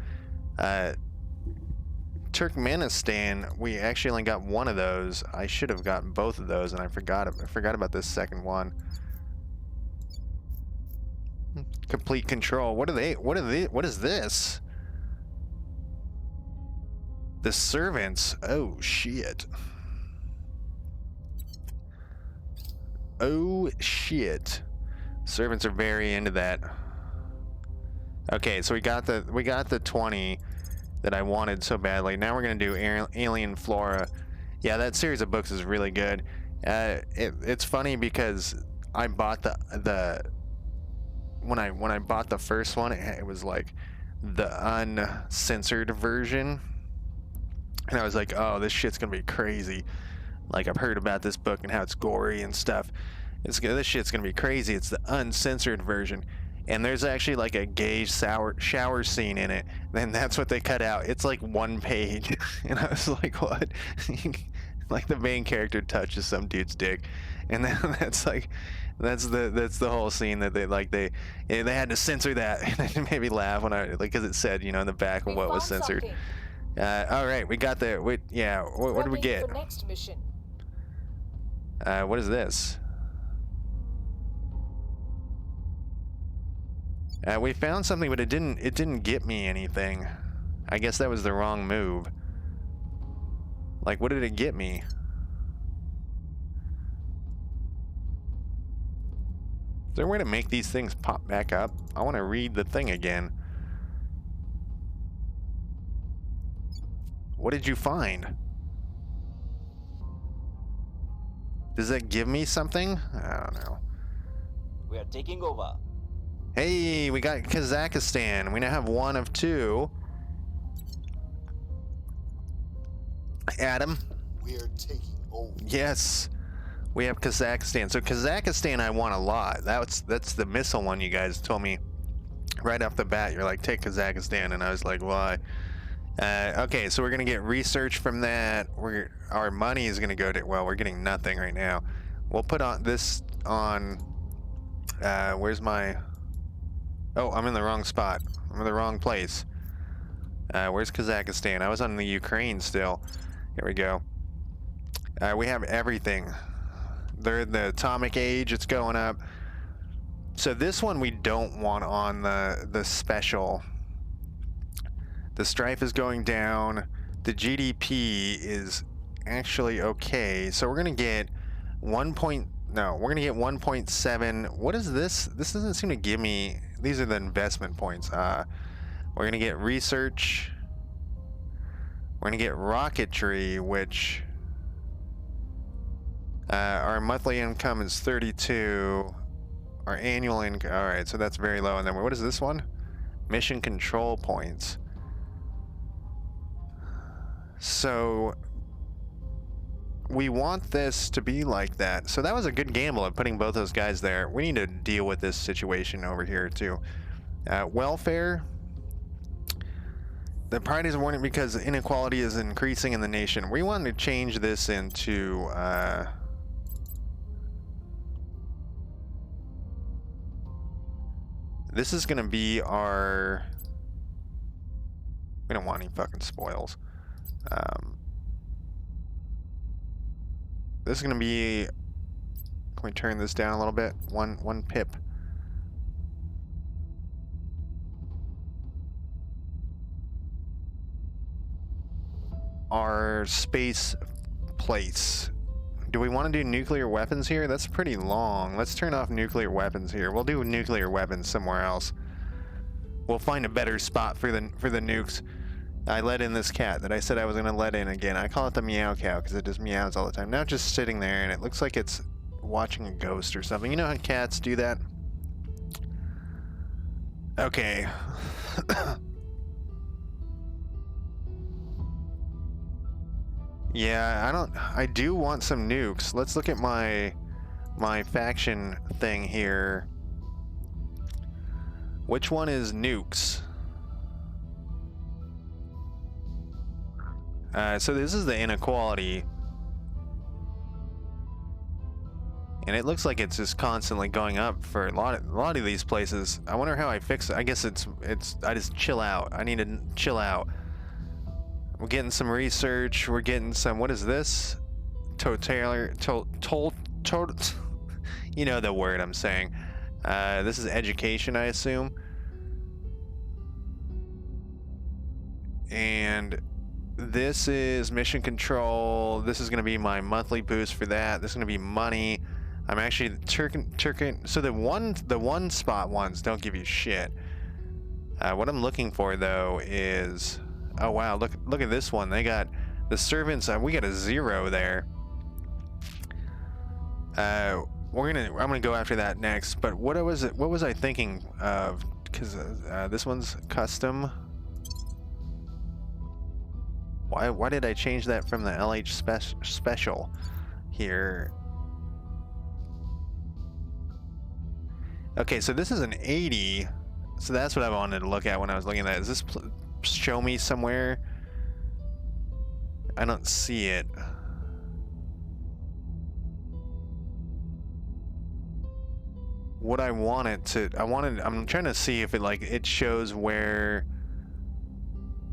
Turkmenistan, we actually only got one of those. I should have gotten both of those, and I forgot about this second one. Complete control. What is this? The servants. Oh shit. Oh shit. Servants are very into that. Okay, so we got the 20 that I wanted so badly. Now we're gonna do alien flora. Yeah, that series of books is really good. It's funny because I bought when I bought the first one, it was like the uncensored version, and I was like, oh, this shit's gonna be crazy. Like I've heard about this book and how it's gory and stuff. This shit's gonna be crazy. It's the uncensored version. And there's actually like a gay shower scene in it. Then that's what they cut out. It's like 1 page. And I was like, what? Like the main character touches some dude's dick. And then that's the whole scene that they had to censor that. And it made me laugh when because it said, in the back of what was censored. All right, we got the what did we get? For next mission. What is this? We found something, but it didn't get me anything. I guess that was the wrong move. Like, what did it get me? Is there a way to make these things pop back up? I want to read the thing again. What did you find? Does that give me something? I don't know. We are taking over. Hey, we got Kazakhstan. We now have 1 of 2. Adam? We are taking over. Yes. We have Kazakhstan. So Kazakhstan I want a lot. That's the missile one you guys told me right off the bat. You're like, take Kazakhstan, and I was like, why? Okay, so we're gonna get research from that. Our money is gonna go to, well, we're getting nothing right now. We'll put this on where's my, oh, I'm in the wrong spot. I'm in the wrong place. Where's Kazakhstan? I was on the Ukraine still. Here we go. We have everything. They're the atomic age, it's going up. So this one we don't want on the special. The strife is going down. The GDP is actually okay. So we're gonna get we're gonna get 1.7. What is this? This doesn't seem to give me, these are the investment points. We're gonna get research. We're gonna get rocketry, which our monthly income is 32. Our annual income, all right, so that's very low. And then what is this one? Mission control points. So we want this to be like that. So that was a good gamble of putting both those guys there. We need to deal with this situation over here too. Welfare. The parties are warning because inequality is increasing in the nation. We want to change this into this is gonna be our. We don't want any fucking spoils. This is gonna be. Can we turn this down a little bit? One pip. Our space place. Do we want to do nuclear weapons here? That's pretty long. Let's turn off nuclear weapons here. We'll do nuclear weapons somewhere else. We'll find a better spot for the nukes. I let in this cat that I said I was gonna let in again. I call it the meow cow because it just meows all the time. Now it's just sitting there and it looks like it's watching a ghost or something. You know how cats do that? Okay. Yeah, I do want some nukes. Let's look at my faction thing here. Which one is nukes? So this is the inequality. And it looks like it's just constantly going up for a lot of these places. I wonder how I fix it. I guess it's I just chill out. I need to chill out. We're getting some research. We're getting some. What is this? You know the word I'm saying. This is education, I assume. And this is mission control. This is going to be my monthly boost for that. This is going to be money. I'm actually Turkin. So the one spot ones don't give you shit. What I'm looking for though is. Oh wow, look at this one. They got the servants. We got a 0 there. I'm gonna go after that next. But what was I thinking of? Because this one's custom. Why did I change that from the LH special here? Okay, so this is an 80. So that's what I wanted to look at when I was looking at that. Is this show me somewhere? I don't see it. What I wanted to, I'm trying to see if it shows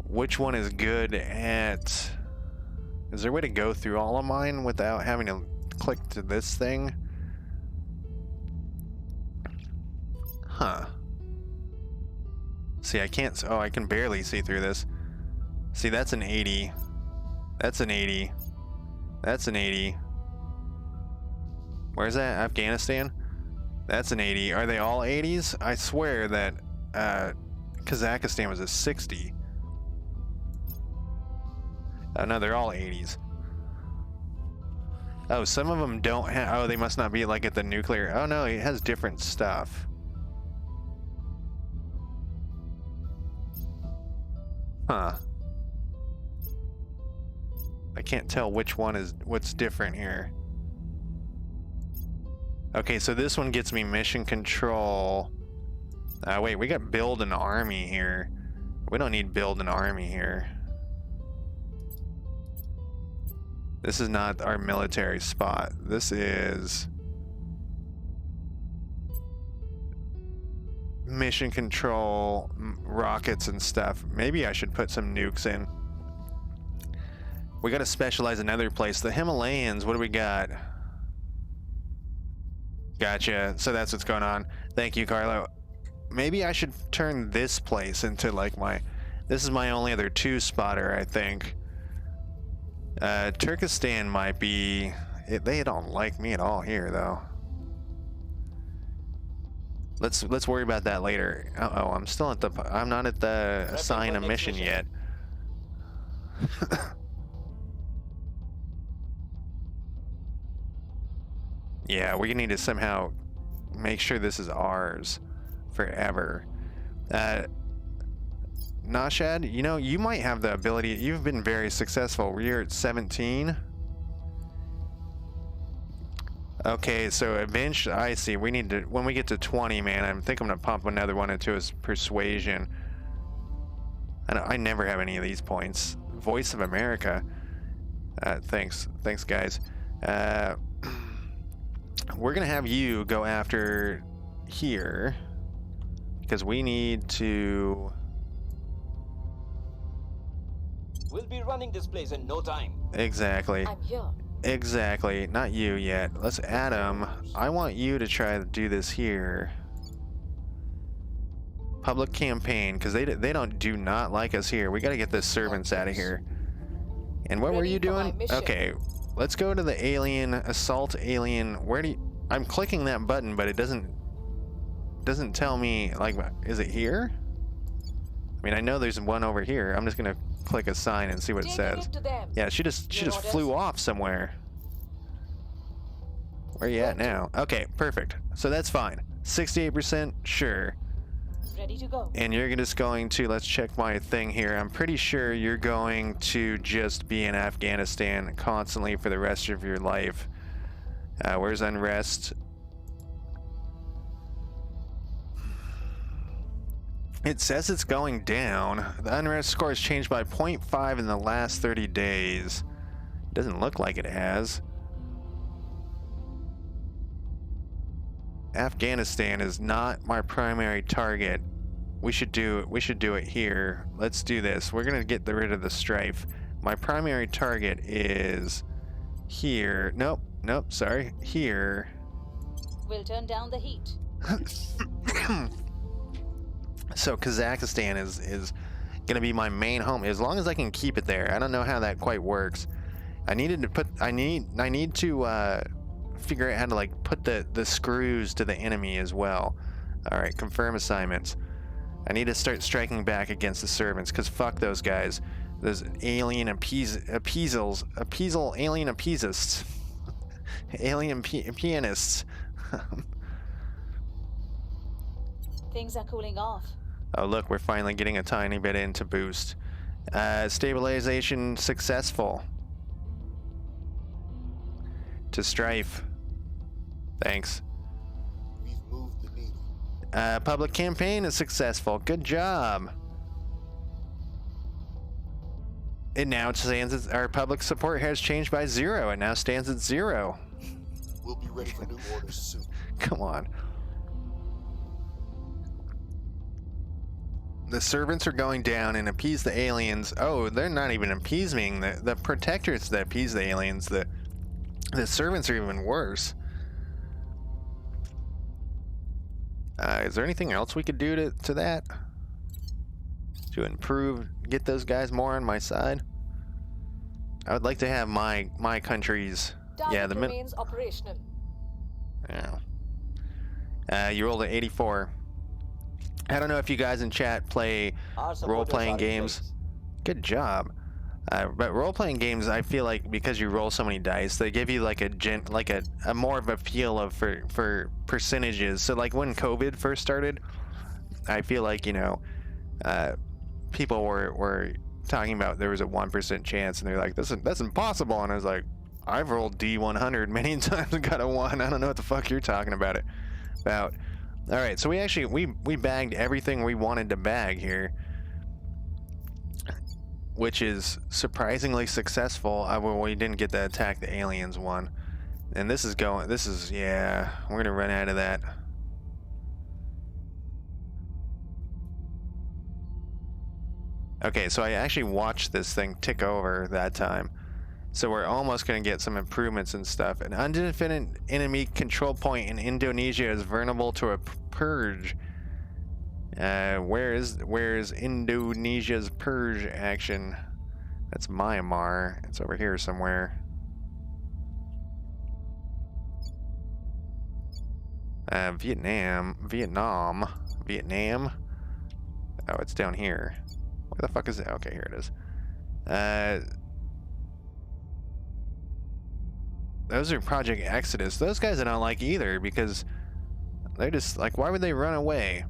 which one is good at. Is there a way to go through all of mine without having to click to this thing? Huh. See, I can't. Oh, I can barely see through this. See, that's an 80. That's an 80. That's an 80. Where's that? Afghanistan? That's an 80. Are they all 80s? I swear that Kazakhstan was a 60. Oh, no, they're all 80s. Oh, some of them don't have. Oh, they must not be like at the nuclear. Oh, no, it has different stuff. Huh. I can't tell which one is what's different here. Okay, so this one gets me mission control. Wait, we got build an army here. We don't need build an army here. This is not our military spot. This is mission control, rockets and stuff. Maybe I should put some nukes in. We got to specialize another place. The Himalayas, what do we got? Gotcha. So that's what's going on. Thank you, Carlo. Maybe I should turn this place into like this is my only other 2 spotter, I think. Turkestan might be. They don't like me at all here, though. Let's worry about that later. Uh-oh, I'm still at the. I'm not at the assign a mission yet. Yeah, we need to somehow make sure this is ours forever. Nashad, you know, you might have the ability. You've been very successful. You're at 17. Okay, so eventually, I see. We need to, when we get to 20, man, I think I'm gonna pump another one into his persuasion. I never have any of these points. Voice of America. Thanks, guys. We're gonna have you go after here because we need to. We'll be running this place in no time. Exactly. I'm here. Exactly. Not you yet. Let's Adam. I want you to try to do this here. Public campaign, because they do not like us here. We got to get the servants out of here. And what were you doing? Okay, let's go to the alien assault alien. Where do you? I'm clicking that button, but it doesn't tell me. Like, is it here? I mean, I know there's one over here. I'm just gonna click a sign and see what it says. Yeah, she just flew off somewhere. Where you at now? Okay, perfect. So that's fine. 68%, sure. Ready to go. And you're just going to, let's check my thing here. I'm pretty sure you're going to just be in Afghanistan constantly for the rest of your life. Where's unrest? It says it's going down. The unrest score has changed by 0.5 in the last 30 days. Doesn't look like it has. Afghanistan is not my primary target. We should do it here. Let's do this. We're gonna get rid of the strife. My primary target is here. Nope, sorry. Here. We'll turn down the heat. So Kazakhstan is gonna be my main home as long as I can keep it there. I don't know how that quite works. I need to figure out how to like put the screws to the enemy as well. All right, confirm assignments. I need to start striking back against the servants because fuck those guys. Those alien appeasal alien appeasists, alien pianists. Things are cooling off. Oh look, we're finally getting a tiny bit into boost. Stabilization successful. To strife. Thanks. We've moved the needle. Public campaign is successful. Good job. It now stands our public support has changed by 0. It now stands at 0. We'll be ready for new orders soon. Come on. The servants are going down and appease the aliens. Oh, they're not even appeasing the protectors that appease the aliens. The servants are even worse. Is there anything else we could do to that? To improve, get those guys more on my side? I would like to have my country's. Yeah, the remains operational. Yeah. You rolled an 84. I don't know if you guys in chat play role-playing games. Good job. But role-playing games, I feel like because you roll so many dice, they give you like a more of a feel of for percentages. So like when COVID first started, I feel like, you know, people were talking about there was a 1% chance, and they're like, that's impossible. And I was like, I've rolled D100 many times and got a 1. I don't know what the fuck you're talking about. All right, so we bagged everything we wanted to bag here, which is surprisingly successful. We didn't get to attack the aliens one, and yeah, we're gonna run out of that. Okay, so I actually watched this thing tick over that time. So we're almost going to get some improvements and stuff. An undefended enemy control point in Indonesia is vulnerable to a purge. Where is Indonesia's purge action? That's Myanmar. It's over here somewhere. Vietnam. Oh, it's down here. Where the fuck is it? Okay, here it is. Those are Project Exodus. Those guys I don't like either because they're just like, why would they run away?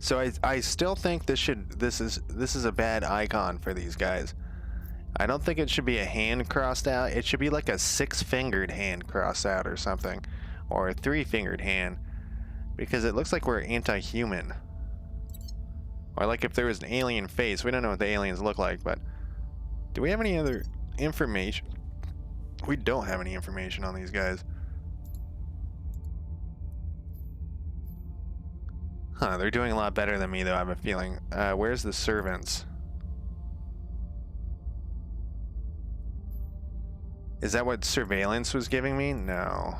So I still think this is a bad icon for these guys. I don't think it should be a hand crossed out. It should be like a 6-fingered hand crossed out or something, or a 3-fingered hand, because it looks like we're anti-human. Or like if there was an alien face. We don't know what the aliens look like, but do we have any other information? We don't have any information on these guys. Huh, they're doing a lot better than me though, I have a feeling. Where's the servants? Is that what surveillance was giving me? No.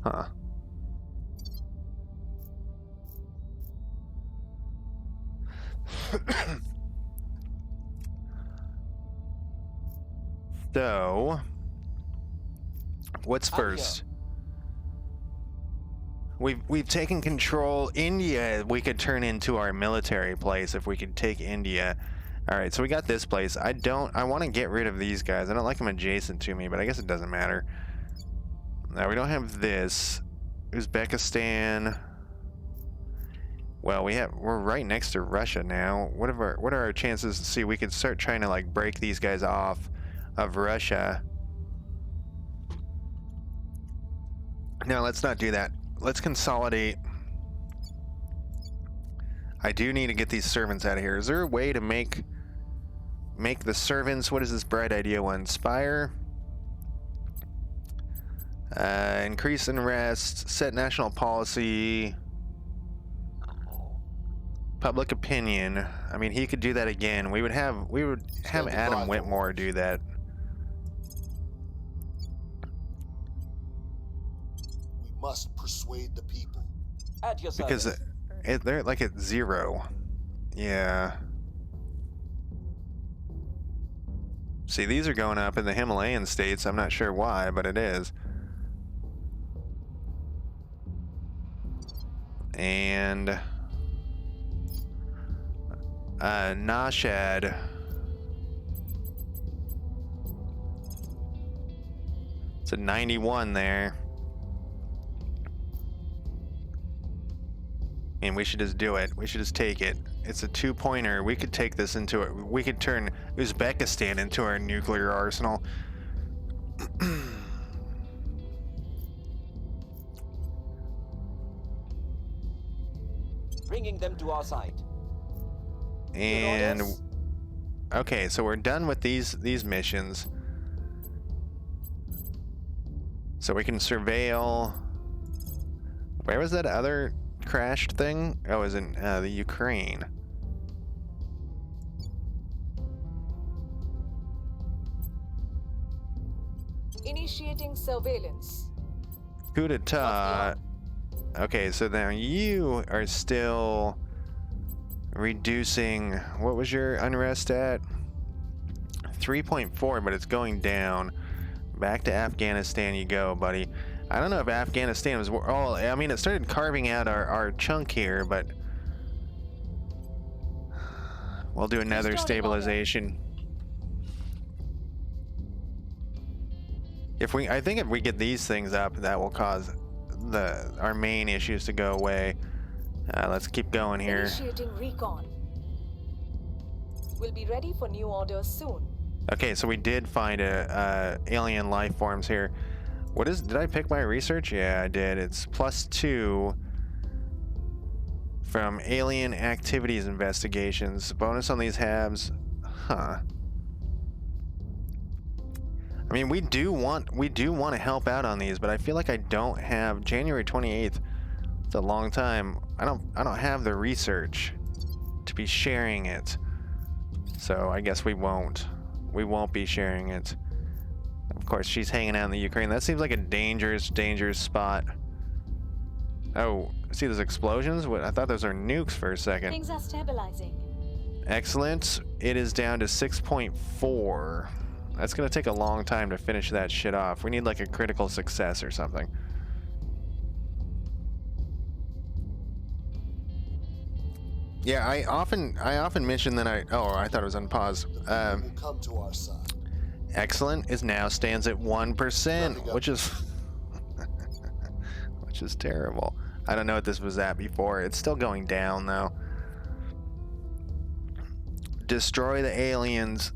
Huh. So, what's first? We've taken control. India, we could turn into our military place if we could take India. All right, so we got this place. I want to get rid of these guys. I don't like them adjacent to me, but I guess it doesn't matter. Now we don't have this. Uzbekistan. Well, we're right next to Russia now. What are our chances to see we could start trying to like break these guys off of Russia? No, let's not do that. Let's consolidate. I do need to get these servants out of here. Is there a way to make the servants? What is this bright idea one? Inspire. Increase unrest. Set national policy. Public opinion. I mean, he could do that again. We would have Adam Whitmore do that. We must persuade the people. Because they're like at 0. Yeah. See, these are going up in the Himalayan states. I'm not sure why, but it is. And Nashad. It's a 91 there. And we should just do it. We should just take it. It's a 2-pointer. We could take this into it. We could turn Uzbekistan into our nuclear arsenal. Bringing them to our side. And okay, so we're done with these missions. So we can surveil. Where was that other crashed thing? Oh, it was in the Ukraine. Initiating surveillance. Coup d'etat. Okay, so now you are still reducing. What was your unrest at? 3.4, but it's going down. Back to Afghanistan you go, buddy. I don't know if Afghanistan was... Oh, I mean, it started carving out our chunk here, but... We'll do another stabilization. I think if we get these things up, that will cause our main issues to go away. Let's keep going here. Initiating recon. We'll be ready for new orders soon. Okay, so we did find alien life forms here. Did I pick my research? Yeah, I did. It's +2 from alien activities investigations. Bonus on these habs. Huh. I mean, we do want to help out on these, but I feel like I don't have January 28th. It's a long time. I don't have the research to be sharing it. So I guess we won't. We won't be sharing it. Of course, she's hanging out in the Ukraine. That seems like a dangerous spot. Oh, see those explosions? What? I thought those are nukes for a second. Things are stabilizing. Excellent. It is down to 6.4. That's gonna take a long time to finish that shit off. We need like a critical success or something. Yeah, I often mention that I thought it was on pause. Will come to our side. Excellent stands at 1%, which is which is terrible. I don't know what this was at before. It's still going down though. Destroy the aliens.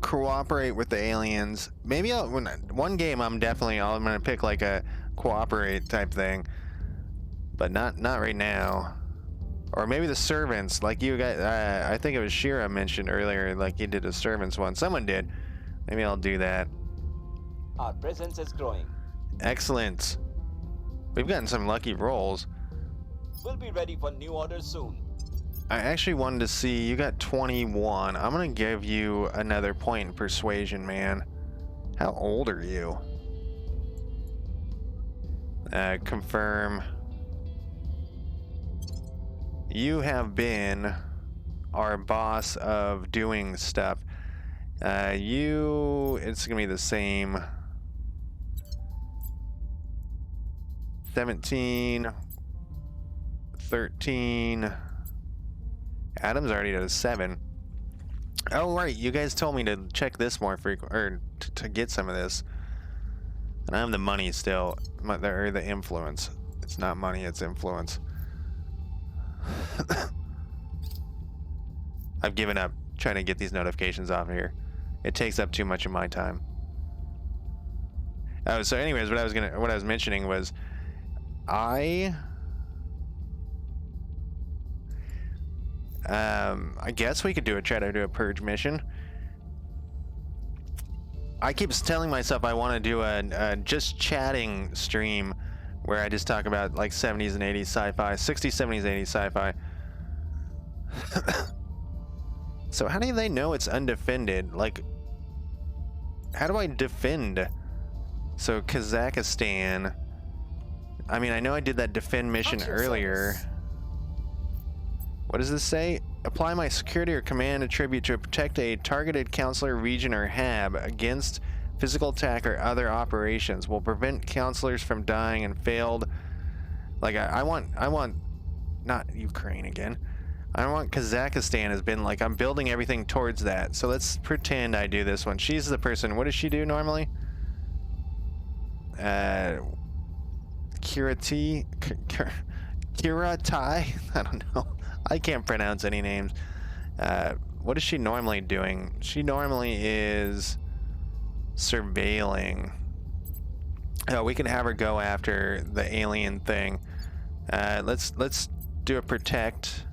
Cooperate with the aliens. Maybe one game I'm gonna pick like a cooperate type thing, but not right now. Or maybe the servants, like you guys. I think it was Shira mentioned earlier, like you did a servants one. Someone did. Maybe I'll do that. Our presence is growing. Excellent. We've gotten some lucky rolls. We'll be ready for new orders soon. I actually wanted to see, you got 21. I'm gonna give you another point in persuasion, man. How old are you? Confirm. You have been our boss of doing stuff. It's gonna be the same. 17, 13. Adam's already at a 7. Oh, right. You guys told me to check this more frequent, or to get some of this. And I have the money still, or the influence. It's not money, it's influence. I've given up trying to get these notifications off of here. It takes up too much of my time. Oh, so anyways, what I was mentioning was, I guess we could try to do a purge mission. I keep telling myself I want to do a just chatting stream where I just talk about like 70s and 80s sci-fi, 60s, 70s, 80s sci-fi. So how do they know it's undefended? Like, how do I defend? So Kazakhstan. I mean, I know I did that defend mission earlier. What does this say? Apply my security or command attribute to protect a targeted counselor, region, or hab against physical attack or other operations. Will prevent counselors from dying and failed. Like, I want, not Ukraine again. I want Kazakhstan has been like, I'm building everything towards that. So let's pretend I do this one. She's the person. What does she do normally? Kiratai? I don't know. I can't pronounce any names. What is she normally doing? She normally is surveilling. Oh, we can have her go after the alien thing. Let's do a protect.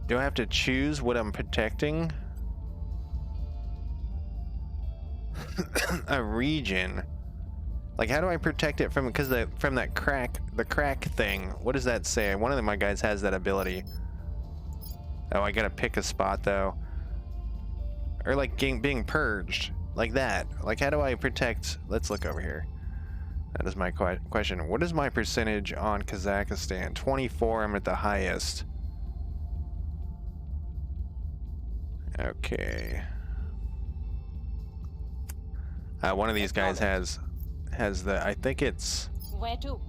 Do I have to choose what I'm protecting? A region. Like, how do I protect it from, from that crack thing? What does that say? One of my guys has that ability. Oh, I gotta pick a spot though. Or like being purged, like that. Like, how do I protect? Let's look over here. That is my question. What is my percentage on Kazakhstan? 24. I'm at the highest. Okay. One of these guys has the, I think it's Where to?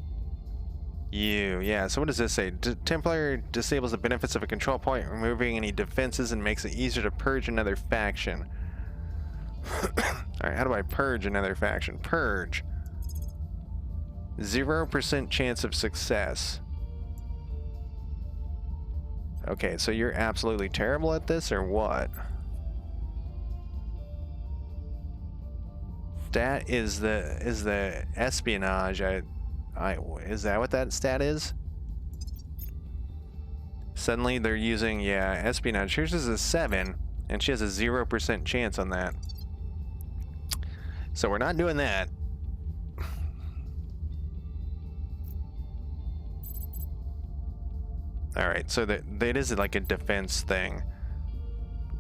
you. Yeah, so what does this say? Templar disables the benefits of a control point, removing any defenses, and makes it easier to purge another faction. Alright, how do I purge another faction? Purge. 0% chance of success. Okay, so you're absolutely terrible at this, or what? Stat is the espionage. Is that what that stat is? Suddenly they're using, yeah, espionage. Hers is a 7, and she has a 0% chance on that. So we're not doing that. All right, so that is like a defense thing.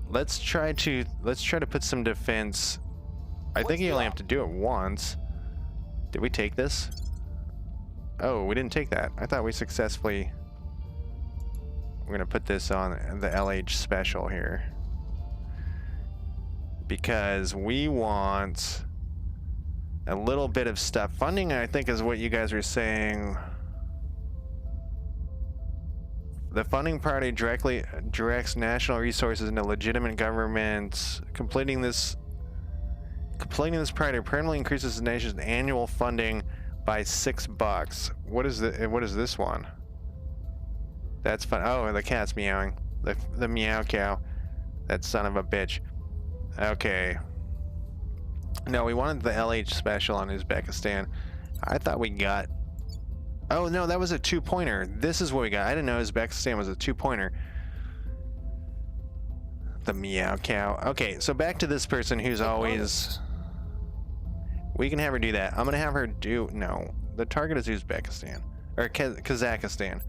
Let's try to put some defense. I think you only have to do it once. Did we take this? Oh, we didn't take that. I thought we successfully. We're gonna put this on the LH special here because we want a little bit of stuff. Funding, I think, is what you guys were saying. The funding party directs national resources into legitimate governments. Completing this priority permanently increases the nation's annual funding by $6. What is this one? That's fun. Oh, the cat's meowing. The meow cow. That son of a bitch. Okay. No, we wanted the LH special on Uzbekistan. I thought we got... Oh, no, that was a 2-pointer. This is what we got. I didn't know Uzbekistan was a 2-pointer. The meow cow. Okay, so back to this person who's always... We can have her do that. I'm going to have her do... No, the target is Uzbekistan. Or Kazakhstan.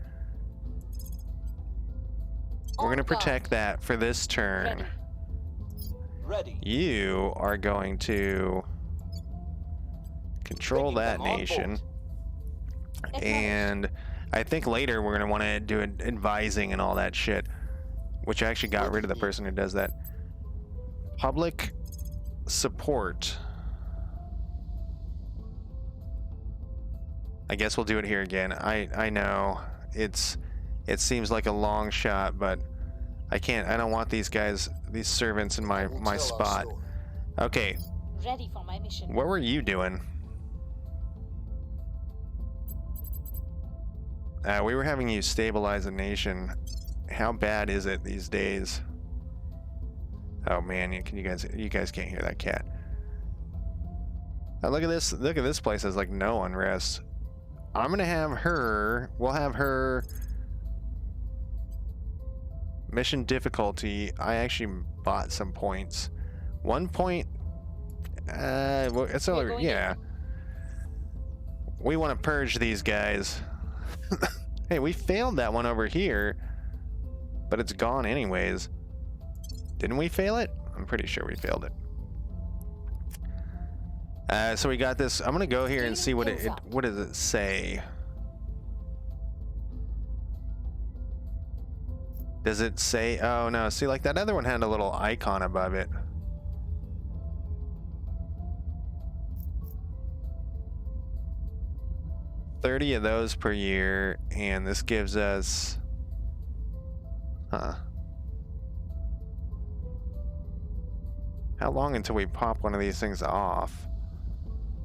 We're going to protect that for this turn. Ready. You are going to control that nation. And I think later we're going to want to do advising and all that shit. Which I actually got rid of the person who does that. Public support. I guess we'll do it here again. I know it seems like a long shot, but I don't want these guys, these servants in my spot. Okay. Ready for my mission. What were you doing? We were having you stabilize a nation. How bad is it these days? Oh man, you guys can't hear that cat. Look at this. Look at this place. Has like no unrest. I'm gonna have her. We'll have her. Mission difficulty. I actually bought some points. 1 point. Well, it's only, yeah. We want to purge these guys. Hey, we failed that one over here, but it's gone anyways. Didn't we fail it? I'm pretty sure we failed it. So we got this. I'm gonna go here and see what what does it say. Does it say? Oh no! See, like that other one had a little icon above it. $30 of those per year, and this gives us, huh? How long until we pop one of these things off?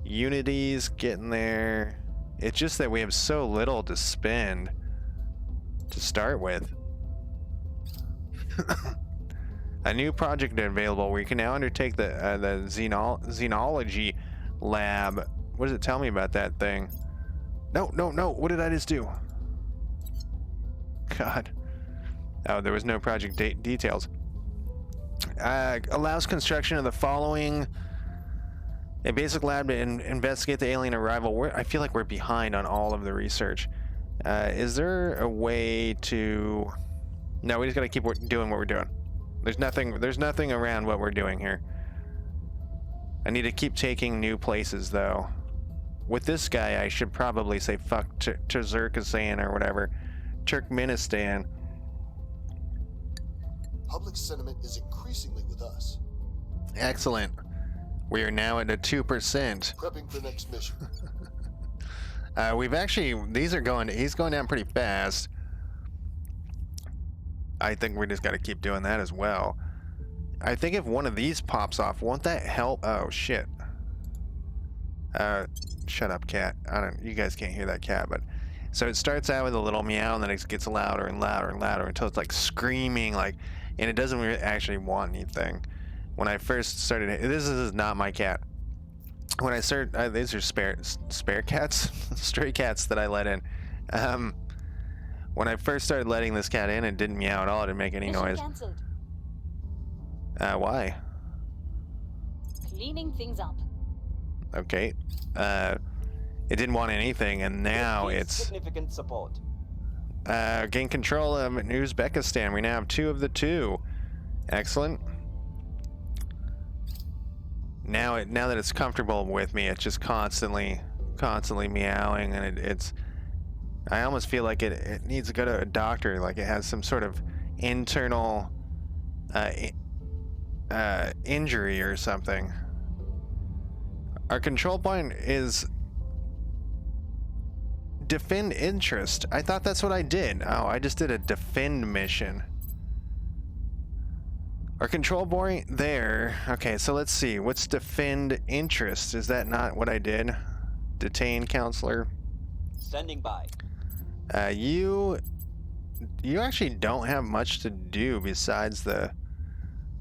Unity's getting there. It's just that we have so little to spend to start with. A new project available where you can now undertake the xenology lab. What does it tell me about that thing? No, no, no. What did I just do? God. Oh, there was no project details. Allows construction of the following. A basic lab to investigate the alien arrival. I feel like we're behind on all of the research. Is there a way to... No, we just gotta keep doing what we're doing. There's nothing around what we're doing here. I need to keep taking new places, though. With this guy, I should probably say fuck Tajikistan or whatever. Turkmenistan. Public sentiment is increasingly with us. Excellent. We are now at a 2%. Prepping for next mission. We've actually, he's going down pretty fast. I think we just got to keep doing that as well. I think if one of these pops off, won't that help? Oh shit. Shut up, cat. You guys can't hear that cat, but so it starts out with a little meow, and then it gets louder and louder and louder until it's like screaming, like, and it doesn't really actually want anything. When I first started, this is not my cat. When I started, these are spare cats, stray cats that I let in. When I first started letting this cat in, it didn't meow at all. It didn't make any noise. Cancelled. Why? Cleaning things up. Okay. It didn't want anything, and now it's significant support. Gain control of Uzbekistan. We now have 2 of the 2. Excellent. Now that it's comfortable with me, it's just constantly meowing, and it's. I almost feel like it needs to go to a doctor. Like it has some sort of internal injury or something. Our control point is defend interest. I thought that's what I did. Oh, I just did a defend mission. Our control point there. Okay, so let's see. What's defend interest? Is that not what I did? Detain counselor. Standing by. You actually don't have much to do besides the,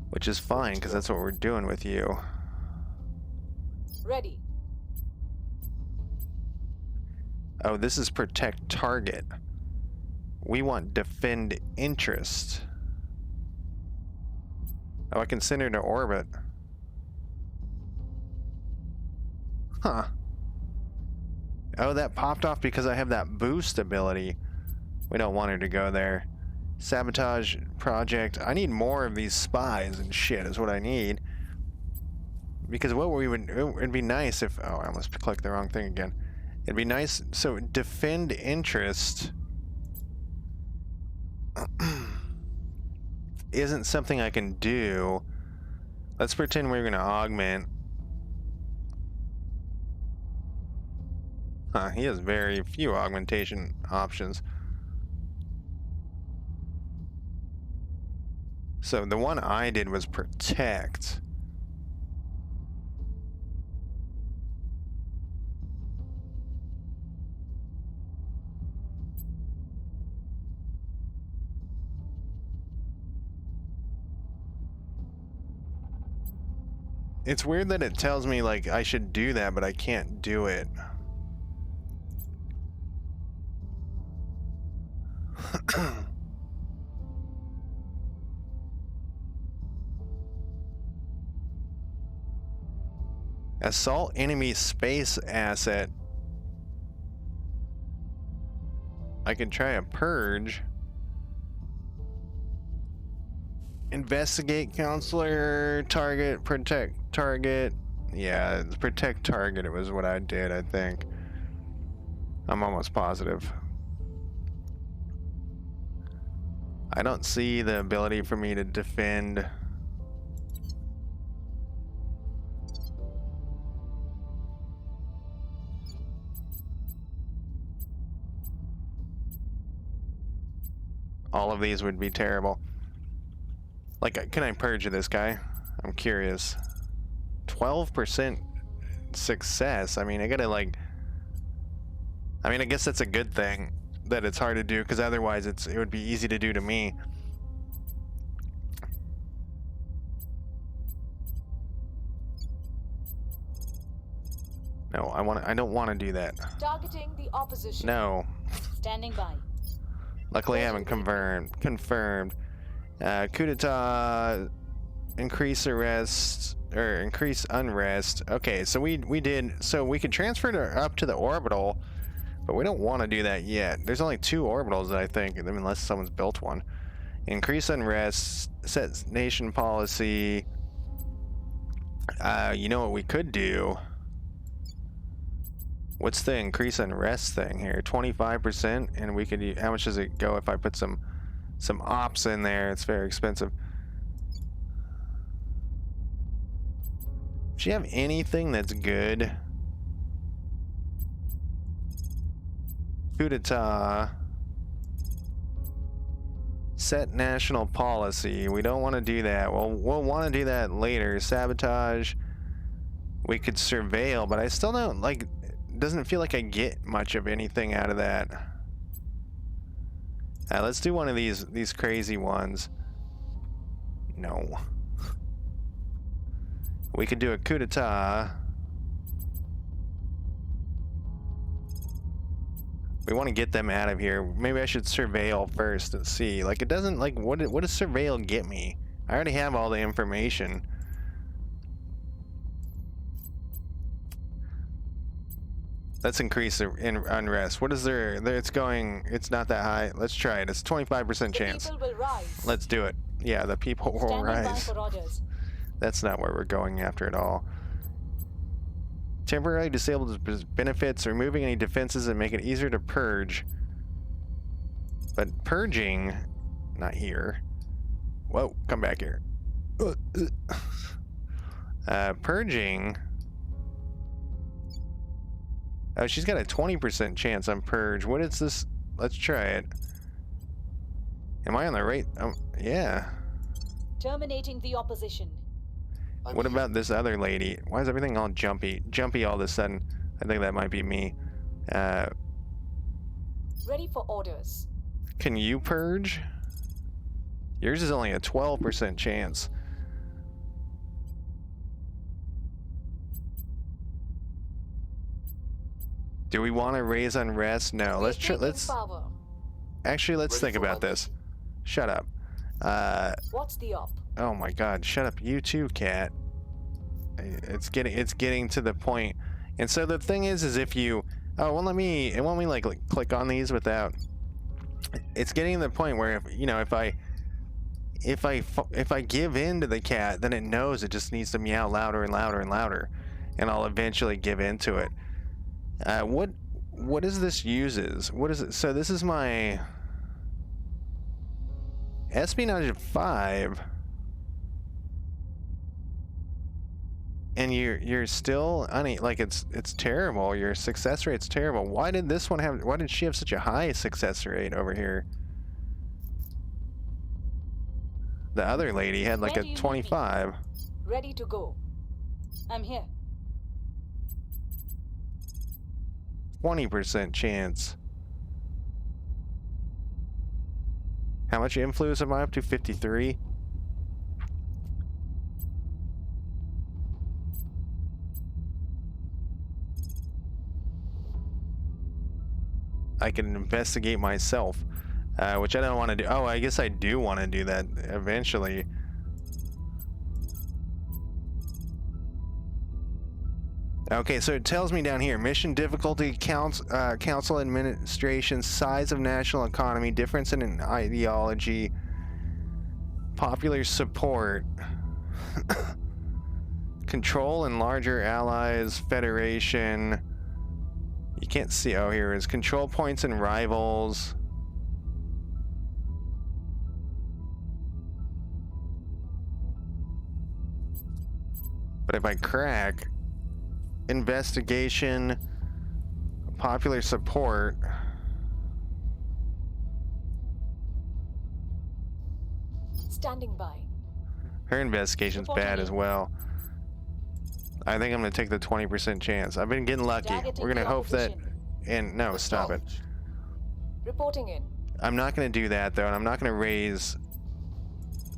which is fine because that's what we're doing with you. Ready. Oh, this is protect target. We want defend interest. Oh, I can send her to orbit. Huh. Oh, that popped off because I have that boost ability. We don't want her to go there. Sabotage project. I need more of these spies and shit is what I need. Because what we would, it'd be nice if, oh, I almost clicked the wrong thing again. It'd be nice, so defend interest isn't something I can do. Let's pretend we're gonna augment. Huh, he has very few augmentation options. So the one I did was protect. It's weird that it tells me like I should do that, but I can't do it. Assault enemy space asset. I can try a purge. Investigate counselor, target, protect target. Yeah, protect target, it was what I did, I think. I'm almost positive. I don't see the ability for me to defend. All of these would be terrible. Like, can I purge this guy? I'm curious. 12% success. I mean, I gotta like... I mean, I guess that's a good thing that it's hard to do, because otherwise it would be easy to do to me. No, I don't want to do that. Targeting the opposition. No. Standing by. Luckily, I haven't confirmed. Coup d'etat, increase arrest, or increase unrest. Okay, so we did, so we can transfer it up to the orbital, but we don't want to do that yet. There's only 2 orbitals, I think, unless someone's built one. Increase unrest, set nation policy. You know what we could do? What's the increase unrest thing here? 25%, and we could. How much does it go if I put some ops in there? It's very expensive. Do you have anything that's good? Coup d'etat. Set national policy. We don't want to do that. Well, we'll want to do that later. Sabotage. We could surveil, but I still don't like. Doesn't feel like I get much of anything out of that. Let's do one of these crazy ones. No. We could do a coup d'etat. We want to get them out of here. Maybe I should surveil first and see. Like, it doesn't, like, what does surveil get me? I already have all the information. Let's increase the unrest. What is there? It's going, it's not that high. Let's try it. It's 25% chance. People will rise. Let's do it. Yeah, the people will Standing by rise. for orders. That's not where we're going after at all. Temporarily disabled benefits, removing any defenses that make it easier to purge. But purging, not here. Whoa, come back here. Purging. Oh, she's got a 20% chance on purge. What is this? Let's try it. Am I on the right? Yeah. Terminating the opposition. What about this other lady? Why is everything all jumpy? Jumpy all of a sudden. I think that might be me. Ready for orders. Can you purge? Yours is only a 12% chance. Do we want to raise unrest? No. Let's Power. actually let's think about this. Shut up. What's the op? Oh my God! Shut up, you too, cat. It's getting to the point. And so the thing is if you, oh, well, it won't me like click on these without. It's getting to the point where if I give in to the cat, then it knows it just needs to meow louder and louder and louder, and I'll eventually give in to it. What is this uses? What is it? So this is my espionage 5, and you're still like it's terrible. Your success rate's terrible. Why did she have such a high success rate over here? The other lady had like a 25. Ready to go. I'm here. 20% chance. How much influence am I up to? 53? I can investigate myself, which I don't want to do. Oh, I guess I do want to do that eventually. Okay, so it tells me down here, mission difficulty, council administration, size of national economy, difference in ideology, popular support, control and larger allies, federation. You can't see, oh, here is control points and rivals. But if I crack investigation, popular support, Standing by. her investigation's bad as well. I think I'm gonna take the 20% chance. I've been getting lucky. We're gonna hope that, and no, stop it. Reporting in. I'm not gonna do that though, and I'm not gonna raise.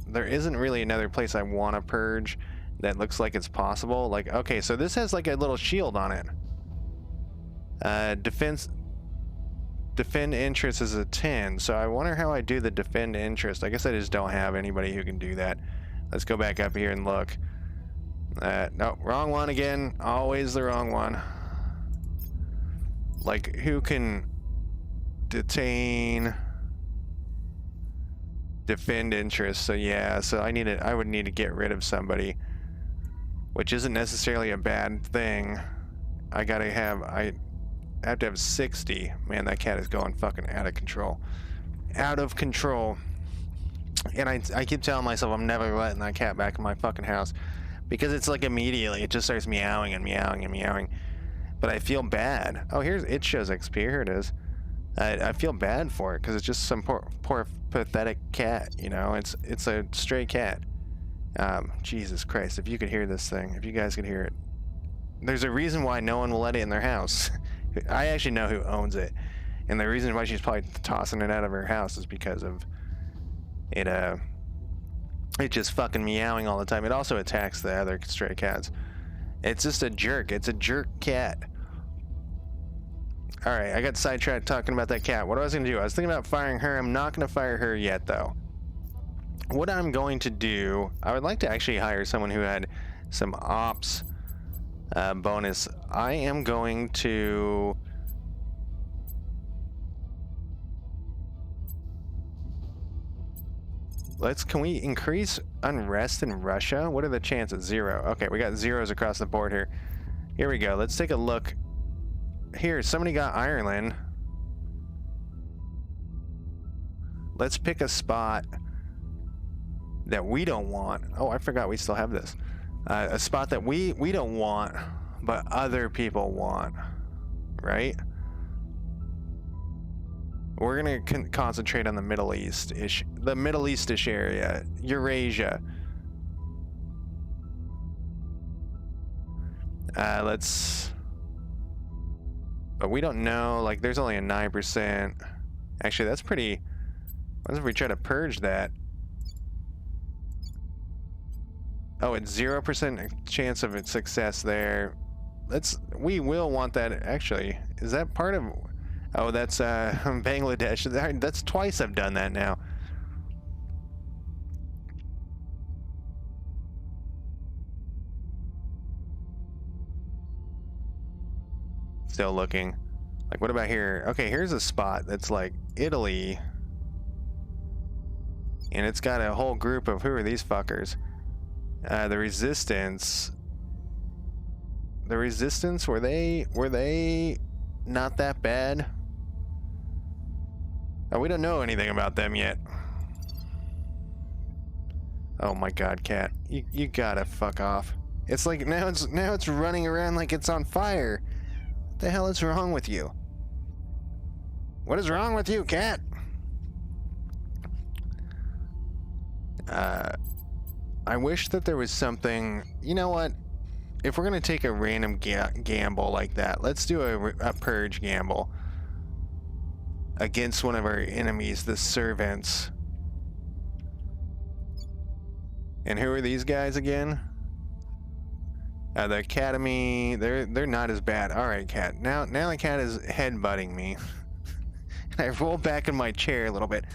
There isn't really another place I want to purge that looks like it's possible. Like, okay, so this has like a little shield on it. Defend interest is a 10, so I wonder how I do the defend interest. I guess I just don't have anybody who can do that. Let's go back up here and look. No, wrong one again. Always the wrong one. Like, who can detain defend interest? So yeah, so I would need to get rid of somebody, which isn't necessarily a bad thing. I have to have 60. Man, that cat is going fucking out of control. Out of control. And I keep telling myself I'm never letting that cat back in my fucking house, because it's like immediately it just starts meowing and meowing and meowing. But I feel bad. Oh, it shows XP. Here it is. I feel bad for it because it's just some poor pathetic cat, you know. It's a stray cat. Jesus Christ, if you could hear this thing, if you guys could hear it. There's a reason why no one will let it in their house. I actually know who owns it, and the reason why she's probably tossing it out of her house is because of it just fucking meowing all the time. It also attacks the other stray cats. It's just a jerk. It's a jerk cat. Alright, I got sidetracked talking about that cat. What I was going to do, I was thinking about firing her. I'm not going to fire her yet, though. What I'm going to do, I would like to actually hire someone who had some ops bonus. I am going to... Can we increase unrest in Russia? What are the chances? 0. Okay, we got zeros across the board here. Here we go. Let's take a look. Here, somebody got Ireland. Let's pick a spot that we don't want. Oh, I forgot we still have this. A spot that we don't want, but other people want, right? We're gonna concentrate on the Middle East-ish, area, Eurasia. But we don't know, like, there's only a 9%. Actually, that's pretty... What if we try to purge that? Oh, it's 0% chance of its success there. We will want that, actually. Is that part of... Oh, that's Bangladesh. That's twice I've done that now. Still looking. Like, what about here? Okay, here's a spot that's like Italy. And it's got a whole group of, who are these fuckers? The Resistance. The Resistance, were they not that bad? Oh, we don't know anything about them yet. Oh my god, cat. You gotta fuck off. It's like now it's running around like it's on fire. What the hell is wrong with you? What is wrong with you, cat? I wish that there was something... You know what? If we're gonna take a random gamble like that, let's do a purge gamble against one of our enemies, the Servants. And who are these guys again? The Academy. They're not as bad. All right, cat. Now the cat is headbutting me. And I rolled back in my chair a little bit.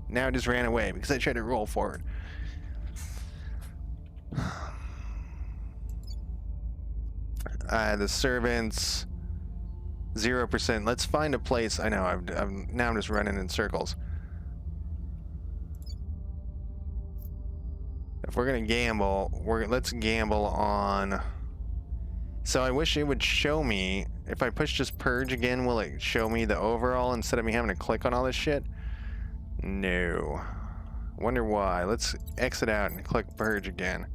Now it just ran away because I tried to roll forward. The Servants, 0%. Let's find a place. I know. Now I'm just running in circles. If we're gonna gamble, let's gamble on. So I wish it would show me. If I push just purge again, will it show me the overall instead of me having to click on all this shit? No. Wonder why. Let's exit out and click purge again.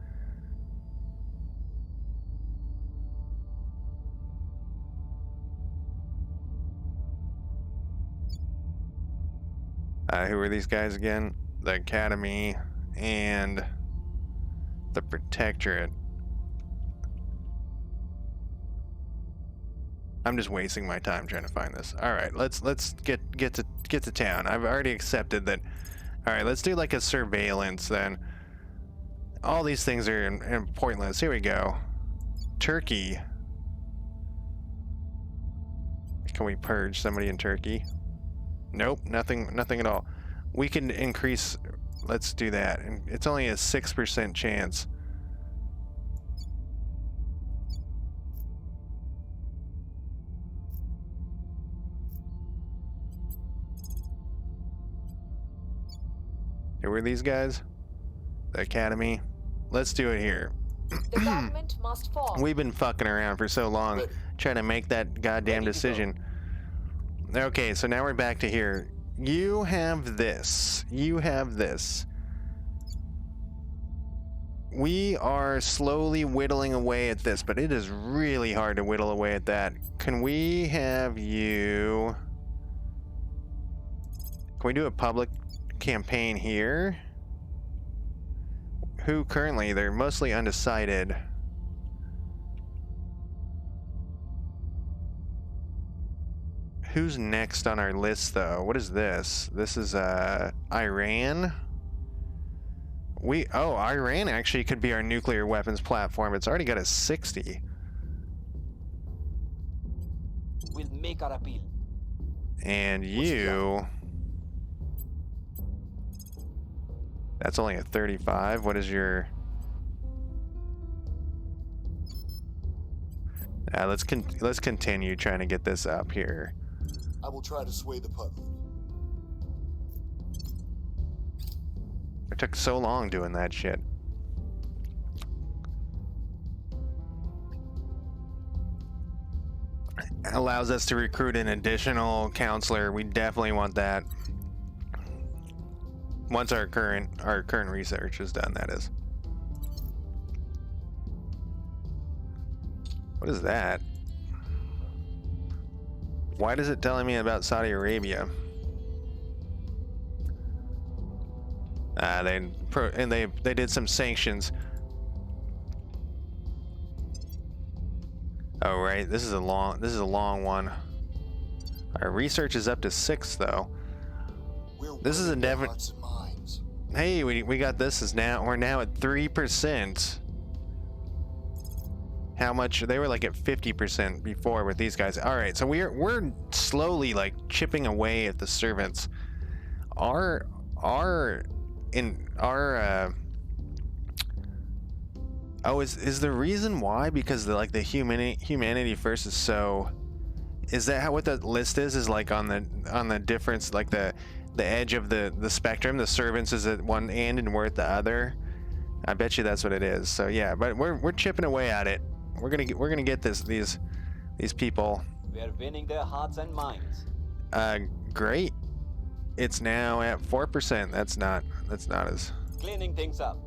Who are these guys again? The Academy and the Protectorate. I'm just wasting my time trying to find this. All right, let's get to town. I've already accepted that. All right, let's do like a surveillance then. All these things are pointless. Here we go. Turkey. Can we purge somebody in Turkey? Nope, nothing at all. We can increase. Let's do that. And it's only a 6% chance. Who are these guys? The Academy. Let's do it here. The government must fall. We've been fucking around for so long trying to make that goddamn decision. Okay, so now we're back to here. You have this. You have this. We are slowly whittling away at this, but it is really hard to whittle away at that. Can we have you... Can we do a public campaign here? Who currently? They're mostly undecided. Who's next on our list, though? What is this? This is Iran. Iran actually could be our nuclear weapons platform. It's already got a 60. We'll make our appeal. And you... That's only a 35. What is your... let's continue trying to get this up here. I will try to sway the public. It took so long doing that shit. Allows us to recruit an additional counselor. We definitely want that. Once our current research is done, that is. What is that? Why is it telling me about Saudi Arabia? They did some sanctions. Oh right, this is a long one. Our research is up to 6 though. This is a definite. Hey, we got this. We're now at 3%. How much? They were like at 50% before with these guys. All right, so we're slowly like chipping away at the servants. Is the reason why because the humanity first is so? Is that what the list is? Is like on the difference, like the edge of the spectrum? The servants is at one end and we're at the other. I bet you that's what it is. So yeah, but we're chipping away at it. We're gonna get these people. We are winning their hearts and minds. Great. It's now at 4%. That's not as. Cleaning things up.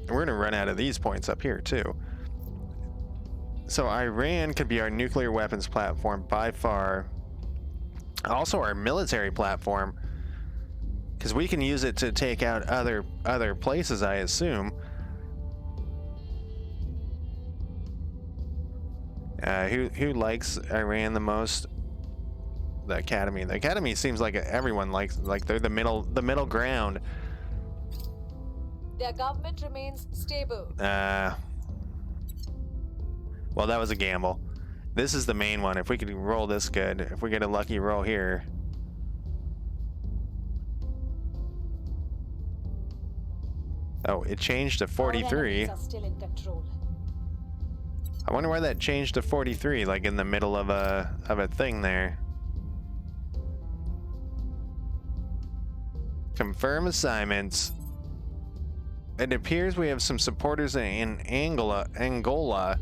We're gonna run out of these points up here too. So Iran could be our nuclear weapons platform by far. Also our military platform, because we can use it to take out other places, I assume. Who likes Iran the most? The Academy. The Academy seems like everyone likes, like they're the middle ground. Their government remains stable. Well, that was a gamble. This is the main one. If we could roll this good, if we get a lucky roll here. Oh, it changed to 43. Are still in control. I wonder why that changed to 43, like in the middle of a thing there. Confirm assignments. It appears we have some supporters in Angola.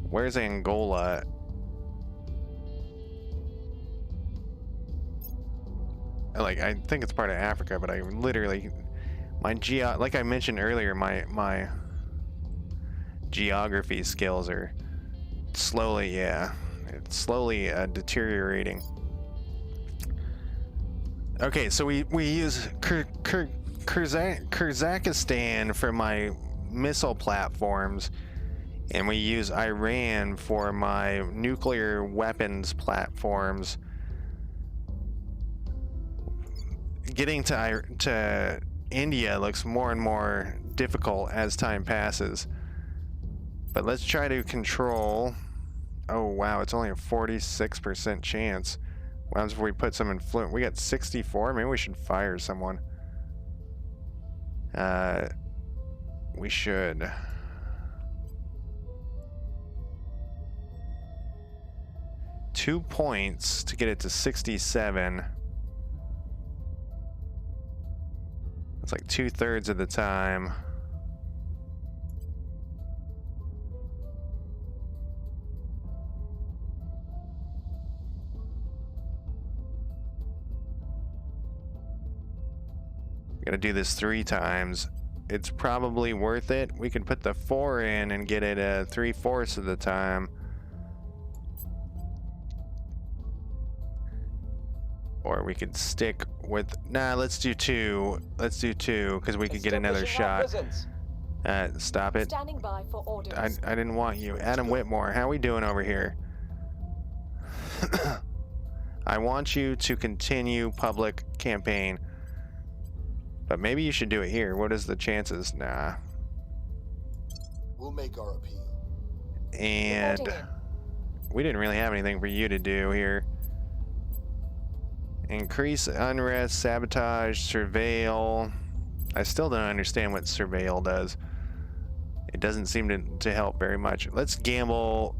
Where's Angola? Like, I think it's part of Africa, but I literally, like I mentioned earlier, my geography skills are slowly, deteriorating. Okay, so we use Kazakhstan for my missile platforms, and we use Iran for my nuclear weapons platforms. Getting to India looks more and more difficult as time passes. But let's try to control. Oh wow, it's only a 46% chance. What happens if we put some influence? We got 64. Maybe we should fire someone. We should. Two points to get it to 67. It's like 2/3 of the time. Gotta do this 3 times. It's probably worth it. We can put the 4 in and get it 3/4 of the time. Or we could stick with, nah, let's do 2. Let's do 2 because we could get another shot. Stop it. Standing by for orders. I didn't want you. Adam Whitmore, how we doing over here? I want you to continue public campaign. But maybe you should do it here. What is the chances? Nah. We'll make our appeal. And we didn't really have anything for you to do here. Increase unrest, sabotage, surveil. I still don't understand what surveil does. It doesn't seem to help very much. Let's gamble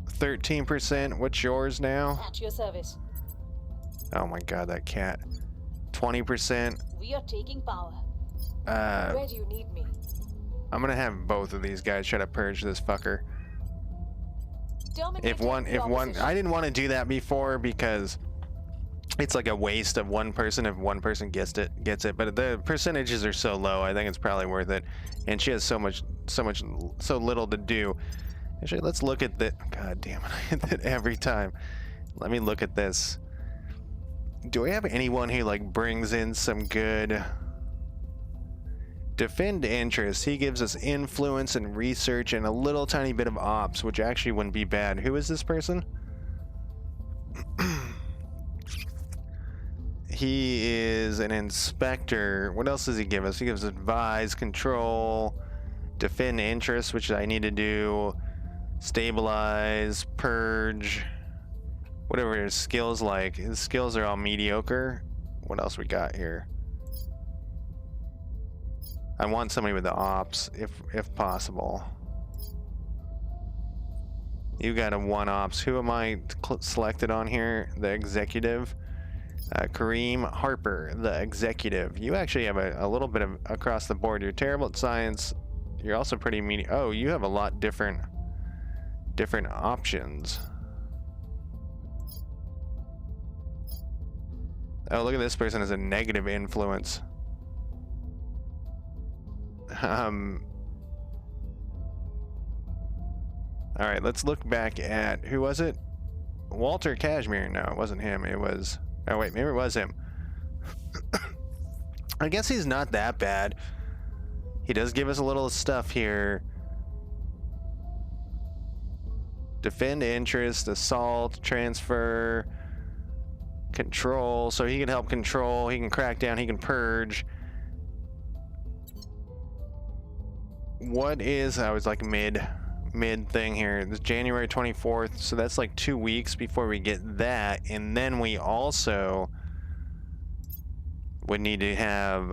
13%. What's yours now? At your service. Oh my god, that cat. 20%. We are taking power. Where do you need me? I'm gonna have both of these guys try to purge this fucker. If one, I didn't want to do that before because it's like a waste of one person if one person gets it. But the percentages are so low, I think it's probably worth it. And she has so little to do. Actually, let's look at the. God damn it! I hit that every time. Let me look at this. Do we have anyone who like brings in some good Defend interest. He gives us influence and research and a little tiny bit of ops, which actually wouldn't be bad. Who is this person? He is an inspector. What else does he give us? He gives advise, control, defend interest, which I need to do, stabilize, purge, whatever his skills like. His skills are all mediocre. What else we got here? I want somebody with the ops, if possible. You got a 1 ops. Who am I selected on here? The executive. Kareem Harper, the executive. You actually have a little bit of across the board. You're terrible at science. You're also pretty mean. Oh, you have a lot different options. Oh, look at this person as a negative influence. All right, let's look back at, who was it? Walter Cashmere. No, it wasn't him. It was, oh wait, maybe it was him. I guess he's not that bad. He does give us a little stuff here. Defend interest, assault, transfer, control. So he can help control, he can crack down, he can purge. What is, I was like mid thing here. This January 24th, so that's like 2 weeks before we get that, and then we also would need to have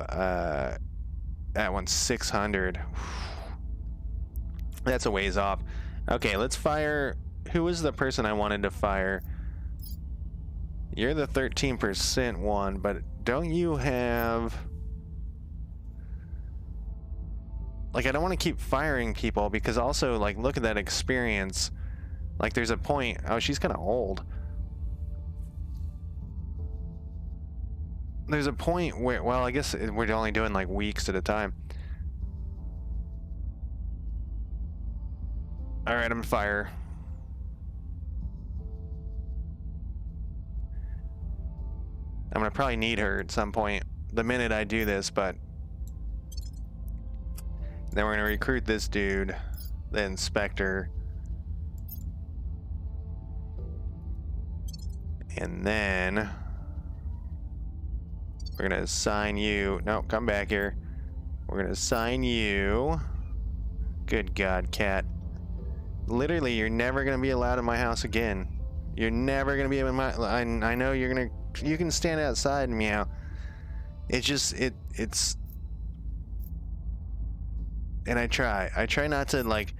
that one's 600. That's a ways off. Okay, let's fire. Who was the person I wanted to fire? You're the 13% one, but don't you have, like, I don't want to keep firing people because also, like, look at that experience. Like, there's a point. Oh, she's kind of old. There's a point where, well, I guess we're only doing like weeks at a time. All right, I'm gonna fire. I'm gonna probably need her at some point the minute I do this, but then we're gonna recruit this dude, the inspector. And then we're gonna assign you, no, come back here. We're gonna assign you, good God, cat. Literally, you're never gonna be allowed in my house again. You're never gonna be in my, I know you're gonna, you can stand outside and meow. It's just, it's, and I try not to like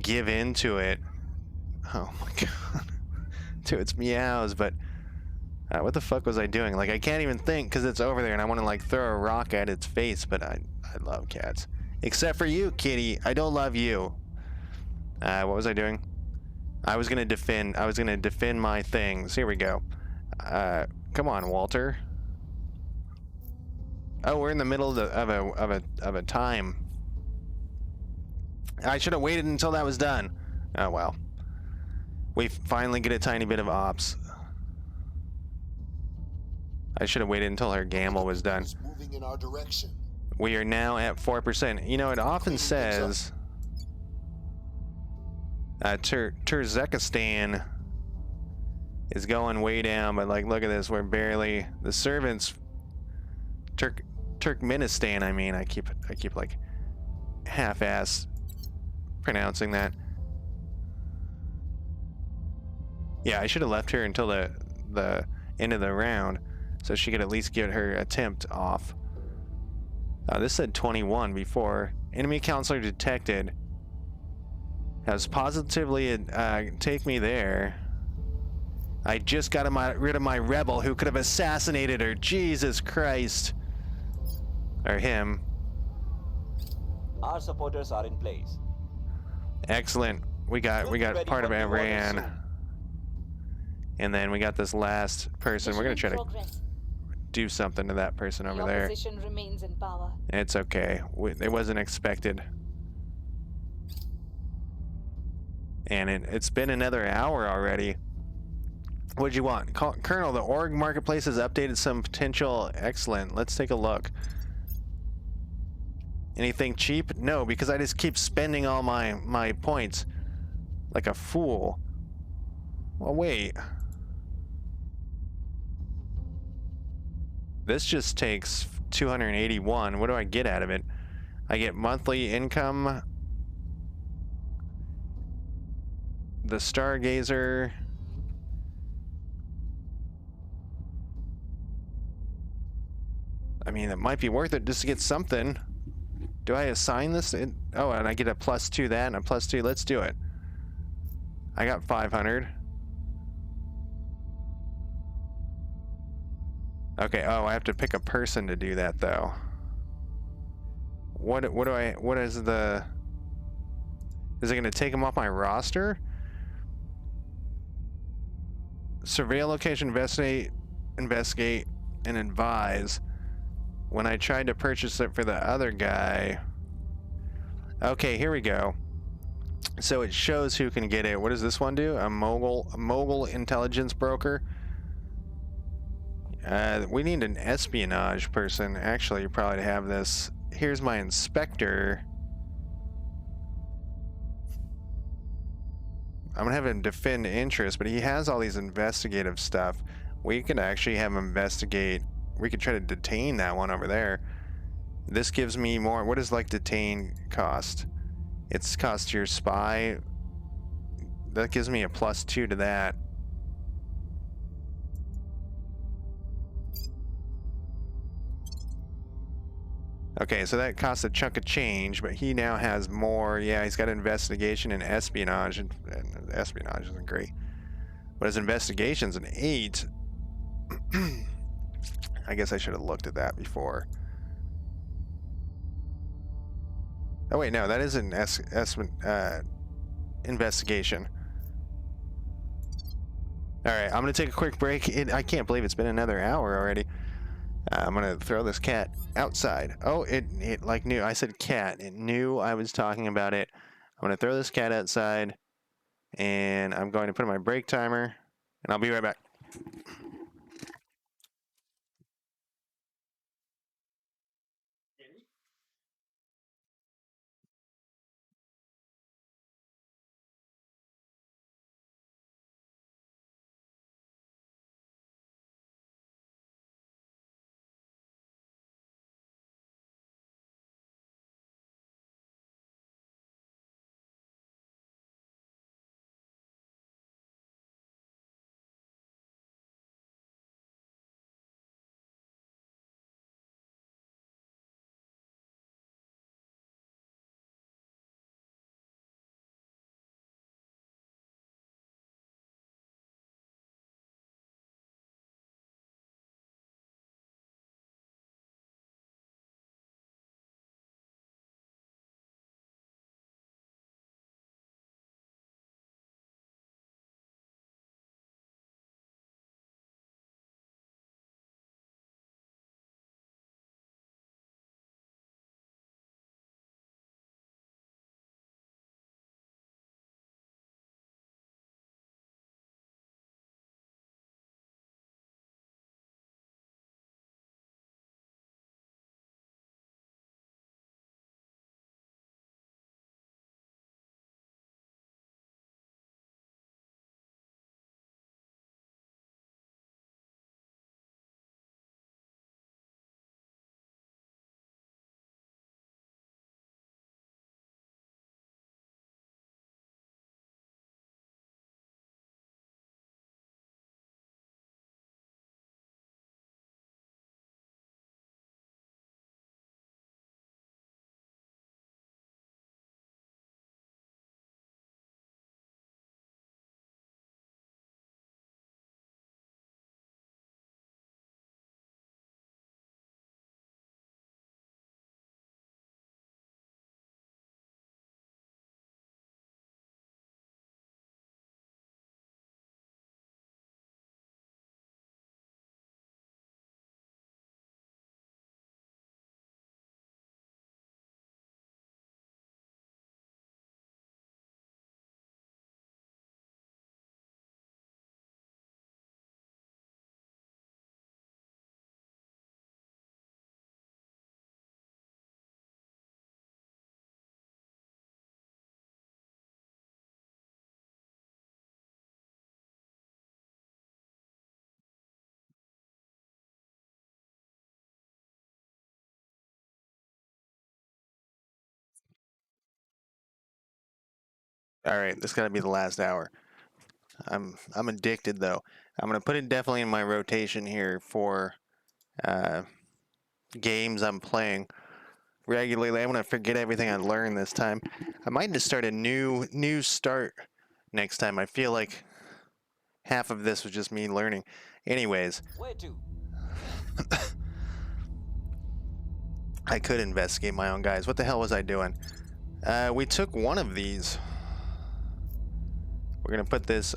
give in to it. Oh my God, to its meows, but what the fuck was I doing? Like, I can't even think because it's over there and I want to like throw a rock at its face, but I love cats. Except for you, kitty. I don't love you. What was I doing? I was gonna defend my things. Here we go. Come on, Walter. Oh, we're in the middle of a time. I should have waited until that was done. Oh well. We finally get a tiny bit of ops. I should have waited until her gamble was done. Moving in our direction. We are now at 4%. You know, it often says Turkmenistan is going way down, but like, look at this. We're barely, the servants, Turkmenistan, I mean, I keep like half-ass pronouncing that. Yeah, I should have left her until the end of the round so she could at least get her attempt off. This said 21 before. Enemy counselor detected. Has positively take me there. I just got rid of my rebel who could have assassinated her. Jesus Christ. Or him. Our supporters are in place. Excellent. We got part of Iran. And then we got this last person. We're gonna try to do something to that person over there. The opposition remains in power. It's okay. It wasn't expected. And it's been another hour already. What'd you want? Colonel, the org marketplace has updated some potential. Excellent. Let's take a look. Anything cheap? No, because I just keep spending all my points like a fool. Well, wait. This just takes 281. What do I get out of it? I get monthly income. The Stargazer. I mean, it might be worth it just to get something. Do I assign this? Oh, and I get a +2 that and a +2. Let's do it. I got 500. Okay, oh, I have to pick a person to do that though. What is the... Is it going to take them off my roster? Surveil location, investigate, and advise. When I tried to purchase it for the other guy... Okay, here we go. So it shows who can get it. What does this one do? A mogul intelligence broker. We need an espionage person. Actually, you probably have this. Here's my inspector. I'm gonna have him defend interest, but he has all these investigative stuff. We could actually have him investigate. We could try to detain that one over there. This gives me more. What does like detain cost? It's cost your spy. That gives me a +2 to that. Okay, so that costs a chunk of change, but he now has more. Yeah, he's got investigation and espionage, and espionage isn't great. But his investigation's an 8. I guess I should have looked at that before. Oh wait, no, that is an investigation. All right, I'm gonna take a quick break. I can't believe it's been another hour already. I'm gonna throw this cat outside. Oh, it like knew. I said cat. It knew I was talking about it. I'm gonna throw this cat outside, and I'm going to put in my break timer, and I'll be right back. All right, this got to be the last hour. I'm addicted though. I'm gonna put it definitely in my rotation here for games I'm playing regularly. I'm gonna forget everything I learned this time. I might just start a new start next time. I feel like half of this was just me learning. Anyways, Where to? I could investigate my own guys. What the hell was I doing? We took one of these. We're gonna put this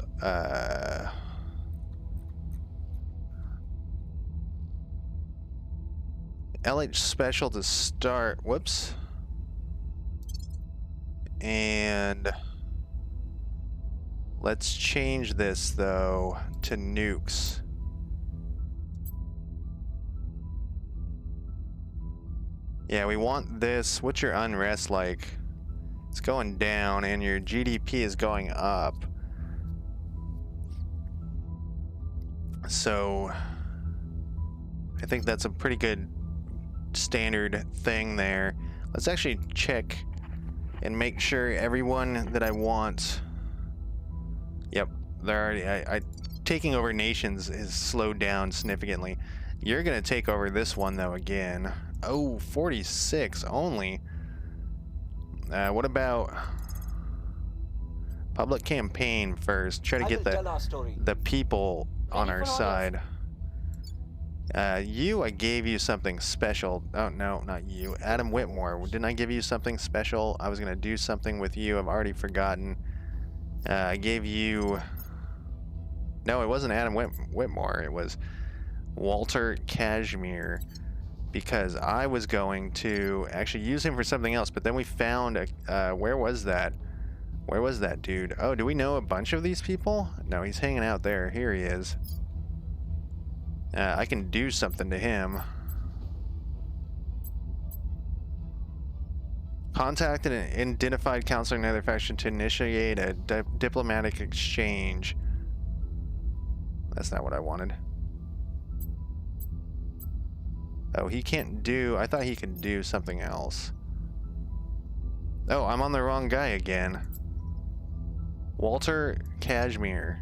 LH special to start. Whoops. And let's change this though to nukes. Yeah, we want this. What's your unrest like? It's going down and your GDP is going up. So I think that's a pretty good standard thing there. Let's actually check and make sure everyone that I want. Yep, they're already. Taking over nations is slowed down significantly. You're gonna take over this one though again. Oh, 46 only. What about public campaign first? Try to get the people on our side. I gave you something special. Oh, no, not you. Adam Whitmore. Didn't I give you something special? I was going to do something with you. I've already forgotten. I gave you... No, it wasn't Adam Whitmore. It was Walter Kashmir. Because I was going to actually use him for something else. But then we found... where was that? Where was that dude? Oh, do we know a bunch of these people? No, he's hanging out there. Here he is. I can do something to him. Contact an identified counselor in another faction to initiate a diplomatic exchange. That's not what I wanted. Oh, he can't do... I thought he could do something else. Oh, I'm on the wrong guy again. Walter Kashmir.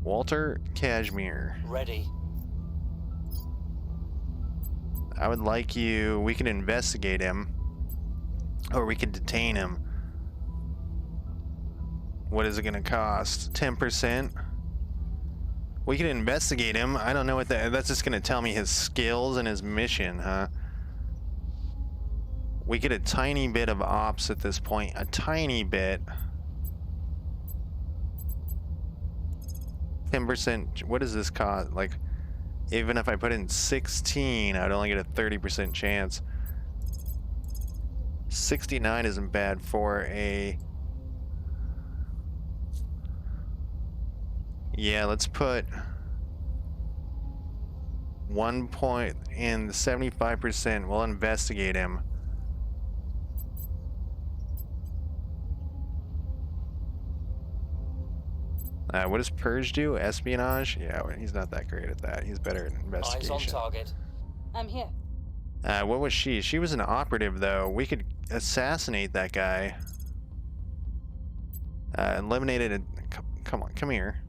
Walter Kashmir. Ready. I would like you... We can investigate him. Or we can detain him. What is it going to cost? 10%? We can investigate him. I don't know what that... That's just going to tell me his skills and his mission, huh? We get a tiny bit of ops at this point. A tiny bit. 10%. What does this cost? Like, even if I put in 16, I'd only get a 30% chance. 69 isn't bad for a... Yeah, let's put 1 point in 75%. We'll investigate him. What does Purge do? Espionage? Yeah, he's not that great at that. He's better at investigation. Eyes on target. I'm here. What was she? She was an operative, though. We could assassinate that guy. Eliminated a... Come on, come here.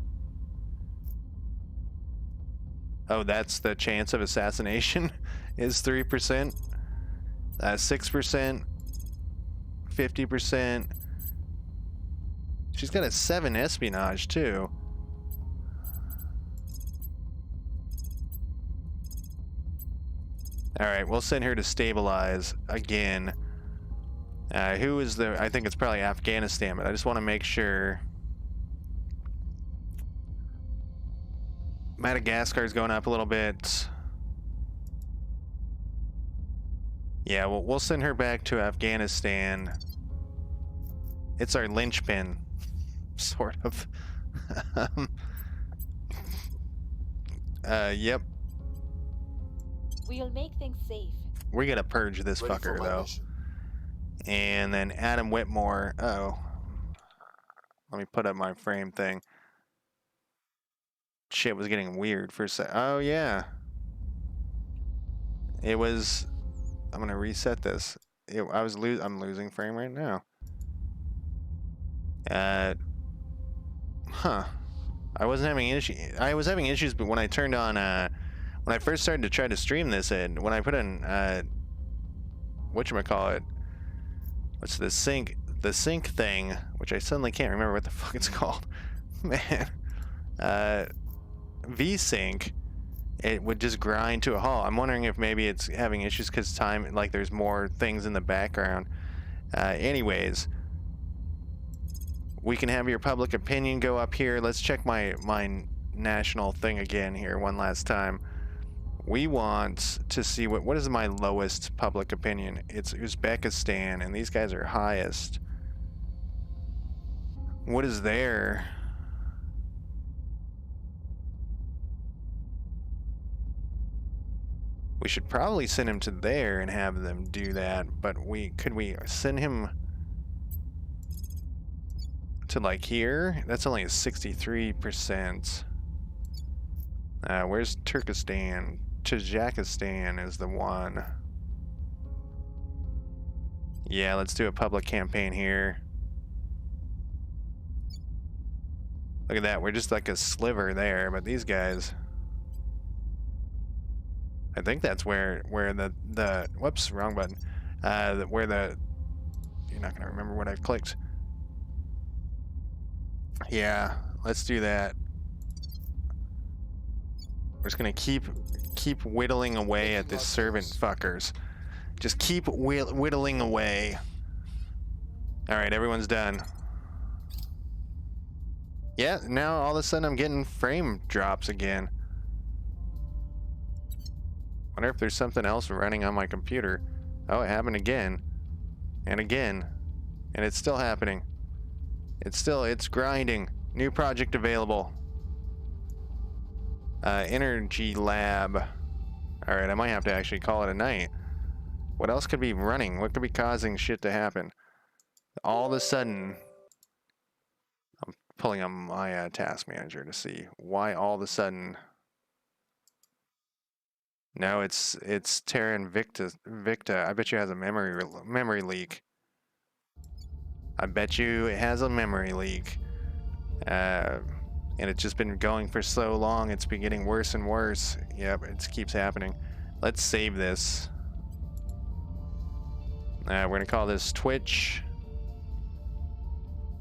Oh, that's the chance of assassination is 3%. 6%. 50%. She's got a 7 espionage, too. Alright, we'll send her to stabilize again. Who is the... I think it's probably Afghanistan, but I just want to make sure. Madagascar's going up a little bit. Yeah, well, we'll send her back to Afghanistan. It's our linchpin. Sort of. Yep. We'll make things safe. We gotta purge this fucker, though. Mission. And then Adam Whitmore. Oh. Let me put up my frame thing. Shit was getting weird for a sec. Oh, yeah. It was... I'm gonna reset this. I'm losing frame right now. Huh. I wasn't having issues. I was having issues, but when I turned on, when I first started to try to stream this, and when I put in, whatchamacallit, what's the sync thing, which I suddenly can't remember what the fuck it's called. Man. VSync, it would just grind to a halt. I'm wondering if maybe it's having issues because time, like there's more things in the background. Anyways, we can have your public opinion go up here. Let's check my national thing again here one last time. We want to see what is my lowest public opinion. It's Uzbekistan, and these guys are highest. What is there? We should probably send him to there and have them do that, but could we send him to like here? That's only a 63%. Where's Turkestan? Tajikistan is the one. Yeah, let's do a public campaign here. Look at that, we're just like a sliver there, but these guys, I think that's where the whoops, wrong button. Where the, you're not gonna remember what I've clicked. Yeah, let's do that. We're just gonna keep whittling away at this servant fuckers. Just keep whittling away. All right, everyone's done. Yeah, now all of a sudden I'm getting frame drops again. Wonder if there's something else running on my computer. Oh, it happened again. And again. And it's still happening. It's grinding. New project available. Energy lab. Alright, I might have to actually call it a night. What else could be running? What could be causing shit to happen? All of a sudden, I'm pulling on my task manager to see why all of a sudden. No, it's Terra Invicta. I bet you it has a memory leak. I bet you it has a memory leak. And it's just been going for so long, it's been getting worse and worse. Yep, it keeps happening. Let's save this. We're gonna call this Twitch.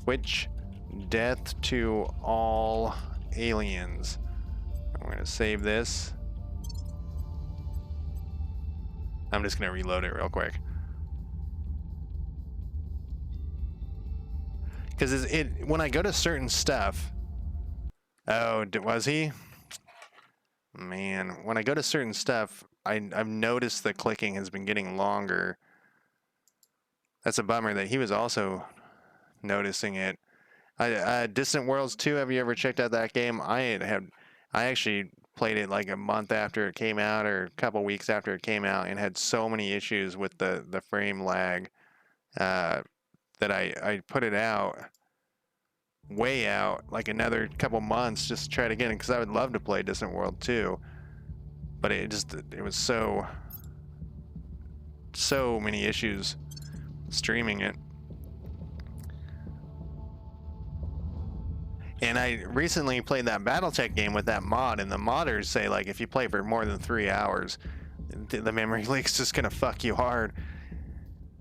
Twitch, death to all aliens. We're gonna save this. I'm just gonna reload it real quick. Because when I go to certain stuff. Oh, was he? Man, when I go to certain stuff, I've noticed the clicking has been getting longer. That's a bummer that he was also noticing it. Distant Worlds 2, have you ever checked out that game? I actually played it like a month after it came out, or a couple weeks after it came out, and had so many issues with the frame lag that I put it out, way out, like another couple months just to try it again, because I would love to play Distant World 2, but it was so many issues streaming it. And I recently played that Battletech game with that mod, and the modders say, like, if you play for more than 3 hours, the memory leak's just gonna fuck you hard.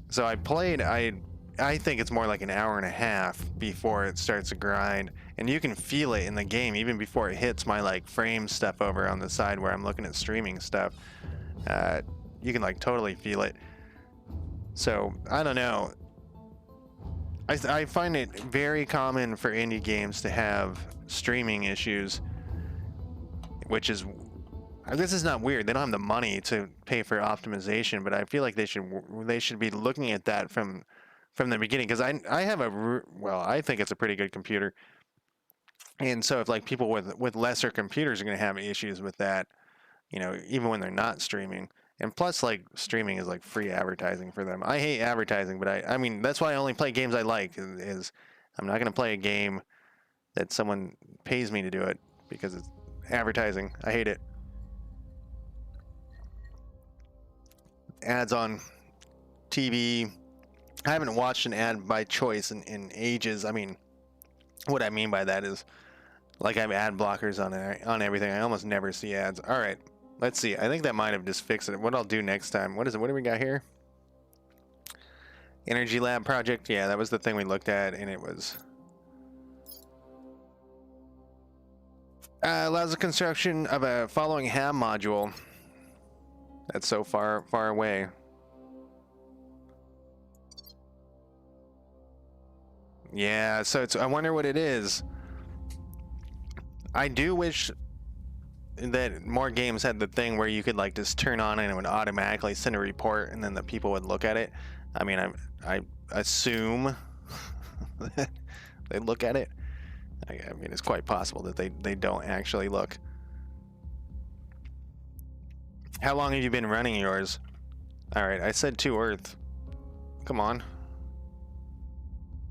So I played, I think it's more like an hour and a half before it starts to grind, and you can feel it in the game even before it hits my like frame stuff over on the side where I'm looking at streaming stuff. You can like totally feel it. So I don't know. I find it very common for indie games to have streaming issues, which is, I guess it's not weird. They don't have the money to pay for optimization, but I feel like they should be looking at that from the beginning, because I have I think it's a pretty good computer, and so if like people with lesser computers are going to have issues with that, you know, even when they're not streaming. And plus, like, streaming is like free advertising for them. I hate advertising, but I mean, that's why I only play games I like, is I'm not going to play a game that someone pays me to do it because it's advertising. I hate it. Ads on TV. I haven't watched an ad by choice in ages. I mean, What I mean by that is, like, I have ad blockers on everything. I almost never see ads. All right, let's see. I think that might have just fixed it. What I'll do next time. What is it? What do we got here? Energy lab project. Yeah, that was the thing we looked at, and it was allows the construction of a following ham module. That's so far away. Yeah, so it's. I wonder what it is. I do wish that more games had the thing where you could like just turn on and it would automatically send a report, and then the people would look at it. I mean, I assume that they look at it. I mean, it's quite possible that they don't actually look. How long have you been running yours? All right, I said 2 Earth. Come on.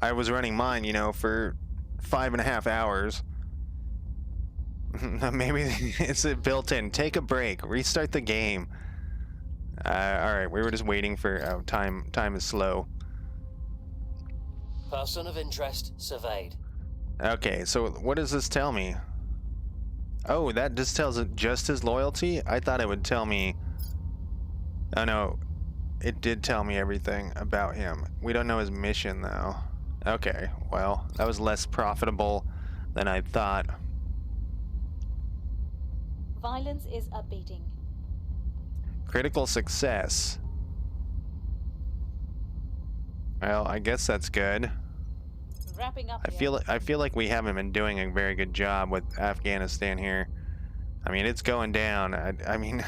I was running mine, you know, for 5.5 hours. Maybe it's a built-in. Take a break. Restart the game. All right, we were just waiting for. Oh, time is slow. Person of interest surveyed. Okay, so what does this tell me? Oh, that just tells it just his loyalty? I thought it would tell me... Oh no, it did tell me everything about him. We don't know his mission though. Okay, well, that was less profitable than I thought. Violence is abating. Critical success. Well, I guess that's good. Wrapping up. I feel like we haven't been doing a very good job with Afghanistan here. I mean, it's going down. I mean,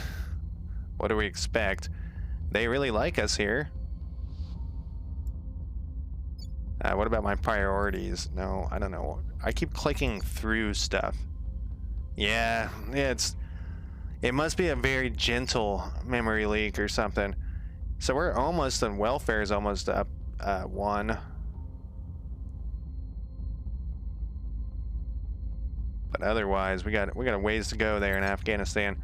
what do we expect? They really like us here. What about my priorities? No, I don't know. I keep clicking through stuff. Yeah, it must be a very gentle memory leak or something. So we're almost on welfare is almost up 1. But otherwise, we got a ways to go there in Afghanistan.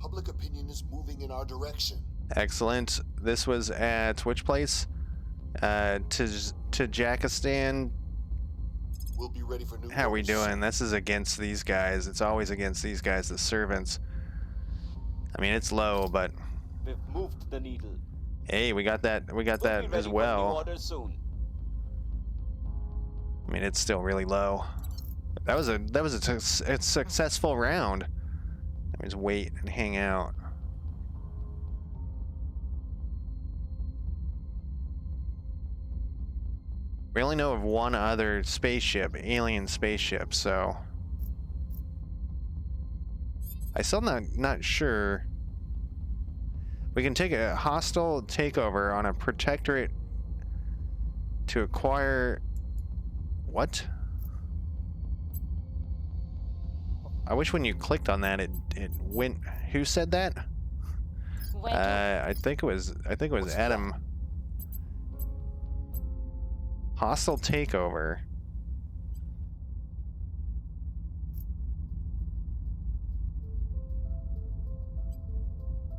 Public opinion is moving in our direction. Excellent. This was at which place? Tajakistan. We'll be ready for new. How we doing? This is against these guys. It's always against these guys, the servants. I mean, it's low, but We've moved the needle. hey, we got that. We got that as well. I mean, it's still really low. That was a successful round. Let me just wait and hang out. We only know of one other spaceship, alien spaceship, so I still not sure. We can take a hostile takeover on a protectorate to acquire what? I wish when you clicked on that it went. Who said that? I think it was Adam. Hostile takeover.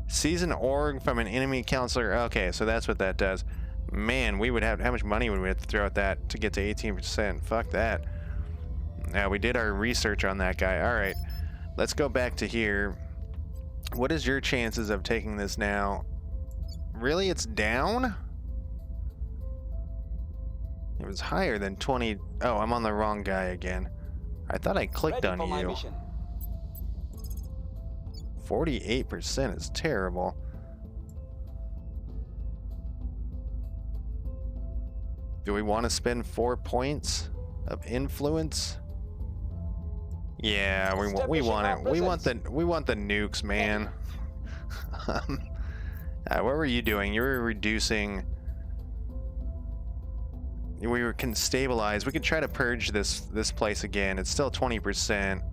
Seize an org from an enemy counselor. Okay, so that's what that does. Man, we would have, how much money would we have to throw at that to get to 18%? Fuck that. Now, we did our research on that guy. All right, let's go back to here. What is your chances of taking this now? Really, it's down? It was higher than 20. Oh, I'm on the wrong guy again. I thought I clicked on you. 48% is terrible. Do we want to spend 4 points of influence? Yeah, we want it. We want the nukes, man. What were you doing? You were reducing. We can stabilize. We can try to purge this place again. It's still 20%.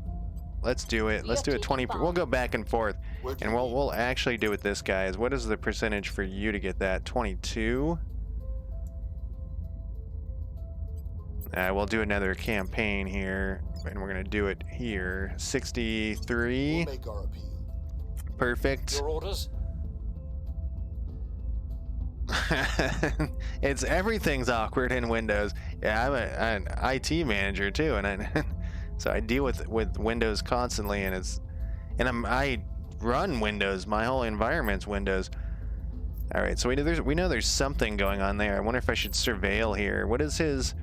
Let's do it. Let's do it 20. We'll go back and forth, and we'll actually do it. This guys. What is the percentage for you to get that? 22. We'll do another campaign here, and we're gonna do it here. 63. We'll make our appeal. Perfect. Your orders? Everything's awkward in Windows. Yeah, I'm an IT manager too, and so I deal with Windows constantly, and I run Windows. My whole environment's Windows. All right, so we know there's something going on there. I wonder if I should surveil here. What is his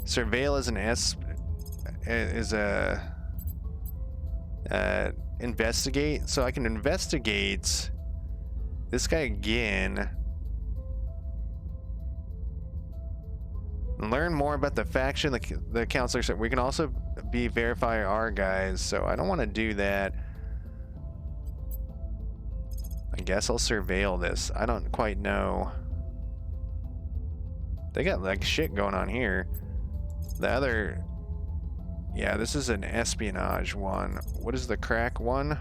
surveil? Is an S is a investigate, so I can investigate this guy again. Learn more about the faction the counselor said. We can also verify our guys, so I don't want to do that. I guess I'll surveil this. I don't quite know. They got like shit going on here. The other, yeah, this is an espionage one. What is the crack one?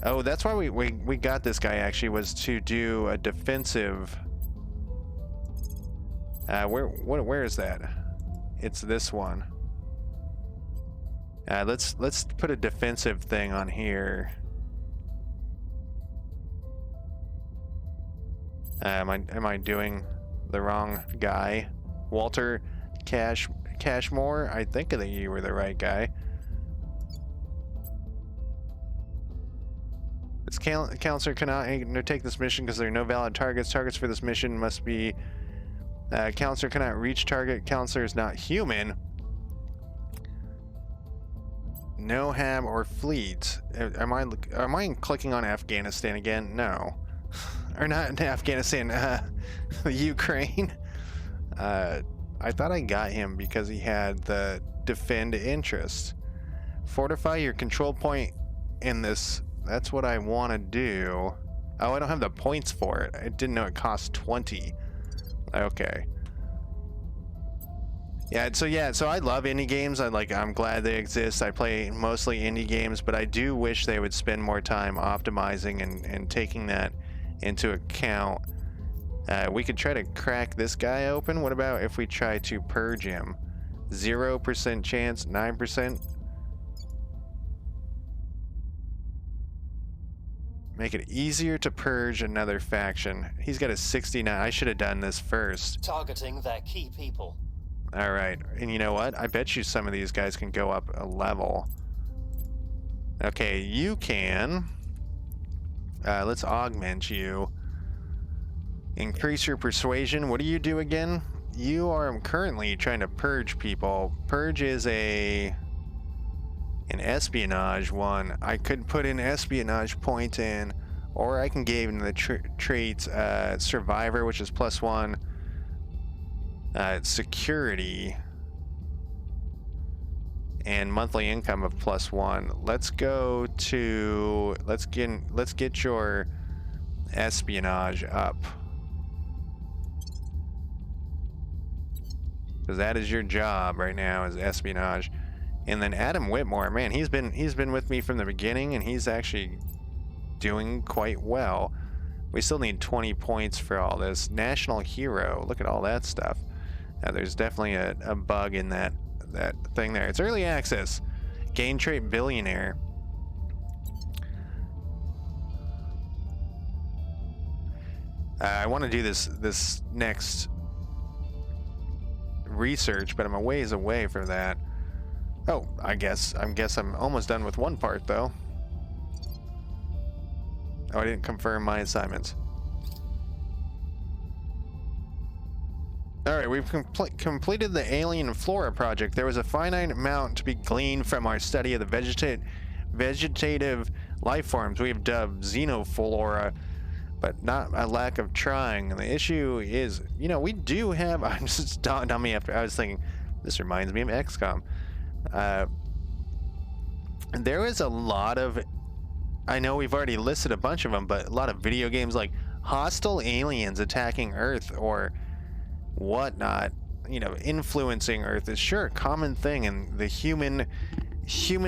Oh, that's why we got this guy actually, was to do a defensive. Where is that? It's this one. Let's put a defensive thing on here. Am I doing the wrong guy? Walter Cashmore? I think that you were the right guy. This counselor cannot undertake this mission because there are no valid targets. Targets for this mission must be counselor cannot reach target. Counselor is not human. No ham or fleet. Am I clicking on Afghanistan again? No. Or not Afghanistan, Ukraine. I thought I got him because he had the defend interest. Fortify your control point in this. That's what I want to do. Oh, I don't have the points for it. I didn't know it cost 20. Okay. So I love indie games. I'm glad they exist. I play mostly indie games, but I do wish they would spend more time optimizing and taking that into account. We could try to crack this guy open. What about if we try to purge him? 0% chance, 9%. Make it easier to purge another faction. He's got a 69. I should have done this first. Targeting their key people. All right, and you know what? I bet you some of these guys can go up a level. Okay, you can. Let's augment you. Increase your persuasion. What do you do again? You are currently trying to purge people. Purge is an espionage one. I could put an espionage point in, or I can give him the traits survivor, which is +1. Security and monthly income of +1. Let's go to let's get your espionage up, because that is your job right now, is espionage. And then Adam Whitmore, man, he's been with me from the beginning, and he's actually doing quite well. We still need 20 points for all this. National hero, look at all that stuff. There's definitely a bug in that thing there. It's early access. Gain trait billionaire. I want to do this next research, but I'm a ways away from that. Oh, I guess I'm almost done with one part though. Oh, I didn't confirm my assignments. Alright, we've completed the alien flora project. There was a finite amount to be gleaned from our study of the vegetative life forms we have dubbed xenoflora, but not a lack of trying. And the issue is, we do have, I just dawned on me after I was thinking, this reminds me of XCOM. There is a lot of, I know we've already listed a bunch of them, but a lot of video games like hostile aliens attacking Earth or whatnot, influencing Earth is sure a common thing in the human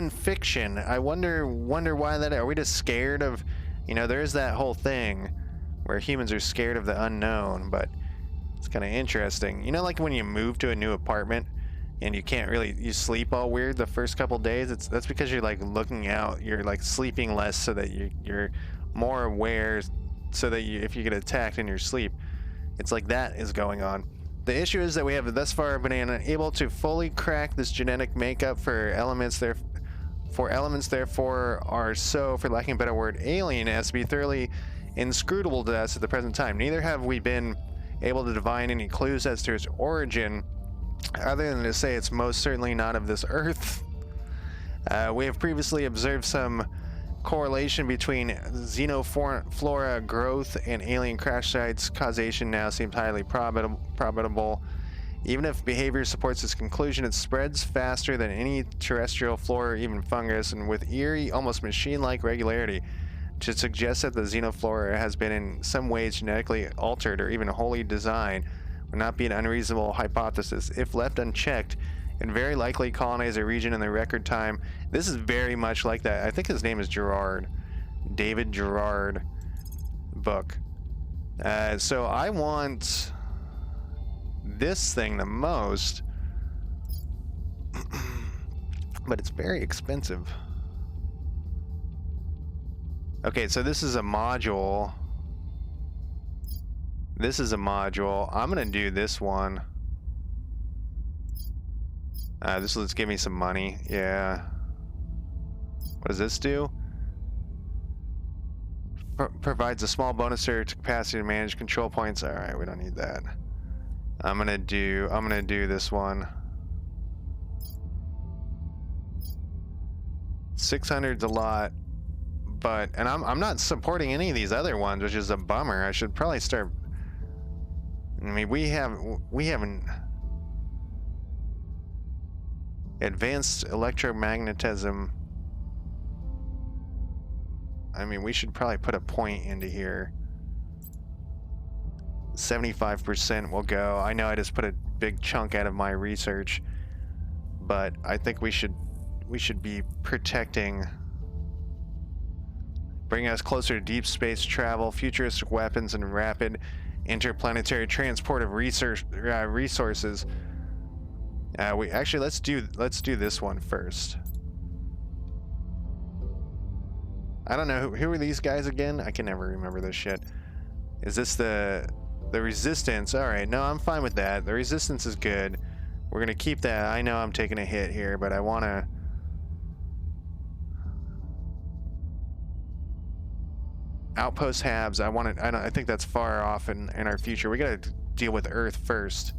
fiction. I wonder why that. Are we just scared of, there's that whole thing where humans are scared of the unknown, but it's kind of interesting. Like when you move to a new apartment and you sleep all weird the first couple days. That's because you're like looking out, you're like sleeping less so that you're more aware so that if you get attacked in your sleep, it's like that is going on. The issue is that we have thus far been unable to fully crack this genetic makeup for elements therefore are so, for lacking a better word, alien as to be thoroughly inscrutable to us at the present time. Neither have we been able to divine any clues as to its origin, other than to say it's most certainly not of this earth. We have previously observed some correlation between xenoflora growth and alien crash sites. Causation now seems highly probable. Even if behavior supports this conclusion, it spreads faster than any terrestrial flora or even fungus, and with eerie, almost machine-like regularity, to suggest that the xenoflora has been in some ways genetically altered or even wholly designed would not be an unreasonable hypothesis. If left unchecked, and very likely colonize a region in the record time. This is very much like that. I think his name is Gerard. David Gerard book. So I want this thing the most, but it's very expensive. Okay, so this is a module. This is a module. I'm gonna do this one. Let's give me some money. Yeah. What does this do? Provides a small bonus to capacity to manage control points. All right, we don't need that. I'm gonna do this one. 600's a lot, and I'm not supporting any of these other ones, which is a bummer. I should probably start. I mean, we haven't. Advanced electromagnetism. I mean, we should probably put a point into here. 75% will go. I know I just put a big chunk out of my research, but I think we should be protecting, bringing us closer to deep space travel, futuristic weapons, and rapid interplanetary transport of resources. We actually let's do this one first. I don't know who are these guys again? I can never remember this shit. Is this the resistance? All right, no, I'm fine with that. The resistance is good. We're gonna keep that. I know I'm taking a hit here, but I wanna. Outpost Habs. I think that's far off in our future. We gotta deal with Earth first.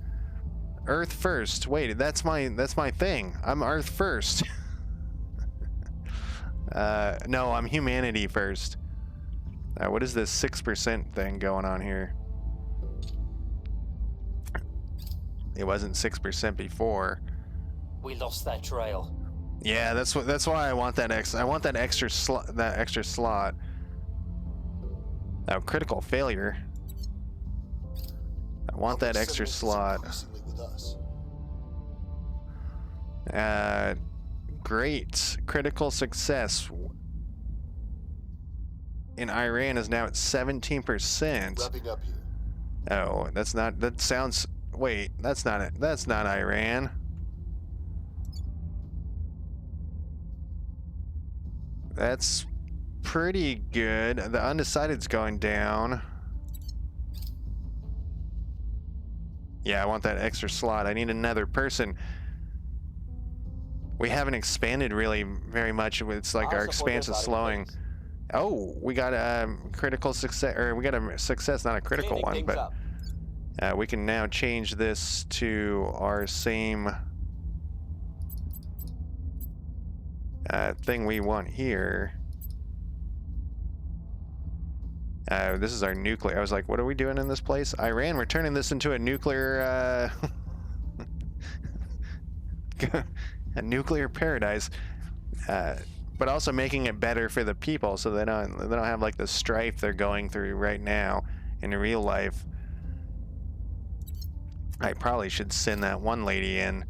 Earth first. Wait, that's my thing. I'm Earth first. No, I'm humanity first. What is this 6% thing going on here? It wasn't 6% before. We lost that trail. Yeah, that's why I want that extra slot. Oh, critical failure. I want that extra slot. Great. Critical success in Iran is now at 17%. Wrapping up here. Oh, that sounds, wait, that's not it. That's not Iran. That's pretty good. The undecided's going down. Yeah, I want that extra slot. I need another person. We haven't expanded really very much. It's like our expanse is slowing. Oh, we got a critical success, or we got a success, not a critical one, but we can now change this to our same thing we want here. This is our nuclear. I was like, what are we doing in this place? Iran, we're turning this into a nuclear a nuclear paradise, but also making it better for the people, so they don't have like the strife they're going through right now in real life. I probably should send that one lady in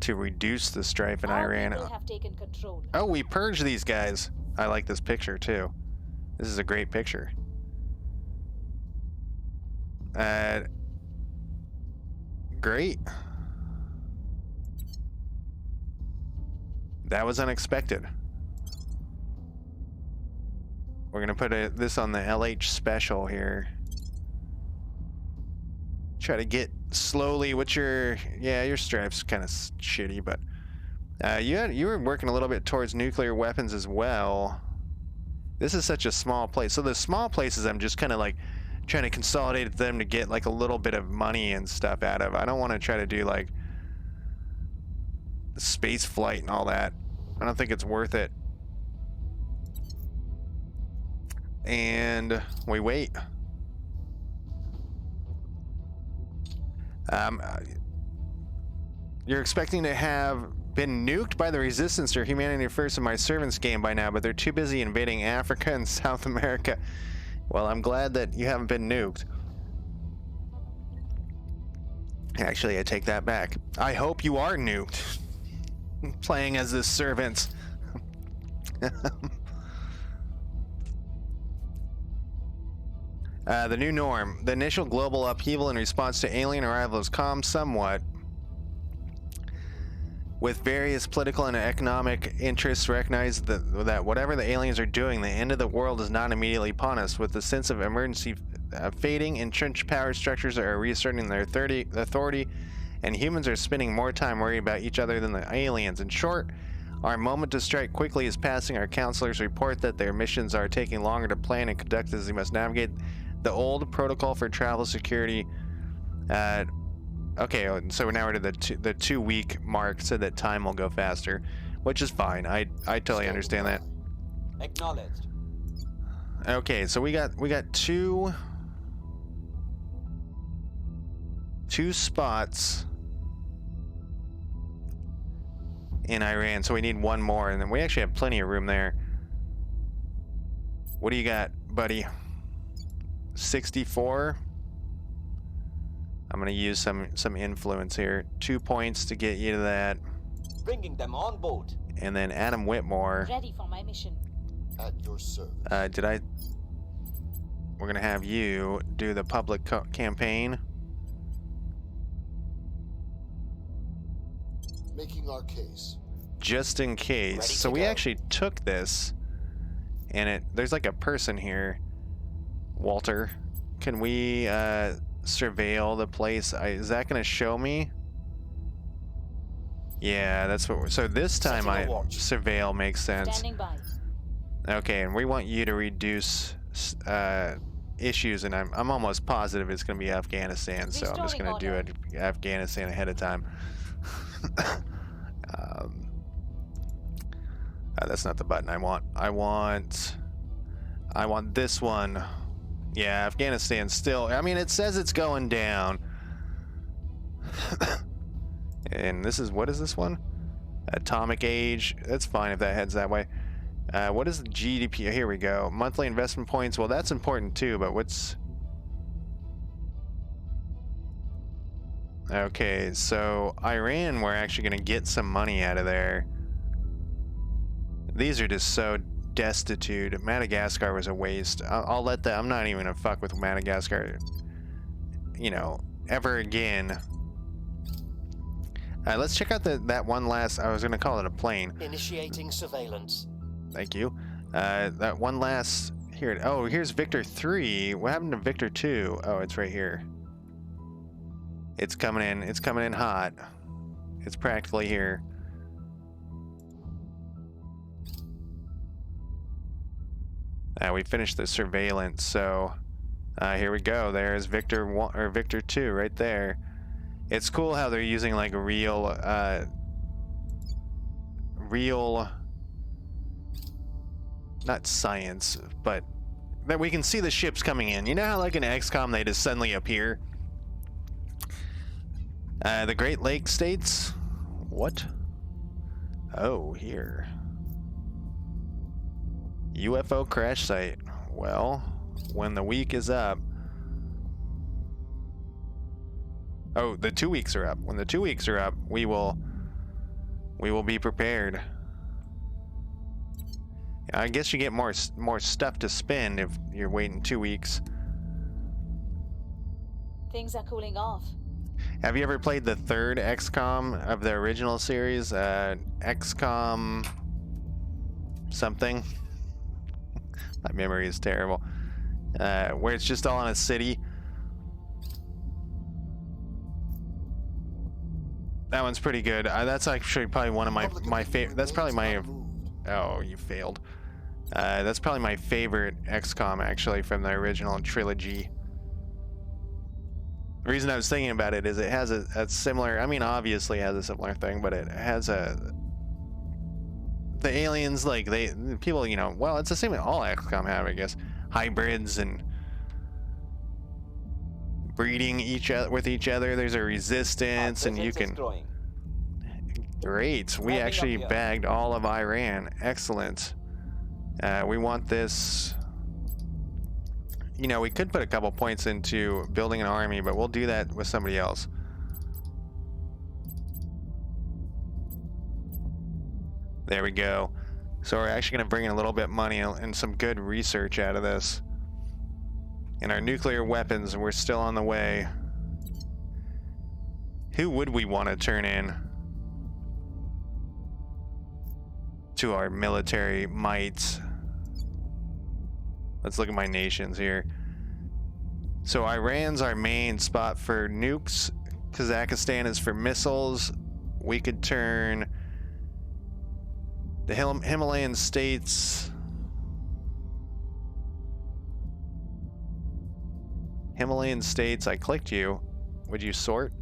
to reduce the strife in Iran. Have taken control. Oh, we purged these guys. I like this picture too. This is a great picture. Great. That was unexpected. we're gonna put this on the LH special here. Try to get slowly. What's your stripes kind of shitty, but you were working a little bit towards nuclear weapons as well. This is such a small place. So the small places, I'm just kind of like trying to consolidate them to get like a little bit of money and stuff out of. I don't want to try to do like space flight and all that. I don't think it's worth it. And we wait. You're expecting to have been nuked by the Resistance or Humanity First in my Servants game by now, but they're too busy invading Africa and South America. Well, I'm glad that you haven't been nuked. Actually, I take that back. I hope you are nuked. Playing as the Servants. The new norm. The initial global upheaval in response to alien arrival has calmed somewhat, with various political and economic interests recognize that whatever the aliens are doing, the end of the world is not immediately upon us. With the sense of emergency fading, entrenched power structures are reasserting their authority, and humans are spending more time worrying about each other than the aliens. In short, our moment to strike quickly is passing. Our counselors report that their missions are taking longer to plan and conduct as they must navigate the old protocol for travel security. Okay, so now we're to the 2 week mark, so that time will go faster, which is fine. I totally understand that. Acknowledged. Okay, so we got two spots in Iran, so we need one more, and then we actually have plenty of room there. What do you got, buddy? 64. I'm gonna use some influence here. 2 points to get you to that. Bringing them on board. And then Adam Whitmore. Ready for my mission. At your service. We're gonna have you do the public campaign. Making our case. Just in case. So we actually took this, and there's like a person here. Walter, can we surveil the place? Is that gonna show me? Yeah, that's what so this time surveil makes sense. Standing by. Okay, and we want you to reduce issues, and I'm almost positive it's gonna be Afghanistan, so I'm just gonna do it Afghanistan ahead of time. That's not the button I want. I want this one. Yeah, Afghanistan still. I mean, it says it's going down. And this is, what is this one? Atomic age. That's fine if that heads that way. What is the GDP? Here we go. Monthly investment points. Well, that's important too, but what's... Okay, so Iran, we're actually going to get some money out of there. These are just so destitute. Madagascar was a waste. I'll let that. I'm not even gonna fuck with Madagascar, you know, ever again. Let's check out that one last. I was gonna call it a plane. Initiating surveillance. Thank you. That one last here. Oh, here's Victor 3. What happened to Victor 2? Oh, it's right here. It's coming in. It's coming in hot. It's practically here. We finished the surveillance, so here we go. There's Victor 1 or Victor 2 right there. It's cool how they're using like real, not science, but that we can see the ships coming in. You know how like in XCOM they just suddenly appear? The Great Lakes states? What? Oh, here. UFO crash site. Well, when the week is up. Oh, the 2 weeks are up. When the 2 weeks are up, we will be prepared. I guess you get more stuff to spend if you're waiting 2 weeks. Things are cooling off. Have you ever played the third XCOM of the original series? XCOM something? My memory is terrible. Where it's just all in a city. That one's pretty good. That's actually probably one of my favorite. That's probably my. Oh, you failed. That's probably my favorite XCOM actually from the original trilogy. The reason I was thinking about it is it has a similar. I mean, obviously it has a similar thing, but it has the aliens like people. You know, well, it's the same that all XCOM have, I guess. Hybrids and breeding with each other. There's a resistance, and you can. Great. We actually bagged all of Iran. Excellent. We want this. You know, we could put a couple points into building an army, but we'll do that with somebody else. There we go. So we're actually going to bring in a little bit of money and some good research out of this. And our nuclear weapons, we're still on the way. Who would we want to turn in to our military might? Let's look at my nations here. So Iran's our main spot for nukes. Kazakhstan is for missiles. We could turn the Himalayan states. Himalayan states, I clicked you. Would you sort?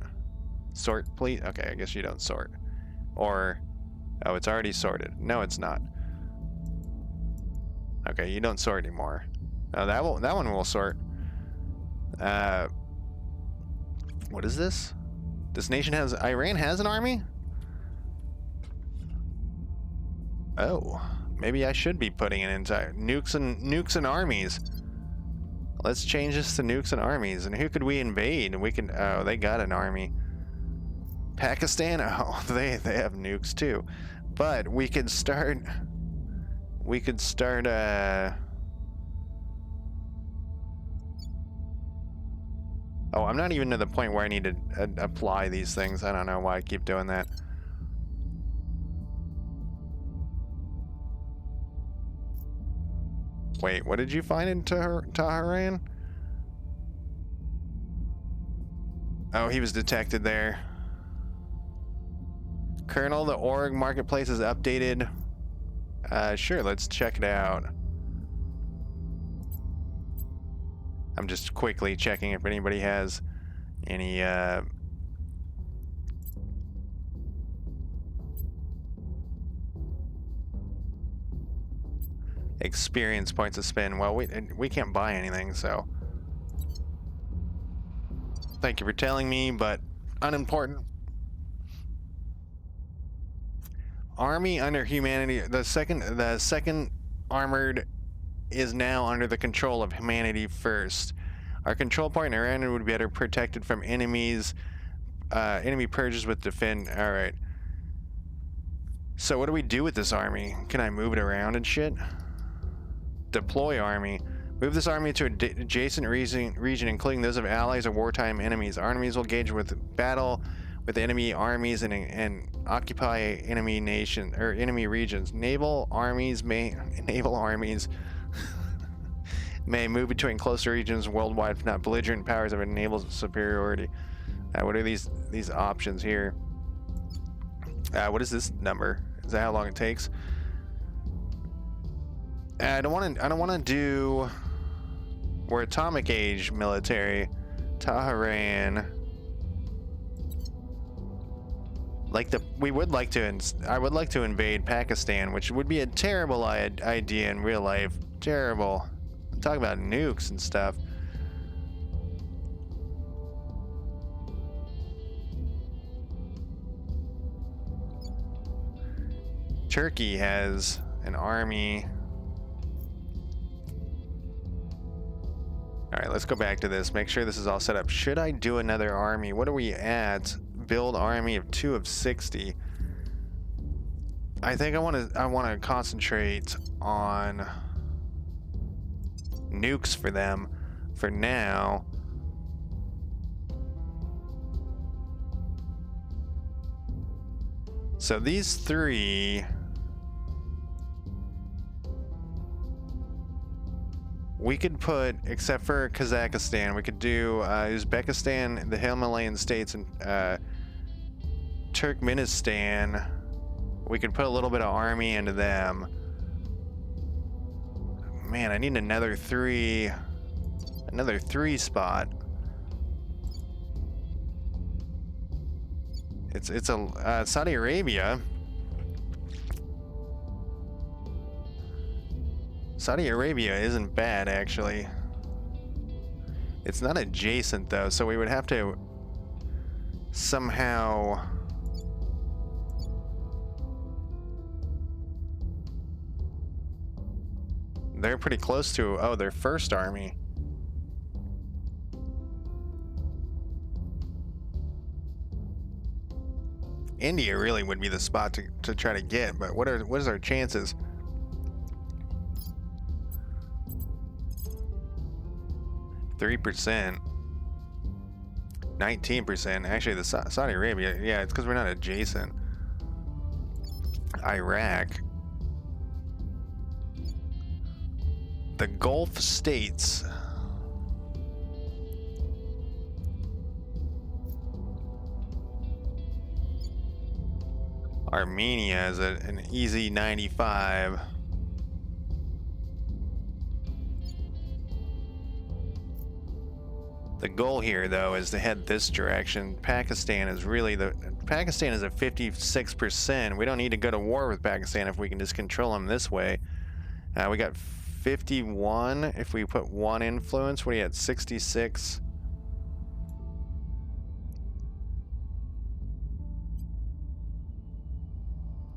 Sort, please? Okay, I guess you don't sort. Or, oh, it's already sorted. No, it's not. Okay, you don't sort anymore. Oh, that one will sort. What is this? This nation has, Iran has an army? Oh, maybe I should be putting it into nukes and armies. Let's change this to nukes and armies. And who could we invade? We can, oh, they got an army. Pakistan, oh, they have nukes too. But we could start, oh, I'm not even to the point where I need to apply these things. I don't know why I keep doing that. Wait, what did you find in Tehran? Oh, he was detected there. Colonel, the org marketplace is updated. Sure, let's check it out. I'm just quickly checking if anybody has any experience points to spend. Well, we can't buy anything, so thank you for telling me, but unimportant. Army under humanity. The second armored is now under the control of humanity first. Our control point in Iran would be better protected from enemies. Enemy purges with defend. All right. So what do we do with this army? Can I move it around and shit? Deploy army. Move this army to an adjacent region, including those of allies or wartime enemies. Armies will engage with battle with enemy armies and occupy enemy nation or enemy regions. Naval armies may move between closer regions worldwide, if not belligerent powers of naval superiority. What are these options here? What is this number? Is that how long it takes? I don't want to do. We're atomic age military. Tehran. I would like to invade Pakistan, which would be a terrible idea in real life. Terrible. Talk about nukes and stuff. Turkey has an army. All right, let's go back to this. Make sure this is all set up. Should I do another army? What are we at? Build army of 2 of 60. I think I want to concentrate on nukes for them for now. So these 3. we could put, except for Kazakhstan, we could do Uzbekistan, the Himalayan states, and Turkmenistan. We could put a little bit of army into them. Man, I need another three spot. It's a Saudi Arabia. Saudi Arabia isn't bad, actually. It's not adjacent, though, so we would have to somehow... They're pretty close to, oh, their first army. India really would be the spot to try to get, but what is our chances? %, 19%. Actually, the Saudi Arabia, yeah, it's because we're not adjacent. Iraq. The Gulf states. Armenia is an easy 95. The goal here, though, is to head this direction. Pakistan is really Pakistan is at 56%. We don't need to go to war with Pakistan if we can just control them this way. We got 51 if we put 1 influence. What are you at? 66.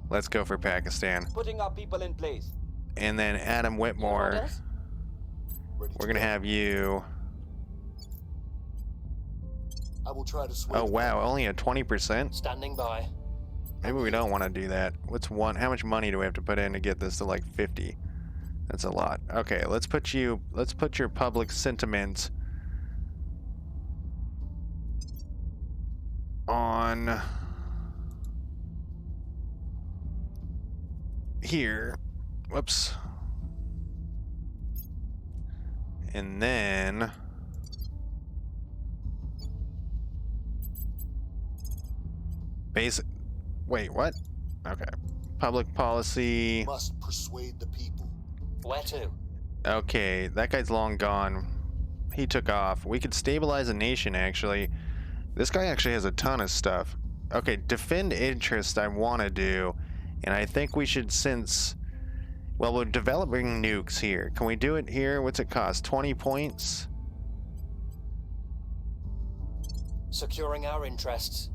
Let's go for Pakistan. Putting our people in place. And then Adam Whitmore. We're gonna have you. I will try to sway. Oh wow, only at 20%. Standing by. Maybe we don't want to do that. How much money do we have to put in to get this to like 50? That's a lot. Okay, let's put your public sentiment on here. Whoops. And then basic. Wait, what? Okay. Public policy. Must persuade the people. Where to? Okay, that guy's long gone. He took off. We could stabilize a nation, actually. This guy actually has a ton of stuff. Okay, defend interest I want to do. And I think we should, since... Well, we're developing nukes here. Can we do it here? What's it cost? 20 points? Securing our interests.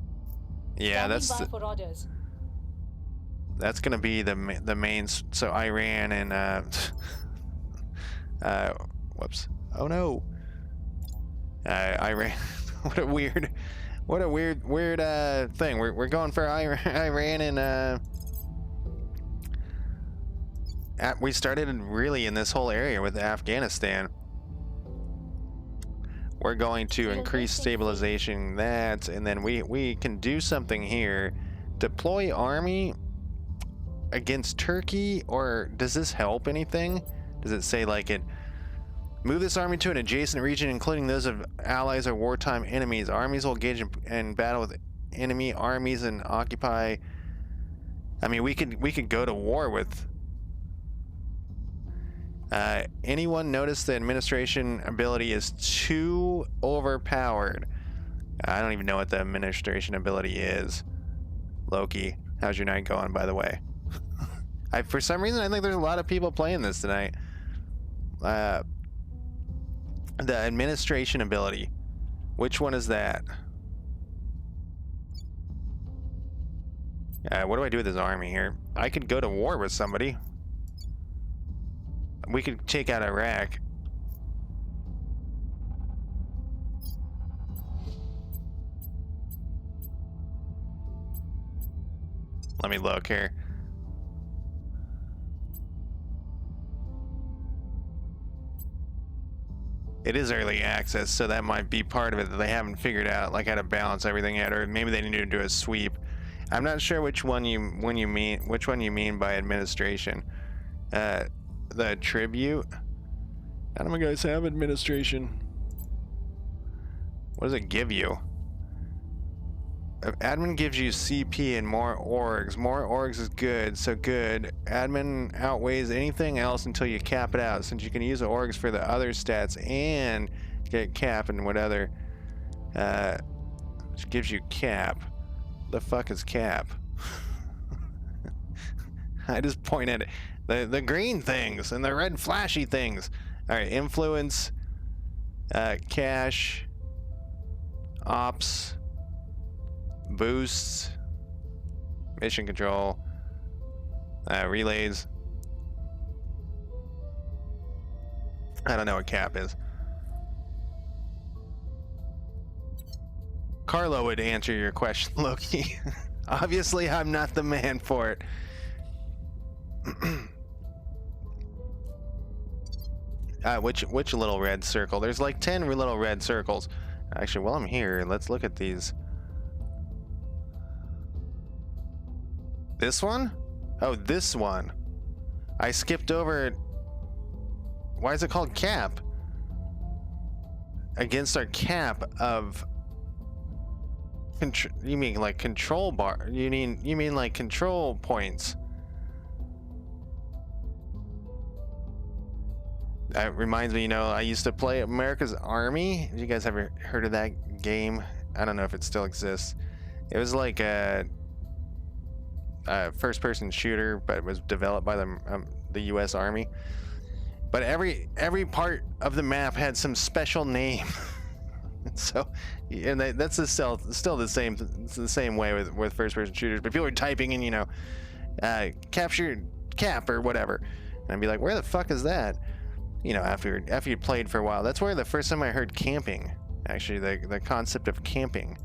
Yeah, that's for orders. That's gonna be the main. So Iran and whoops. Oh no. Iran. What a weird thing. We're going for Iran and we started really in this whole area with Afghanistan. We're going to increase stabilization, that, and then we can do something here. Deploy army against Turkey, or does this help anything? Does it say like it? Move this army to an adjacent region, including those of allies or wartime enemies. Armies will engage in battle with enemy armies and occupy. I mean, we could go to war with. Anyone notice the administration ability is too overpowered? I don't even know what the administration ability is. Loki, how's your night going, by the way? For some reason, I think there's a lot of people playing this tonight. The administration ability. Which one is that? What do I do with this army here? I could go to war with somebody. We could take out Iraq. Let me look here. It is early access, so that might be part of it that they haven't figured out, like how to balance everything yet, or maybe they need to do a sweep. I'm not sure which one you mean by administration. The tribute. Anima guys have administration. What does it give you? Admin gives you CP and more orgs. More orgs is good, so good. Admin outweighs anything else until you cap it out, since you can use the orgs for the other stats and get cap and what other. Which gives you cap. The fuck is cap? I just point at it. The green things and the red flashy things. Alright, influence, cash, ops, boosts, mission control, relays. I don't know what cap is. Carlo would answer your question, Loki. Obviously, I'm not the man for it. Which little red circle? There's like 10 little red circles. Actually, while I'm here, let's look at these. This one? Oh, this one. I skipped over it. Why is it called cap? Against our cap of... You mean like control bar? You mean like control points? That reminds me, you know, I used to play America's Army. You guys ever heard of that game? I don't know if it still exists. It was like a first-person shooter, but it was developed by the U.S. Army. But every part of the map had some special name. So, and that's still the same. It's the same way with first-person shooters. But people are typing in, you know, capture cap or whatever, and I'd be like, where the fuck is that? You know, after you played for a while. That's where the first time I heard camping. Actually, the concept of camping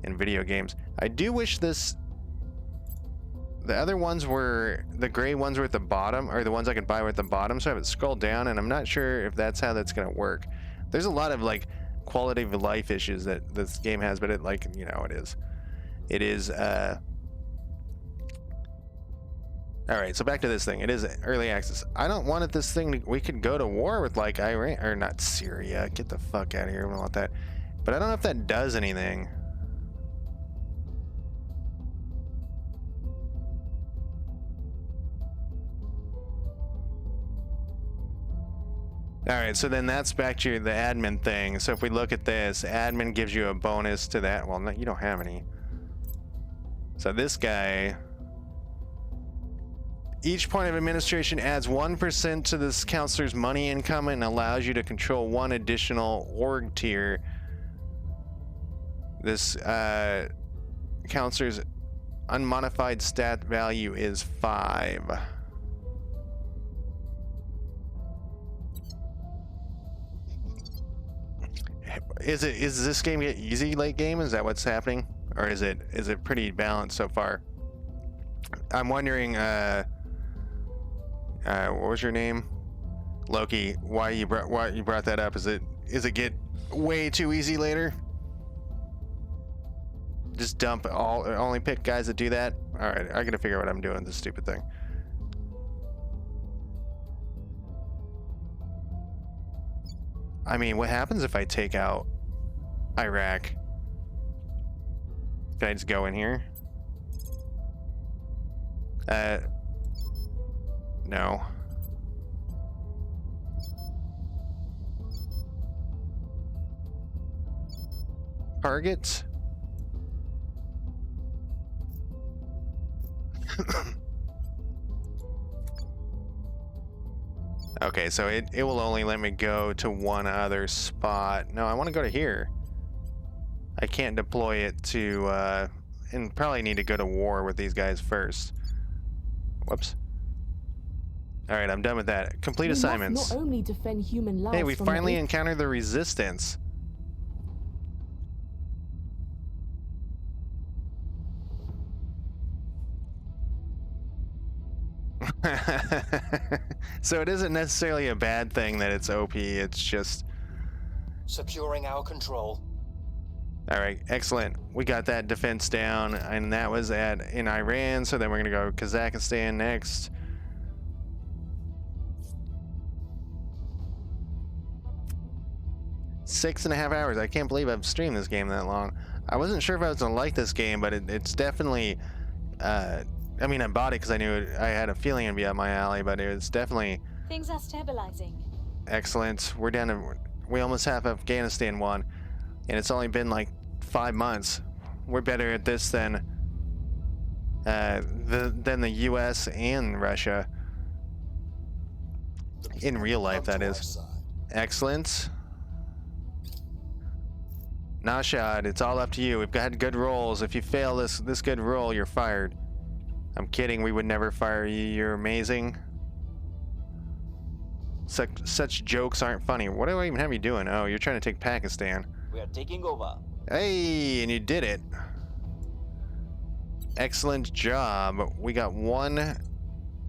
in video games. I do wish this. The other ones were, the gray ones were at the bottom, or the ones I could buy were at the bottom, so I have it scrolled down, and I'm not sure if that's how that's gonna work. There's a lot of like quality of life issues that this game has, but it, like, you know, it is all right, so back to this thing. It is early access. I don't want it, this thing we could go to war with like Iran, or not Syria. Get the fuck out of here. I don't want that. But I don't know if that does anything. Alright, so then that's back to the admin thing. So if we look at this, admin gives you a bonus to that. Well, no, you don't have any. So this guy... Each point of administration adds 1% to this counselor's money income and allows you to control one additional org tier. This counselor's unmodified stat value is 5. Is this game get easy late game? Is that what's happening, or is it pretty balanced so far? I'm wondering. What was your name, Loki? Why you brought that up? Is it get way too easy later? Just dump only pick guys that do that. All right, I gotta figure out what I'm doing with this stupid thing. I mean, what happens if I take out Iraq? Can I just go in here? No. Target? Okay, so it will only let me go to one other spot. No, I want to go to here. I can't deploy it to, and probably need to go to war with these guys first. Whoops. Alright, I'm done with that. Complete assignments. Not only defend human lives. Hey, we finally encountered the resistance. So it isn't necessarily a bad thing that it's OP, it's just... Securing our control. Alright, excellent. We got that defense down, and that was in Iran, so then we're gonna go Kazakhstan next. 6.5 hours. I can't believe I've streamed this game that long. I wasn't sure if I was gonna like this game, but it's definitely, I mean, I bought it because I knew I had a feeling it'd be up my alley, but it was definitely Things are stabilizing. excellent. We're down to, we almost have Afghanistan won, and it's only been like 5 months. We're better at this than the U.S. and Russia. In real life, that is. Excellent. Nashad, it's all up to you. We've got good rolls. If you fail this good roll, you're fired. I'm kidding. We would never fire you. You're amazing. Such jokes aren't funny. What do I even have you doing? Oh, you're trying to take Pakistan. We are taking over. Hey, and you did it. Excellent job. We got 1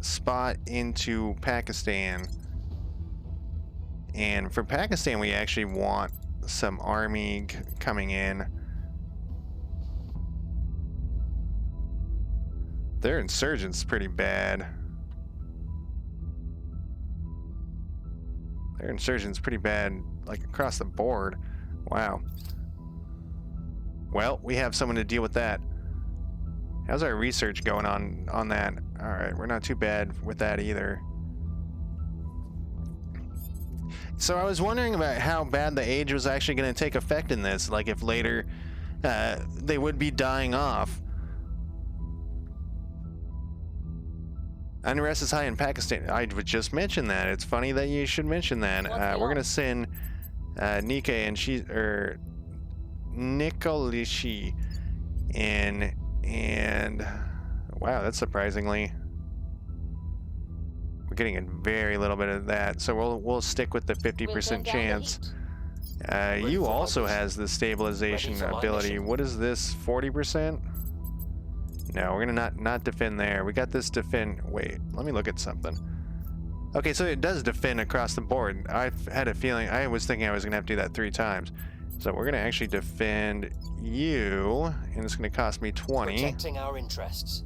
spot into Pakistan. And for Pakistan, we actually want some army coming in. Their insurgents pretty bad. Their insurgents pretty bad, like across the board. Wow. Well, we have someone to deal with that. How's our research going on that? All right, we're not too bad with that either. So I was wondering about how bad the age was actually going to take effect in this, like if later they would be dying off. Unrest is high in Pakistan. I would just mention that. It's funny that you should mention that. We're going to send Nikkei and Nikolishi in, and wow, that's surprisingly. We're getting a very little bit of that, so we'll stick with the 50% chance. You also has the stabilization ability. What is this? 40%? No, we're gonna not defend there. We got this defend. Wait, let me look at something. Okay, so it does defend across the board. I've had a feeling. I was thinking I was gonna have to do that 3 times. So we're gonna actually defend you, and it's gonna cost me 20. Protecting our interests.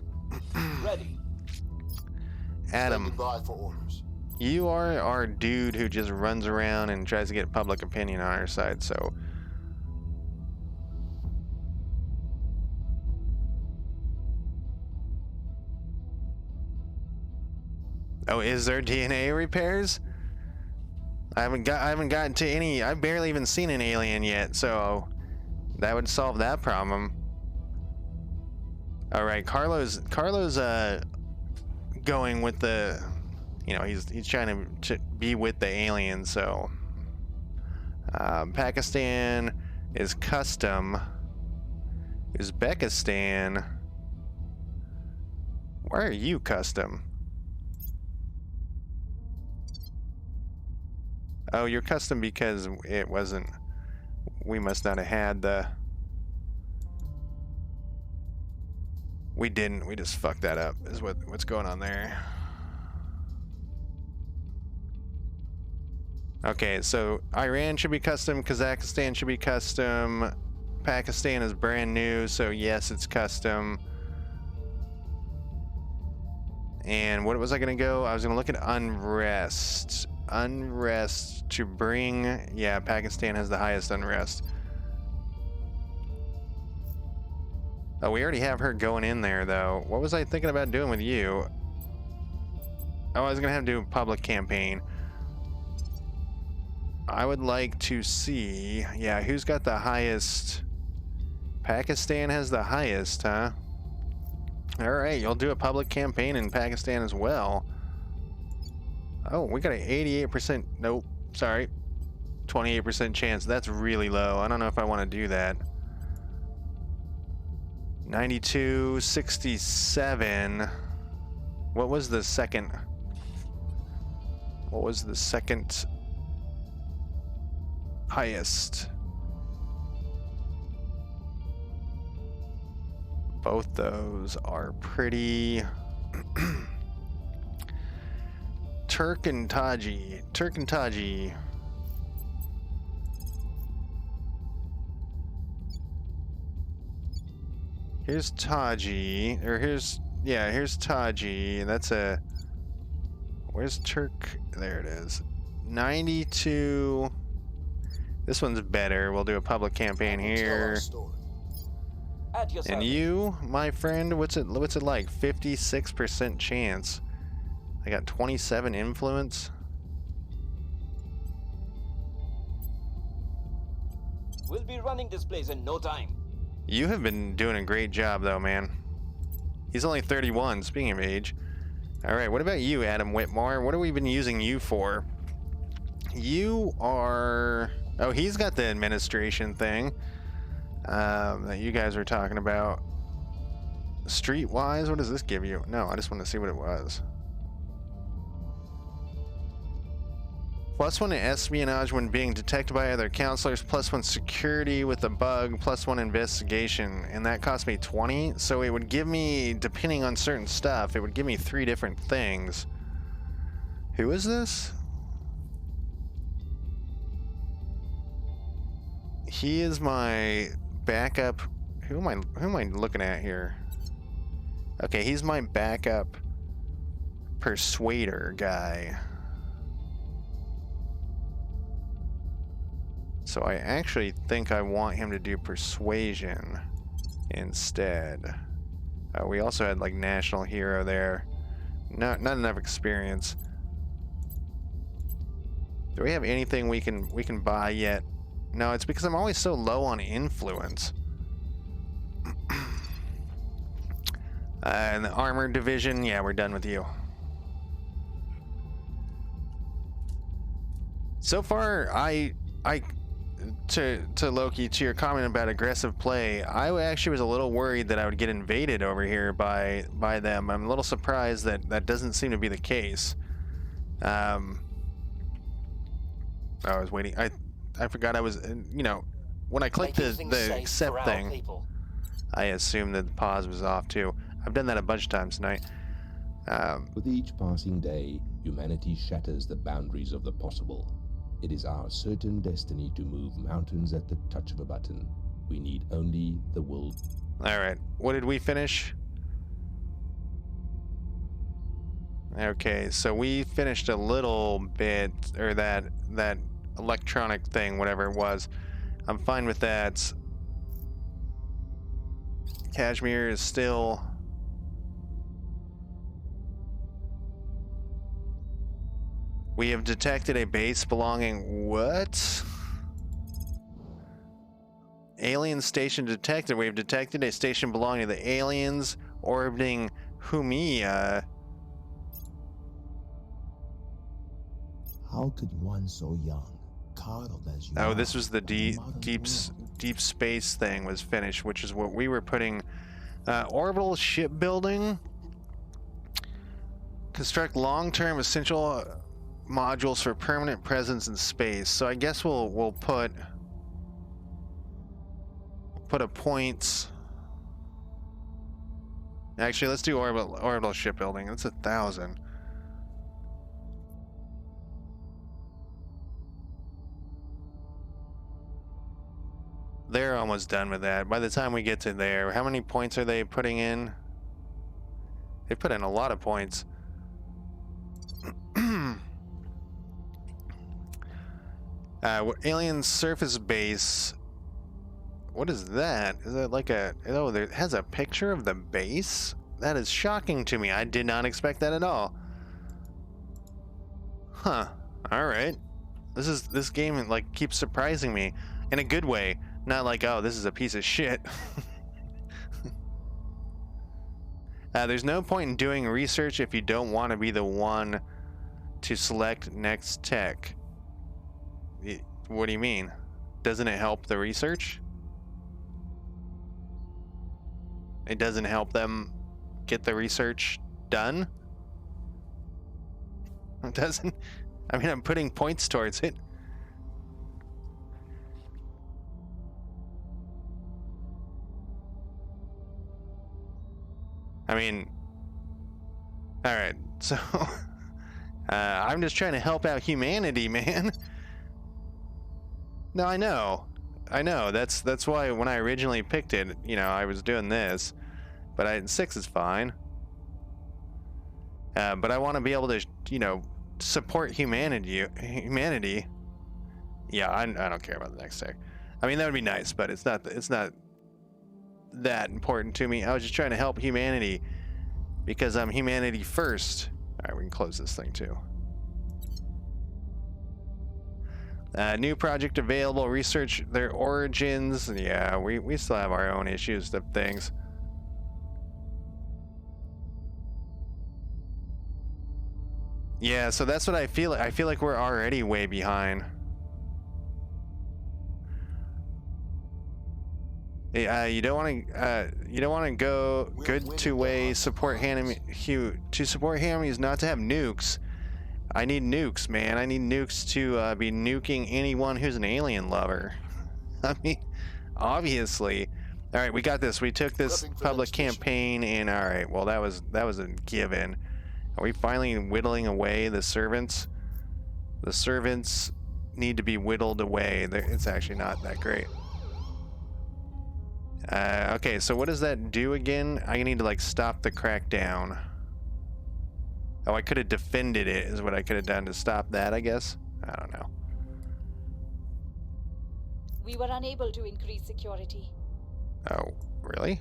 Ready. Adam, By for orders. you are our dude who just runs around and tries to get public opinion on our side, so... Oh, is there DNA repairs? I haven't gotten to any. I've barely even seen an alien yet, so that would solve that problem. All right, Carlo's going with the, you know, he's trying to be with the aliens. So Pakistan is custom. Uzbekistan. Why are you custom? Oh, you're custom because it wasn't. We must not have had the. We didn't. We just fucked that up. Is what's going on there. Okay, so Iran should be custom. Kazakhstan should be custom. Pakistan is brand new, so yes, it's custom. And what was I gonna go? I was gonna look at unrest. Unrest to bring, yeah, Pakistan has the highest unrest. Oh, we already have her going in there though. What was I thinking about doing with you? Oh, I was gonna have to do a public campaign. I would like to see, yeah, who's got the highest? Pakistan has the highest, huh? All right, you'll do a public campaign in Pakistan as well. Oh, we got an 88%, nope, sorry, 28% chance. That's really low. I don't know if I want to do that. 92, 67. What was the second? What was the second highest? Both those are pretty... Turk and Taji. Here's Taji, or here's Taji, and that's a, where's Turk? There it is. 92, This one's better. We'll do a public campaign here. At your And service. you, my friend, what's it like? 56% chance. I got 27 influence. We'll be running this place in no time. You have been doing a great job though, man. He's only 31, speaking of age. Alright, what about you, Adam Whitmore? What have we been using you for? You are... Oh, he's got the administration thing that you guys were talking about. Streetwise, what does this give you? No, I just want to see what it was. +1 espionage when being detected by other counselors, +1 security with a bug, +1 investigation, and that cost me 20. So it would give me, depending on certain stuff, it would give me 3 different things. Who is this? He is my backup. Who am I looking at here? Okay, he's my backup persuader guy. So I actually think I want him to do persuasion instead. We also had like national hero there. Not enough experience. Do we have anything we can buy yet? No, it's because I'm always so low on influence. And the armor division, yeah, we're done with you. So far, to Loki, to your comment about aggressive play, I actually was a little worried that I would get invaded over here by them. I'm a little surprised that that doesn't seem to be the case. I was waiting. I forgot I was, you know, when I clicked the accept thing, I assumed that the pause was off too. I've done that a bunch of times tonight. With each passing day, humanity shatters the boundaries of the possible. It is our certain destiny to move mountains at the touch of a button. We need only the will. All right, what did we finish? Okay, so we finished a little bit, or that electronic thing, whatever it was. I'm fine with that. Kashmir is still... We have detected a base belonging... What? Alien station detected. We have detected a station belonging to the aliens orbiting Humia. How could one so young, coddled as you Oh, are, this was the modern deep space thing was finished, which is what we were putting. Orbital shipbuilding. Construct long-term essential modules for permanent presence in space. So I guess we'll put a points. Actually, let's do orbital shipbuilding. That's 1,000. They're almost done with that. By the time we get to there, how many points are they putting in? They put in a lot of points. Alien surface base. What is that? Is that like a... Oh, there has a picture of the base? That is shocking to me. I did not expect that at all. Huh. Alright. This game like keeps surprising me. In a good way. Not like, oh, this is a piece of shit. There's no point in doing research if you don't want to be the one to select next tech. What do you mean? Doesn't it help the research? It doesn't help them get the research done? It doesn't? I mean, I'm putting points towards it. I mean, all right, so I'm just trying to help out humanity, man. No, I know. That's why when I originally picked it, you know, I was doing this, but 6 is fine. But I want to be able to, you know, support humanity. Yeah, I don't care about the next tech. I mean, that would be nice, but it's not that important to me. I was just trying to help humanity because I'm humanity first. All right, we can close this thing too. New project available. Research their origins. Yeah, we still have our own issues of things. Yeah, so that's what I feel. I feel like we're already way behind. You don't want to go good two-way support to support enemies, not to have nukes. I need nukes, man. I need nukes to be nuking anyone who's an alien lover. I mean, obviously. All right, we got this. We took this public campaign, and all right. Well, that was a given. Are we finally whittling away the servants? The servants need to be whittled away. It's actually not that great. Okay, so what does that do again? I need to like stop the crackdown. Oh, I could have defended it is what I could have done to stop that, I guess. I don't know. We were unable to increase security. Oh, really?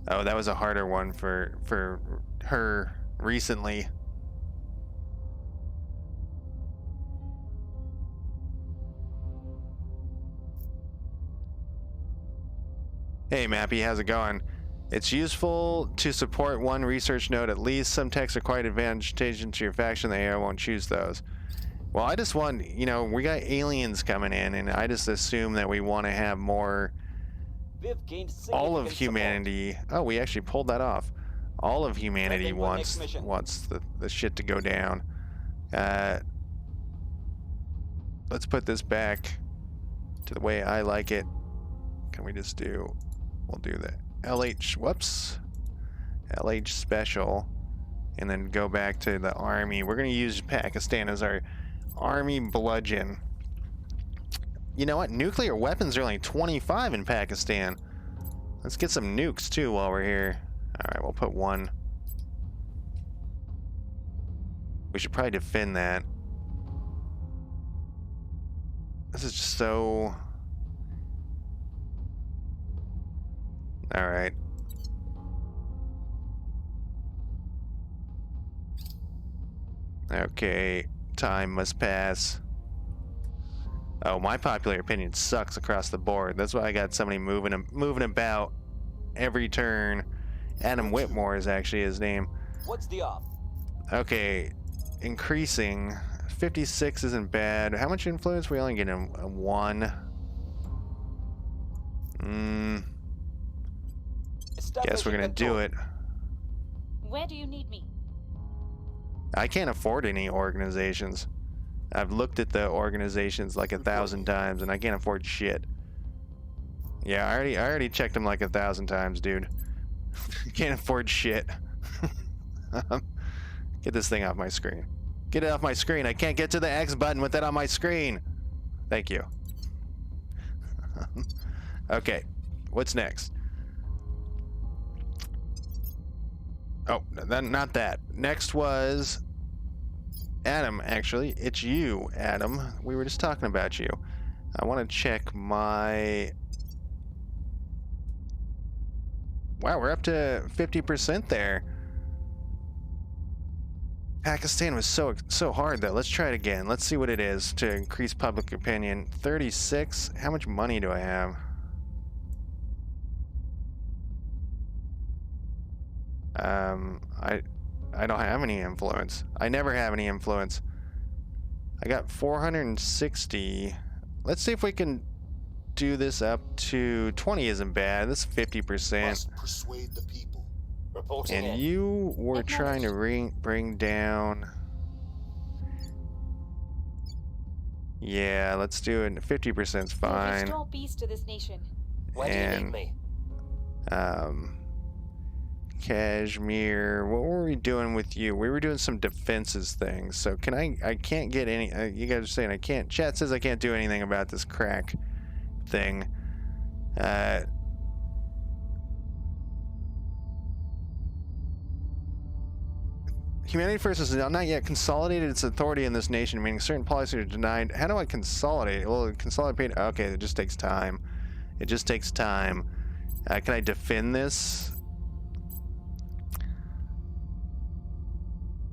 Oh, that was a harder one for her recently. Hey Mappy, how's it going? It's useful to support one research node at least. Some techs are quite advantageous to your faction. The AI won't choose those. Well, I just want, you know, we got aliens coming in, and I just assume that we want to have more. All of humanity. Support. Oh, we actually pulled that off. All of humanity wants the shit to go down. Let's put this back to the way I like it. Can we just do? We'll do the LH. Whoops. LH special, and then go back to the army. We're gonna use Pakistan as our army bludgeon. You know what? Nuclear weapons are only 25 in Pakistan. Let's get some nukes too while we're here. All right, we'll put one. We should probably defend that. This is just so. All right. Okay, time must pass. Oh, my popular opinion sucks across the board. That's why I got somebody moving about every turn. Adam Whitmore is actually his name. What's the off? Okay, increasing. 56 isn't bad. How much influence? We only get a 1. Guess we're gonna do it. Where do you need me? I can't afford any organizations. I've looked at the organizations like 1,000 times, and I can't afford shit. Yeah, I already checked them like 1,000 times, dude. Can't afford shit. Get this thing off my screen. Get it off my screen. I can't get to the X button with that on my screen. Thank you. Okay, what's next? Oh, not that. Next was Adam, actually. It's you, Adam. We were just talking about you. I want to check my... Wow, we're up to 50% there. Pakistan was so hard, though. Let's try it again. Let's see what it is to increase public opinion. 36. How much money do I have? I don't have any influence. I never have any influence. I got 460. Let's see if we can do this up to 20. Isn't bad. This is 50%. Must persuade the people. Reporting And in. you were trying to bring down. Yeah, let's do it. 50%'s fine. Restore peace to this nation. Where do you need me? Kashmir, what were we doing with you? We were doing some defenses things. So can I can't get any, you guys are saying I can't, chat says I can't do anything about this crack thing. Humanity First has not yet consolidated its authority in this nation, meaning certain policies are denied. How do I consolidate? Well, consolidate. Okay, it just takes time. It just takes time. Can I defend this?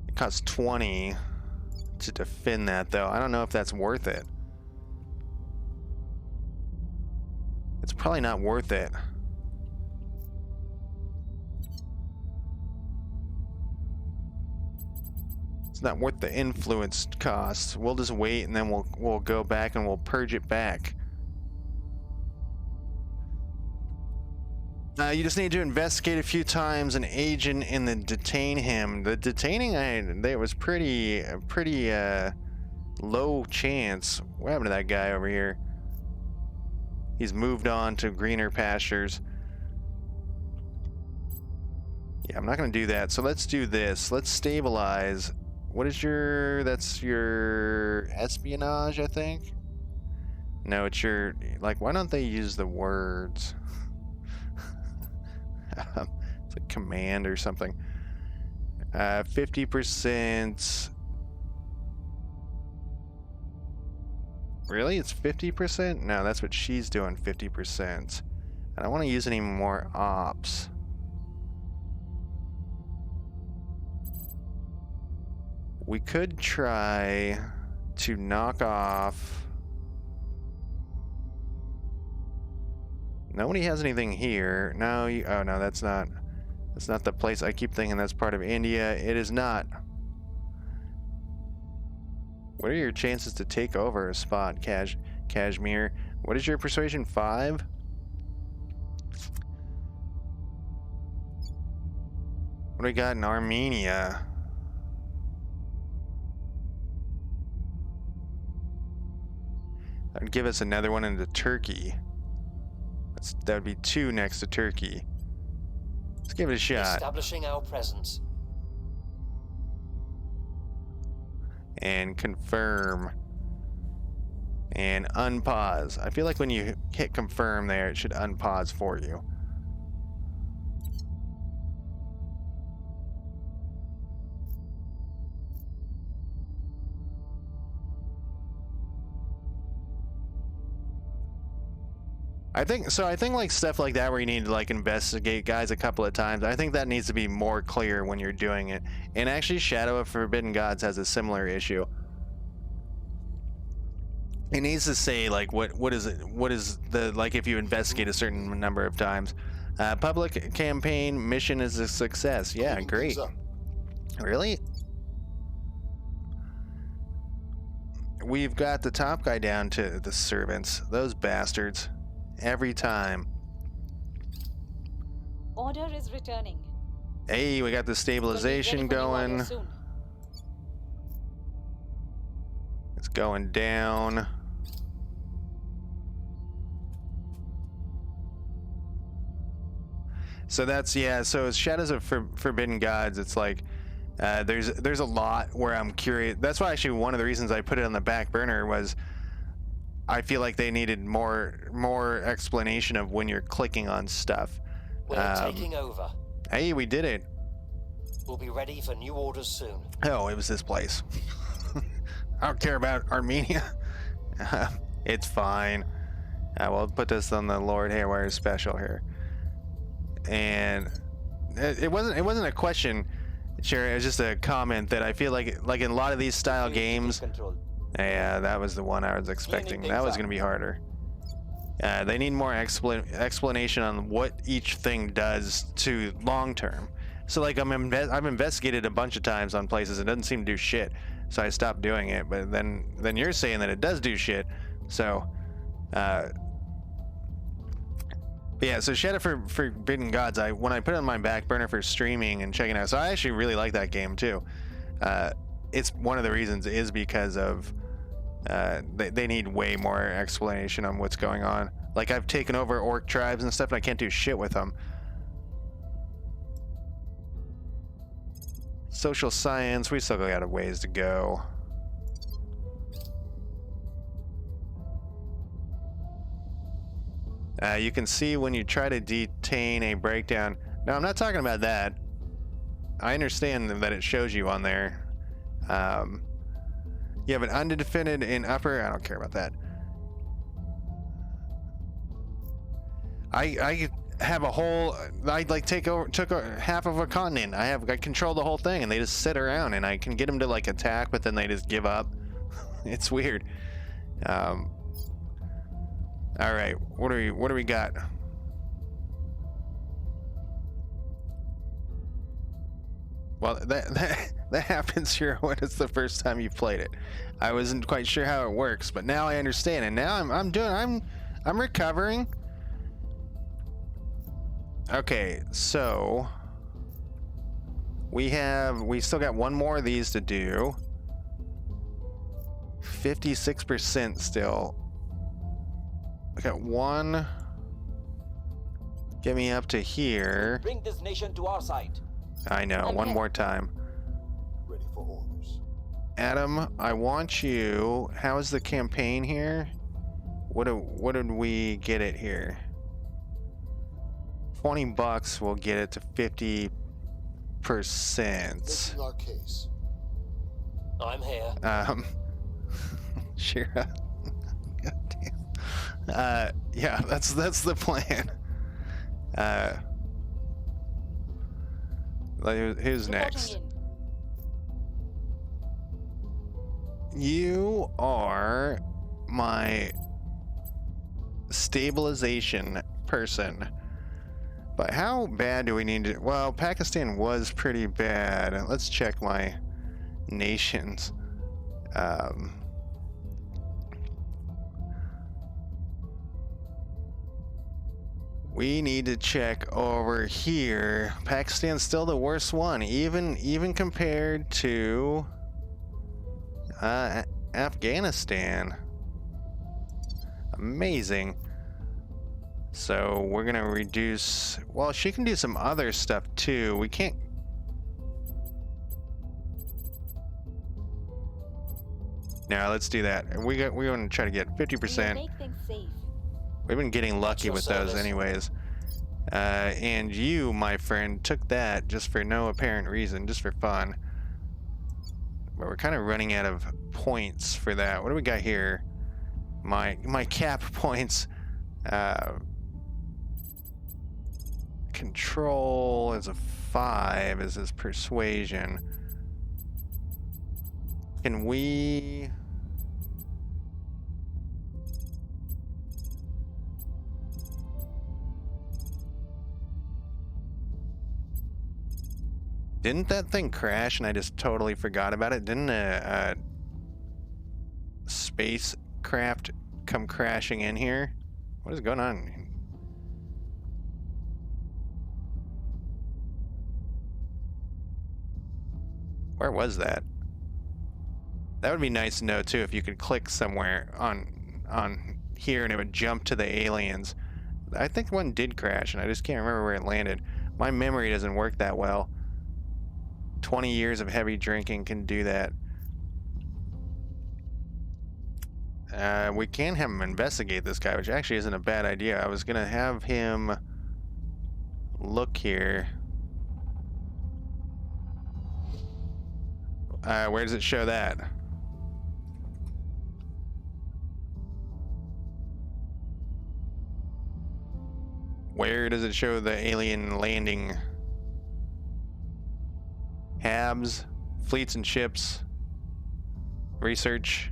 It costs 20 to defend that, though. I don't know if that's worth it. It's probably not worth it. It's not worth the influence cost. We'll just wait, and then we'll go back and we'll purge it back. You just need to investigate a few times an agent and then detain him. The detaining, there was pretty low chance. What happened to that guy over here? He's moved on to greener pastures. Yeah, I'm not going to do that. So let's do this. Let's stabilize. What is your... That's your espionage, I think? No, it's your... Like, why don't they use the words? It's a command or something. 50%. Really? It's 50%? No, that's what she's doing, 50%. I don't want to use any more ops. We could try to knock off... Nobody has anything here. No, oh no, that's not the place. I keep thinking that's part of India. It is not. What are your chances to take over a spot, Kashmir? What is your persuasion? 5? What do we got in Armenia? That would give us another one into Turkey. That would be 2 next to Turkey. Let's give it a shot. Establishing our presence. And confirm. And unpause. I feel like when you hit confirm there, it should unpause for you. I think like stuff like that where you need to like investigate guys a couple of times, I think that needs to be more clear when you're doing it. And actually Shadow of Forbidden Gods has a similar issue. It needs to say like what is the like if you investigate a certain number of times. Public campaign mission is a success. Yeah, great. Really? We've got the top guy down to the servants. Those bastards. Every time. Order is returning. Hey, we got the stabilization going. It's going down. So that's, yeah, so it's Shadows of Forbidden Gods. It's like there's a lot where I'm curious. That's why actually one of the reasons I put it on the back burner was I feel like they needed more explanation of when you're clicking on stuff. We're taking over. Hey, we did it. We'll be ready for new orders soon. Oh, it was this place. I don't care about Armenia. It's fine. We'll put this on the Lord Haywire special here. And it wasn't a question, Sherry. It was just a comment that I feel like in a lot of these style games. Yeah, that was the one I was expecting. That was going to be harder. They need more explanation on what each thing does to long term. So like I've investigated a bunch of times on places. It doesn't seem to do shit. So I stopped doing it. But then you're saying that it does do shit. So, yeah. So Shadow of Forbidden Gods. When I put it on my back burner for streaming and checking out. So I actually really like that game too. It's one of the reasons is because of they need way more explanation on what's going on. Like I've taken over orc tribes and stuff and I can't do shit with them. Social science, we still got a ways to go. You can see when you try to detain a breakdown. No, I'm not talking about that. I understand that it shows you on there. You have an undefended in upper. I don't care about that. I have a whole. I like took half of a continent. I control the whole thing, and they just sit around, and I can get them to like attack, but then they just give up. It's weird. All right, what do we got? Well, that happens here when it's the first time you've played it. I wasn't quite sure how it works, but now I understand, and now I'm recovering. Okay, so we still got one more of these to do. 56% still. I got one. Get me up to here. Bring this nation to our side. I know, one more time. Ready for orders. Adam, I want you. How is the campaign here? What did we get it here? $20 will get it to 50%. Making our case. I'm here. Shira. God damn. Yeah, that's the plan. Who's next? You are my stabilization person. But how bad do we need to... Well, Pakistan was pretty bad. Let's check my nations. We need to check over here. Pakistan's still the worst one, even compared to Afghanistan. Amazing. So we're gonna reduce. Well, she can do some other stuff too. We can't. Now let's do that. We want to try to get 50%. Make things safe. We've been getting lucky with those anyways. And you, my friend, took that just for no apparent reason, just for fun. But we're kind of running out of points for that. What do we got here? My cap points. Control is a 5, is his persuasion. Can we... Didn't that thing crash and I just totally forgot about it? Didn't a spacecraft come crashing in here? What is going on? Where was that? That would be nice to know too, if you could click somewhere on here and it would jump to the aliens. I think one did crash and I just can't remember where it landed. My memory doesn't work that well. 20 years of heavy drinking can do that. We can have him investigate this guy, which actually isn't a bad idea. I was gonna have him look here. Where does it show that? Where does it show the alien landing? Habs, fleets and ships, research,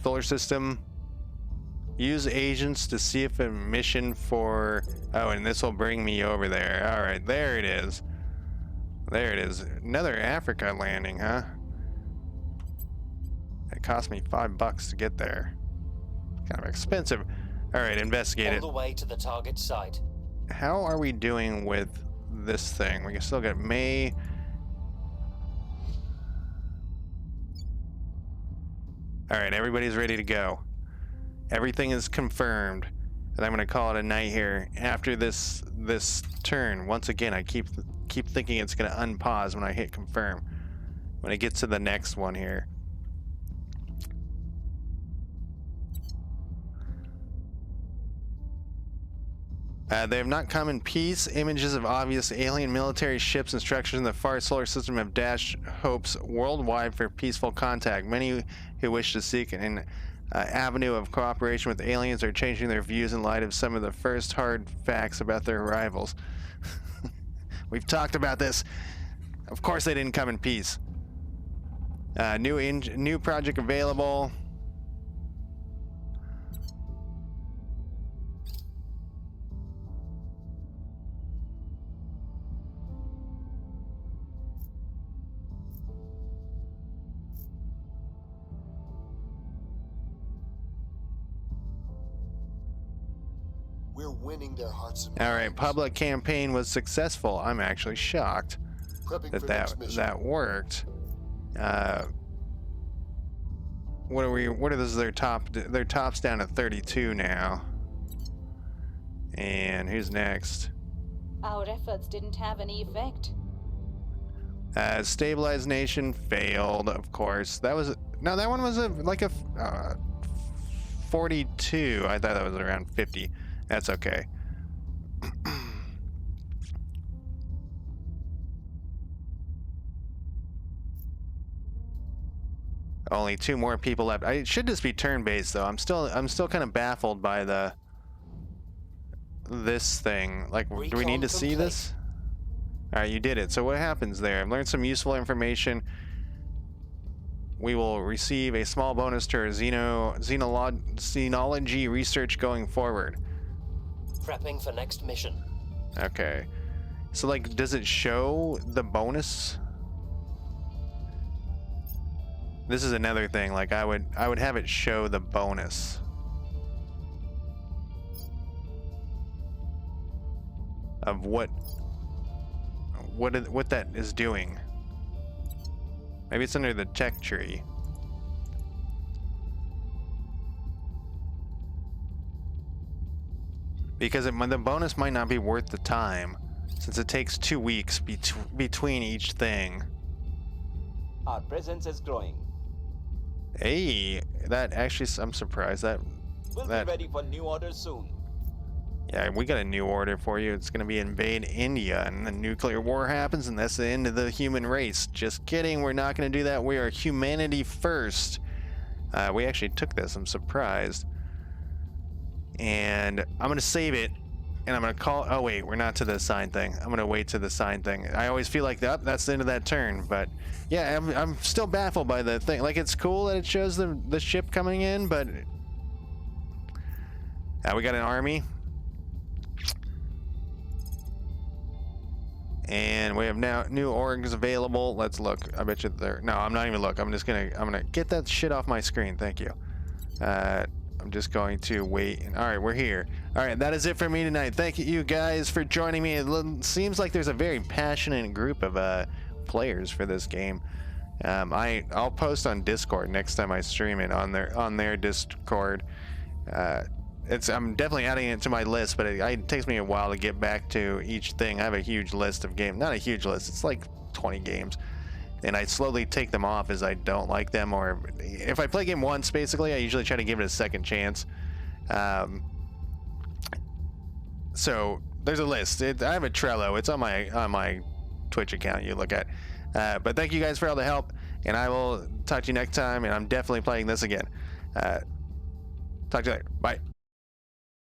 solar system, use agents to see if a mission for... Oh, and this will bring me over there. All right, there it is. There it is. Another Africa landing, huh? It cost me $5 to get there. Kind of expensive. All right, investigate it. All the way to the target site. How are we doing with this thing? We can still get May. All right, everybody's ready to go. Everything is confirmed. And I'm going to call it a night here. After this turn, once again, I keep thinking it's going to unpause when I hit confirm. When it gets to the next one here. They have not come in peace. Images of obvious alien military ships and structures in the far solar system have dashed hopes worldwide for peaceful contact. Many who wish to seek an avenue of cooperation with aliens are changing their views in light of some of the first hard facts about their arrivals. We've talked about this. Of course they didn't come in peace. New project available. We're winning their hearts and All right, minds. public campaign was successful. I'm actually shocked Prepping that for next mission. that worked. What are this? Their top's down to 32 now. And who's next? Our efforts didn't have any effect. Stabilized nation failed, of course. That was no, that one was like a 42. I thought that was around 50. That's okay. Only 2 more people left. I should just be turn-based though. I'm still kind of baffled by this thing. Like, do we need to see this? All right, you did it. So what happens there? I've learned some useful information. We will receive a small bonus to our xenology research going forward. Prepping for next mission. Okay. So like, does it show the bonus? This is another thing. Like, I would have it show the bonus. Of what that is doing. Maybe it's under the tech tree. Because the bonus might not be worth the time, since it takes 2 weeks between each thing. Our presence is growing. Hey, that actually, I'm surprised that. We'll be ready for new orders soon. Yeah, we got a new order for you. It's gonna be invade India, and the nuclear war happens, and that's the end of the human race. Just kidding, we're not gonna do that. We are humanity first. We actually took this. I'm surprised. And I'm gonna save it, and I'm gonna call. Oh wait, we're not to the sign thing. I'm gonna wait to the sign thing. I always feel like that's the end of that turn, but yeah, I'm still baffled by the thing. Like, it's cool that it shows the ship coming in, but we got an army, and we have now new orgs available. Let's look. I bet you there. No, I'm not even look. I'm gonna get that shit off my screen. Thank you. I'm just going to wait. All right, we're here. All right, that is it for me tonight. Thank you guys for joining me. It seems like there's a very passionate group of players for this game. I'll post on Discord next time I stream it on their Discord. I'm definitely adding it to my list, but it takes me a while to get back to each thing. I have a huge list of games. Not a huge list. It's like 20 games. And I slowly take them off as I don't like them, or if I play a game once, basically, I usually try to give it a second chance. So there's a list. I have a Trello. It's on my Twitch account. You look at. But thank you guys for all the help, and I will talk to you next time. And I'm definitely playing this again. Talk to you later. Bye.